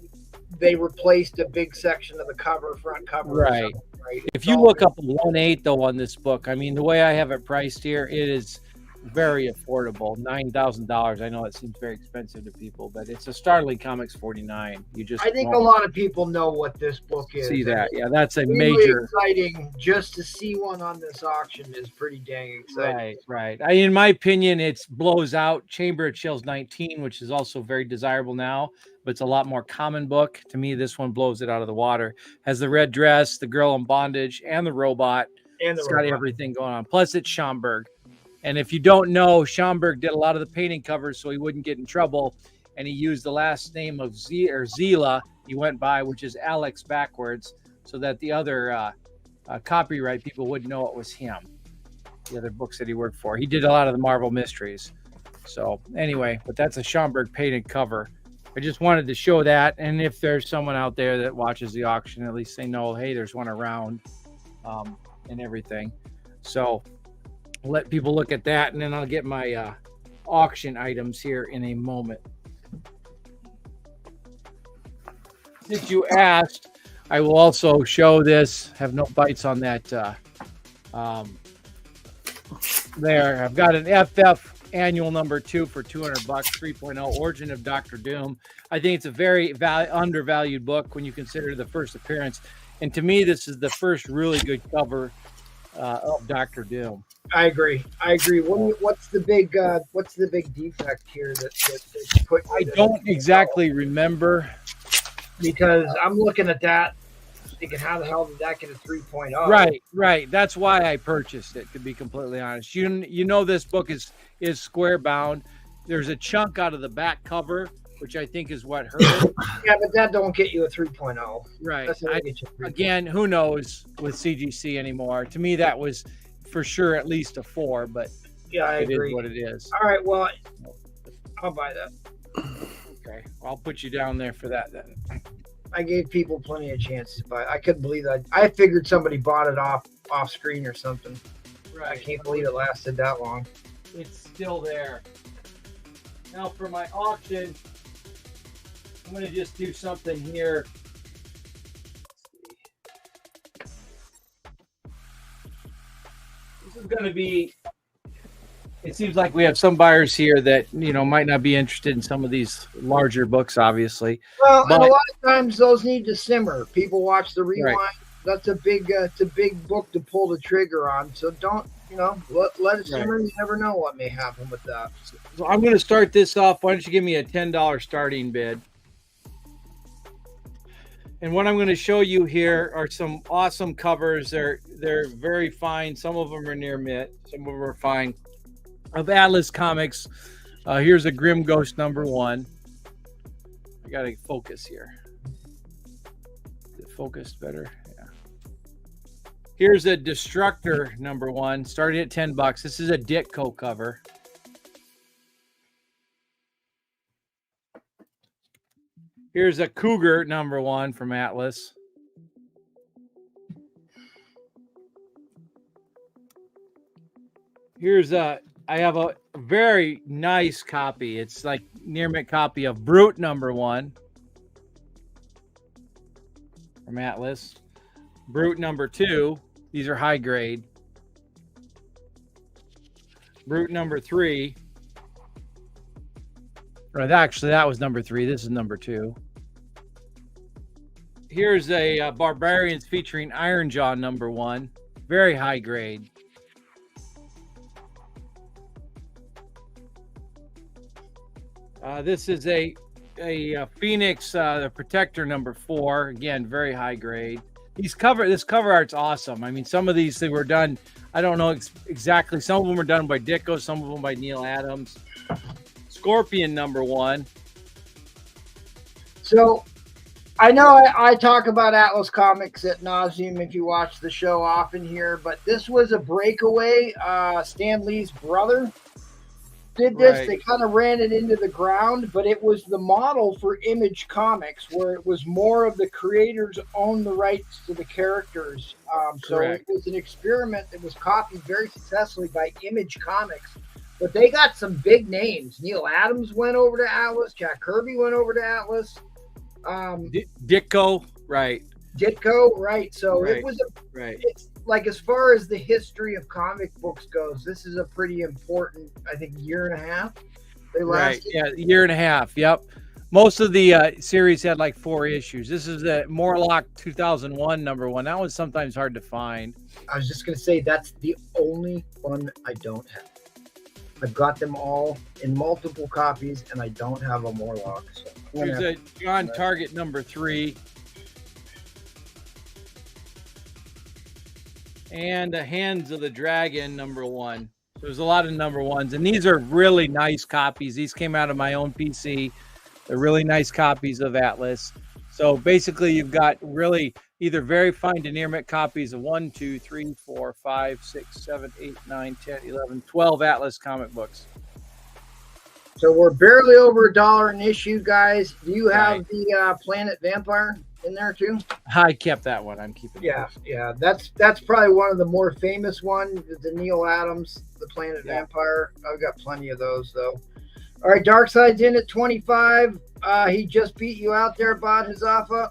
they replaced a big section of the front cover. Right. Right. If you look up 1/8 though on this book, I mean, the way I have it priced here, it is very affordable, $9,000. I know it seems very expensive to people, but it's a Starling Comics 49. You just I think a won't lot of people know what this book is. see that. Yeah, that's a Really major. exciting. Just to see one on this auction is pretty dang exciting. Right. In my opinion, it blows out Chamber of Chills 19, which is also very desirable now, but it's a lot more common book. To me, this one blows it out of the water. Has the red dress, the girl in bondage, and the robot. And the It's got robot. everything going on. Plus, it's Schomburg. And if you don't know, Schomburg did a lot of the painting covers so he wouldn't get in trouble. And he used the last name of Zila he went by, which is Alex backwards, so that the other copyright people wouldn't know it was him. The other books that he worked for. He did a lot of the Marvel Mysteries. So anyway, but that's a Schomburg painted cover. I just wanted to show that. And if there's someone out there that watches the auction, at least they know, hey, there's one around and everything. So I'll let people look at that, and then I'll get my auction items here in a moment. Since you asked, I will also show this. Have no bites on that. There, I've got an FF annual number 2 for $200, 3.0 Origin of Dr. Doom. I think it's a very undervalued book when you consider the first appearance. And to me, this is the first really good cover of Dr. Doom. I agree. What's the big defect here that put? I don't exactly remember, because I'm looking at that thinking, how the hell did that get a 3.0? Right. That's why I purchased it, to be completely honest. You know this book is square bound. There's a chunk out of the back cover, which I think is what hurt it. Yeah, but that don't get you a 3.0. Right. That's not get you a 3.0. Again, who knows with CGC anymore? To me, that was for sure at least a 4, but yeah, I it agree. is what it is. All right, well, I'll buy that. Okay, I'll put you down there for that then. I gave people plenty of chance to buy. I couldn't believe that. I figured somebody bought it off screen or something. I can't believe it lasted that long. It's still there. Now for my auction, I'm going to just do something here. This is going to be, it seems like we have some buyers here that, might not be interested in some of these larger books, obviously. Well, and a lot of times those need to simmer. People watch the rewind. Right. That's a big book to pull the trigger on. So don't, let it simmer. Right. You never know what may happen with that. So I'm going to start this off. Why don't you give me a $10 starting bid? And what I'm going to show you here are some awesome covers. They're very fine. Some of them are near mint. Some of them are fine. Of Atlas Comics. Here's a Grim Ghost number 1. I got to focus here. Is it focused better? Yeah. Here's a Destructor number 1, starting at $10. This is a Ditko cover. Here's a Cougar number 1 from Atlas. I have a very nice copy. It's like near mint copy of Brute number 1 from Atlas. Brute number 2. These are high grade. Brute number 3. Right, actually, that was number 3. This is number 2. Here's a Barbarians featuring Iron Jaw number 1. Very high grade. This is a Phoenix, the Protector number 4. Again, very high grade. This cover art's awesome. I mean, some of these they were done. I don't know exactly. Some of them were done by Ditko. Some of them by Neil Adams. Scorpion number 1. So, I know I talk about Atlas Comics at nauseum if you watch the show often here, but this was a breakaway. Stan Lee's brother did this. Right. They kind of ran it into the ground, but it was the model for Image Comics, where it was more of the creators own the rights to the characters. So it was an experiment that was copied very successfully by Image Comics. But they got some big names. Neil Adams went over to Atlas. Jack Kirby went over to Atlas. Ditko, right. Ditko, right? So Right. it was Right. it's like, as far as the history of comic books goes, this is a pretty important, I think, year and a half. They Right. lasted. Yeah. Year and a half. Yep. Most of the series had like 4 issues. This is the Morlock 2001 #1. That was sometimes hard to find. I was just gonna say that's the only one I don't have. I've got them all in multiple copies, and I don't have a Morlock. So I'm gonna There's have a John Target #3. And the Hands of the Dragon #1. So there's a lot of #1s, and these are really nice copies. These came out of my own PC. They're really nice copies of Atlas. So basically, you've got really either very fine denirment copies of 1, 2, 3, 4, 5, 6, 7, 8, 9, 10, 11, 12 Atlas comic books. So we're barely over $1 an issue, guys. Do you have Right. the Planet Vampire in there too? I kept that one. I'm keeping Yeah, it. yeah. That's probably one of the more famous ones. The Neil Adams, the Planet Yeah. Vampire. I've got plenty of those though. All right, Darkseid's in at 25. He just beat you out there, Bod Hazafa.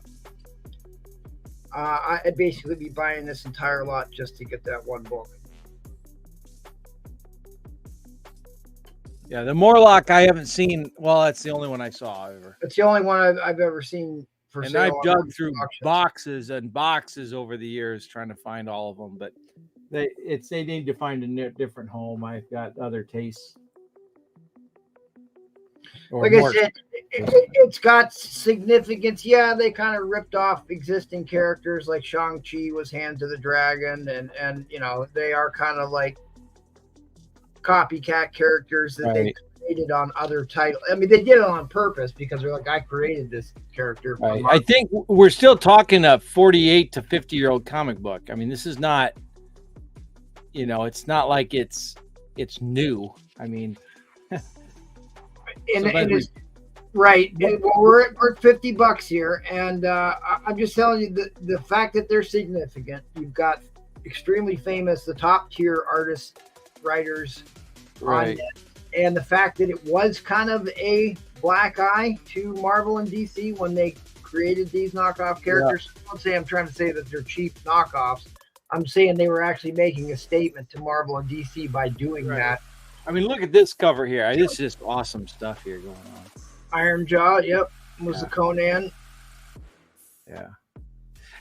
I'd basically be buying this entire lot just to get that one book. Yeah, the Morlock I haven't seen. Well, that's the only one I saw ever. It's the only one I've ever seen for And sale. I've on dug through auctions. boxes and boxes over the years trying to find all of them, but they need to find a different home. I've got other tastes. Or Like I more- said, it's got significance. Yeah, they kind of ripped off existing characters, like Shang-Chi was Hands of the Dragon, and you know, they are kind of like copycat characters that they Right. created on other titles. I mean, they did it on purpose because they're like, I created this character. for Right. my-" I think we're still talking a 48 to 50-year-old comic book. I mean, this is not, it's not like it's new. I mean, And sometimes it's, right. Well, we're at $50 here, and I'm just telling you the fact that they're significant. You've got extremely famous, the top tier artists, writers, right. and the fact that it was kind of a black eye to Marvel and DC when they created these knockoff characters. I don't say I'm trying to say that they're cheap knockoffs. I'm saying they were actually making a statement to Marvel and DC by doing Right. that. I mean, look at this cover here. This is just awesome stuff here going on. Iron Jaw, yep, was the Conan. Yeah.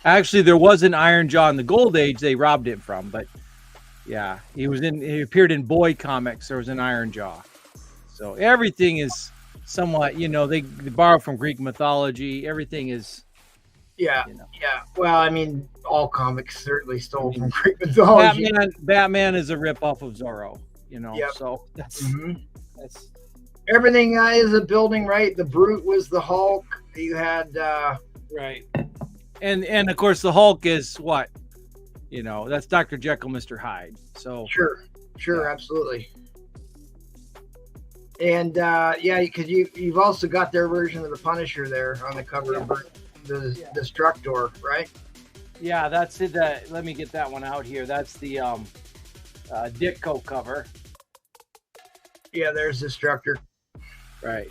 Actually, there was an Iron Jaw in the Gold Age they robbed it from, but yeah, he appeared in Boy Comics. There was an Iron Jaw. So everything is somewhat, they borrow from Greek mythology. Everything is, Yeah, yeah. Well, I mean, all comics certainly stole from Greek mythology. Batman is a ripoff of Zorro, Yep. so that's Everything is a building, right? The Brute was the Hulk. You had right. And of course the Hulk is what? That's Dr. Jekyll, Mr. Hyde. So sure, Yeah. absolutely. And because you've also got their version of the Punisher there on the cover of the Destructor, right? yeah, that's it. Let me get that one out here. That's the Ditko cover. Yeah, there's Destructor. Right.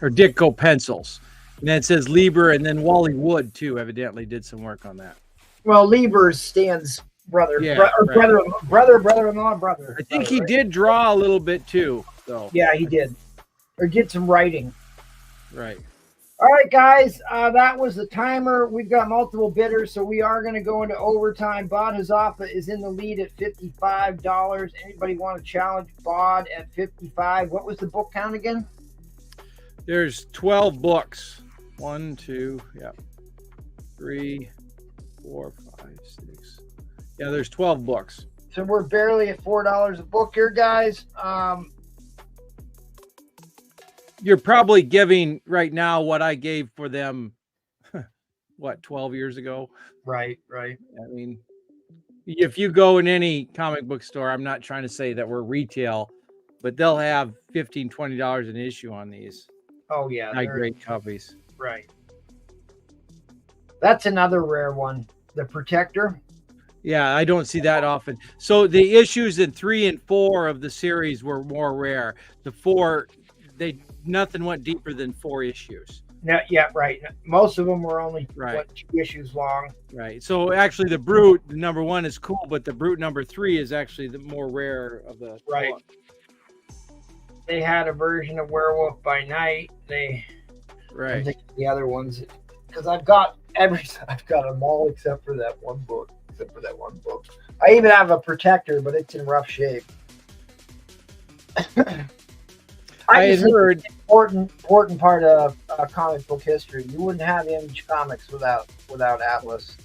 Or Ditko pencils. And then it says Lieber, and then Wally Wood too evidently did some work on that. Well, Lieber's Stan's brother, Yeah, brother-in-law. I think he did draw a little bit too. So Yeah, he did, or did some writing. right. All right, guys, that was the timer. We've got multiple bidders, so we are going to go into overtime. Bod Hazafa is in the lead at $55. Anybody want to challenge Bod at $55? What was the book count again? There's 12 books. 1, 2, 3, 4, 5, 6. Yeah, there's 12 books. So we're barely at $4 a book here, guys. You're probably giving right now what I gave for them, 12 years ago? Right. I mean, if you go in any comic book store, I'm not trying to say that we're retail, but they'll have $15, $20 an issue on these. Oh, yeah. Not great copies. Right. That's another rare one. The Protector. Yeah, I don't see that often. So the issues in 3 and 4 of the series were more rare. The 4, nothing went deeper than 4 issues. Yeah, right. Most of them were only Right. what, 2 issues long. Right. So actually, the Brute number 1 is cool, but the Brute number 3 is actually the more rare of the Right. book. They had a version of Werewolf by Night. I Right. think the other ones, because I've got them all except for that one book. I even have a Protector, but it's in rough shape. I had just think heard. it's an important part of comic book history. You wouldn't have Image Comics without Atlas.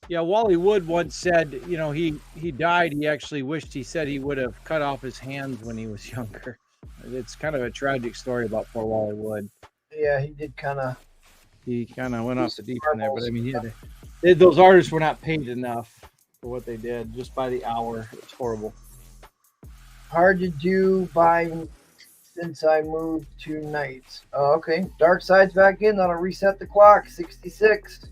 Yeah, Wally Wood once said, you know, he died. He actually wished he said he would have cut off his hands when he was younger. It's kind of a tragic story about poor Wally Wood. Yeah, he did kind of. He kind of went off the deep end there, but I mean, those artists were not paid enough for what they did, just by the hour. It's horrible. Hard to do since I moved to nights. Oh, okay. Dark Side's back in. That'll reset the clock. 66.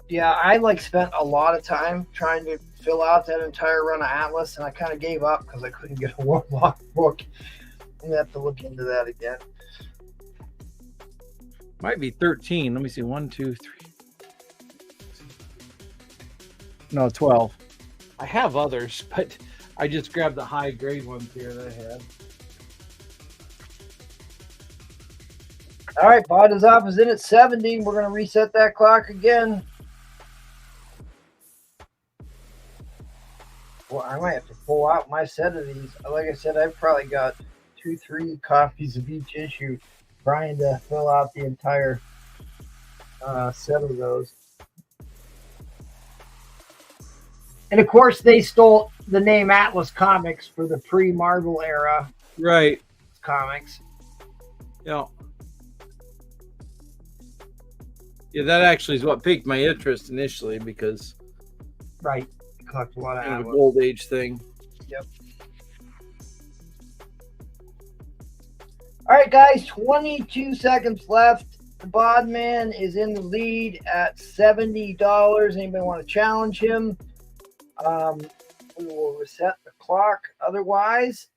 Yeah, I spent a lot of time trying to fill out that entire run of Atlas, and I kind of gave up because I couldn't get a Warlock book. I'm gonna have to look into that again. Might be 13. Let me see. 1, 2, 3. No, 12. I have others, but I just grabbed the high grade ones here that I had. All right, Bottom's off is in at 70. We're gonna reset that clock again. Well, I might have to pull out my set of these. Like I said, I've probably got 2-3 copies of each issue, trying to fill out the entire set of those. And of course, they stole the name Atlas Comics for the pre-Marvel era Right. comics. Yeah. Yeah, that actually is what piqued my interest initially, because Right. They collect a lot of kind of a Atlas. gold age thing. Yep. All right, guys, 22 seconds left. The Bodman is in the lead at $70. Anybody want to challenge him? We will reset the clock. Otherwise,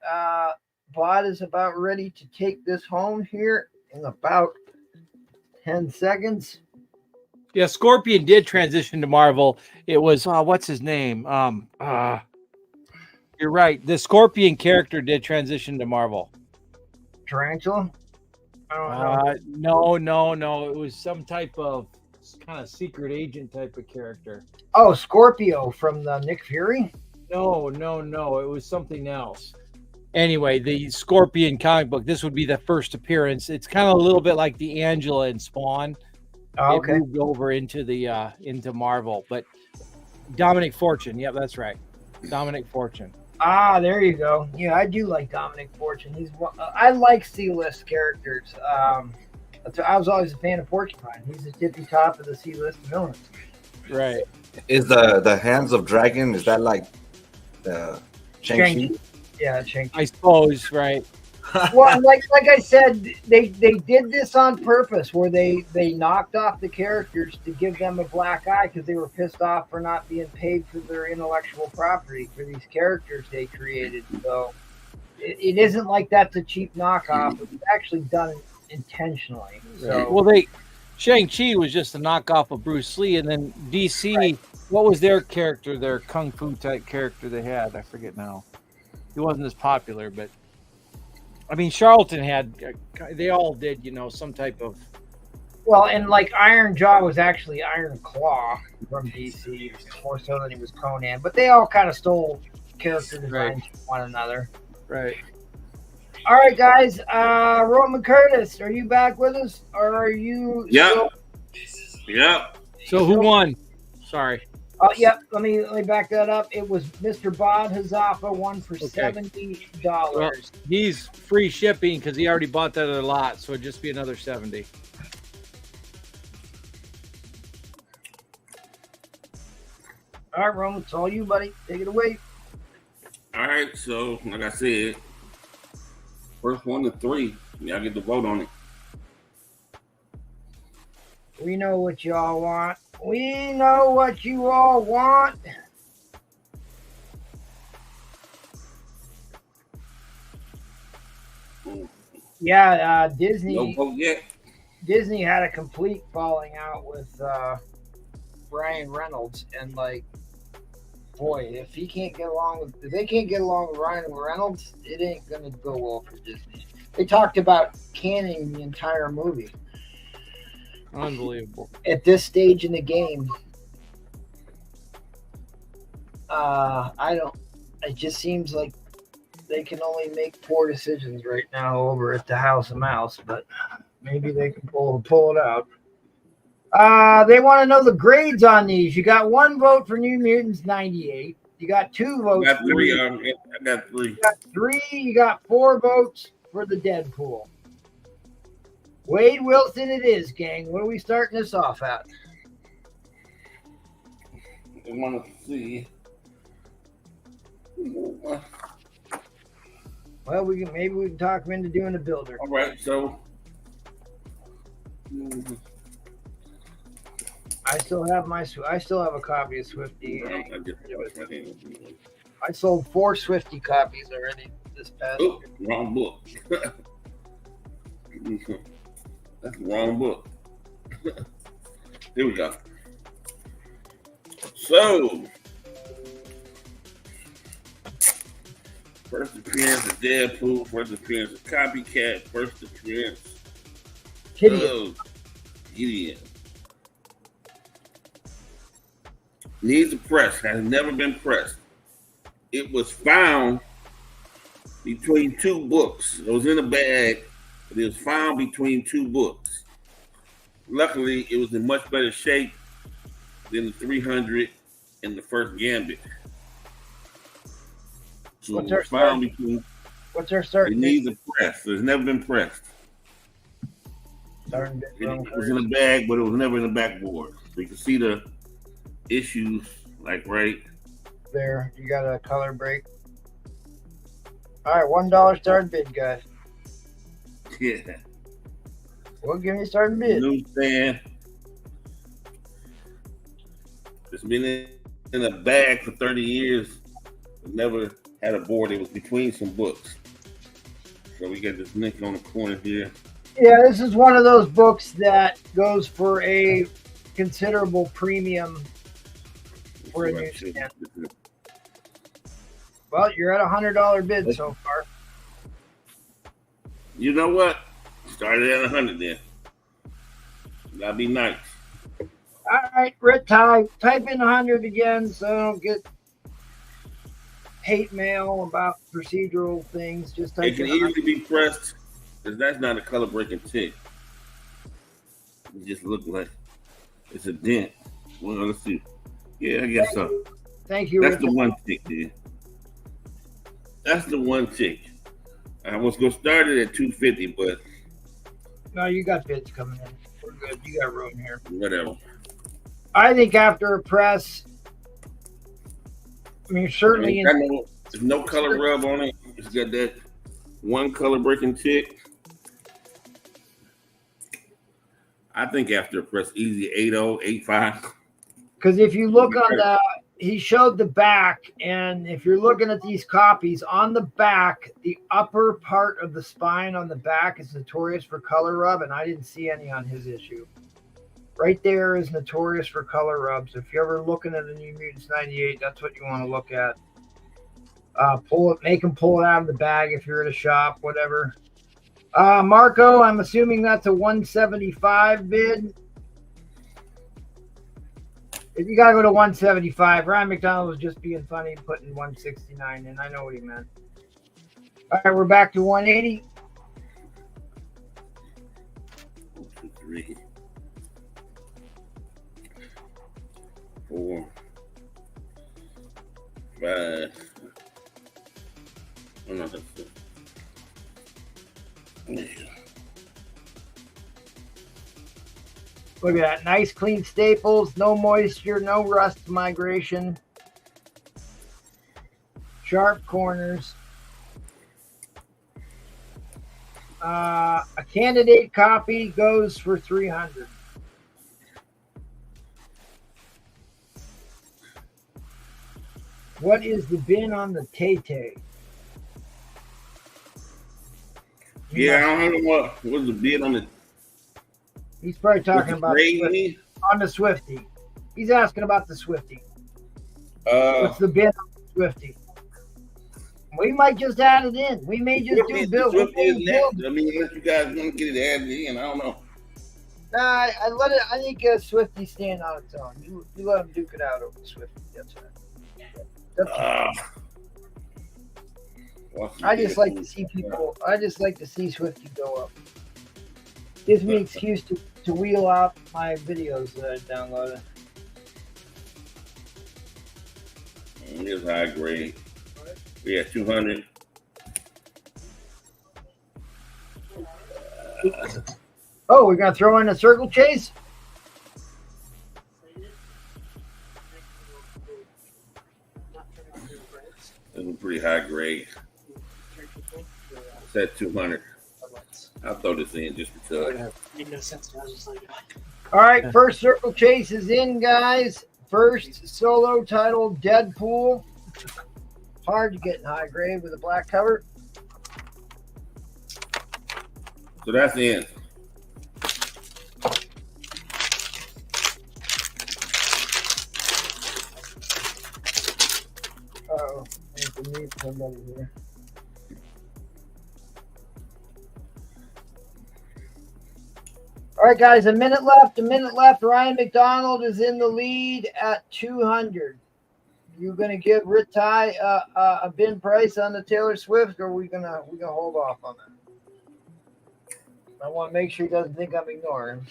Bod is about ready to take this home here in about 10 seconds. Yeah, Scorpion did transition to Marvel. It was what's his name? You're right. The Scorpion character did transition to Marvel. Tarantula? I don't know. No. It was some type of kind of secret agent type of character. Oh, Scorpio from the Nick Fury? No. It was something else. Anyway, the Scorpion comic book. This would be the first appearance. It's kind of a little bit like the Angela and Spawn. Oh, It okay. moved over into Marvel, but Dominic Fortune. Yep, that's right. Dominic Fortune. Ah, there you go. Yeah, I do like Dominic Fortune. I like C-list characters. I was always a fan of Porcupine. He's the tippy top of the C-list villains. Right. Is the Hands of Dragon, is that like the Shang-Chi? Yeah, Shang-Chi. I suppose, right. Well, like I said, they did this on purpose, where they knocked off the characters to give them a black eye because they were pissed off for not being paid for their intellectual property for these characters they created. So it isn't like that's a cheap knockoff. It's actually done intentionally. So Well, Shang-Chi was just a knockoff of Bruce Lee, and then DC, Right. What was their character, their kung fu type character they had? I forget now. He wasn't as popular, but I mean, Charlton they all did, some type of. well, and like Iron Jaw was actually Iron Claw from DC, more so than he was Conan. But they all kind of stole character designs from one another. Right. All right, guys. Roman Curtis, are you back with us, or are you? Yep. Yep. So who won? Sorry. Yep. Let me back that up. It was Mr. Bob Hazafa won for $70. Well, he's free shipping because he already bought that at a lot, so it'd just be another 70. All right, Roman, it's all you, buddy. Take it away. All right. So, like I said, first 1 to 3, y'all get to vote on it. We know what y'all want. We know what you all want. Yeah, Disney. No vote yet. Disney had a complete falling out with Ryan Reynolds, and like, boy, if they can't get along with Ryan Reynolds, it ain't gonna go well for Disney. They talked about canning the entire movie. Unbelievable. At this stage in the game, it just seems like they can only make poor decisions right now over at the House of Mouse, but maybe they can pull it out. They want to know the grades on these. You got 1 vote for New Mutants 98. You got 2 votes. I got 3. I got 3. You got 3. You got 4 votes for the Deadpool. Wade Wilson it is, gang. What are we starting this off at? I want to see. Well, maybe we can talk him into doing a builder. All right, so I still have a copy of Swifty. I just touched my hand. I sold 4 Swifty copies already this past Oh, year. wrong book. That's the wrong book. Here we go. So, first appearance of Deadpool, first appearance of Copycat, first appearance of Gideon. Needs a press, has never been pressed. It was found between 2 books. It was in a bag, but it was found between 2 books. Luckily, it was in much better shape than the 300 and the first Gambit. So What's it was found between. What's our start? It needs a press. It's never been pressed. It was in a bag, but it was never in the backboard. So you can see the issues, like right there. You got a color break. All right, $1 starting bid, guys. Yeah. Well, give me a starting bid. Newsstand. It's been in a bag for 30 years. It never had a board. It was between some books. So we got this nick on the corner here. Yeah, this is one of those books that goes for a considerable premium for a newsstand. Well, you're at $100 bid so far. You know what? Started at 100 then. That'd be nice. All right, Rit, type in 100 again so I don't get hate mail about procedural things. Just type it can in 100. easily be pressed because that's not a color breaking tick. It just looks like it's a dent. Well, let's see. Yeah, I guess so. Thank you. That's Rit. the one tick there. That's the one tick. I was gonna start it at 250, but no, you got bids coming in. We're good. You got room here. Whatever. I think after a press, I mean, certainly. There's no color rub on it. It's got that one color breaking tick. I think after a press, easy 80, 85. Because if you look on he showed the back, and if you're looking at these copies on the back, the upper part of the spine on the back is notorious for color rub, and I didn't see any on his issue. Right there is notorious for color rubs. If you're ever looking at a New Mutants 98, that's what you want to look at. Make him pull it out of the bag if you're at a shop, whatever. Marco, I'm assuming that's a 175 bid. If you gotta go to 175, Ryan McDonald was just being funny putting 169 in. I know what he meant. All right, we're back to 180. 1, 2, 3, 4, 5. Oh, no, that's it. Yeah. Look at that. Nice, clean staples. No moisture, no rust migration. Sharp corners. A candidate copy goes for $300. What is the bin on the Tay-Tay? Yeah, I don't know what was the bid on the. He's probably talking about the Swifty. Swifty? On the Swifty. He's asking about the Swifty. Uh, What's the bin on the Swifty? We might just add it in. We may just do Bill. Swifty is next. I mean, unless you guys want to get it added in, I don't know. Nah, I let it. I think Swifty stand on its own. You let him duke it out over the Swifty. That's right. That's I just like to see people. I just like to see Swifty go up. Gives me an excuse to wheel out my videos that I downloaded. Here's high grade. We had 200. Oh, we're gonna throw in a circle chase. This is pretty high grade. It's at 200. I'll throw this in just because. All right, first circle chase is in, guys. First solo title, Deadpool. Hard to get in high grade with a black cover. So that's in. Uh-oh, I have to mute somebody here. All right, guys, a minute left. Ryan McDonald is in the lead at 200. You gonna give Ritai a bin price on the Taylor Swift, or we gonna hold off on that? I want to make sure he doesn't think I'm ignoring him.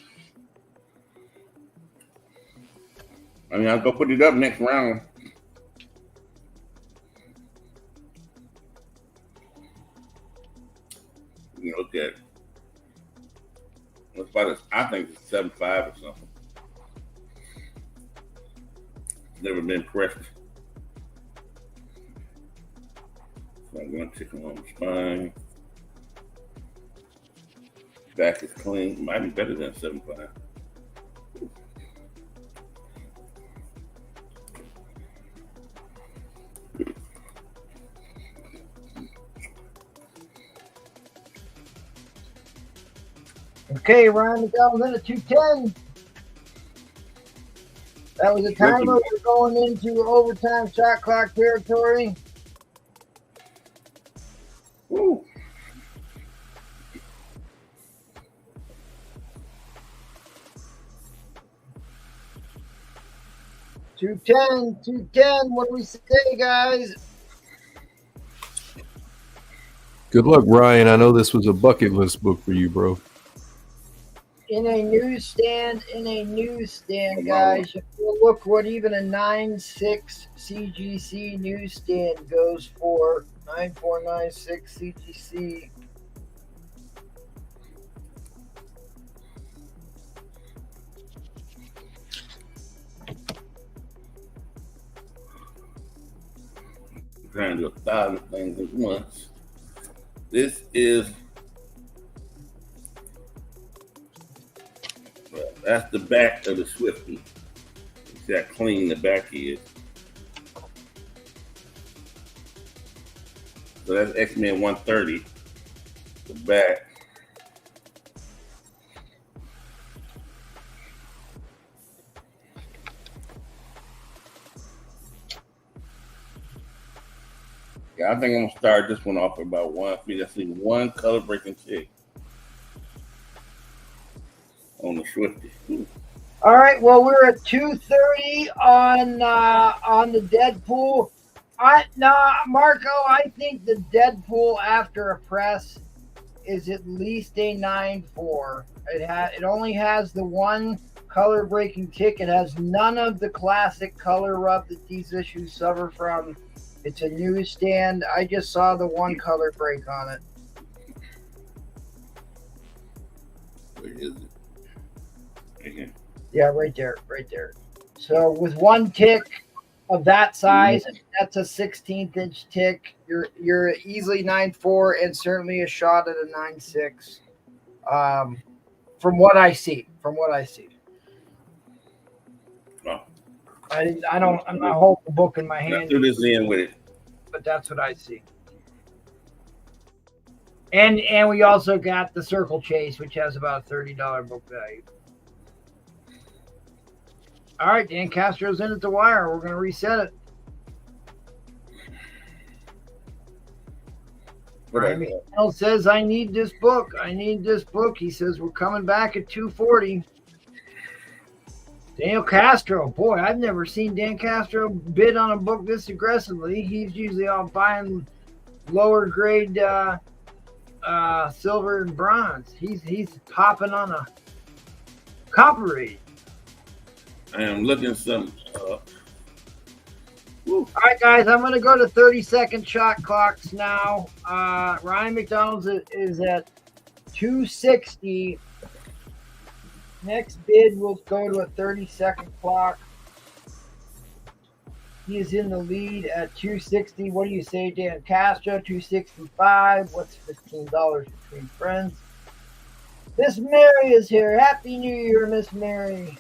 I mean, I'll go put it up next round. You know, look at it. It's about I think it's 7.5 or something. Never been pressed. So I'm going to tick him on the spine. Back is clean. Might be better than 7.5. Okay, Ryan McDonald's in at 210. That was a timer. We're going into overtime shot clock territory. Woo. $210. What do we say, guys? Good luck, Ryan. I know this was a bucket list book for you, bro. In a newsstand, guys. If you look what even a 9.6 CGC newsstand goes for, 9496 CGC. Trying to do 1,000 things at once. This is, well, that's the back of the Swifty. See how clean the back is. So that's X-Men 130. The back. Yeah, I think I'm gonna start this one off about one. I see one color breaking chick on the Swifty. Ooh. All right, well, we're at 230 on the Deadpool. Marco, I think the Deadpool after a press is at least a 9.4. It only has the one color breaking tick. It has none of the classic color rub that these issues suffer from. It's a newsstand. I just saw the one color break on it. Where is it? Right here. Yeah, right there. So with one tick of that size, that's a 16th inch tick. You're easily 9.4 and certainly a shot at a 9.6. From what I see. Oh. I'm not holding the book in my Let's hand, do this in with it. but that's what I see. And we also got the Circle Chase, which has about a $30 book value. All right, Dan Castro's in at the wire. We're going to reset it. Ryan McDonald says, I need this book. I need this book. He says, we're coming back at 240. Daniel Castro. Boy, I've never seen Dan Castro bid on a book this aggressively. He's usually all buying lower grade silver and bronze. He's popping on a copper rate. I am looking some up. All right, guys, I'm going to go to 30-second shot clocks now. Ryan McDonald's is at 260. Next bid will go to a 30-second clock. He is in the lead at 260. What do you say, Dan Castro? 265. What's $15 between friends? Miss Mary is here. Happy New Year, Miss Mary.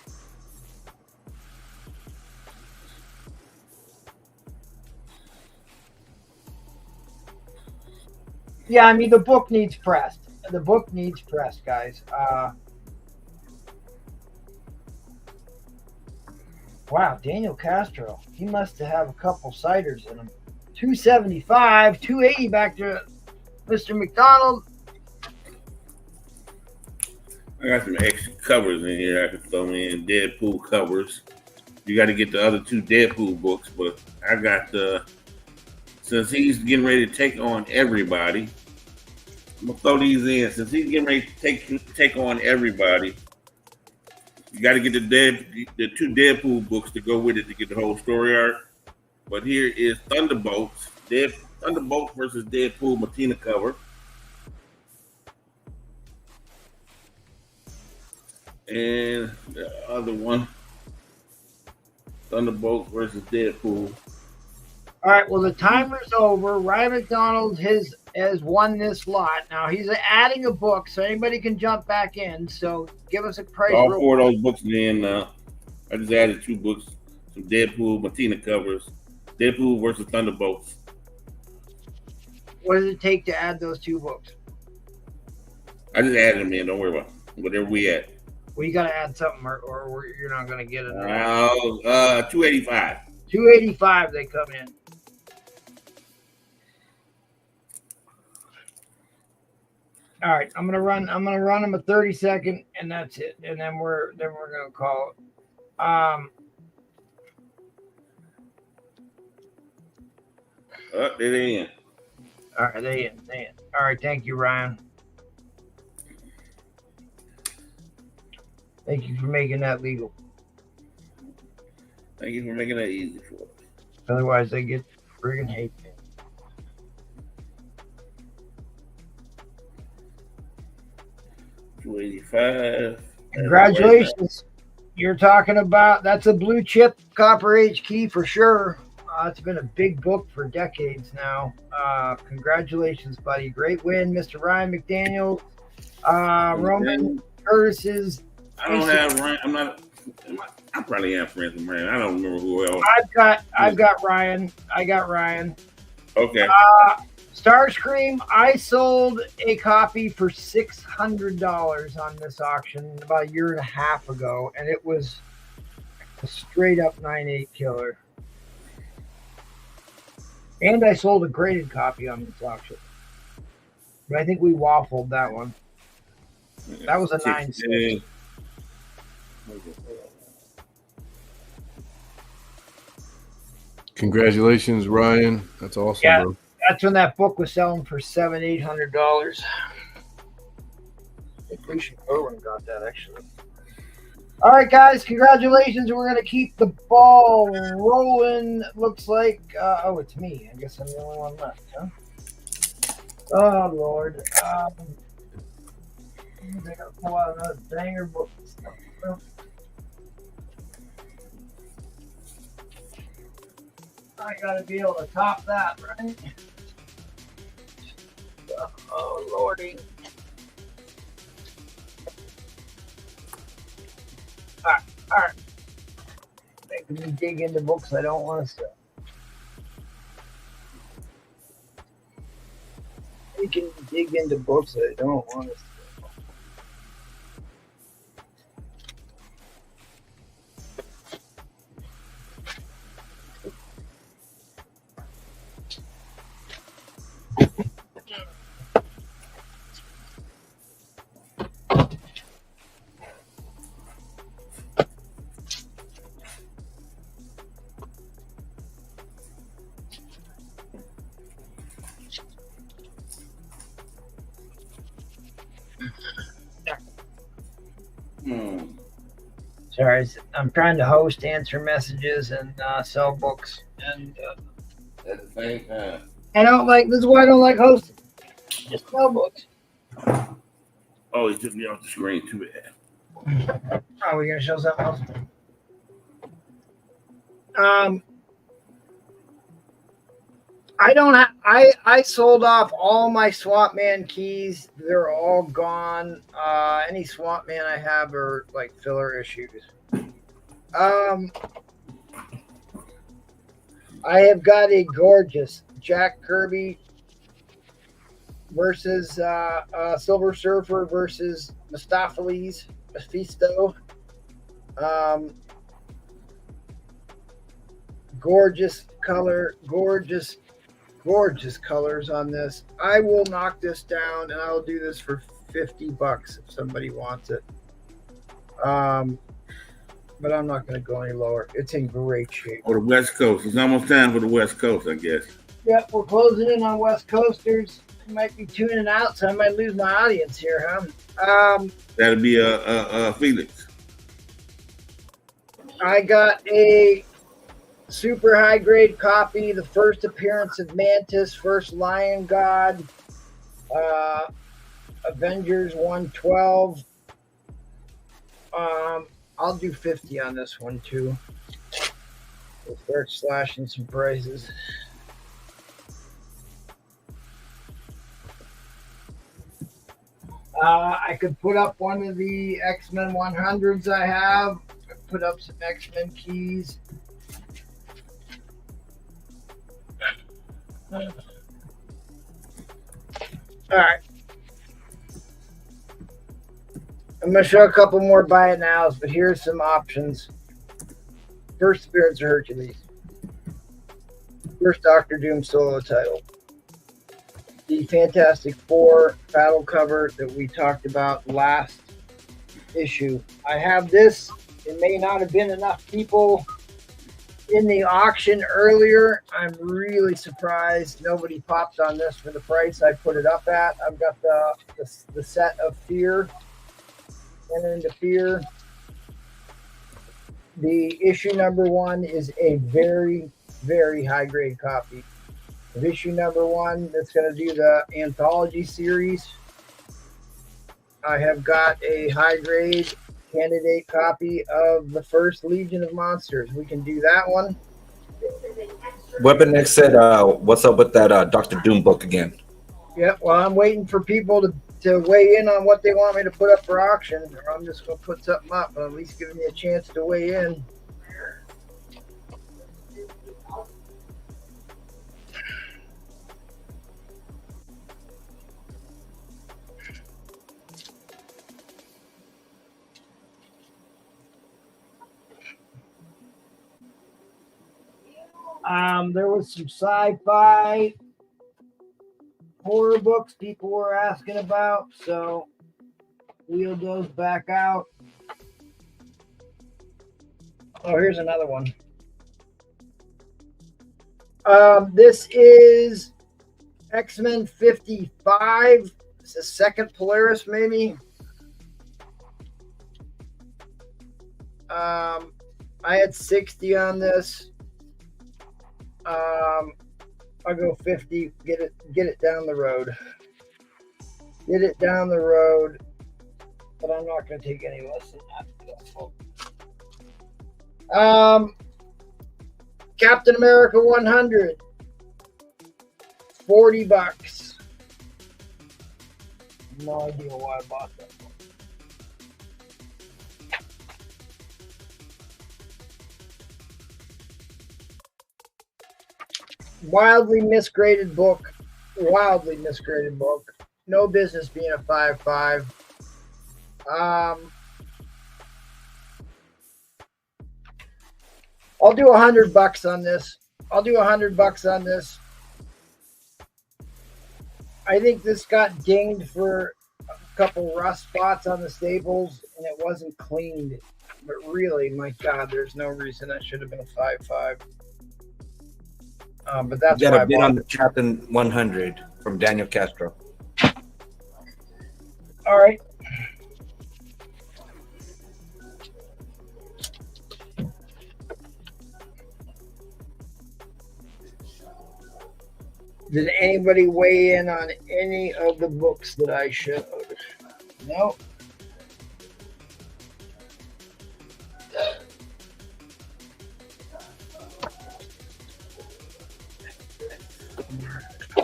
Yeah, I mean, the book needs pressed. The book needs pressed, guys. Wow, Daniel Castro. He must have a couple ciders in him. 275, 280 back to Mr. McDonald. I got some extra covers in here I can throw in. Deadpool covers. You got to get the other two Deadpool books, but I got since he's getting ready to take on everybody, I'm gonna throw these in. Since he's getting ready to take on everybody, you got to get the two Deadpool books to go with it to get the whole story arc. But here is Thunderbolts, Thunderbolts versus Deadpool Matina cover, and the other one, Thunderbolts versus Deadpool. All right, well, the timer's over. Ryan McDonald has won this lot. Now, he's adding a book, so anybody can jump back in. So give us a price. All four of those books in now. I just added two books, some Deadpool Matina covers, Deadpool versus Thunderbolts. What does it take to add those two books? I just added them in. Don't worry about it. Whatever we at. Well, you got to add something, or you're not going to get it. 285. 285 they come in. All right, I'm gonna run them a 30-second, and that's it. And then we're gonna call it. They're in. All right, they in. All right, thank you, Ryan. Thank you for making that legal. Thank you for making that easy for us. Otherwise, they get friggin' hate me. $285. Congratulations. You're talking about, that's a blue chip Copper Age key for sure. It's been a big book for decades now. Congratulations, buddy. Great win, Mr. Ryan McDaniel. Roman Curtis's. I don't have Ryan. I probably have friends with Ryan. I don't remember who else. I've got Ryan. I got Ryan. Okay. Starscream, I sold a copy for $600 on this auction about a year and a half ago, and it was a straight up 9.8 killer. And I sold a graded copy on this auction. But I think we waffled that one. That was a 9.6. Congratulations, Ryan. That's awesome, Yeah. bro. That's when that book was selling for $700-800. I think Lucian Irwin got that, actually. All right, guys, congratulations. We're going to keep the ball rolling. Looks like, it's me. I guess I'm the only one left, huh? Oh, Lord. I got to pull out another banger book and stuff. I got to be able to top that, right? Oh, Lordy. All right. making me dig into books I don't want to sell. Making me dig into books I don't want to sell. Sorry, I'm trying to host, answer messages, and sell books. And At the same time. I don't like. This is why I don't like hosting. Just sell books. Oh, he took me off the screen. Too bad. Oh, we're gonna show something else. I don't have. I sold off all my Swamp Man keys. They're all gone. Any Swamp Man I have are like filler issues. I have got a gorgeous Jack Kirby versus Silver Surfer versus Mephisto. Gorgeous color, gorgeous colors on this. I will knock this down and I'll do this for $50 if somebody wants it. But I'm not going to go any lower. It's in great shape. Or the West Coast. It's almost time for the West Coast, I guess. Yep, we're closing in on West Coasters. I might be tuning out, so I might lose my audience here, huh? That'll be Felix. I got a super high grade copy, the first appearance of Mantis, first Lion God, Avengers 112. I'll do 50 on this one too. We'll start slashing some prices. I could put up one of the X-Men 100s I have. Put up some X-Men keys. All right. I'm going to show a couple more buy it nows, but here's some options. First Appearance of Hercules. First Doctor Doom solo title. The Fantastic Four battle cover that we talked about last issue. I have this. It may not have been enough people in the auction earlier. I'm really surprised nobody popped on this for the price I put it up at. I've got the set of Fear. Enter into Fear. The issue number 1 is a very, very high grade copy of issue number 1 that's going to do the anthology series. I have got a high grade candidate copy of the first Legion of Monsters. We can do that one. Weapon X said, what's up with that Dr. Doom book again? Yep, well, I'm waiting for people to weigh in on what they want me to put up for auction, or I'm just going to put something up, but at least giving me a chance to weigh in. There was some sci-fi horror books people were asking about, so wheeled those back out. Oh, here's another one. This is X-Men 55. It's the second Polaris, maybe. I had 60 on this. I'll go 50. Get it down the road. Get it down the road. But I'm not going to take any less than that. Captain America 100. $40. No idea why I bought that one. Wildly misgraded book. Wildly misgraded book. No business being a 5.5. I'll do $100 on this. I'll do $100 on this. I think this got dinged for a couple rust spots on the staples, and it wasn't cleaned. But really, my God, there's no reason that should have been a 5.5. But that's You why got I a bid bought on it. the Captain 100 from Daniel Castro. All right. Did anybody weigh in on any of the books that I showed? No.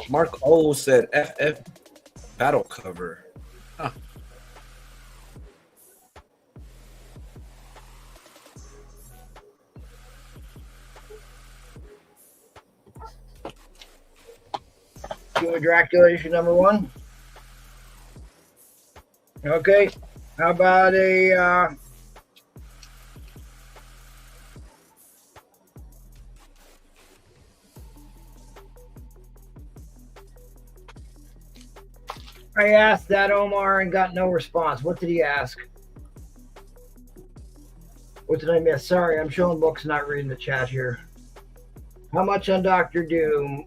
Mark O said FF battle cover. Huh. Doing Dracula issue number 1. Okay. How about a I asked that Omar and got no response. What did he ask? What did I miss? Sorry, I'm showing books, not reading the chat here. How much on Doctor Doom?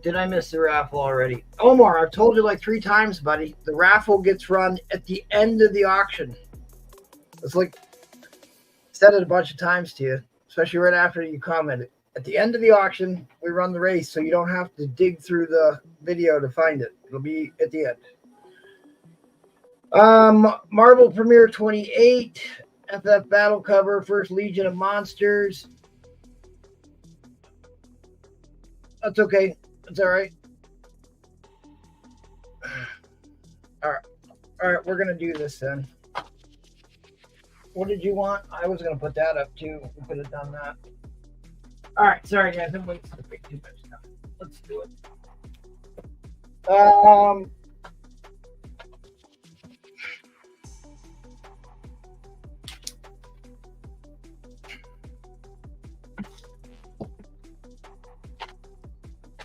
Did I miss the raffle already? Omar, I've told you like 3 times, buddy. The raffle gets run at the end of the auction. It's like said it a bunch of times to you, especially right after you commented. At the end of the auction, we run the race, so you don't have to dig through the video to find it. It'll be at the end. Marvel Premiere 28, FF Battle Cover, First Legion of Monsters. That's okay. That's all right. All right, we're gonna do this then. What did you want? I was gonna put that up too. We could have done that. All right, sorry guys, I'm waiting to take too much time. Let's do it.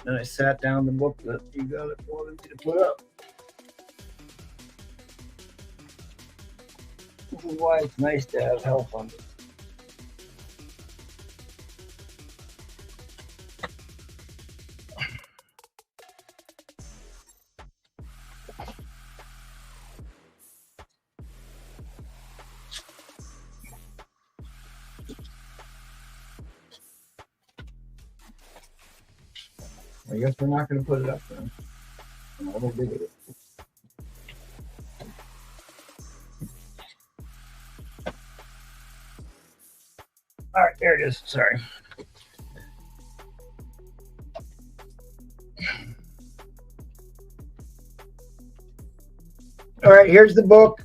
And I sat down the book that you got it wanted me to put up. This is why it's nice to have help on this. I guess we're not going to put it up then. I don't dig it. All right, there it is. Sorry. All right, here's the book.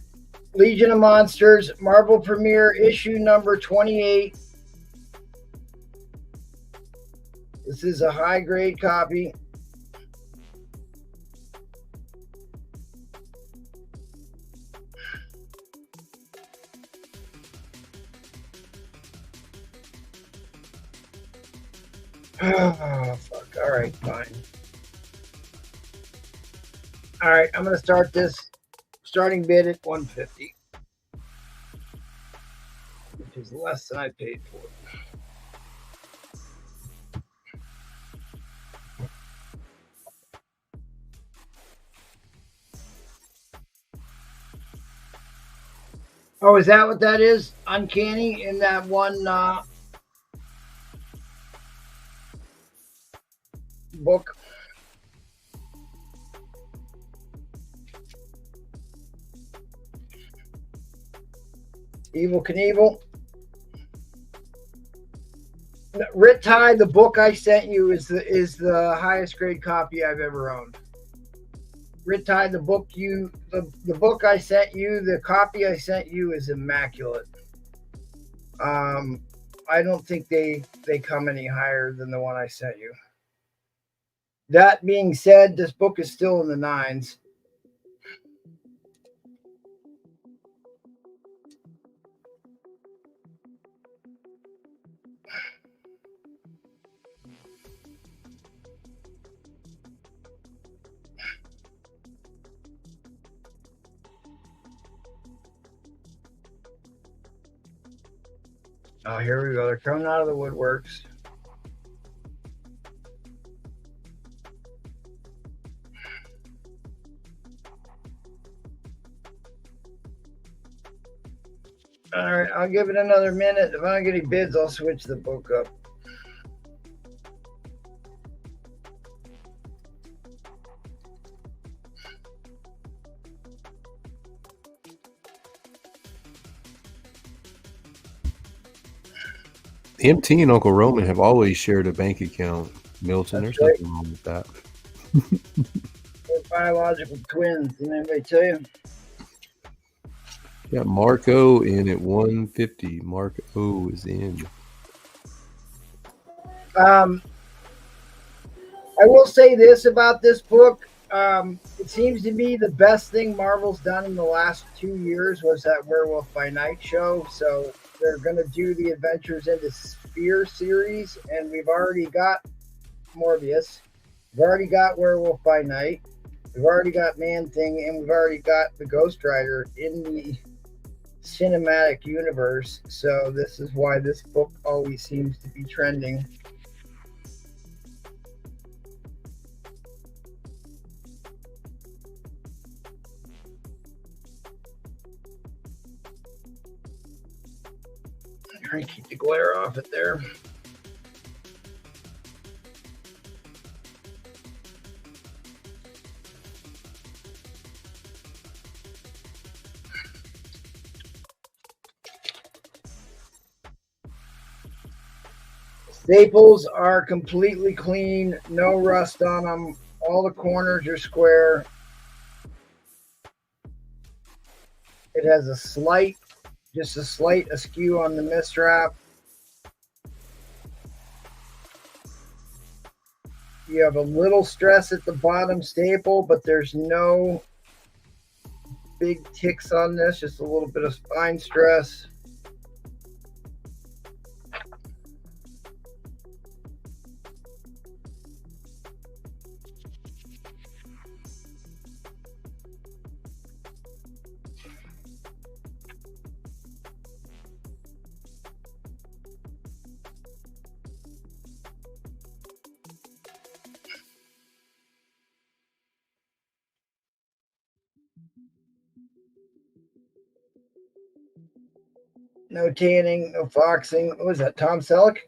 Legion of Monsters, Marvel Premiere, issue number 28. This is a high-grade copy. Oh, fuck. All right, fine. All right, I'm going to start this starting bid at $150, which is less than I paid for it. Oh, is that what that is? Uncanny in that one book? Evil Knievel. Rit Ty, the book I sent you is the highest grade copy I've ever owned. Rit Ty, the book I sent you, the copy I sent you is immaculate. I don't think they come any higher than the one I sent you. That being said, this book is still in the 9s. Oh, here we go. They're coming out of the woodworks. All right, I'll give it another minute. If I don't get any bids, I'll switch the book up. MT and Uncle Roman have always shared a bank account. Milton, That's there's right. nothing wrong with that. We're biological twins. Didn't anybody tell you? Got Marco in at 150. Marco is in. I will say this about this book. It seems to be the best thing Marvel's done in the last 2 years was that Werewolf by Night show. So they're going to do the Adventures in the Sphere series, and we've already got Morbius. We've already got Werewolf by Night. We've already got Man-Thing, and we've already got the Ghost Rider in the cinematic universe. So this is why this book always seems to be trending. Try and keep the glare off it there. Staples are completely clean, no rust on them. All the corners are square. It has just a slight askew on the mistrap. You have a little stress at the bottom staple, but there's no big ticks on this, just a little bit of spine stress. No tanning, no foxing. What was that, Tom Selleck?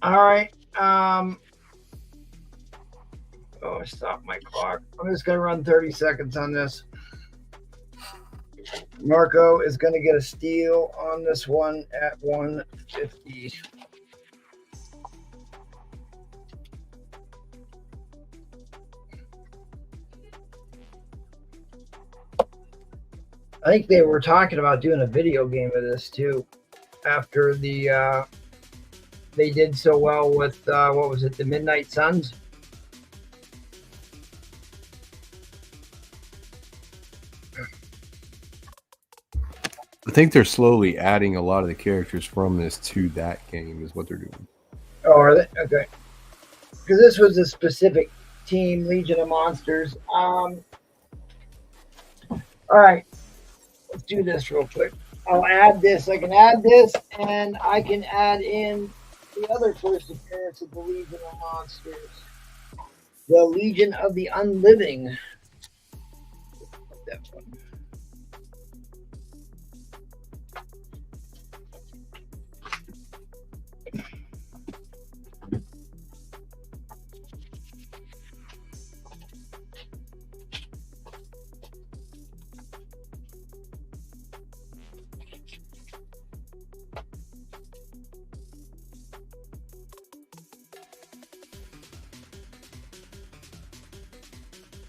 All right. Oh, I stopped my clock. I'm just going to run 30 seconds on this. Marco is going to get a steal on this one at 150. I think they were talking about doing a video game of this too after the they did so well with what was it, the Midnight Suns? I think they're slowly adding a lot of the characters from this to that game is what they're doing. Oh, are they? Okay. Because this was a specific team, Legion of Monsters. All right. Let's do this real quick. I'll add this. I can add this, and I can add in the other first appearance of the Legion of Monsters. The Legion of the Unliving. That one.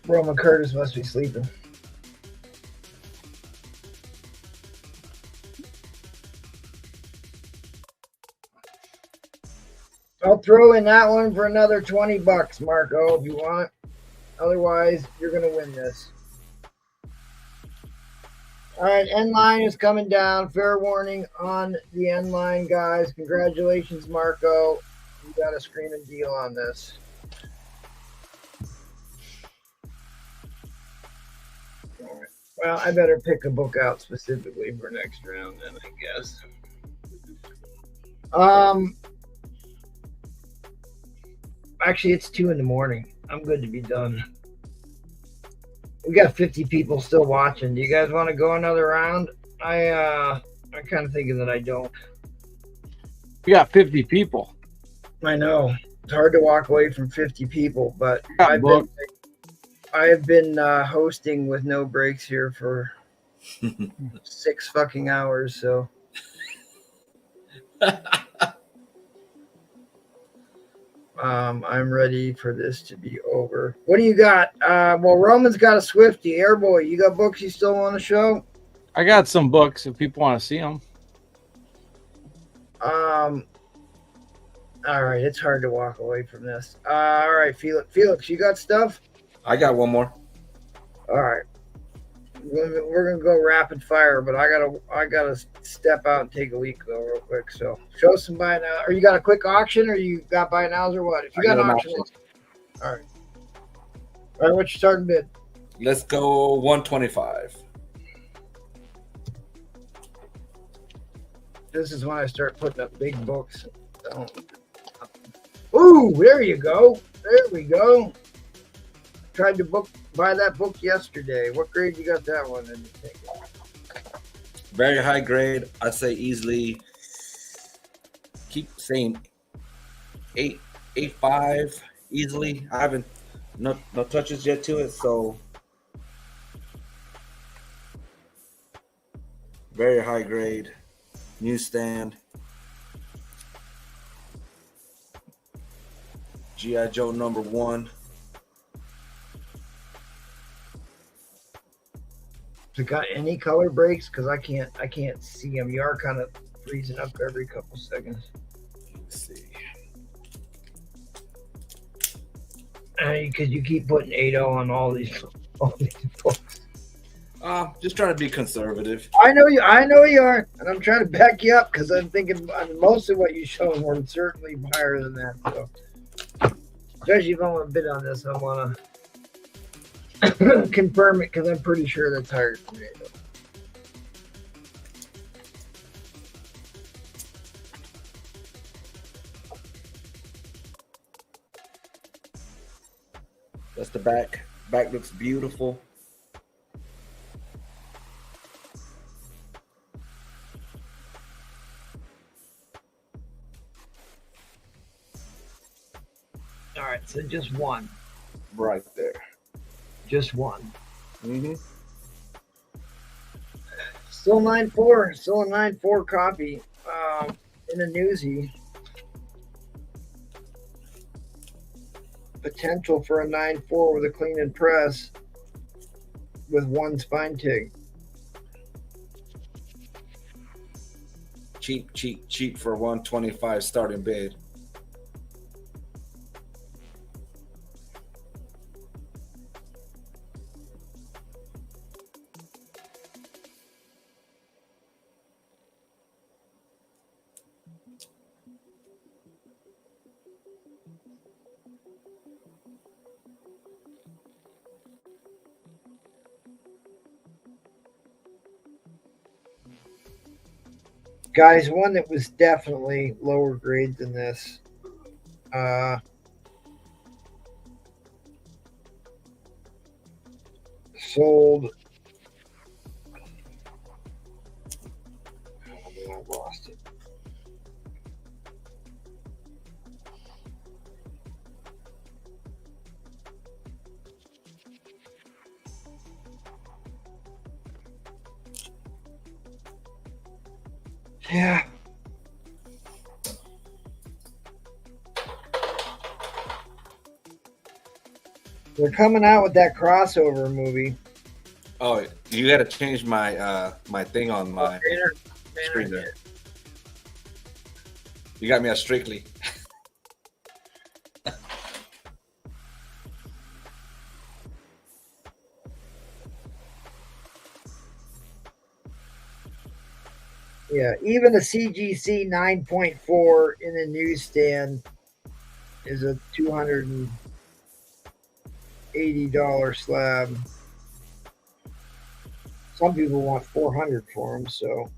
Roman Curtis must be sleeping. I'll throw in that one for another $20, Marco, if you want. Otherwise, you're going to win this. All right, end line is coming down. Fair warning on the end line, guys. Congratulations, Marco. You got a screaming deal on this. All right. Well, I better pick a book out specifically for next round then, I guess. Actually, it's 2 a.m. I'm good to be done. We got 50 people still watching. Do you guys want to go another round? I'm kind of thinking that I don't. We got 50 people. I know. It's hard to walk away from 50 people, but Yeah, I have been hosting with no breaks here for 6 fucking hours, so. I'm ready for this to be over. What do you got? Well, Roman's got a Swifty. Airboy, you got books you still want to show? I got some books if people want to see them. All right, it's hard to walk away from this. All right, Felix, you got stuff? I got one more. All right, we're gonna go rapid fire, but I gotta step out and take a leak though, real quick. So show some buy now. Or you got a quick auction, or you got buy nows, or what? If you got an auction, all right. All right, what's your starting bid? Let's go 125. This is when I start putting up big books. Ooh, there you go. There we go. Tried to buy that book yesterday. What grade you got that one in? Very high grade. I'd say easily. Keep saying 8.5 easily. I haven't no touches yet to it, so very high grade. Newsstand. G.I. Joe #1. Has it got any color breaks? Because I can't see them. You are kind of freezing up every couple seconds. Let's see. Because you keep putting 8.0 on all these books. Just trying to be conservative. I know you are, and I'm trying to back you up because I'm thinking most of what you showed were certainly higher than that. So, especially if I want to bid on this, I want to confirm it because I'm pretty sure that's higher than 8.0. That's the back. Back looks beautiful. All right, so just one. Right there. Just one. Mm-hmm. Still 9.4. Still a 9.4 copy in a newsie. Potential for a 9.4 with a clean and press with one spine tig. Cheap for 125 starting bid. Guys, one that was definitely lower grade than this. Sold. I lost it. Yeah. They're coming out with that crossover movie. Oh, you got to change my my thing on my screen there. You got me a Strictly. Yeah, even a CGC 9.4 in a newsstand is a $280 slab. Some people want $400 for them, so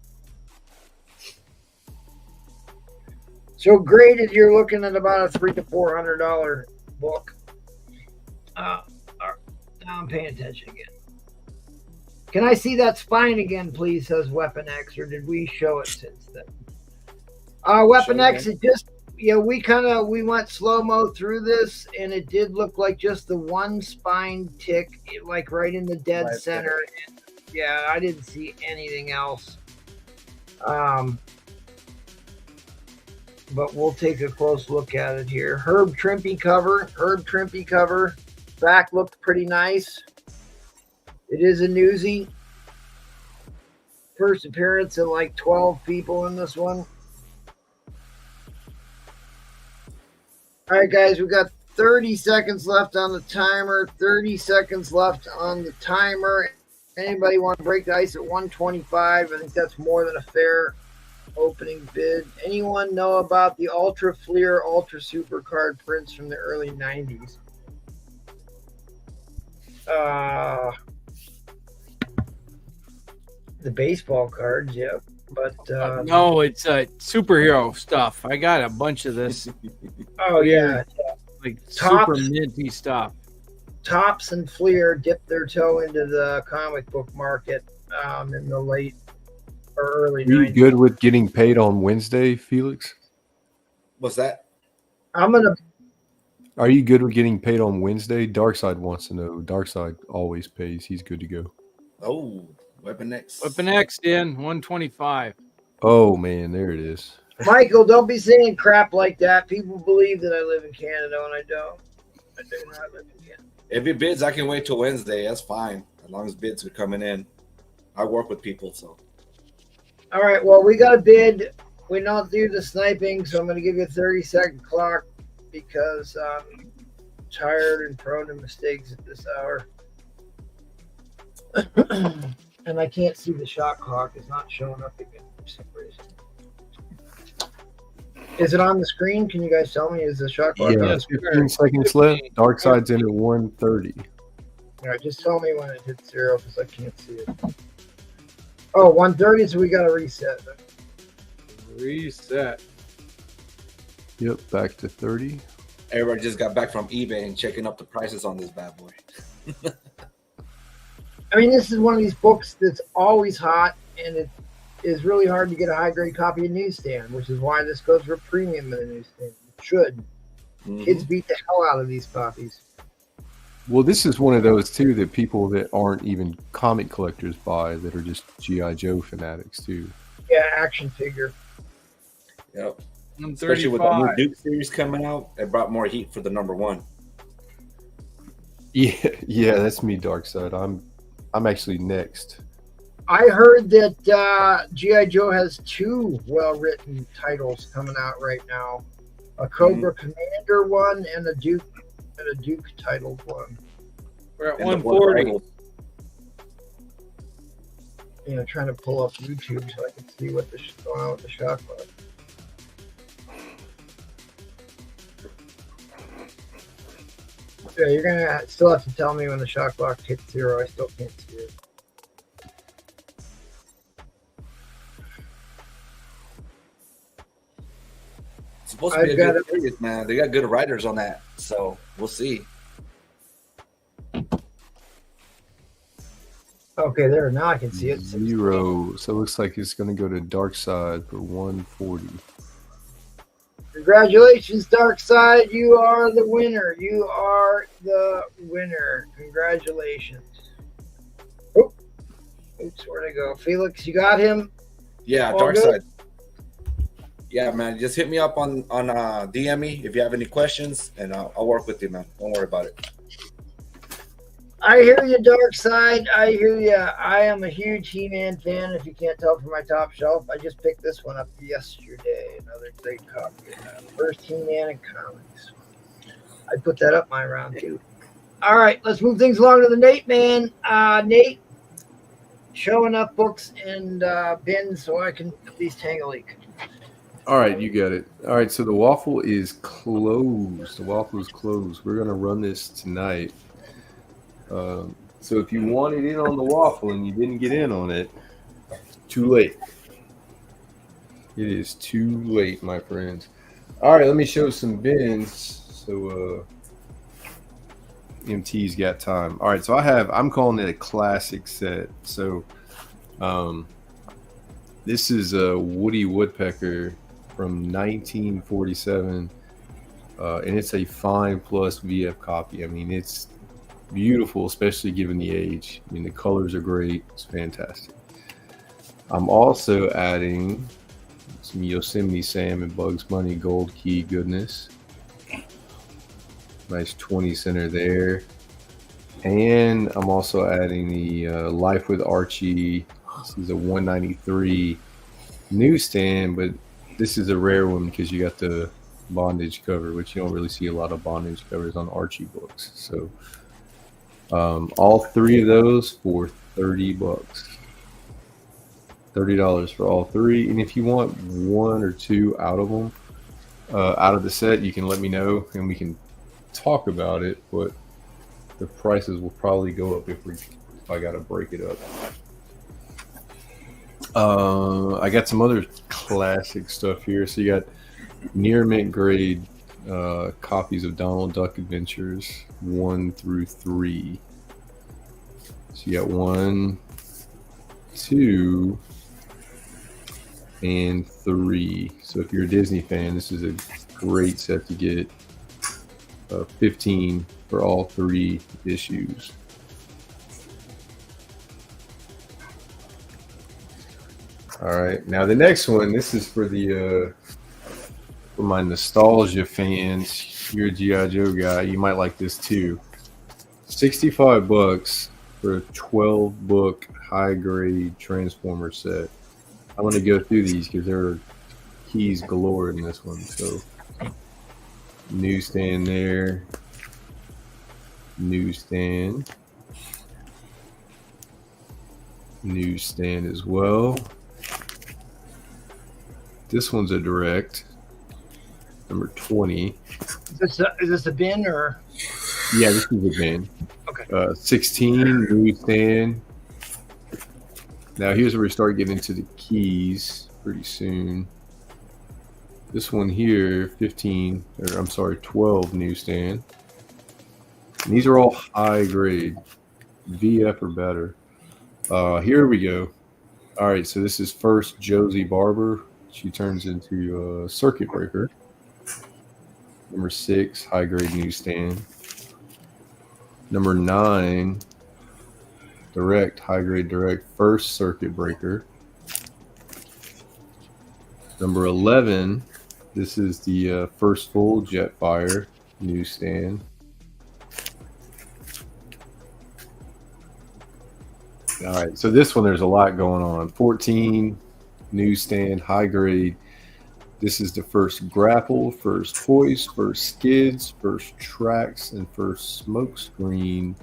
graded, you're looking at about a $300 to $400 book. Now I'm paying attention again. Can I see that spine again, please? Says Weapon X, or did we show it since then? Weapon X, it just, we went slow-mo through this, and it did look like just the one spine tick, like right in the dead center. And, yeah, I didn't see anything else. But we'll take a close look at it here. Herb Trimpe cover. Back looked pretty nice. It is a newsie. First appearance of like 12 people in this one. All right, guys, we've got 30 seconds left on the timer. 30 seconds left on the timer. Anybody want to break the ice at 125? I think that's more than a fair opening bid. Anyone know about the Ultra Fleer Ultra Super card prints from the early 90s? The baseball cards, yeah, but no, it's superhero stuff. I got a bunch of this. Oh yeah, like Tops. super minty stuff. Tops and Fleer dipped their toe into the comic book market in the late or early Are you 90s. good with getting paid on Wednesday, Felix? What's that? Are you good with getting paid on Wednesday? Darkside wants to know. Darkside always pays. He's good to go. Oh, Weapon X. Weapon X in 125. Oh, man, there it is. Michael, don't be saying crap like that. People believe that I live in Canada and I don't. I do not live in Canada. If it bids, I can wait till Wednesday. That's fine. As long as bids are coming in. I work with people, so. All right, well, we got a bid. We don't do the sniping, so I'm going to give you a 30-second clock because I'm tired and prone to mistakes at this hour. And I can't see the shot clock. It's not showing up again for some reason. Is it on the screen? Can you guys tell me? Is the shot clock on Yeah, the screen? 15 seconds left. Darkside's in at 130. All right, just tell me when it hits 0 because I can't see it. Oh, 130, so we got to reset. Reset. Yep, back to 30. Everybody just got back from eBay and checking up the prices on this bad boy. I mean, this is one of these books that's always hot, and it is really hard to get a high-grade copy in newsstand, which is why this goes for premium in the newsstand. It should. Mm-hmm. Kids beat the hell out of these copies. Well, this is one of those, too, that people that aren't even comic collectors buy that are just G.I. Joe fanatics, too. Yeah, action figure. Yep. Especially with the new Duke series coming out, it brought more heat for the #1. Yeah, that's me, Darkside. I'm actually next. I heard that G.I. Joe has 2 well-written titles coming out right now. A Cobra Commander one and a Duke titled one. We're at And 140. Trying to pull up YouTube so I can see what's going on with the shot clock. Yeah, you're gonna still have to tell me when the shot clock hits 0. I still can't see it. It's supposed to be a good series, man. They got good writers on that, so we'll see. Okay, there. Now I can see it. 0. So it looks like it's going to go to Darkside for 140. Congratulations, Darkside. You are the winner. You are the winner. Congratulations. Oh, oops, where'd I go? Felix, you got him? Yeah, All Darkside. good? Yeah, man. Just hit me up on DM me if you have any questions, and I'll work with you, man. Don't worry about it. I hear you, Dark Side. I hear you. I am a huge He-Man fan. If you can't tell from my top shelf, I just picked this one up yesterday. Another great copy of that. First He-Man in comics. I put that up my round too. All right, let's move things along to the Nate man. Nate, show enough books and bins so I can at least hang a leak. All right, you got it. All right, so the waffle is closed. The waffle is closed. We're gonna run this tonight. So if you wanted in on the waffle and you didn't get in on it, too late. It is too late, my friends. All right, let me show some bins. So MT's got time. All right, so I'm calling it a classic set. So this is a Woody Woodpecker from 1947, and it's a fine plus VF copy. I mean, it's beautiful, especially given the age. I mean, the colors are great. It's fantastic. I'm also adding some Yosemite Sam and Bugs Bunny Gold Key goodness. Nice 20 center there. And I'm also adding the Life with Archie. This is a 193 newsstand, but this is a rare one because you got the bondage cover, which you don't really see a lot of bondage covers on Archie books. So all three of those for $30. $30 for all three. And if you want one or two out of them, out of the set, you can let me know and we can talk about it, but the prices will probably go up if I gotta break it up. I got some other classic stuff here. So you got near mint grade copies of Donald Duck Adventures 1 through 3. So you got 1, 2, and 3. So if you're a Disney fan, this is a great set to get. 15 for all 3 issues. All right, now the next one, this is for the for my nostalgia fans. You're a G.I. Joe guy, you might like this too. $65 for a 12-book high-grade Transformer set. I'm going to go through these because there are keys galore in this one. So newsstand there, newsstand as well. This one's a direct, number 20. Is this a bin or? Yeah, this is a bin. Okay. 16 newsstand. Now here's where we start getting into the keys pretty soon. This one here, 12 newsstand. And these are all high grade, VF or better. Here we go. All right, so this is first Josie Barber. She turns into a circuit breaker. Number 6, high grade newsstand. Number 9, direct, high grade direct, first circuit breaker. Number 11, this is the first full Jetfire newsstand. All right, so this one, there's a lot going on. 14, newsstand, high grade. This is the first grapple, first hoist, first skids, first tracks, and first smoke screen.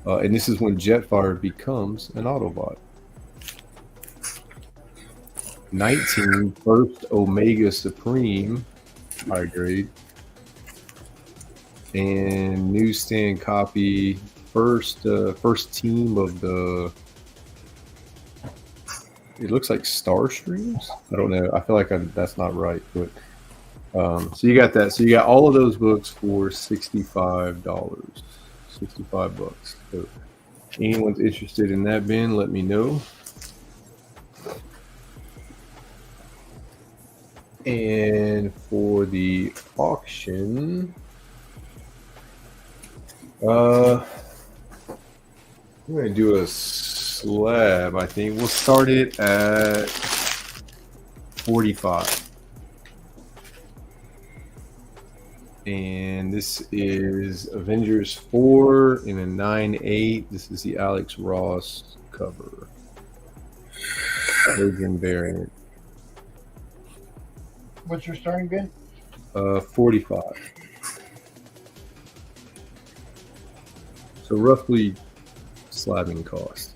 And this is when Jetfire becomes an Autobot. 19, first Omega Supreme, high grade. And newsstand copy, first team of the, it looks like Starstreams. I don't know. I feel like that's not right, but so you got that. So you got all of those books for $65. $65. So anyone's interested in that bin, let me know. And for the auction, I'm going to do a slab, I think. We'll start it at 45. And this is Avengers 4 in a 9/8. This is the Alex Ross cover. Virgin variant. What's your starting bid? 45. So roughly slabbing cost.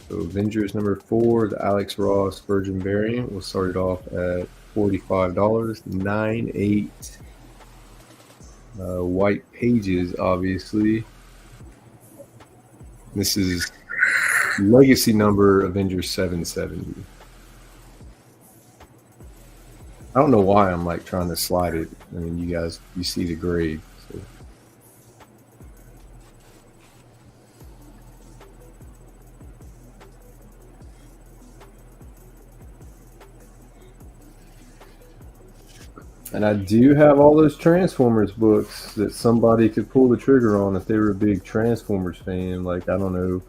So Avengers number 4, the Alex Ross Virgin variant, will start it off at $45. 9/8. White pages, obviously. This is legacy number Avengers 770. I don't know why I'm like trying to slide it. I mean, you see the grade. So. And I do have all those Transformers books that somebody could pull the trigger on if they were a big Transformers fan, like, I don't know,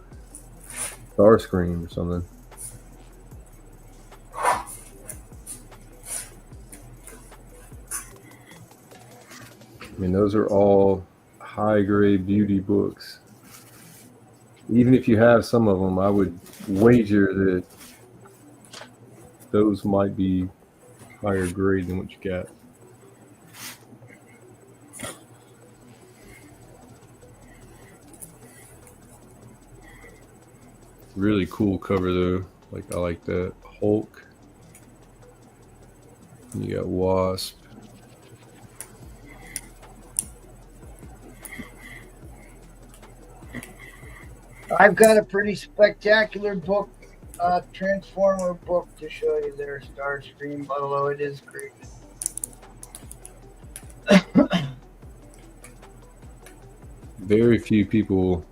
Starscream or something. I mean, those are all high-grade beauty books. Even if you have some of them, I would wager that those might be higher grade than what you got. Really cool cover though. Like, I like that. Hulk. And you got Wasp. I've got a pretty spectacular book, Transformer book to show you there, Starscream, although it is great. Very few people,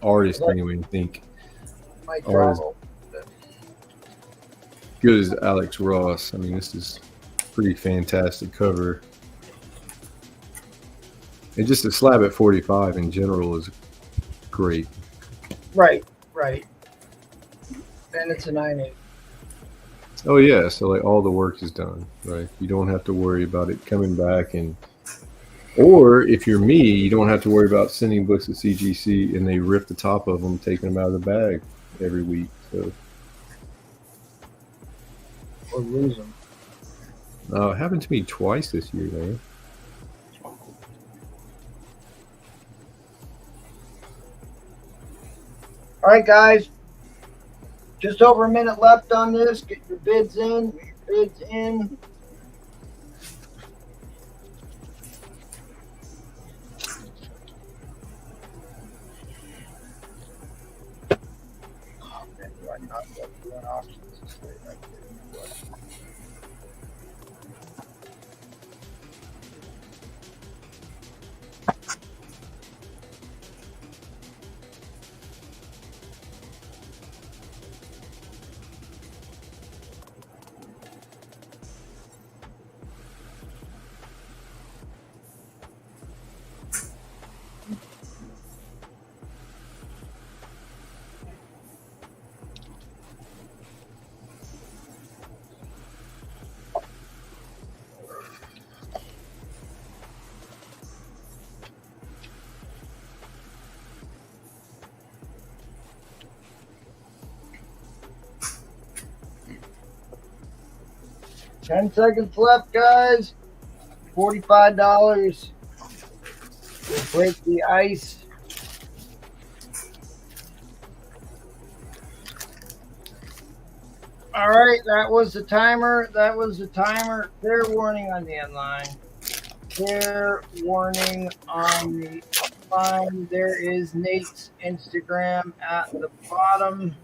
artists anyway, think My are as travel. good as Alex Ross. I mean, this is a pretty fantastic cover. And just a slab at 45 in general is great. Right. And it's a 9/8. Oh yeah, so like all the work is done, right? You don't have to worry about it coming back, or if you're me, you don't have to worry about sending books to CGC and they rip the top of them, taking them out of the bag every week. So Or lose them. it happened to me twice this year, man. All right, guys. Just over a minute left on this. Get your bids in. Oh, man, do I not love doing options this way right there? $10 seconds left, guys. $45. We'll break the ice. All right, that was the timer. Fair warning on the end line. Fair warning on the up line. There is Nate's Instagram at the bottom.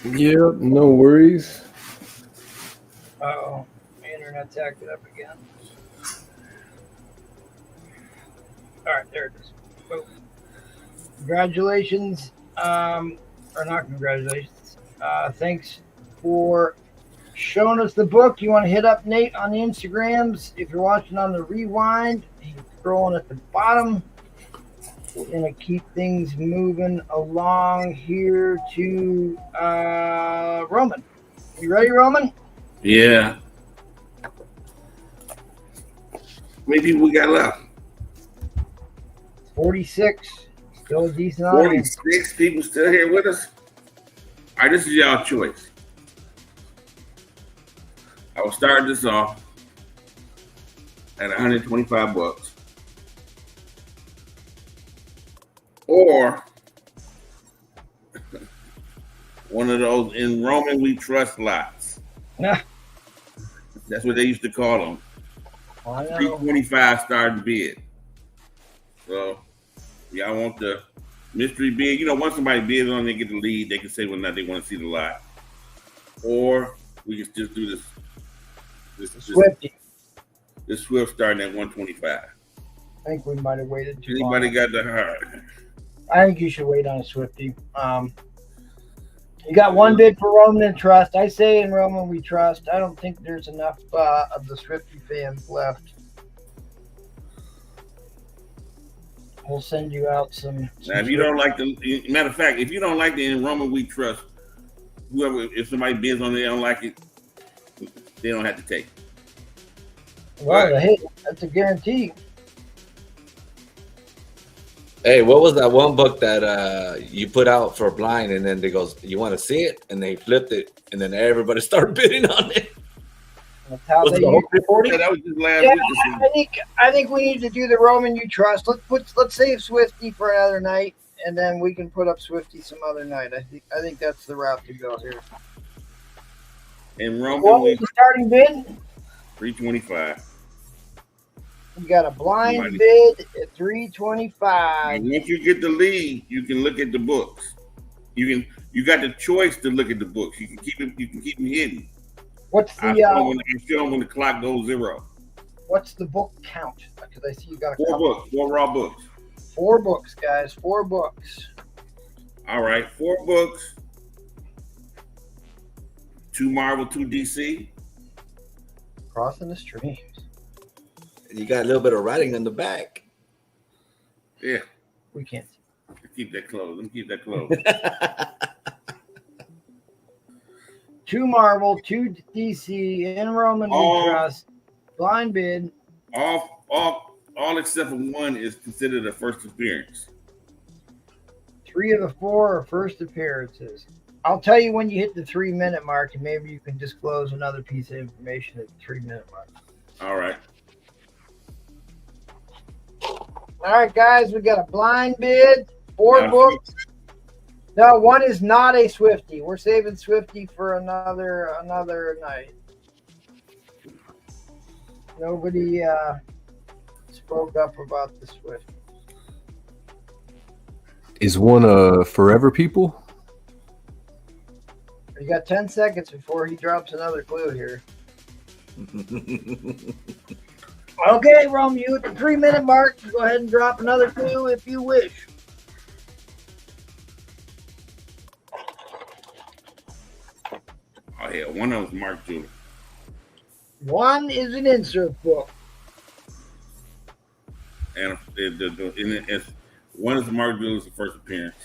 Yep, no worries. Uh-oh, my internet's acted up again. All right, there it is. Boom. Congratulations, or not congratulations. Thanks for showing us the book. You want to hit up Nate on the Instagrams. If you're watching on the rewind, he's scrolling at the bottom. We're gonna keep things moving along here to Roman. You ready, Roman? Yeah. How many people we got left? 46. Still a decent audience. 46 people still here with us. All right, this is y'all choice. I will start this off at 125 bucks. Or one of those in Roman we trust lots. Nah. That's what they used to call them. I know. 325 starting bid. So y'all want the mystery bid? You know, once somebody bids on, they get the lead. They can say whether or not they want to see the lot. Or we can just do this. Swifty. This Swift starting at 125. I think we might have waited too Anybody long. got the heart? I think you should wait on a Swifty. You got one bid for Roman and Trust. I say in Roman we trust. I don't think there's enough of the Swifty fans left. We'll send you out some. Now, if you don't like the matter of fact, if you don't like the in Roman we trust, whoever, if somebody bids on it, they don't like it, they don't have to take it. Well, hey, that's a guarantee. Hey, what was that one book that you put out for blind, and then they goes, "You want to see it?" And they flipped it, and then everybody started bidding on it. That's how Was they it the whole 340? Yeah, that was just last Yeah, week. I think we need to do the Roman you trust. Let's save Swifty for another night, and then we can put up Swifty some other night. I think that's the route to go here. In What Roman was we the starting bid? 325. You got a blind Somebody- bid at 325. And once you get the lead, you can look at the books. You got the choice to look at the books. You can keep them hidden. What's I the show them when the clock goes 0. what's the book count? Because I see you got a 4 couple. books, 4 raw books. 4 books, guys. 4 books. All right, 4 books. 2 Marvel, 2 DC. Crossing the streams. You got a little bit of writing on the back. Yeah, We can't. keep that closed. Let me keep that closed. 2 Marvel, 2 DC, in Roman we Oh. trust. Blind bid. all except for 1 is considered a first appearance. 3 of the 4 are first appearances. I'll tell you when you hit the 3-minute mark, and maybe you can disclose another piece of information at the 3-minute mark. All right. All right, guys, we got a blind bid, 4 Now, books. No, 1 is not a Swifty. We're saving Swifty for another night. Nobody spoke up about the Swift. Is one forever people? You got 10 seconds before he drops another clue here. Okay, Rome, you at the 3-minute mark. Go ahead and drop another clue if you wish. Oh yeah, 1 of them's Mark Jewell. 1 is an insert book. And one is Mark Jewell's first appearance.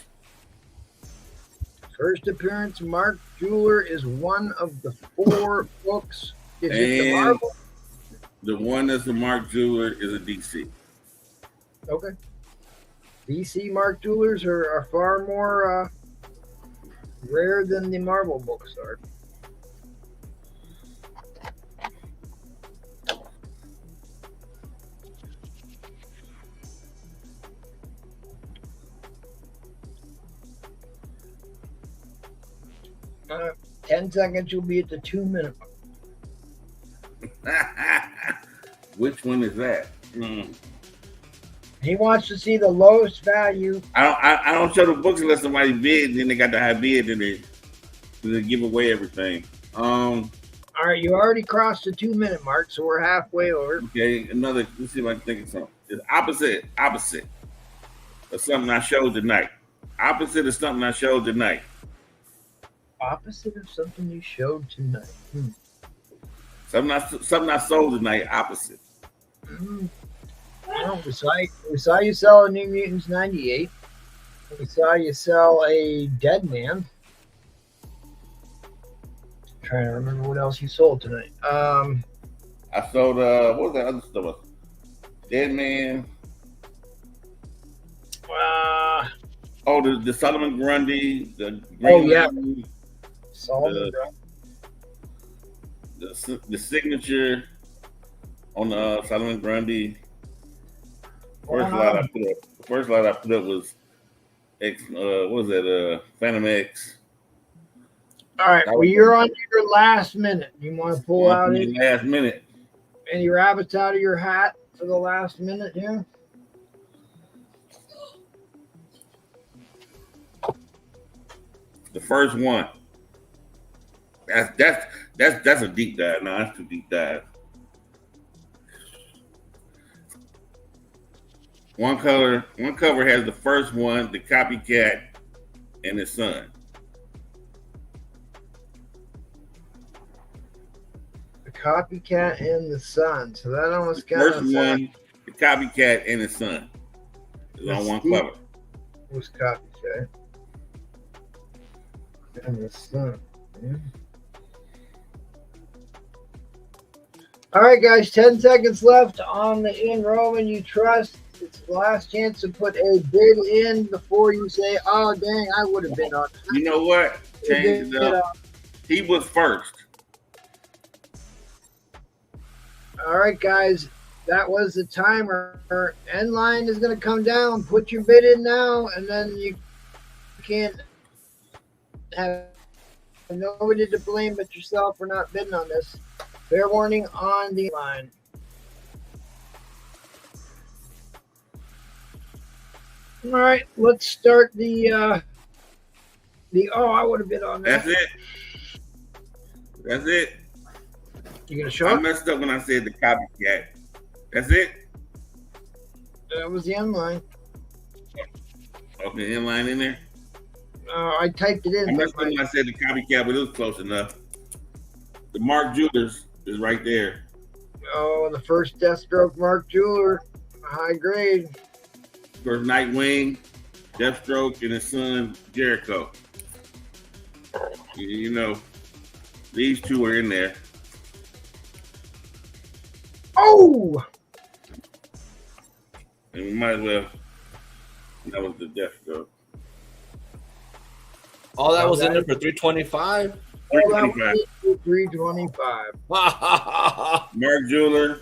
First appearance, Mark Jeweler is 1 of the 4 books. Is it the And- Marvel? The one that's a Mark Jeweller is a DC. Okay. DC Mark Jewelers are far more rare than the Marvel books are. Uh, 10 seconds, you'll be at the 2-minute mark. Which one is that? Mm. He wants to see the lowest value. I don't show the books unless somebody bid. Then they got the high bid, and they give away everything. All right, you already crossed the 2-minute mark, so we're halfway over. Okay, another. Let's see if I can think of something. It's opposite of something I showed tonight. Opposite of something I showed tonight. Opposite of something you showed tonight. Something I sold tonight. Opposite. All Well, we saw you sell a New Mutants 98. We saw you sell a Dead Man. Trying to remember what else you sold tonight. I sold what was that other stuff? Dead Man. The Solomon Grundy, the Green Lantern, Solomon the signature on the Solomon Grundy. First lot I put up was what was that? Phantom X. All right, well, you're on your last minute. You want to pull out last minute. Any rabbits out of your hat for the last minute here? The first one. That's a deep dive. No, that's too deep dive. One cover has the first one, the copycat, and his son. The copycat and the son. So that almost kind First one, the copycat and his son. Is on one cover. Was copycat and the son. Yeah. All right, guys, 10 seconds left on the In Roman You Trust. It's the last chance to put a bid in before you say, oh, dang, I would have been on that. You know what? Change it up. He was first. All right, guys, that was the timer. End line is going to come down. Put your bid in now, and then you can't have nobody to blame but yourself for not bidding on this. Fair warning on the line. All right, let's start the I would have been on that. That's it. You gonna show I up? messed up when I said the copycat. That's it. That was the end line. Okay, inline in there. I typed it in. I messed up when I said the copycat, but it was close enough. The Mark Jewelers is right there. Oh, the first Deathstroke Mark Jeweler, high grade. First Nightwing, Deathstroke, and his son Jericho. You know, these two are in there. Oh! And we might as well. That was the Deathstroke. All that was in there for 325. 325. 325. Mark Jeweler.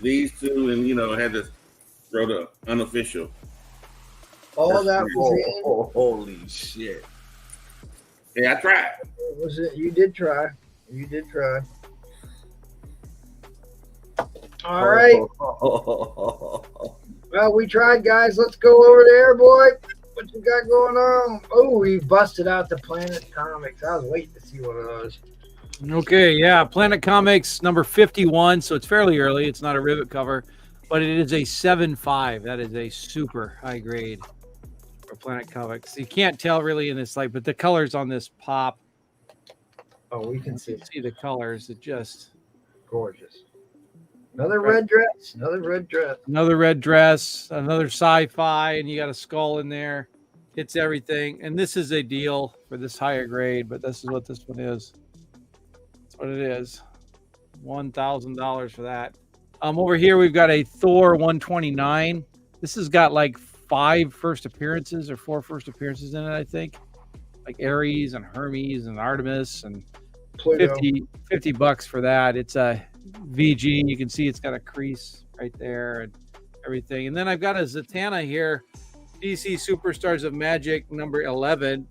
These two, and had to throw the unofficial. All that was in. Oh, holy shit! Yeah, I tried. Was it? You did try. You did try. All right. Well, we tried, guys. Let's go over there, boy. What you got going on? Oh, we busted out the Planet Comics. I was waiting to see one of those. Okay, yeah, Planet Comics number 51. So it's fairly early. It's not a rivet cover, but it is a 7.5. That is a super high grade for Planet Comics. You can't tell really in this light, but the colors on this pop. Oh, we can see the colors. It just gorgeous. Another red dress. Another red dress. Another red dress. Another sci-fi, and you got a skull in there. It's everything. And this is a deal for this higher grade, but this is what this one is. That's what it is. $1,000 for that. Over here we've got a Thor 129. This has got like 4 first appearances in it, I think. Like Ares and Hermes and Artemis, and $50 for that. It's a VG. You can see it's got a crease right there and everything. And then I've got a Zatanna here, DC Superstars of Magic number 11.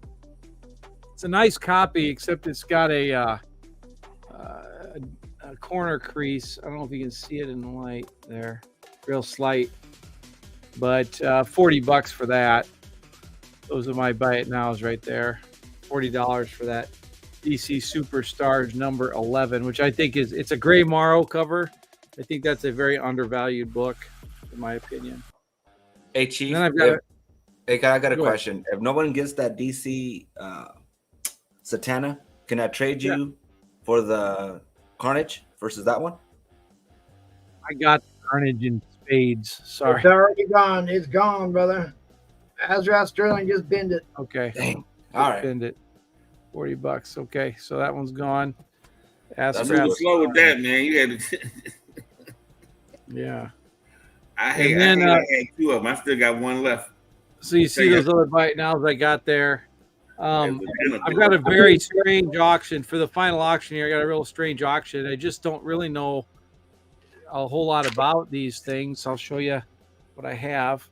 It's a nice copy, except it's got a corner crease. I don't know if you can see it in the light there, real slight, but $40 for that. Those are my buy it nows right there. $40 for that DC Superstars number 11, which I think it's a Gray Morrow cover. I think that's a very undervalued book, in my opinion. Hey, Chief. Then I've got I got a question. If no one gets that DC Zatanna, can I trade you for the Carnage versus that one? I got Carnage in spades. Sorry. It's already gone. It's gone, brother. Azrath Sterling just binned it. Okay. Dang. All right. Spend it. $40. Okay, so that one's gone. That's I'm a moving good slow with that, man. You had to. Yeah. I hate. And then, I had two of them. I still got one left. So you see those other bite nows I got there. I've I've got a very strange auction for the final auction here. I got a real strange auction. I just don't really know a whole lot about these things. I'll show you what I have.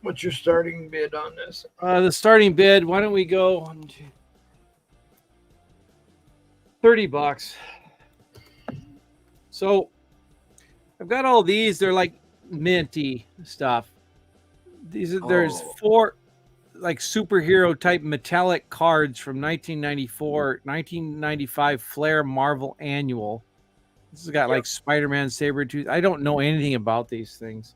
What's your starting bid on this? The starting bid, why don't we go $30. So I've got all these. They're like minty stuff. There's 4 like superhero type metallic cards from 1994, 1995 Flair Marvel Annual. This has got like Spider-Man, Sabretooth. I don't know anything about these things.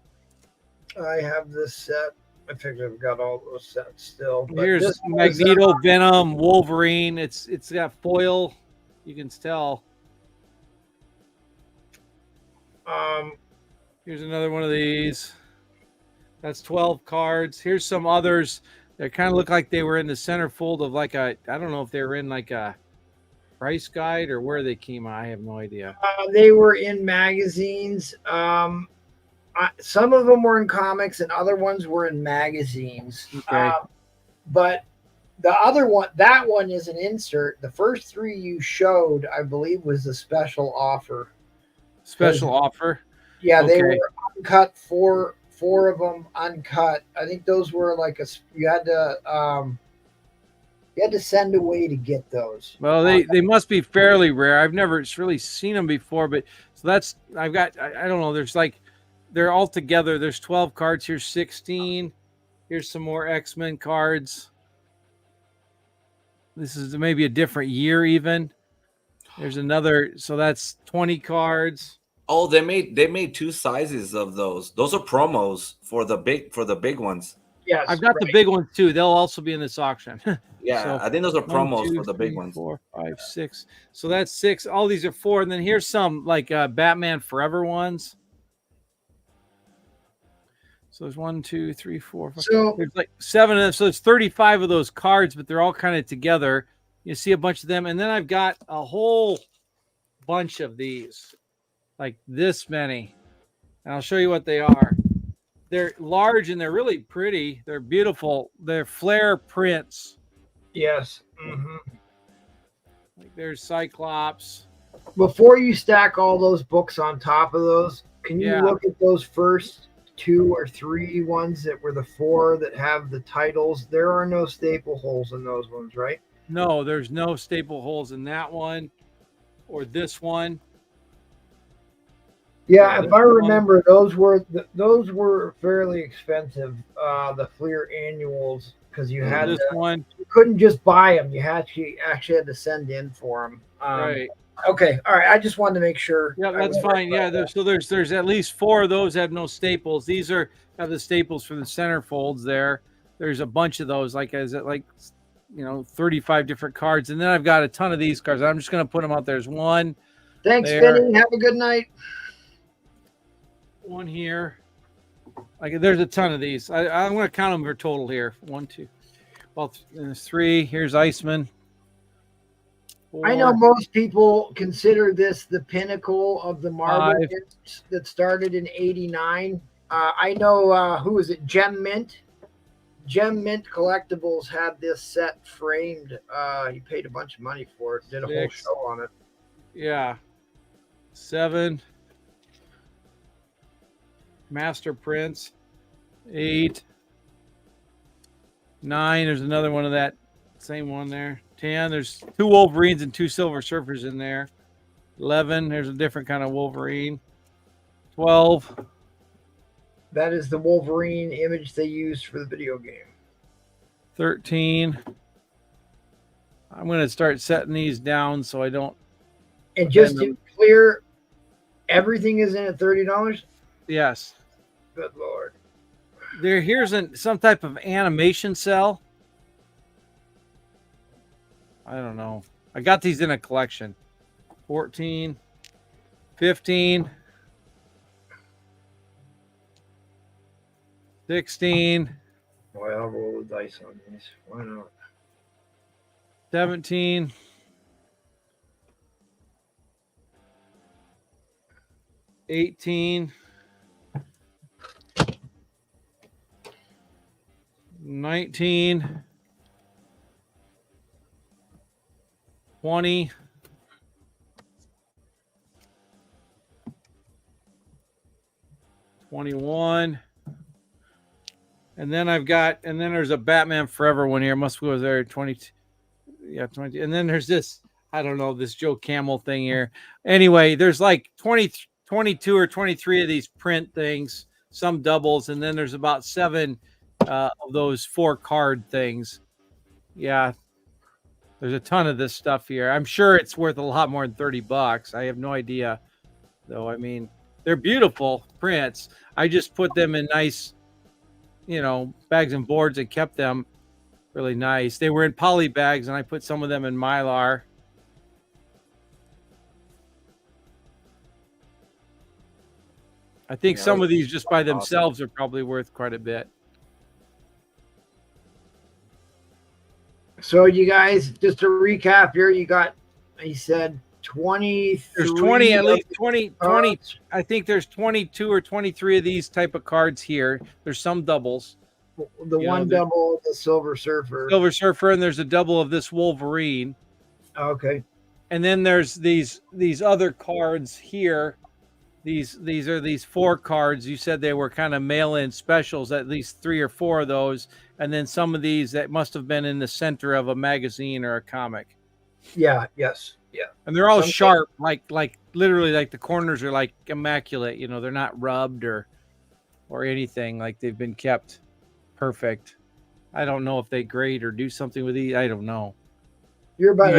I have this set. I think I've got all those sets still. But Here's this was, Magneto, Venom, Wolverine. It's got foil. You can tell. Here's another one of these. That's 12 cards. Here's some others that kind of look like they were in the centerfold of like I don't know if they were in like a price guide or where they came out. I have no idea. they were in magazines. Some of them were in comics and other ones were in magazines. Okay. But the other one, that one is an insert. The first 3 you showed, I believe, was a special offer. Special offer. Yeah, they Okay. were uncut. Four of them uncut. I think those were like you had to send away to get those. Well, they must be fairly rare. I've never really seen them before, but so that's I've got I don't know. There's like they're all together. There's 12 cards. Here's 16. Here's some more X-Men cards. This is maybe a different year even. There's another, so that's 20 cards. Oh, they made 2 sizes of those. Those are promos for the big ones. Yes, I've got the big ones too. They'll also be in this auction. Yeah, So, I think those are 1, promos 2, for the big 3, ones. 4, 5, 6. So that's 6. All these are 4, and then here's some like Batman Forever ones. So there's 1, 2, 3, 4, 5. So There's like 7 of them. So it's 35 of those cards, but they're all kind of together. You see a bunch of them, and then I've got a whole bunch of these, like this many. And I'll show you what they are. They're large and they're really pretty. They're beautiful. They're flare prints. yes. Like there's Cyclops. Before you stack all those books on top of those, can you Yeah. look at those first 2 or 3 ones that were the 4 that have the titles? There are no staple holes in those ones, right? No, there's no staple holes in that one or this one. Yeah, Yeah, if I remember, those were fairly expensive. The Fleer annuals, because you had This one. you couldn't just buy them. You actually had to send in for them. Right. Okay. All right. I just wanted to make sure. Yeah, I that's went fine. right Yeah, about there's at least 4 of those have no staples. These have the staples for the center folds there. There's a bunch of those, like 35 different cards. And then I've got a ton of these cards. I'm just gonna put them out. There's one. that. Thanks, there. Vinny. Have a good night. One here. Like there's a ton of these. I'm gonna count them for total here. 1, 2. Well, there's 3. Here's Iceman. 4, I know most people consider this the pinnacle of the Marvel 5. hits that started in '89. I know who was it? Gem Mint. Gem Mint Collectibles had this set framed. He paid a bunch of money for it. Did a whole 6. show on it. Yeah. 7. Master Prince. 8. 9. There's another one of that same one there. 10. There's 2 Wolverines and 2 Silver Surfers in there. 11. There's a different kind of Wolverine. 12. That is the Wolverine image they used for the video game. 13. I'm going to start setting these down so I don't. And just to be clear, everything is in at $30. Yes. Good Lord. Here's some type of animation cell. I don't know. I got these in a collection. 14, 15, 16, Boy, I'll roll the dice on these. Why not? 17, 18, 19, 20, 21. And then there's a Batman Forever one here. Must go there 22. Yeah, 20. And then there's this, I don't know, this Joe Camel thing here. Anyway, there's like 22 or 23 of these print things, some doubles, and then there's about 7 of those 4 card things. Yeah. There's a ton of this stuff here. I'm sure it's worth a lot more than $30. I have no idea, though. I mean, they're beautiful prints. I just put them in nice, bags and boards and kept them really nice. They were in poly bags, and I put some of them in Mylar. I think some of these just by themselves are probably worth quite a bit. So you guys, just to recap here, he said 20. There's 20, at least 20. I think there's 22 or 23 of these type of cards here. There's some doubles. The one double, the Silver Surfer. And there's a double of this Wolverine. Okay. And then there's these other cards here. These are these 4 cards. You said they were kind of mail-in specials, at least 3 or 4 of those. And then some of these that must have been in the center of a magazine or a comic. Yeah, yes. Yeah. And they're all sharp, like literally like the corners are like immaculate, they're not rubbed or anything, like they've been kept perfect. I don't know if they grade or do something with these. I don't know. You're about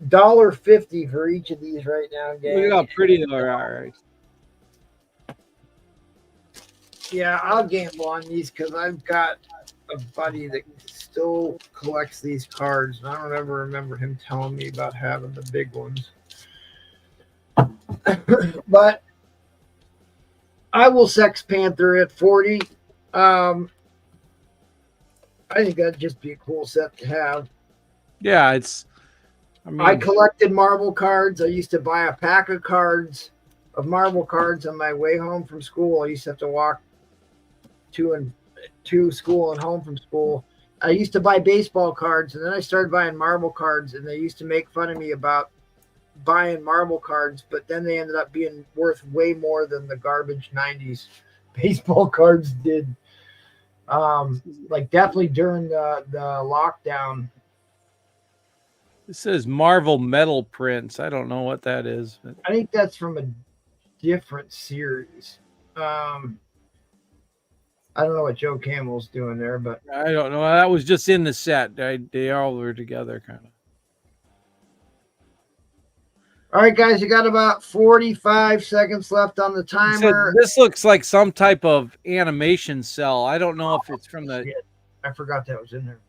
$1.50 for each of these right now, gang. Look how pretty they are. All right. Yeah, I'll gamble on these because I've got a buddy that still collects these cards, and I don't ever remember him telling me about having the big ones. But I will Sex Panther at 40. I think that'd just be a cool set to have. Yeah, I collected Marvel cards. I used to buy a pack of Marvel cards on my way home from school. I used to have to walk to school and home from school. I used to buy baseball cards, and then I started buying Marvel cards, and they used to make fun of me about buying Marvel cards, but then they ended up being worth way more than the garbage 90s baseball cards did. Like definitely during the lockdown. It says Marvel Metal Prints. I don't know what that is. But I think that's from a different series. I don't know what Joe Campbell's doing there, but I don't know. That was just in the set. They all were together, kind of. All right, guys, you got about 45 seconds left on the timer. This looks like some type of animation cell. I don't know if it's from the. Shit. I forgot that was in there.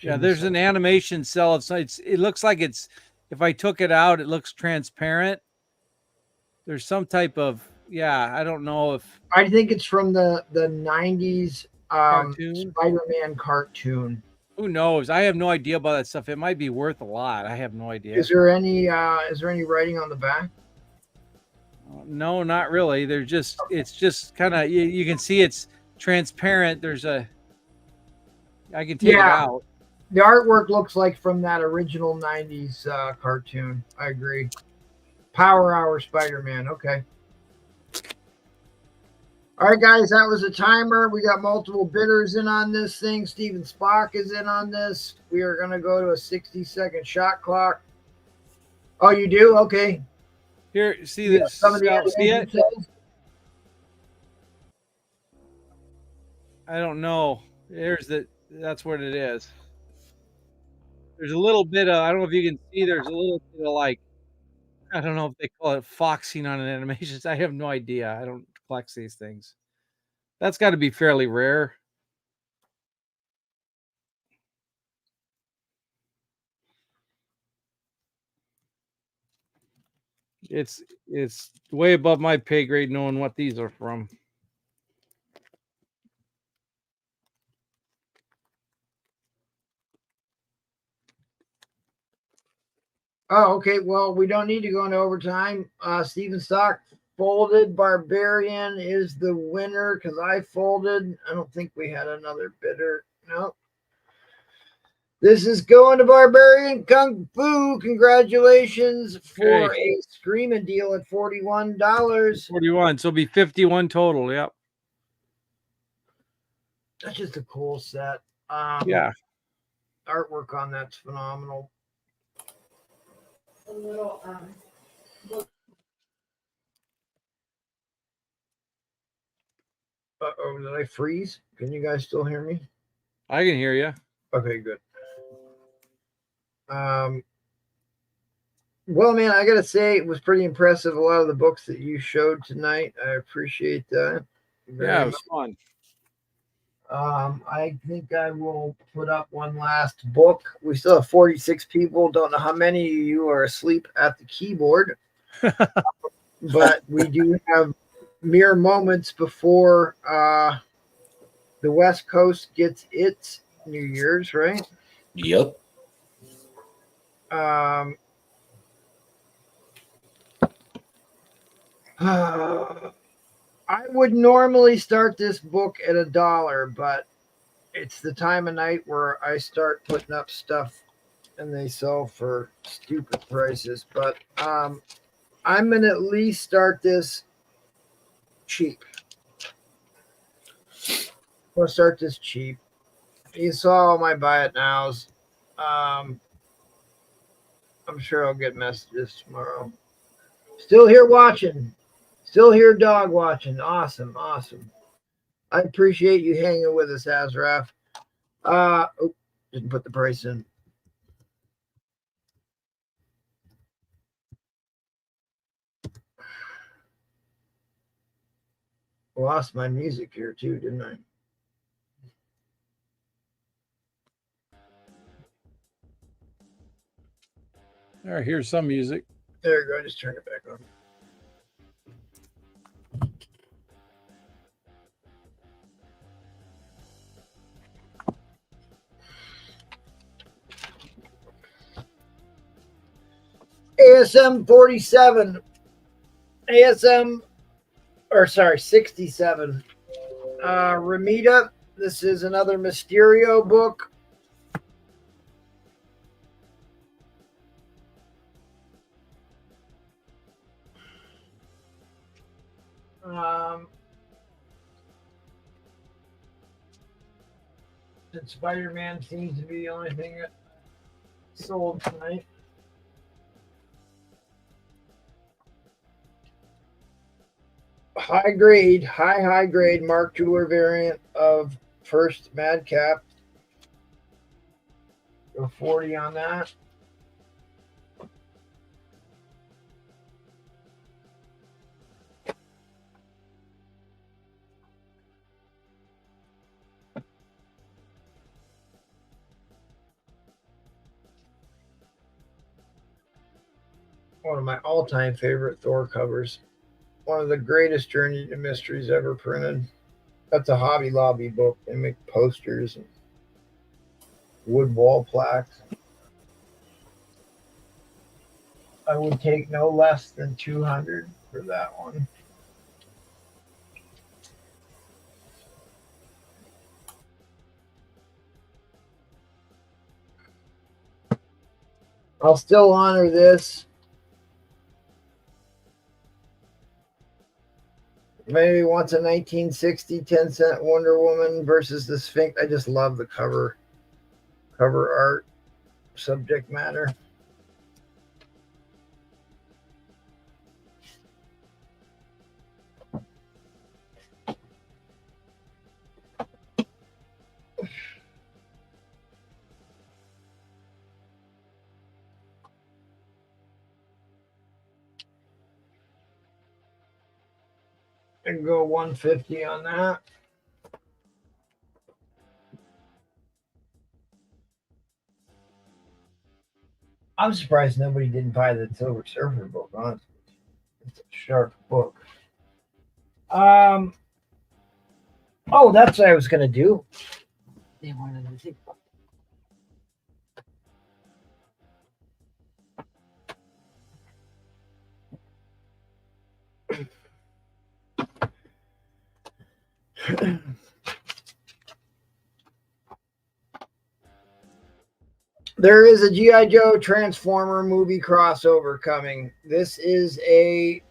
Yeah, there's an animation cell. It looks like it's. If I took it out, it looks transparent. There's some type of. Yeah, I don't know if. I think it's from the 90s Spider-Man cartoon. Who knows? I have no idea about that stuff. It might be worth a lot. I have no idea. Is there any writing on the back? No, not really. It's just kind of you can see it's transparent. I can take it out. The artwork looks like from that original 90s cartoon. I agree. Power Hour Spider-Man. Okay. All right, guys, that was a timer. We got multiple bidders in on this thing. Steven Spock is in on this. We are going to go to a 60-second shot clock. Oh, you do? Okay. Here, see this? Some of the See it? I don't know. That's what it is. There's a little bit of, I don't know if you can see, there's a little bit of like, I don't know if they call it foxing on an animation. I have no idea. I don't collect these things. That's got to be fairly rare. It's way above my pay grade knowing what these are from. Oh, okay. Well, we don't need to go into overtime. Steven Stock folded. Barbarian is the winner because I folded. I don't think we had another bidder. No. This is going to Barbarian Kung Fu. Congratulations for a screaming deal at $41. 41. So it'll be 51 total. Yep. That's just a cool set. Yeah. Artwork on that's phenomenal. A little Uh-oh, did I freeze? Can you guys still hear me? I can hear you. Okay, good. Well, man, I gotta say it was pretty impressive. A lot of the books that you showed tonight, I appreciate that. Yeah, it was fun. I think I will put up one last book. We still have 46 people. Don't know how many of you are asleep at the keyboard, but we do have mere moments before the West Coast gets its New Year's, right? Yep. I would normally start this book at $1, but it's the time of night where I start putting up stuff and they sell for stupid prices. But I'm gonna at least start this cheap. I'm gonna start this cheap. You saw all my buy it nows. I'm sure I'll get messages tomorrow. Still here watching. Still here dog watching. Awesome. I appreciate you hanging with us, Azraf. Didn't put the price in. Lost my music here too, didn't I? All right, here's some music. There you go. Just turn it back on. ASM 47. 67. Ramita. This is another Mysterio book. And Spider-Man seems to be the only thing that sold tonight. High grade Mark Jeweler variant of first Madcap. Go 40 on that. One of my all-time favorite Thor covers. One of the greatest Journey to Mysteries ever printed. That's a Hobby Lobby book. They make posters and wood wall plaques. I would take no less than 200 for that one. I'll still honor this. Maybe once a 1960 10-cent Wonder Woman versus the Sphinx. I just love the cover art, subject matter. And go 150 on that. I'm surprised nobody didn't buy the Silver Surfer book, honestly. Shark book. Oh, that's what I was gonna do. They wanted to see. There is a G.I. Joe Transformer movie crossover coming. This is a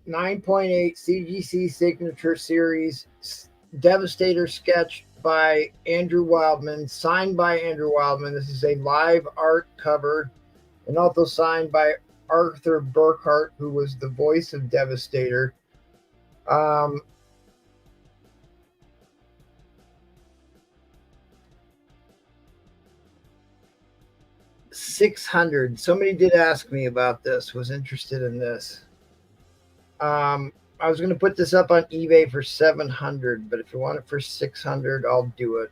9.8 CGC signature series Devastator sketch by Andrew Wildman, signed by Andrew Wildman. This is a live art cover and also signed by Arthur Burkhart, who was the voice of Devastator. 600. Somebody did ask me about this, was interested in this. I was going to put this up on eBay for 700, but if you want it for 600, I'll do it.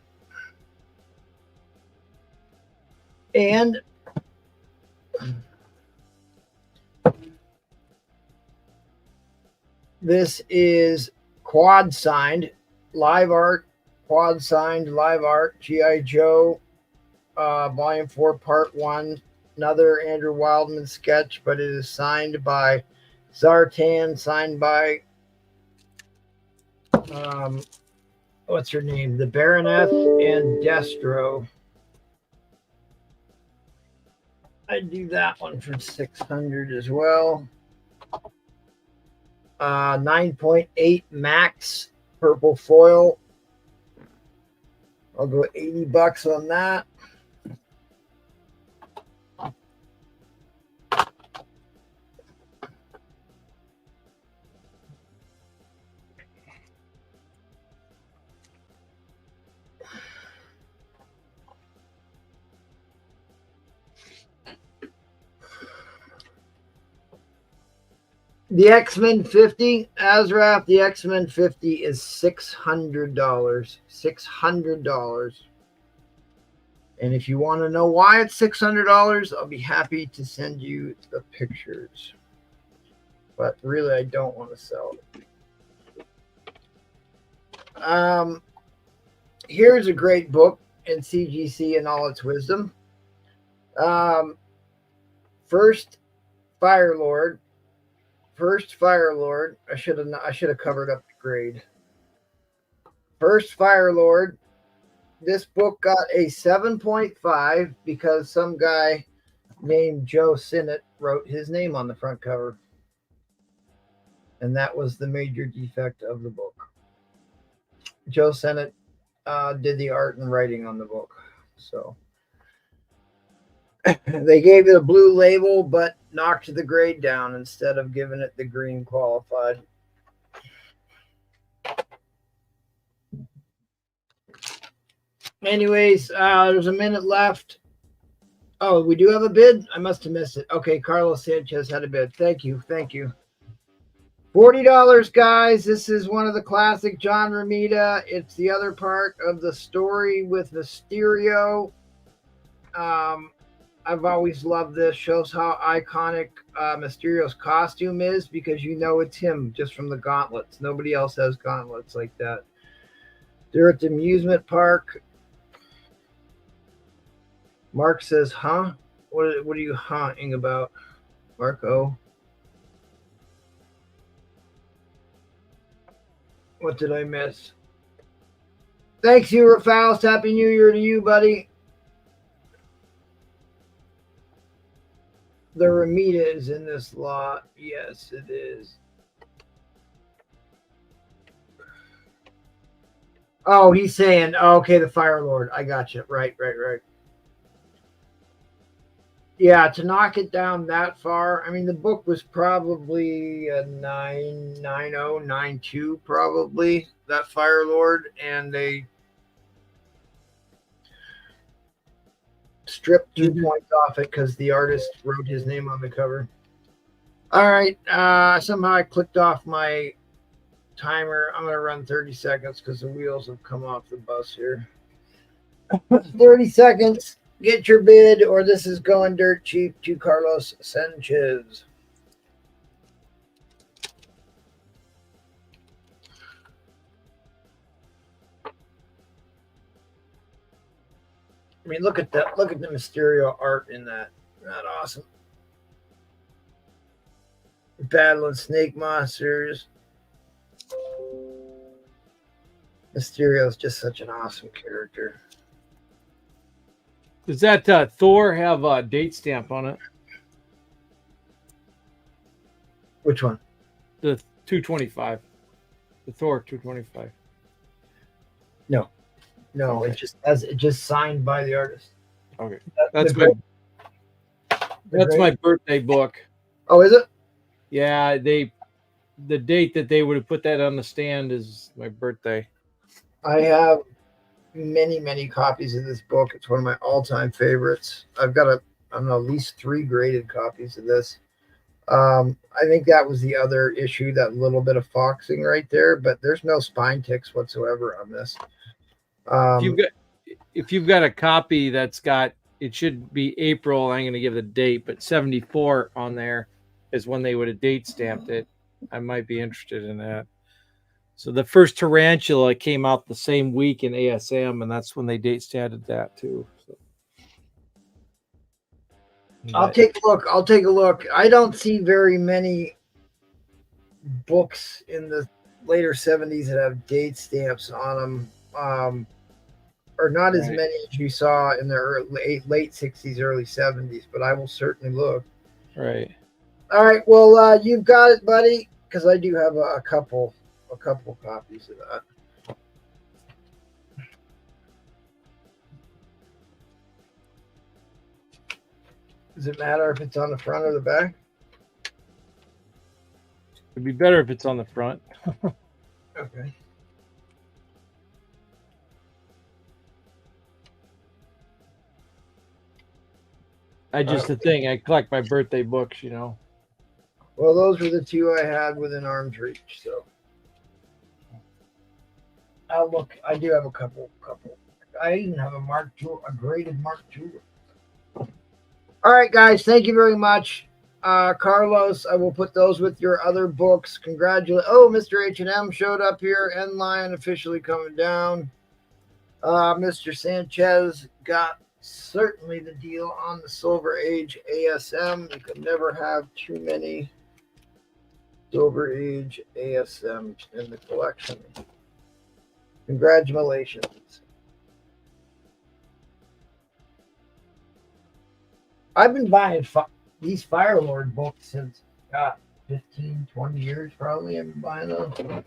And this is quad signed, live art, quad signed, live art, G.I. Joe, Volume 4, Part 1. Another Andrew Wildman sketch, but it is signed by Zartan, signed by, what's her name? The Baroness and Destro. I'd do that one for 600 as well. 9.8 max purple foil. I'll go $80 on that. The X-Men 50, Azrath, the X-Men 50 is $600. $600. And if you want to know why it's $600, I'll be happy to send you the pictures. But really, I don't want to sell it. Here's a great book in CGC in all its wisdom. First Fire Lord. First Fire Lord. I should have covered up the grade. First Fire Lord. This book got a 7.5 because some guy named Joe Sinnott wrote his name on the front cover. And that was the major defect of the book. Joe Sinnott did the art and writing on the book. So they gave it a blue label, but knocked the grade down instead of giving it the green qualified. Anyways, there's a minute left. Oh, we do have a bid? I must have missed it. Okay, Carlos Sanchez had a bid. Thank you. Thank you. $40, guys. This is one of the classic John Romita. It's the other part of the story with Mysterio. I've always loved this. Shows how iconic Mysterio's costume is because you know it's him just from the gauntlets. Nobody else has gauntlets like that. They're at the amusement park. Mark says, huh? What are you hunting about, Marco? What did I miss? Thanks, you, Faust. Happy New Year to you, buddy. The Romita is in this lot. Yes, it is. Oh, he's saying, oh, okay, the Fire Lord. I got you. Right. Yeah, to knock it down that far. I mean, the book was probably a 990, 92, probably, that Fire Lord, and they stripped 2 points off it because the artist wrote his name on the cover. All right, somehow I clicked off my timer. I'm going to run 30 seconds because the wheels have come off the bus here. 30 seconds. Get your bid, or this is going dirt cheap to Carlos Sanchez. I mean, look at that. Look at the Mysterio art in that. Isn't that awesome? Battling snake monsters. Mysterio is just such an awesome character. Does that Thor have a date stamp on it? Which one? The 225. The Thor 225. No, Okay. it just signed by the artist. Okay. The That's great- my birthday book. Oh, is it? Yeah, the date that they would have put that on the stand is my birthday. I have many copies of this book. It's one of my all-time favorites. I've got at least 3 graded copies of this. I think that was the other issue, that little bit of foxing right there, but there's no spine ticks whatsoever on this. If you've got a copy that's got, it should be April. I'm going to give the date, but 74 on there is when they would have date stamped it. I might be interested in that. So the first Tarantula came out the same week in ASM, and that's when they date stamped that too. So. I'll take a look. I don't see very many books in the later 70s that have date stamps on them. Or not as Right. many as you saw in the late 60s, early 70s, but I will certainly look. Right. All right. Well, you've got it, buddy, because I do have a couple copies of that. Does it matter if it's on the front or the back? It'd be better if it's on the front. Okay. I just the thing. I collect my birthday books, you know. Well, those were the 2 I had within arm's reach. So I'll look. I do have a couple. I even have a graded Mark II. All right, guys. Thank you very much, Carlos. I will put those with your other books. Congratulations! Oh, Mr. H&M showed up here. End Lion officially coming down. Mr. Sanchez got certainly the deal on the Silver Age ASM. You can never have too many Silver Age ASMs in the collection. Congratulations. I've been buying these Firelord books since 15, 20 years probably. I've been buying those.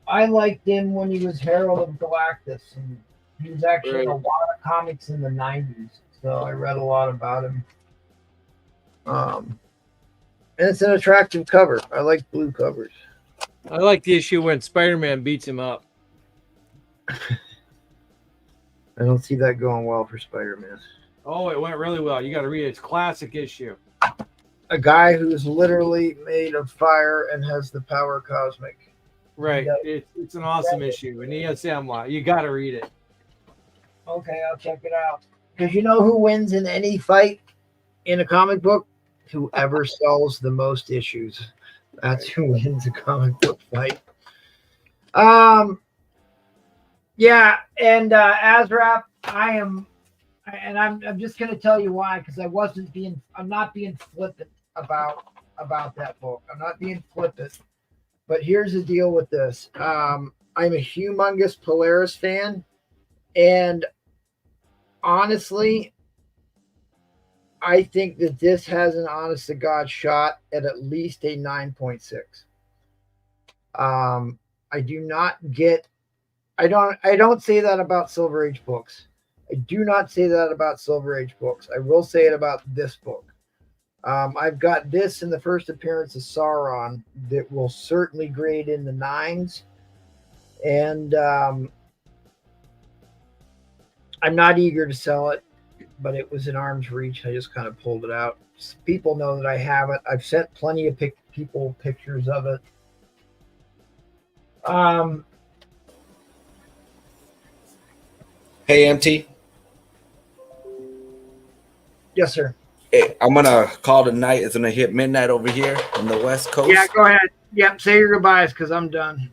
I liked him when he was Herald of Galactus, and he was actually in a lot of comics in the 90s, so I read a lot about him. And it's an attractive cover. I like blue covers. I like the issue when Spider-Man beats him up. I don't see that going well for Spider-Man. Oh, it went really well. You got to read it. It's a classic issue. A guy who's literally made of fire and has the power cosmic. Right. Yeah. It's an awesome issue. An ESM lot. You got to read it. Okay, I'll check it out. Because you know who wins in any fight in a comic book? Whoever sells the most issues. That's who wins a comic book fight. Yeah, and Azrap, I'm just gonna tell you why, because I'm not being flippant about that book. I'm not being flippant. But here's the deal with this. I'm a humongous Polaris fan, and honestly, I think that this has an honest to God shot at least a 9.6. I don't say that about Silver Age books. I do not say that about Silver Age books. I will say it about this book. I've got this in the first appearance of Sauron that will certainly grade in the 9s. And I'm not eager to sell it, but it was in arm's reach. I just kind of pulled it out. People know that I have it. I've sent plenty of people pictures of it. Hey, MT. Yes, sir. Hey, I'm gonna call it a night. It's gonna hit midnight over here on the West Coast. Yeah, go ahead. Yep, say your goodbyes because I'm done.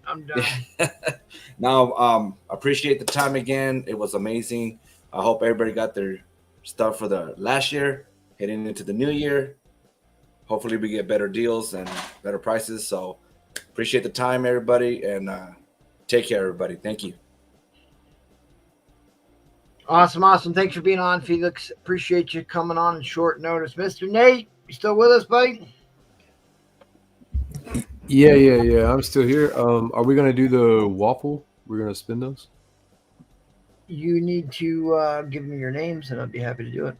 Now, appreciate the time again. It was amazing. I hope everybody got their stuff for the last year, heading into the new year. Hopefully we get better deals and better prices. So appreciate the time, everybody, and take care, everybody. Thank you. Awesome. Thanks for being on, Felix. Appreciate you coming on in short notice. Mr. Nate, you still with us, buddy? Yeah. I'm still here. Are we gonna do the waffle? We're gonna spin those. You need to give me your names, and I'd be happy to do it.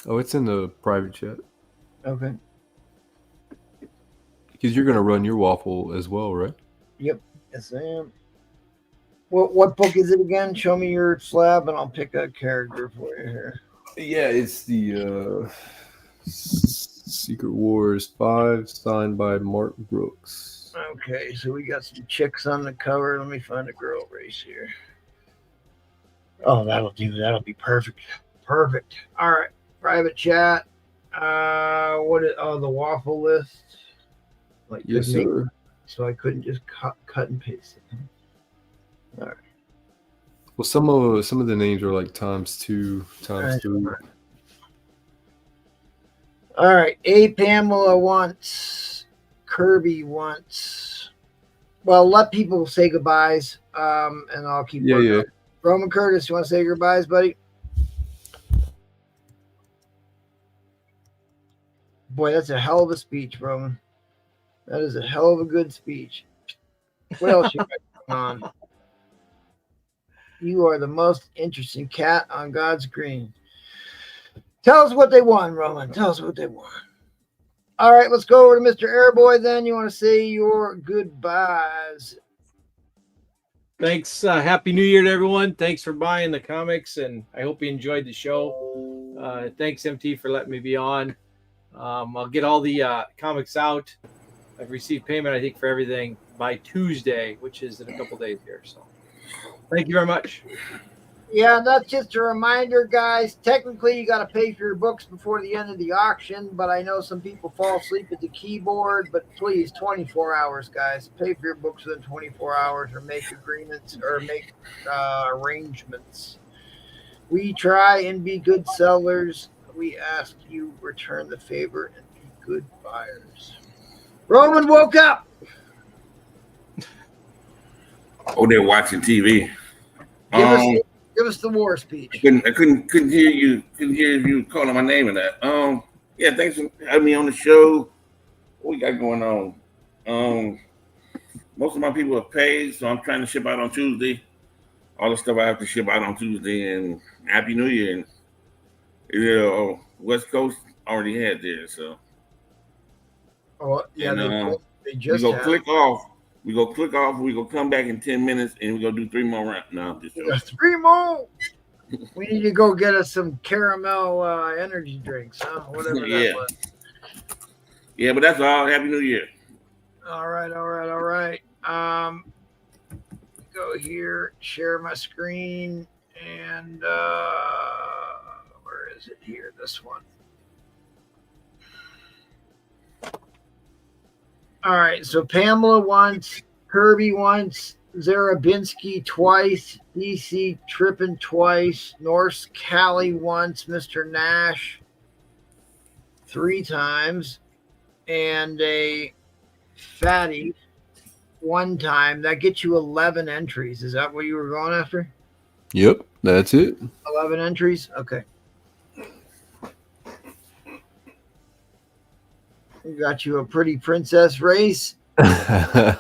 Oh, it's in the private chat. Okay. Because you're gonna run your waffle as well, right? Yep. Yes, I am. What book is it again? Show me your slab, and I'll pick a character for you here. Yeah, it's the Secret Wars 5, signed by Mark Brooks. Okay, so we got some chicks on the cover. Let me find a girl race here. Oh, that'll do. That'll be perfect. Perfect. All right. Private chat. The waffle list? Like, Yes, sir. So I couldn't just cut and paste it. All right. Well, some of the names are like times 2, times 3. All right. A Pamela wants. Kirby wants. Well, let people say goodbyes. And I'll keep working. Yeah. Roman Curtis, you want to say goodbyes, buddy? Boy, that's a hell of a speech, Roman. That is a hell of a good speech. What else you got going on? You are the most interesting cat on God's green. Tell us what they won, Roman. Tell us what they won. All right, let's go over to Mr. Airboy then. You want to say your goodbyes. Thanks. Happy New Year to everyone. Thanks for buying the comics, and I hope you enjoyed the show. Thanks, MT, for letting me be on. I'll get all the comics out. I've received payment, I think, for everything by Tuesday, which is in a couple days here. So thank you very much. Yeah, that's just a reminder, guys. Technically, you got to pay for your books before the end of the auction, but I know some people fall asleep at the keyboard. But please, 24 hours, guys. Pay for your books within 24 hours or make agreements or make arrangements. We try and be good sellers. We ask you return the favor and be good buyers. Roman woke up. Oh, they're watching TV. Give us the war speech. I couldn't hear you. Couldn't hear you calling my name in that. Yeah, thanks for having me on the show. What we got going on? Most of my people have paid, so I'm trying to ship out on Tuesday. All the stuff I have to ship out on Tuesday, and Happy New Year. And West Coast already had theirs, so. Oh yeah, and, they just we go click off. We go click off. We go come back in 10 minutes, and we go do 3 more rounds. No, just 3 more. We need to go get us some caramel energy drinks, huh? Whatever that was. Yeah, but that's all. Happy New Year. All right. Go here, share my screen, and where is it here? This one. All right, so Pamela once, Kirby once, Zarabinski twice, DC Trippin twice, Norse Cali once, Mr. Nash 3 times, and a Fatty 1 time. That gets you 11 entries. Is that what you were going after? Yep, that's it. 11 entries? Okay. We got you a pretty princess race. Okay.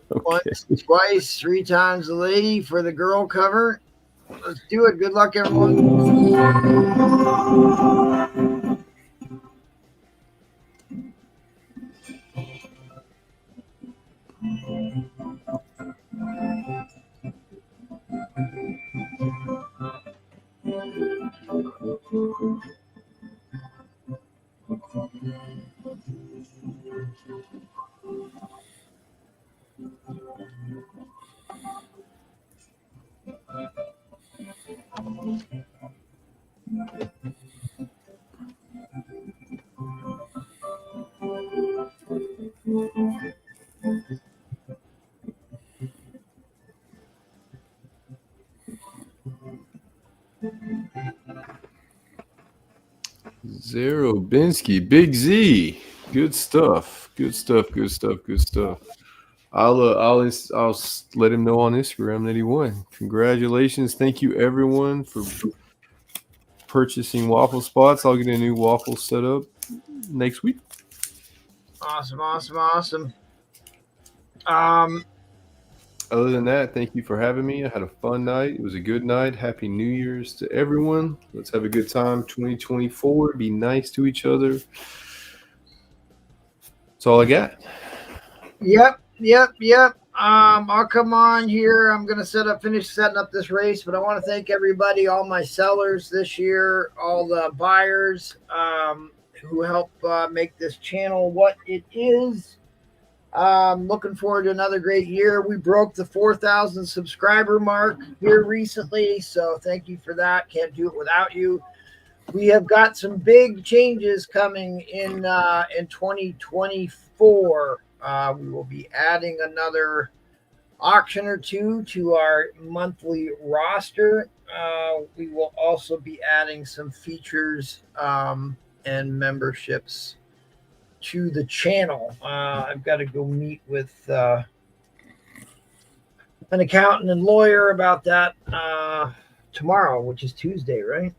Once, twice, 3 times the lady for the girl cover. Let's do it. Good luck, everyone. Zero Binsky, Big Z. Good stuff. Good stuff. Good stuff. Good stuff. I'll let him know on Instagram that he won. Congratulations. Thank you everyone for purchasing waffle spots. I'll get a new waffle set up next week. Awesome. Other than that, thank you for having me. I had a fun night. It was a good night. Happy New Year's to everyone. Let's have a good time. 2024. Be nice to each other. That's all I got. Yep. I'll come on here. I'm gonna finish setting up this race, but I want to thank everybody, all my sellers this year, all the buyers who help make this channel what it is. Looking forward to another great year. We broke the 4,000 subscriber mark here recently, so thank you for that. Can't do it without you. We have got some big changes coming in 2024. We will be adding another auction or two to our monthly roster. We will also be adding some features and memberships to the channel. I've got to go meet with an accountant and lawyer about that tomorrow, which is Tuesday, right?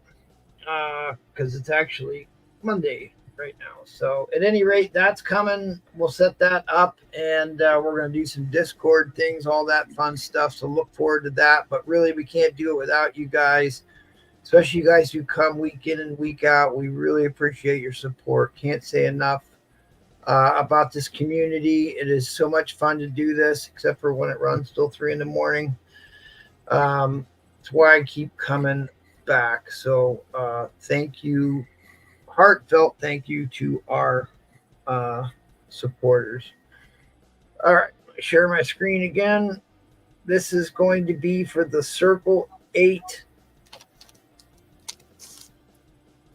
Because it's actually Monday right now. So at any rate, that's coming. We'll set that up, and we're going to do some Discord things, all that fun stuff. So look forward to that. But really, we can't do it without you guys, especially you guys who come week in and week out. We really appreciate your support. Can't say enough about this community. It is so much fun to do this, except for when it runs till 3 a.m. That's why I keep coming back. So thank you, heartfelt thank you to our supporters. All right, share my screen again. This is going to be for the Circle 8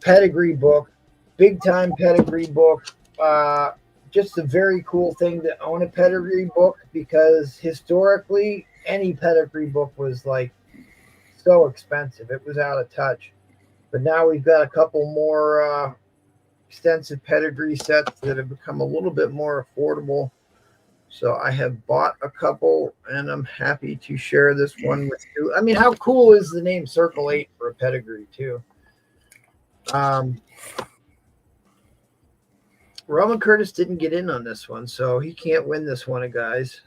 pedigree book, big time pedigree book. Just a very cool thing to own a pedigree book, because historically any pedigree book was like so expensive. It was out of touch. But now we've got a couple more extensive pedigree sets that have become a little bit more affordable. So I have bought a couple, and I'm happy to share this one with you. I mean, how cool is the name Circle 8 for a pedigree too? Roman Curtis didn't get in on this one, so he can't win this one, guys,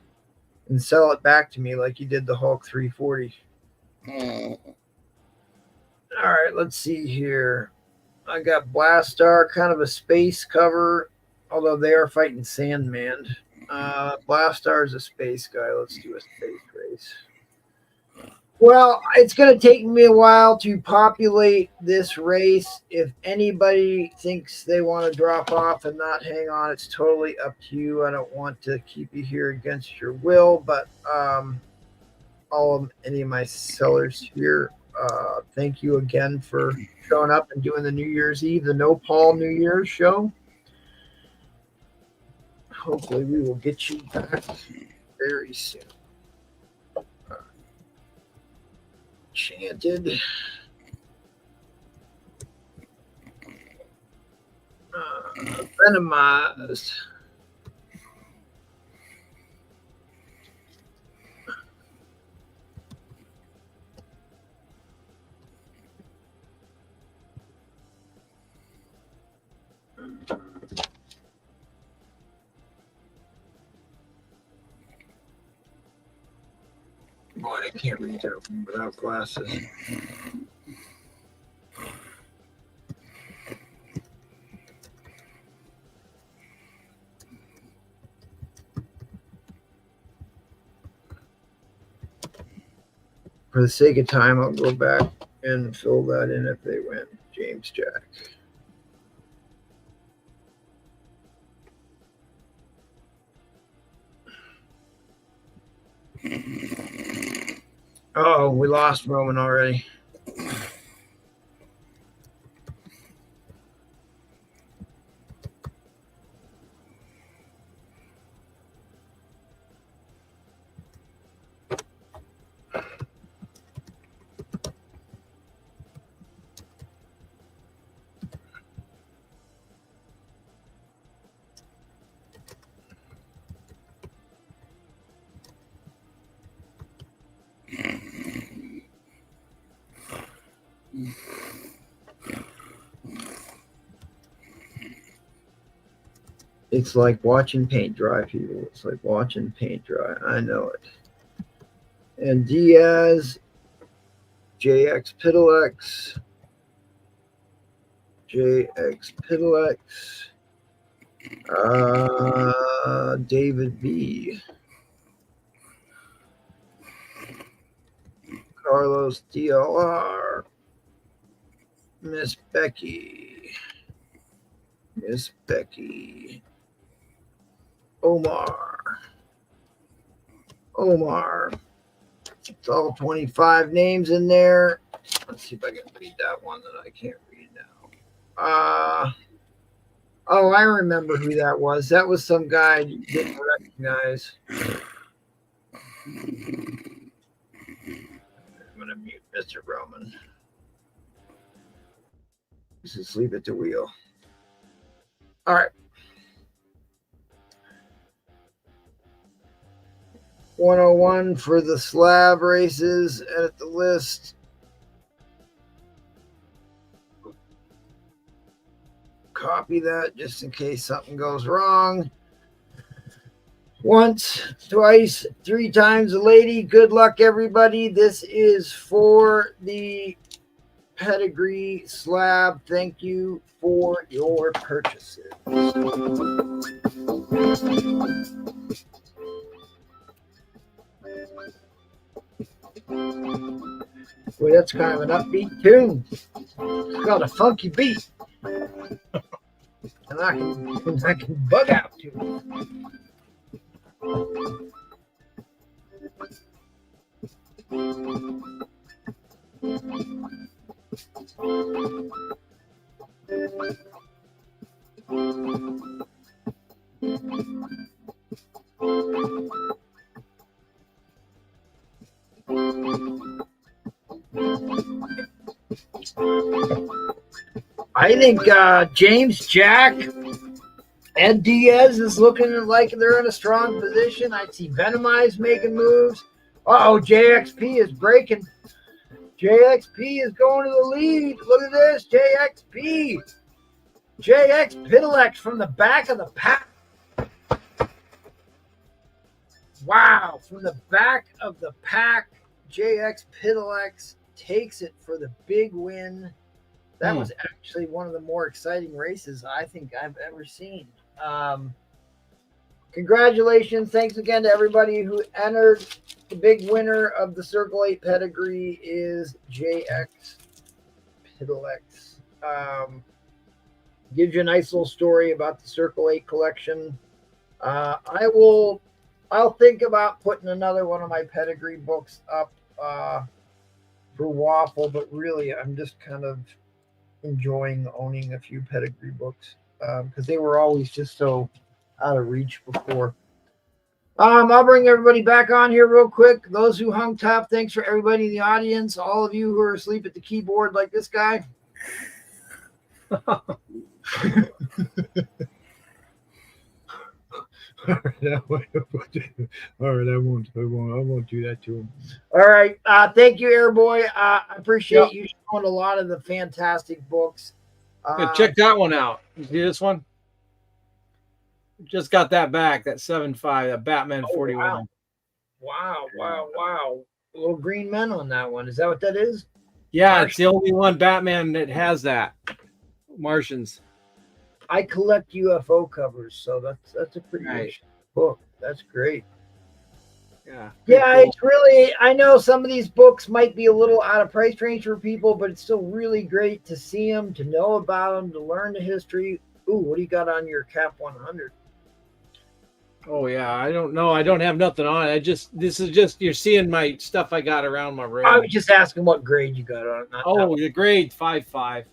and sell it back to me like he did the Hulk 340. All right, let's see here. I got Blastar, kind of a space cover, although they are fighting Sandman. Blastar is a space guy. Let's do a space race. Well, it's going to take me a while to populate this race. If anybody thinks they want to drop off and not hang on, it's totally up to you. I don't want to keep you here against your will, but any of my sellers here, thank you again for showing up and doing the New Year's Eve, the No Paul New Year's show. Hopefully we will get you back very soon. Chanted. Venomized. Boy, I can't read that without glasses. For the sake of time, I'll go back and fill that in if they win. James Jack. Oh, we lost Roman already. It's like watching paint dry, people. It's like watching paint dry. I know it. And Diaz, JX Pidalex, David B, Carlos DLR, Miss Becky, Omar. It's all 25 names in there. Let's see if I can read that one that I can't read now. Oh, I remember who that was. That was some guy I didn't recognize. I'm going to mute Mr. Roman. He's asleep at the wheel. All right. 101 for the slab races. Edit the list. Copy that just in case something goes wrong. Once, twice, 3 times a lady. Good luck, everybody. This is for the pedigree slab. Thank you for your purchases. Boy, that's kind of an upbeat tune. It's got a funky beat. And I can bug out to it. I think James, Jack, Ed Diaz is looking like they're in a strong position. I see Venomize making moves. Uh-oh, JXP is breaking. JXP is going to the lead. Look at this, JXP. JX Pidalex from the back of the pack. Wow, from the back of the pack, JX Pidalex takes it for the big win. That was actually one of the more exciting races I think I've ever seen. Congratulations. Thanks again to everybody who entered. The big winner of the Circle 8 pedigree is JX Pidalex. Gives you a nice little story about the Circle 8 collection. I'll think about putting another one of my pedigree books up for Waffle, but really I'm just kind of enjoying owning a few pedigree books because they were always just so out of reach before. I'll bring everybody back on here real quick. Those who hung tough, thanks for everybody in the audience. All of you who are asleep at the keyboard like this guy. All right, I won't do that to him. All right, thank you, Airboy. I appreciate you showing a lot of the fantastic books. Check that one out. You see this one? Just got that back. That 7.5. That Batman 41. Wow! A little green men on that one. Is that what that is? Yeah, it's the only one Batman that has that. Martians. I collect UFO covers, so that's a pretty nice book. That's great. Yeah, it's really, I know some of these books might be a little out of price range for people, but it's still really great to see them, to know about them, to learn the history. Ooh, what do you got on your Cap 100? Oh yeah, I don't know. I don't have nothing on it. This is just you're seeing my stuff I got around my room. I was just asking what grade you got on it. The grade 5.5.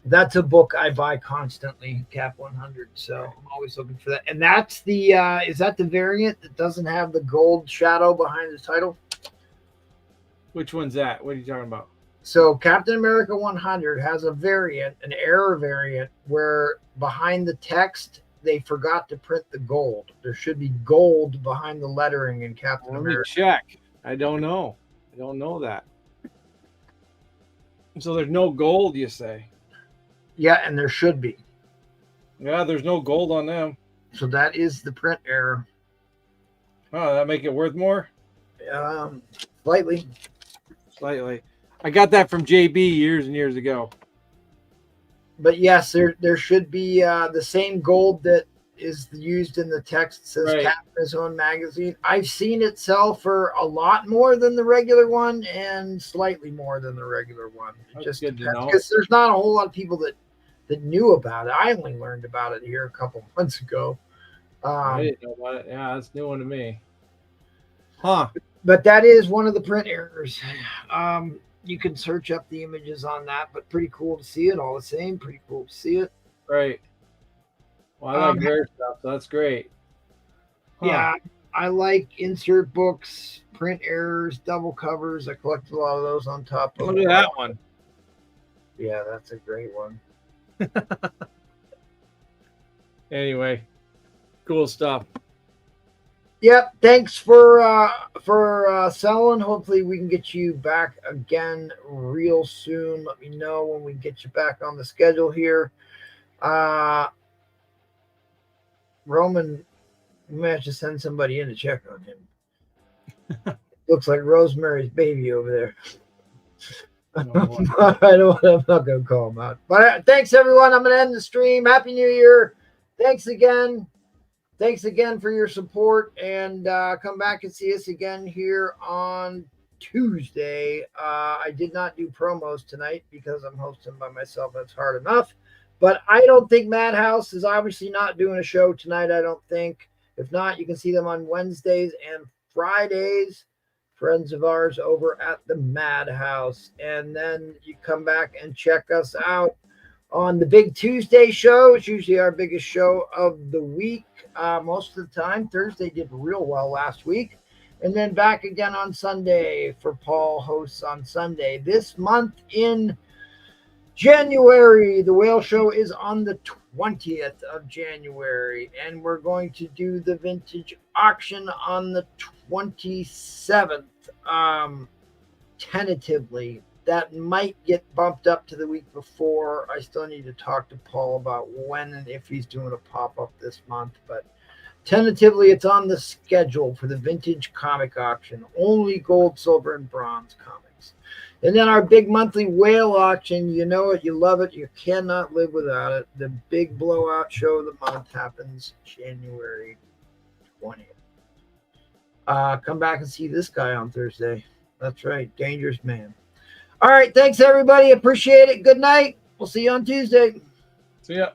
That's a book I buy constantly, Cap 100. So I'm always looking for that. And that's the is that the variant that doesn't have the gold shadow behind the title? Which one's that? What are you talking about? So Captain America 100 has a variant, an error variant, where behind the text they forgot to print the gold. There should be gold behind the lettering in Captain America. Let me check. I don't know. I don't know that. So there's no gold, you say? Yeah, and there should be. Yeah, there's no gold on them. So that is the print error. Oh, that make it worth more? Slightly. Slightly. I got that from JB years and years ago. But yes, there should be the same gold that is used in the text says Right. Captain His Own Magazine. I've seen it sell for a lot more than the regular one and slightly more than the regular one. It That's just good to depends know. because there's not a whole lot of people that knew about it. I only learned about it here a couple months ago. I didn't know about it. Yeah, that's a new one to me. Huh. But that is one of the print errors. You can search up the images on that, but pretty cool to see it all the same. Pretty cool to see it. Right. Well, I like rare stuff, so that's great. Huh. Yeah, I like insert books, print errors, double covers. I collected a lot of those on top of Look at that one. Yeah, that's a great one. Anyway, cool stuff. Yep. Thanks for selling. Hopefully we can get you back again real soon. Let me know when we get you back on the schedule here. Roman, we might have to send somebody in to check on him. Looks like Rosemary's baby over there. I'm not going to call him out. But thanks, everyone. I'm going to end the stream. Happy New Year. Thanks again. Thanks again for your support. And come back and see us again here on Tuesday. I did not do promos tonight because I'm hosting by myself. That's hard enough. But I don't think Madhouse is obviously not doing a show tonight, I don't think. If not, you can see them on Wednesdays and Fridays. Friends of ours over at the Madhouse. And then you come back and check us out on the Big Tuesday show. It's usually our biggest show of the week. Most of the time. Thursday did real well last week. And then back again on Sunday for Paul hosts on Sunday. This month in January, the Whale Show is on the 20th of January, and we're going to do the vintage auction on the 27th. Tentatively, that might get bumped up to the week before. I still need to talk to Paul about when and if he's doing a pop-up this month, but tentatively it's on the schedule for the vintage comic auction. Only gold, silver, and bronze comics. And then our big monthly whale auction, you know it, you love it, you cannot live without it. The big blowout show of the month happens January 20th. Come back and see this guy on Thursday. That's right, Dangerous Man. All right, thanks everybody. Appreciate it. Good night. We'll see you on Tuesday. See ya.